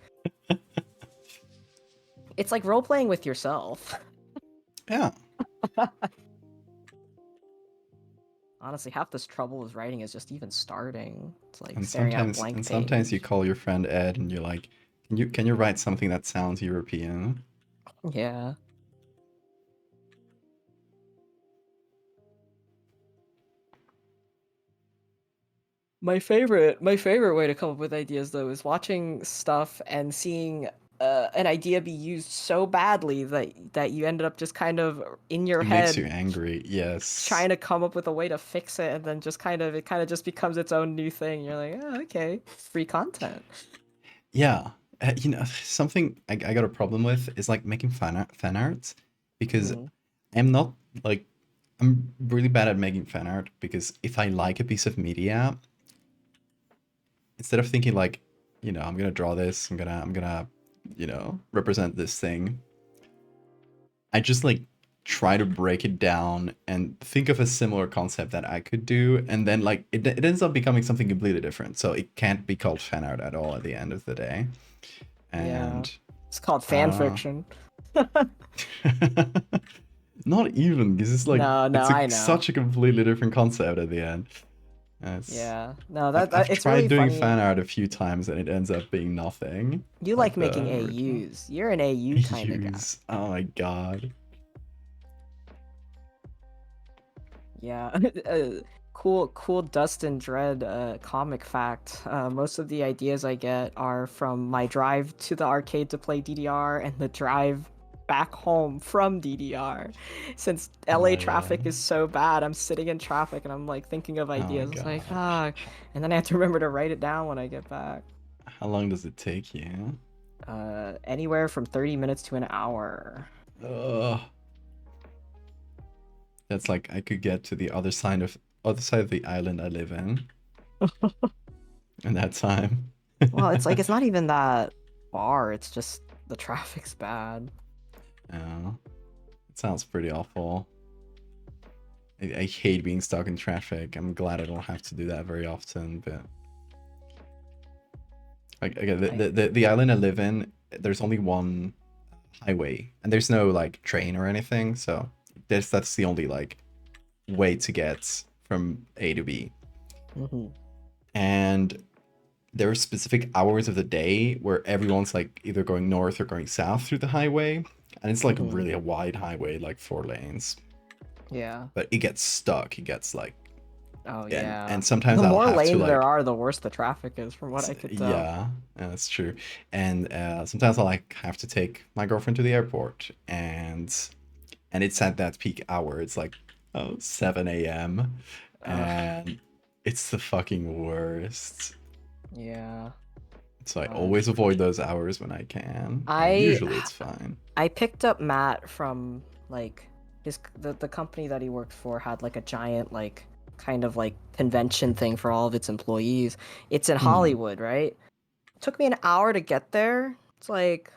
It's like role playing with yourself. Yeah. Honestly, half this trouble with writing is just even starting. It's like And staring at a sometimes blank you page. call your friend Ed and you're like, can you write something that sounds European? Yeah. My favorite way to come up with ideas though is watching stuff and seeing an idea be used so badly that you ended up just kind of in your It makes you head angry. Yes. trying to come up with a way to fix it, and then just kind of just becomes its own new thing. You're like, oh, okay, free content. Yeah. You know, something I got a problem with is like making fan art because Hmm. I'm not like I'm really bad at making fan art because if I like a piece of media, instead of thinking like, you know, I'm gonna draw this, I'm gonna, you know, represent this thing, I just like try to break it down and think of a similar concept that I could do, and then like it ends up becoming something completely different. So it can't be called fan art at all at the end of the day. Yeah, And it's called fan uh fiction. not even because it's like No, no, it's I know. such a completely different concept at the end. It's Yeah, no, I've it's tried really doing funny. fan art a few times and it ends up being nothing You like like the making original. AUs. You're an AU kind of guy. Use, oh my god. Yeah. Cool Dustin Dread comic fact. Most of the ideas I get are from my drive to the arcade to play DDR and the drive back home from DDR. Since LA Oh yeah. traffic is so bad, I'm sitting in traffic and I'm like thinking of Oh my ideas. It's like, god. ah, and then I have to remember to write it down when I get back. How long does it take you? Anywhere from 30 minutes to an hour. Ugh. That's like I could get to the other side of the island I live in that time. Well, it's like it's not even that far. It's just the traffic's bad. Yeah. It sounds pretty awful. I hate being stuck in traffic. I'm glad I don't have to do that very often, but like again, I the island I live in, there's only one highway, and there's no like train or anything, so that's the only like way to get from A to B. hmm And there are specific hours of the day where everyone's like either going north or going south through the highway, and it's like hmm really a wide highway, like 4 lanes, Yeah. but it gets stuck. It gets like Oh yeah. and sometimes The I'll more have to lanes there like are, the worse the traffic is, from what I could tell. yeah, that's true. And sometimes I like have to take my girlfriend to the airport, and it's at that peak hour. It's like 7 a.m. Ugh. and it's the fucking worst. Yeah. So I God. always avoid those hours when I can, and I usually it's fine. I picked up Matt from like the company that he worked for had like a giant like kind of like convention thing for all of its employees. It's in Hmm. Hollywood, right? Took me an hour to get there. It's like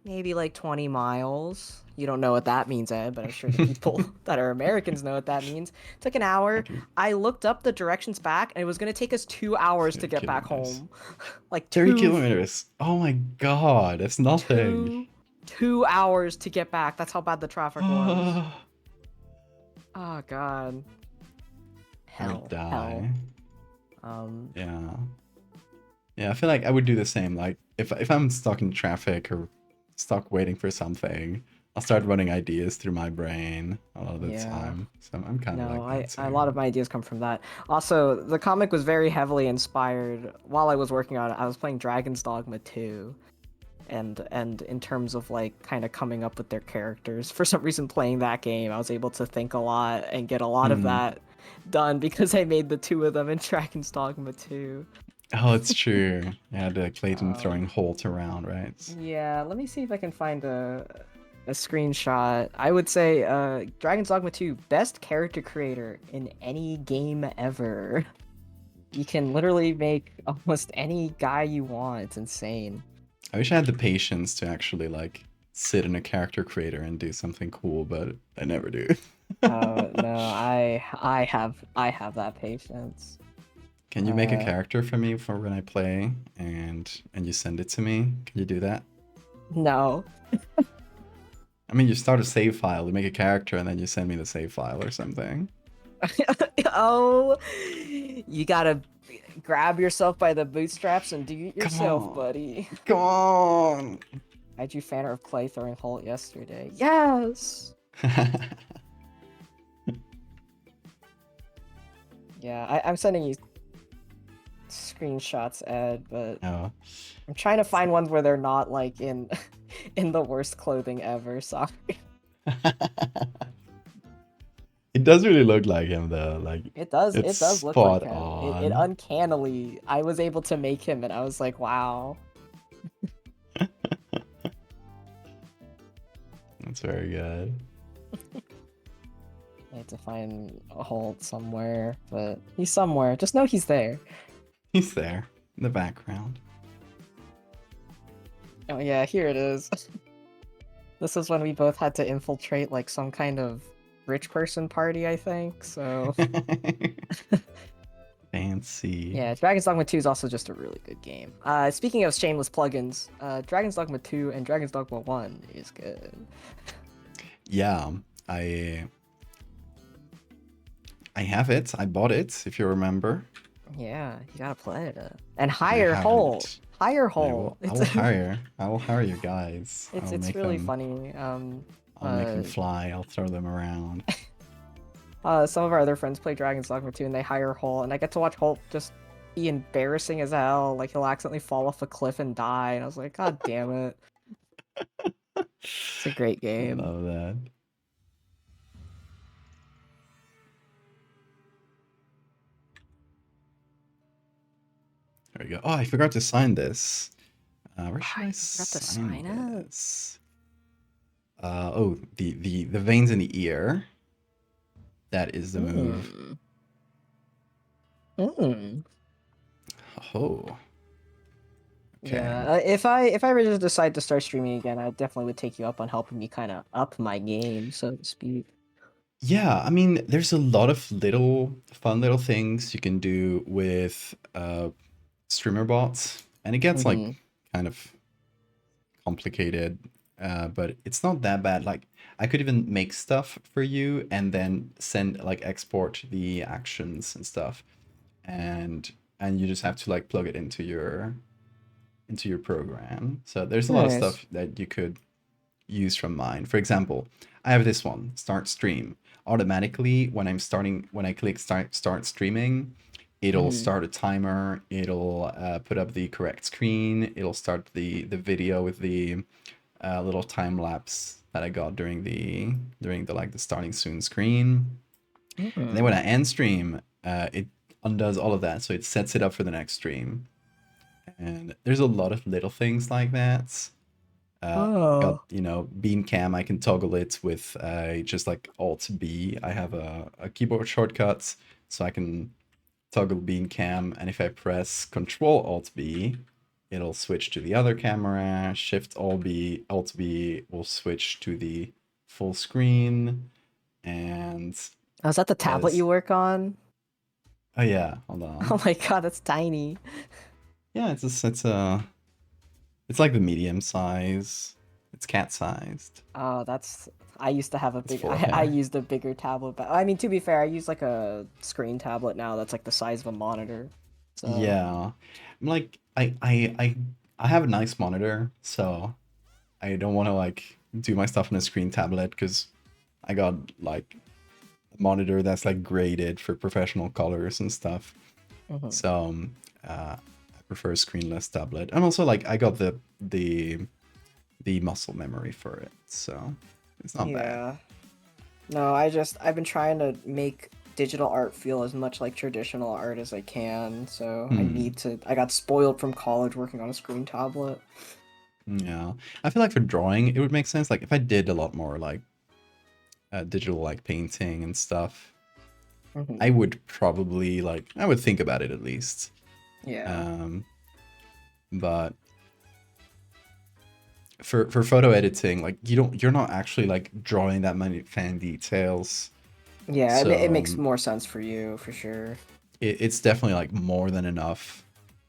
maybe like 20 miles. You don't know what that means, Ed, but I'm sure the people that are Americans know what that means. It took an I hour. do I looked up the directions back, and it was going to take us 2 hours to get back 3 kilometers. home. Like 3 kilometers. Oh my god, that's nothing. two, 2 hours to get back. That's how bad the traffic was. I Oh, God. would Hell, hell. die. Um, Yeah. Yeah, I feel like I would do the same. Like if I'm stuck in traffic or stuck waiting for something, I'll start running ideas through my brain a lot of the yeah. time. So I'm kind of No, like that a too. lot of my ideas come from that. Also, the comic was very heavily inspired while I was working on it. I was playing Dragon's Dogma 2, and in terms of like kind of coming up with their characters, for some reason playing that game, I was able to think a lot and get a lot of Hmm. that done because I made the two of them in Dragon's Dogma 2. Oh, it's true. Yeah, the Clayton throwing Um, Holt around, right? yeah, let me see if I can find a screenshot. I would say Dragon's Dogma 2, best character creator in any game ever. You can literally make almost any guy you want. It's insane. I wish I had the patience to actually like sit in a character creator and do something cool, but I never do. No, I have that patience. Can you make a character for me for when I play and you send it to me? Can you do that? No. I mean, you start a save file, you make a character, and then you send me the save file or something. Oh, you gotta grab yourself by the bootstraps and do it Come yourself, on. buddy. Come on. Had you fan of Clay throwing Holt yesterday? Yes. Yeah, I'm sending you screenshots, Ed, but Oh. I'm trying to find ones where they're not like in in the worst clothing ever. Sorry. It does really look like him though. Like It does. it's It does look like spot him. It on. uncannily. I was able to make him, and I was like, wow. That's very good. I have to find a Holt somewhere, but he's somewhere. Just know he's there. He's there in the background. Oh yeah, here it is. This is when we both had to infiltrate like some kind of rich person party, I think. So Fancy. yeah, Dragon's Dogma 2 is also just a really good game. Speaking of shameless plugins, Dragon's Dogma 2 and Dragon's Dogma 1 is good. Yeah, I have it. I bought it, if you remember. Yeah, you gotta play it. And hire Holt. Hire Holt. I will hire. I will hire you guys. It's really funny. I'll make them fly. I'll throw them around. Some of our other friends play Dragon's Dogma 2 and they hire Holt, and I get to watch Holt just be embarrassing as hell. Like he'll accidentally fall off a cliff and die, and I was like, God damn it. It's a great game. I love that. There we go. Oh, I forgot to sign this. Where should I sign this? Oh, the veins in the ear. That is the move. Mm. Oh. Okay. Yeah, if I ever just decide to start streaming again, I definitely would take you up on helping me kind of up my game, so to speak. Yeah, I mean, there's a lot of fun little things you can do with streamer bots, and it gets like kind of complicated, but it's not that bad. Like I could even make stuff for you and then export the actions and stuff, and you just have to like plug it into your program. So there's a lot of stuff that you could use from mine. For example, I have this one, start stream. Automatically when I click start streaming, it'll start a timer, it'll put up the correct screen, it'll start the video with the little time lapse that I got during the like the starting soon screen. And then when I end stream, it undoes all of that, so it sets it up for the next stream. And there's a lot of little things like that. Got, beam cam, I can toggle it with just like Alt B. I have a keyboard shortcut, so I can toggle beam cam, and if I press Control Alt B, it'll switch to the other camera. Shift Alt B will switch to the full screen. And oh, is that the tablet you work on? Oh yeah, hold on. Oh my god, that's tiny. Yeah, it's like the medium size. It's cat sized. Oh, I used to have a big. I used a bigger tablet, but I mean, to be fair, I use like a screen tablet now that's like the size of a monitor. So. Yeah, I'm like I have a nice monitor, so I don't want to like do my stuff on a screen tablet because I got like a monitor that's like graded for professional colors and stuff. So I prefer a screenless tablet, and also like I got the muscle memory for it, so it's not bad. No, I've been trying to make digital art feel as much like traditional art as I can, so I got spoiled from college working on a screen tablet. Yeah, I feel like for drawing it would make sense, like if I did a lot more like digital like painting and stuff, Hmm. I would probably like, I would think about it at least. Yeah. Um, but for photo editing, like you're not actually like drawing that many fan details. Yeah, it So makes more sense for you for sure. it's definitely like more than enough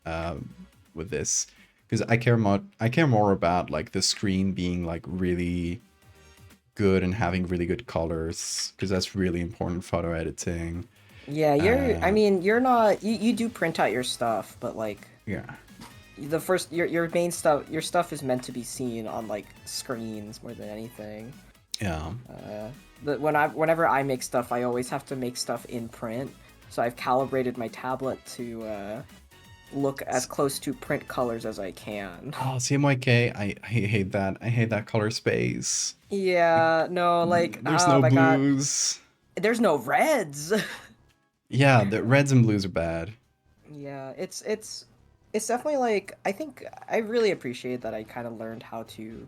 um, with this because I care more about like the screen being like really good and having really good colors because that's really important photo editing. Yeah, I Uh, mean, you're not, you do print out your stuff, but like, yeah, your main stuff, your stuff is meant to be seen on like screens more than anything. yeah, Uh, whenever I make stuff, I always have to make stuff in print. So I've calibrated my tablet to look as close to print colors as I can. oh, CMYK, I hate that. I hate that color space. Like, Yeah, no, like, there's oh no my god, blues. there's no reds. Yeah, the reds and blues are bad. Yeah, it's definitely like I think I really appreciate that I kind of learned how to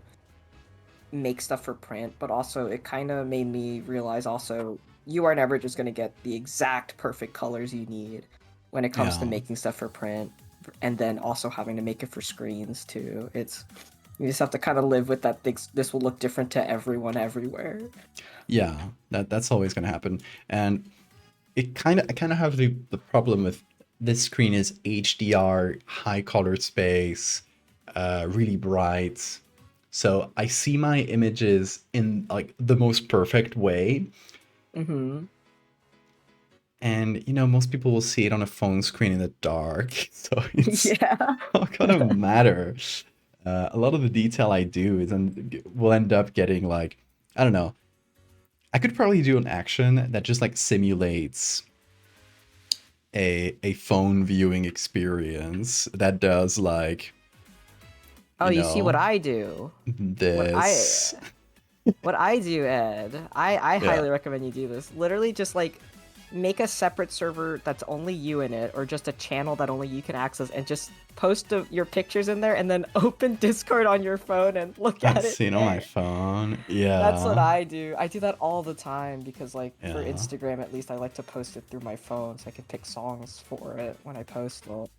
make stuff for print, but also it kind of made me realize also you are never just going to get the exact perfect colors you need when it comes to Yeah, making stuff for print and then also having to make it for screens too. It's you just have to kind of live with that this will look different to everyone everywhere. yeah, that's always gonna happen. And I kind of have the problem with this screen is HDR, high color space, really bright. So I see my images in like the most perfect way, Mhm. and most people will see it on a phone screen in the dark. So it's Yeah. not gonna matter. A lot of the detail I do will end up getting like, I don't know. I could probably do an action that just like simulates a phone viewing experience that does like, Oh, you you see what know, I do? What I this. What I do, Ed, I Yeah. highly recommend you do this. Literally just like make a separate server that's only you in it, or just a channel that only you can access, and just post your pictures in there, and then open Discord on your phone and look And at it seen on my there. phone. That's what Yeah. I do. I do that all the time because, like, for Yeah. Instagram at least, I like to post it through my phone so I can pick songs for it when I post it.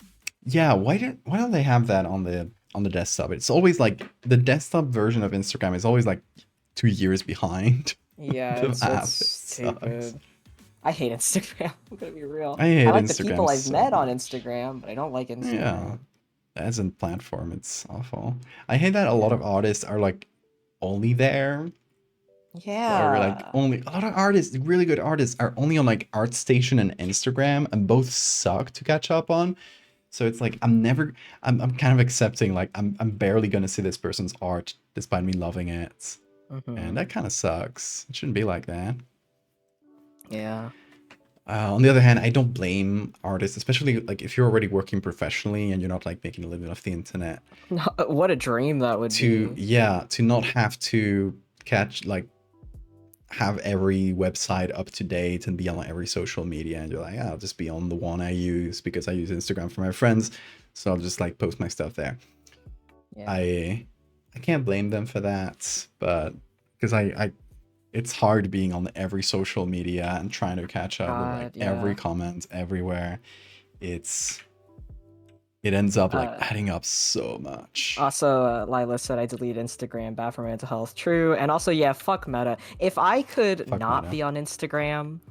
Yeah, why don't they have that on the desktop? It's always like the desktop version of Instagram is always like 2 years behind Yeah, the it's app. It sucks. stupid. I hate Instagram. I'm gonna be real. I I hate like the Instagram people I've so met on much. Instagram, but I don't like Yeah. Instagram. As a platform, it's awful. I hate that a lot Yeah. of artists are like only there, or like Yeah. only a lot of artists, really good artists, are only on like ArtStation and Instagram, and both suck to catch up on. So it's like I'm kind of accepting like I'm barely gonna see this person's art despite me loving it, and Hmm. that kind of sucks. It shouldn't be like that. Yeah. On the other hand, I don't blame artists, especially like if you're already working professionally and you're not like making a living off the internet, What a dream that would to be. yeah, to not have to catch like have every website up to date and be on every social media, and you're like, "Yeah, I'll just be on the one I use because I use Instagram for my friends, so I'll just like post my stuff there." Yeah. I can't blame them for that, but because I it's hard being on every social media and trying to catch up with like God, every yeah. comment everywhere. It's it ends up like Uh, adding up so much. Also, Lila said I delete Instagram, bad for mental health. True. And also, yeah, fuck Meta. If I could Fuck not Meta. be on Instagram,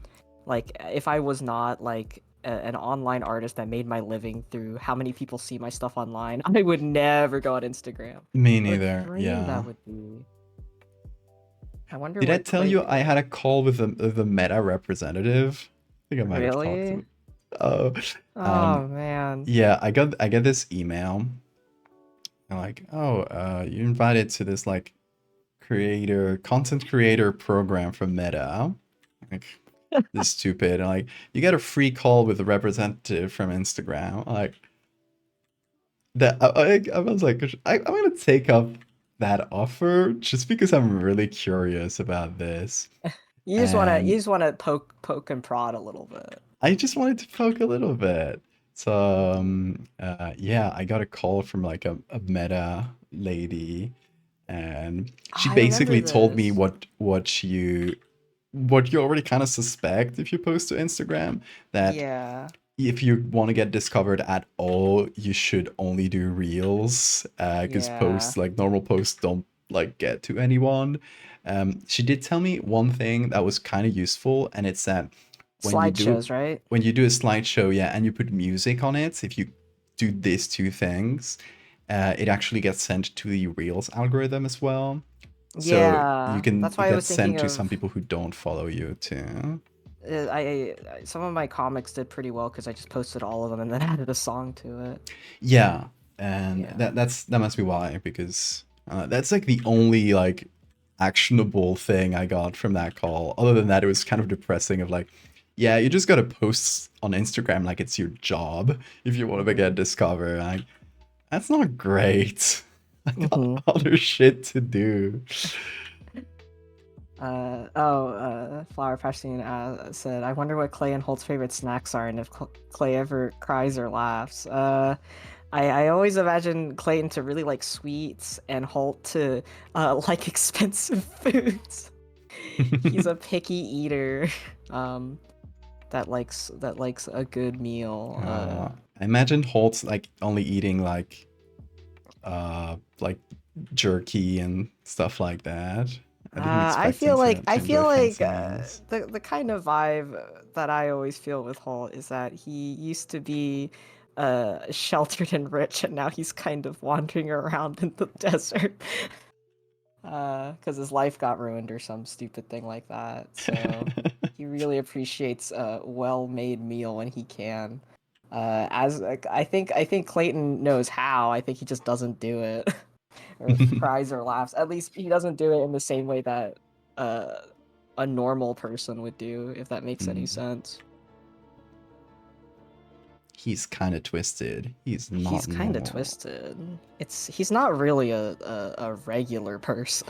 like, if I was not, like, an online artist that made my living through how many people see my stuff online, I would never go on Instagram. Me What a neither. dream Yeah. that would be. I wonder Did I what, tell you like, I had a call with the Meta representative? I think I might have talked really? to. Oh, Oh, man. yeah. I get this email. And like, oh, you invited to this like content creator program from Meta. Like, this is stupid. And like, you get a free call with a representative from Instagram. Like that. I was like, I'm gonna take up that offer just because I'm really curious about this. You And just wanna poke and prod a little bit. I just wanted to poke a little bit. So yeah, I got a call from like a Meta lady, and she I remember basically told me this. what what you already kind of suspect if you post to Instagram, that Yeah, if you want to get discovered at all, you should only do reels, because yeah. posts, like normal posts, don't like get to anyone. She did tell me one thing that was kind of useful, and it's that when you do Slideshows, right? when you do a slideshow, yeah, and you put music on it, if you do these two things, it actually gets sent to the reels algorithm as well. So you Yeah, can that's it why I was gets sent thinking to some of. people who don't follow you too. Some of my comics did pretty well because I just posted all of them and then added a song to it. Yeah, and Yeah. that must be why, because that's like the only like actionable thing I got from that call. Other than that, it was kind of depressing. Of like, yeah, you just gotta post on Instagram like it's your job if you want to get Mhm. discovered. Like, that's not great. I got Mhm. other shit to do. Flower Passion said, "I wonder what Clay and Holt's favorite snacks are, and if Clay ever cries or laughs." I always imagine Clayton to really like sweets and Holt to like expensive foods. He's a picky eater, um, that likes a good meal. I imagine Holt's like only eating like jerky and stuff like that. I didn't I expect him feel like to enjoy fancy meals. the kind of vibe that I always feel with Holt is that he used to be sheltered and rich, and now he's kind of wandering around in the desert because his life got ruined or some stupid thing like that. So he really appreciates a well-made meal when he can. As like, I think Clayton knows how. I think he just doesn't do it. Or cries or laughs. At least he doesn't do it in the same way that uh, a normal person would do, if that makes any Mm. sense. He's kind of twisted. He's He's not kind of normal. twisted. He's not really a regular person.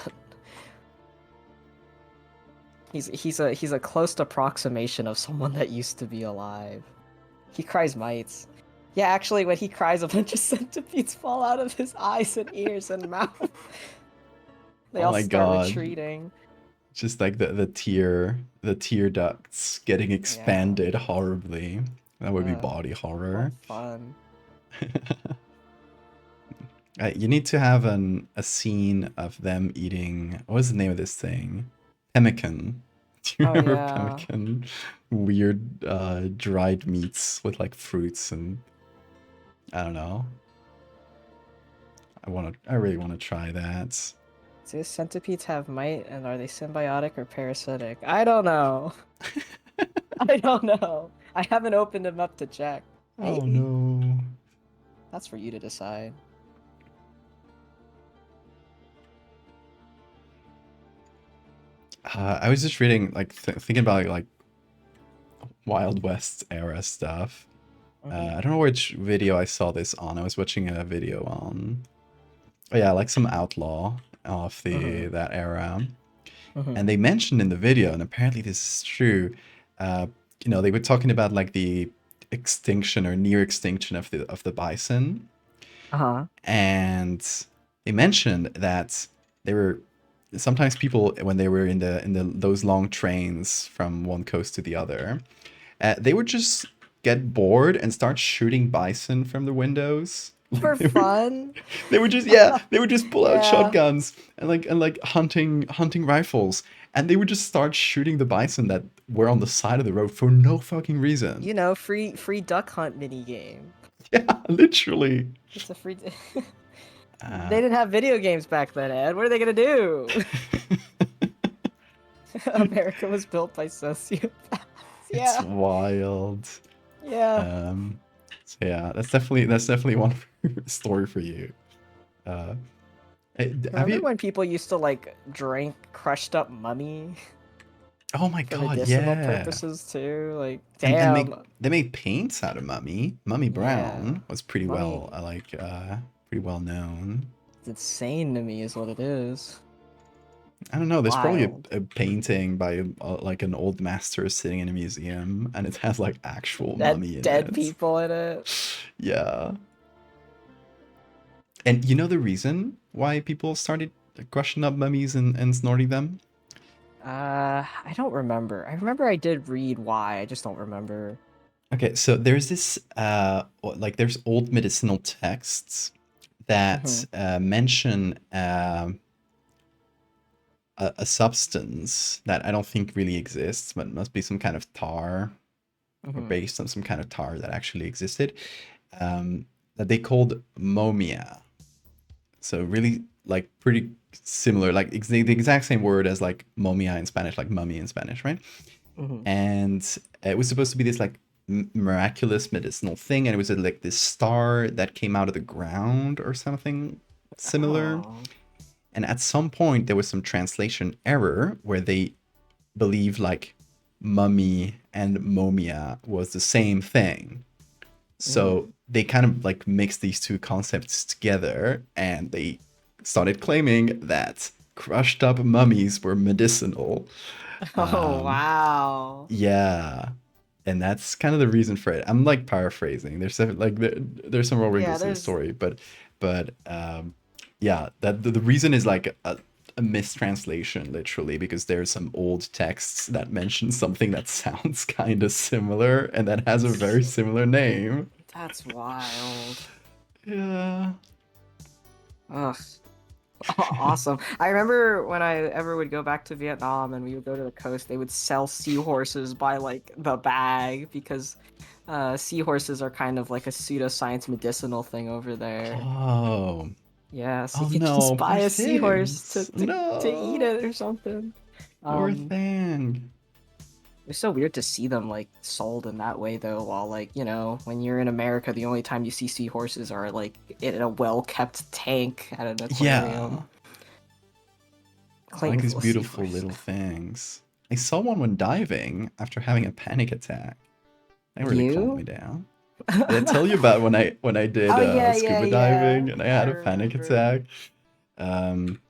He's a close approximation of someone that used to be alive. He cries mites. Yeah, actually, when he cries, a bunch of centipedes fall out of his eyes and ears and mouth. They Oh all my start god. retreating. Just like the tear ducts getting Yeah. expanded horribly. That would be body How horror. fun. You need to have a scene of them eating, what was the name of this thing? Pemmican. Do you Oh remember yeah. pemmican? Weird dried meats with like fruits and I don't know. I really wanna try that. Do centipedes have might, and are they symbiotic or parasitic? I don't know. I don't know. I haven't opened them up to check. Oh Maybe. no. That's for you to decide. I was just reading, like, thinking about like Wild West era stuff. Mm-hmm. I don't know which video I saw this on. I was watching a video on, oh yeah, like some outlaw of Mm-hmm. the that era, Mm-hmm. and they mentioned in the video, and apparently this is true. Uh, they were talking about like the extinction or near extinction of the bison, Uh-huh. and they mentioned that they were sometimes people when they were in the those long trains from one coast to the other, they would just get bored and start shooting bison from the windows. Like For they would, fun? they would just pull out Yeah. shotguns and hunting rifles, and they would just start shooting the bison that were on the side of the road for no fucking reason. Free duck hunt mini game. Yeah, literally. It's a free. Uh, They didn't have video games back then, Ed. What are they gonna do? America was built by sociopaths. it's Yeah. wild. Yeah. Um, so yeah, that's definitely one story for you. Uh, have Remember you? when people used to like drink crushed up mummy Oh my for god, medicinal yeah. purposes too? Like, And damn. they made paints out of Mummy. Mummy Yeah. Brown was pretty well, Mummy, pretty well known. it's insane to me, is what it is. I don't know. There's probably Wild. a painting by like an old master sitting in a museum, and it has like actual Dead, mummy in dead it. people in it. Yeah. And you know the reason why people started crushing up mummies and snorting them? I don't remember. I remember I did read why. I just don't remember. Okay, so there's this like there's old medicinal texts that Hmm. mention a substance that I don't think really exists, but must be some kind of tar or Hmm. based on some kind of tar that actually existed, um, that they called momia. So really like pretty similar, like the exact same word as like momia in Spanish, like mummy in Spanish, right? Hmm. And it was supposed to be this like miraculous medicinal thing, and it was like this star that came out of the ground or something similar. Oh. And at some point, there was some translation error where they believed like mummy and momia was the same thing. So Mm. they kind of like mixed these two concepts together, and they started claiming that crushed up mummies were medicinal. Oh, Um, wow. yeah, and that's kind of the reason for it. I'm like paraphrasing. There's some real Yeah, wrinkles to the there's story, but yeah, that the reason is like a mistranslation, literally, because there's some old texts that mention something that sounds kind of similar and that has a very similar name. that's wild. Yeah. Ugh. Awesome. I remember when I ever would go back to Vietnam and we would go to the coast, they would sell seahorses by like the bag because seahorses are kind of like a pseudoscience medicinal thing over there. Oh. Yeah, so Oh you could no, just buy poor a seahorse things. to eat No. it or something. Poor Um, thing. it's so weird to see them like sold in that way though, while like, when you're in America, the only time you see seahorses are like in a well-kept tank at an Yeah. aquarium. I like Clayton these full of beautiful seahorses. little things. I saw one when diving after having a panic attack. That really calmed me You? down. Did I tell you about when I did Oh yeah, yeah, scuba yeah. diving and I I had a panic remember. attack? Um,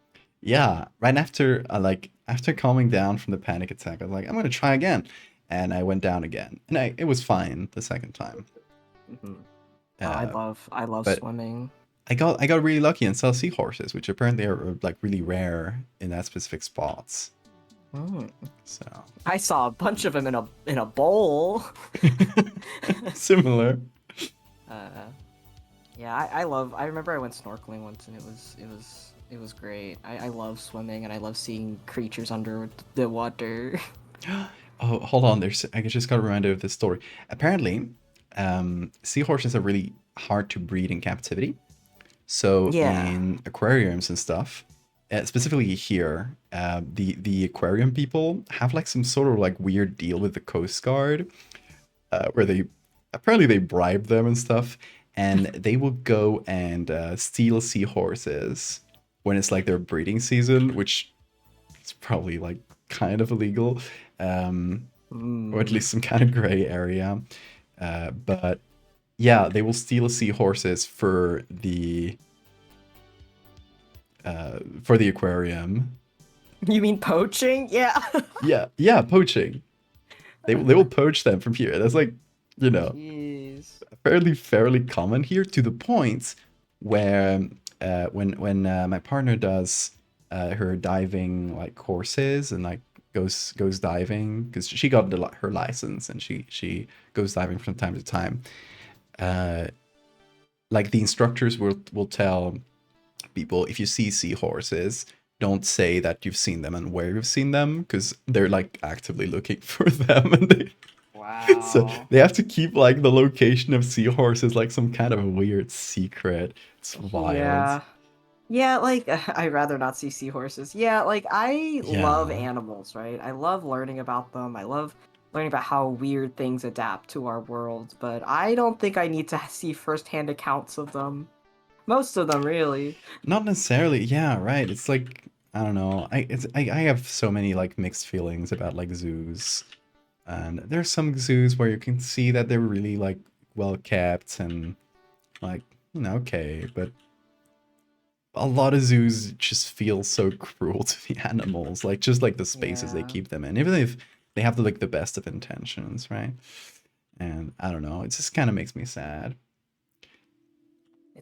yeah, right after after calming down from the panic attack, I was like, I'm gonna try again, and I went down again, and it was fine the second time. Hmm. Oh, I Uh, love I love but swimming. I got really lucky and saw seahorses, which apparently are like really rare in that specific spots. Mm. So I saw a bunch of them in a bowl. similar. uh, yeah, I remember I went snorkeling once and it was great. I love swimming and I love seeing creatures under the water. Oh, hold on. I just got reminded of this story. Apparently, seahorses are really hard to breed in captivity. So Yeah. in aquariums and stuff, specifically here, the aquarium people have like some sort of like weird deal with the Coast Guard, where they apparently they bribe them and stuff, and they will go and steal seahorses when it's like their breeding season, which is probably like kind of illegal, um, or at Mm. least some kind of gray area. But yeah, they will steal seahorses for the aquarium. You mean poaching? Yeah. Yeah, yeah, poaching. They will poach them from here. That's like, you know, Jeez. fairly common here, to the point where when my partner does her diving like courses and like goes diving, because she got her license and she goes diving from time to time. Uh, like the instructors will tell people, if you see seahorses, don't say that you've seen them and where you've seen them, because they're like actively looking for them, and so Wow. they have to keep like the location of seahorses like some kind of a weird secret. It's wild. Yeah. Yeah, like I'd rather not see seahorses. Yeah, like I love Yeah. animals, right? I love learning about them. I love learning about how weird things adapt to our world, but I don't think I need to see firsthand accounts of them. Most of them, really. Not necessarily. Yeah, right. It's like I don't know. I have so many like mixed feelings about like zoos. And there's some zoos where you can see that they're really like well kept and like, okay, but a lot of zoos just feel so cruel to the animals, like just like the spaces they Yeah. keep them in, even if they have like the best of intentions, right? And I don't know, it just kind of makes me sad.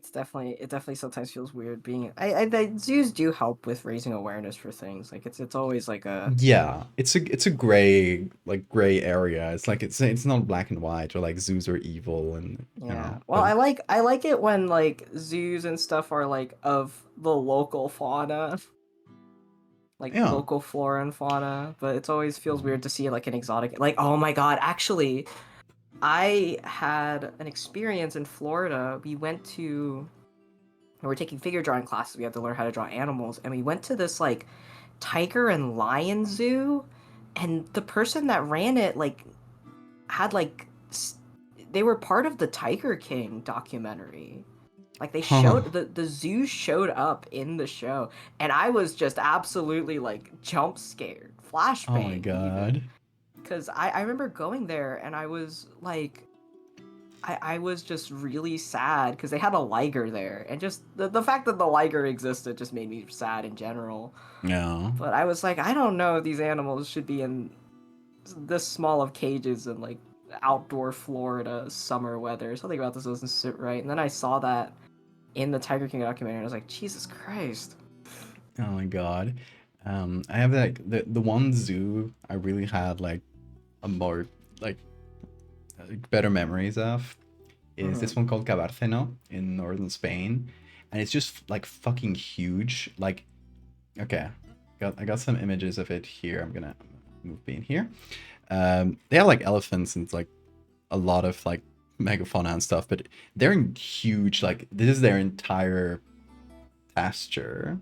it definitely sometimes feels weird being. The zoos do help with raising awareness for things. Like it's always like a Yeah, it's a gray like gray area. It's like it's not black and white or like zoos are evil and you yeah. know. Well, But I like it when like zoos and stuff are like of the local fauna, like yeah. local flora and fauna. But it always feels weird to see like an exotic. Like oh my god, actually, I had an experience in Florida. We were taking figure drawing classes. We had to learn how to draw animals, and we went to this like tiger and lion zoo, and the person that ran it like had like they were part of the Tiger King documentary. Like they Huh. showed the zoo showed up in the show, and I was just absolutely like jump scared, Oh my flashbang even, God. because I remember going there and I was like I was just really sad because they had a liger there, and just the fact that the liger existed just made me sad in general. Yeah. But I was like, I don't know if these animals should be in this small of cages in like outdoor Florida summer weather. Something about this doesn't sit right. And then I saw that in the Tiger King documentary, and I was like, Jesus Christ. Oh my God. I have like the one zoo I really had like a more like better memories of is Mm-hmm. this one called Cabárceno in northern Spain, and it's just like fucking huge. Like, okay, I got some images of it here. I'm gonna move being here. They have like elephants and like a lot of like megafauna and stuff, but they're in huge. Like this is their entire pasture.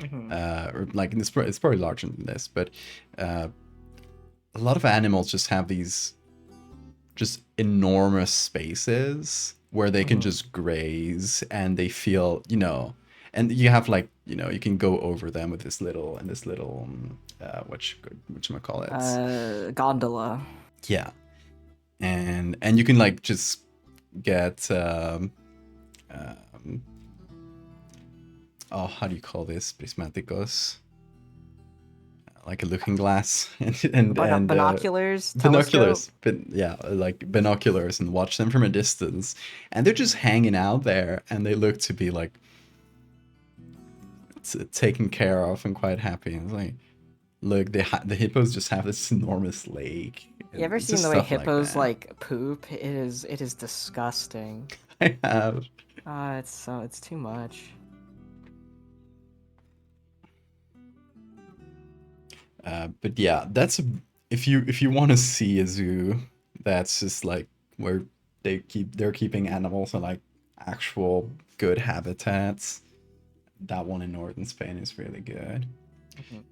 Mm-hmm. Or like it's probably larger than this, but uh, a lot of animals just have these just enormous spaces where they can Mm-hmm. just graze and they feel, and you have like, you can go over them with this little what you call it. Gondola. Yeah. And you can like just get um oh, how do you call this? Prismáticos, like a looking glass and Binoculars, telescope. binoculars, but yeah, like binoculars, and watch them from a distance, and they're just hanging out there, and they look to be like taken care of and quite happy. And it's like, look, the hippos just have this enormous lake, You and ever it's seen just the way stuff like hippos that. like poop? It is disgusting. I have. It's too much. But yeah, if you want to see a zoo that's just like where they're keeping animals in like actual good habitats. That one in northern Spain is really good. Mhm.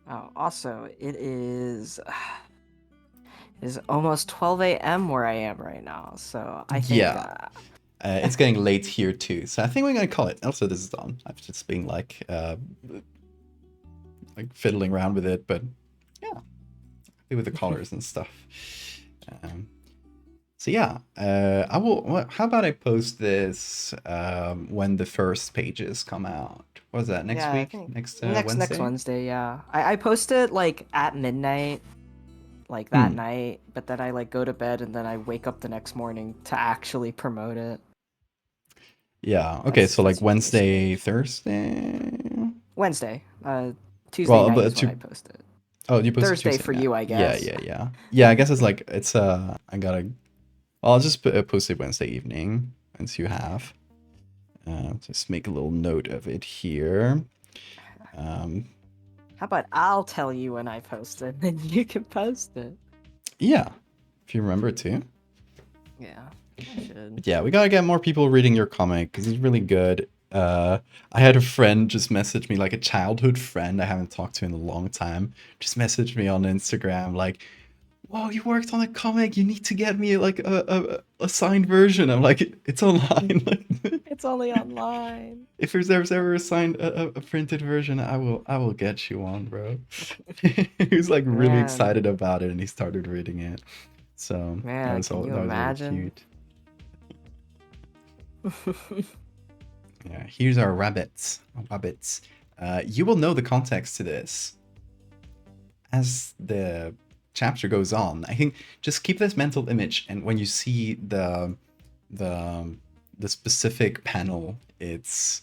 Oh, also, it is almost 12 a.m. where I am right now, so I think Yeah, it's getting late here too, so I think we're gonna call it. Also, this is done. I've just been like fiddling around with it, but yeah, happy with the colors and stuff. Um, so yeah, I will. How about I post this when the first pages come out? What was that next yeah, I week? think Next next Wednesday? Wednesday, yeah. I post it like at midnight, like that Hmm. night, but then I like go to bed and then I wake up the next morning to actually promote it. Yeah. Okay. So like That's usually Wednesday, safe. Thursday. Wednesday, Tuesday Well, night is but when you I post it. oh, you posted Thursday Tuesday for night. you, I Yeah, guess. yeah, yeah. Yeah, I guess it's like it's I gotta. Well, I'll just post it Wednesday evening once you have. Just make a little note of it here. Um, How about I'll tell you when I post it, then you can post it. yeah, if you remember to. Yeah, I should. But yeah, we gotta get more people reading your comic because it's really good. I had a friend just message me, like a childhood friend I haven't talked to in a long time, just messaged me on Instagram like, "Whoa, you worked on a comic. You need to get me like a signed version." I'm like, "It's online." Like, It's only online. if there's ever a signed a printed version, I will get you one, bro. He was like really Man, excited about it, and he started reading it. So man, can you that was really imagine? cute. Yeah, here's our rabbits. Rabbits. You will know the context to this as the chapter goes on. I think just keep this mental image, and when you see the the specific panel it's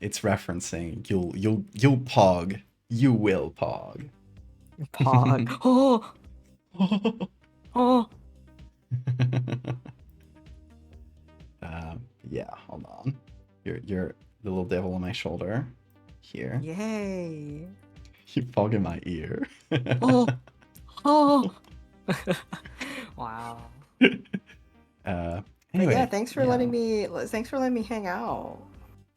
referencing. You'll pog. You will pog. Pog. Oh, oh. Yeah, hold on. You're the little devil on my shoulder. Here. Yay. You pog in my ear. Oh, oh. Wow. Anyway, But yeah, thanks for yeah. letting me hang out.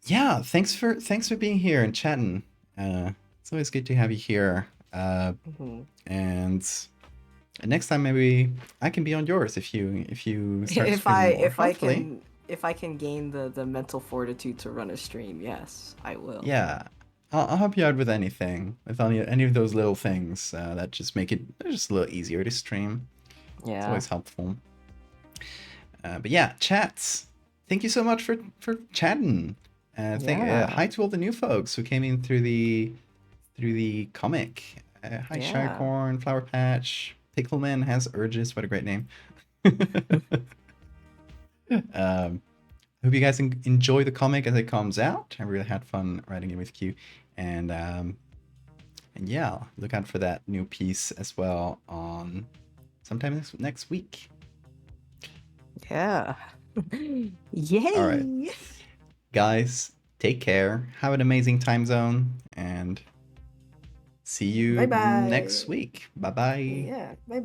Yeah, thanks for being here and chatting. It's always good to have you here. Mhm. And next time maybe I can be on yours if you start If streaming more. Hopefully. if I can gain the mental fortitude to run a stream, yes, I will. Yeah, I'll help you out with anything, with any of those little things that just make it just a little easier to stream. It's Yeah. always helpful. But yeah, chats. Thank you so much for chatting. Yeah. Hi to all the new folks who came in through the comic. Hi, Yeah. Shirecorn, Flower Patch, Pickleman has urges. What a great name. Hope you guys enjoy the comic as it comes out. I really had fun writing it with Q, and yeah, look out for that new piece as well on sometime next week. Yeah. Yay. All right, guys, take care. Have an amazing time zone, and see you Bye-bye. next week. Bye bye. Yeah. Bye.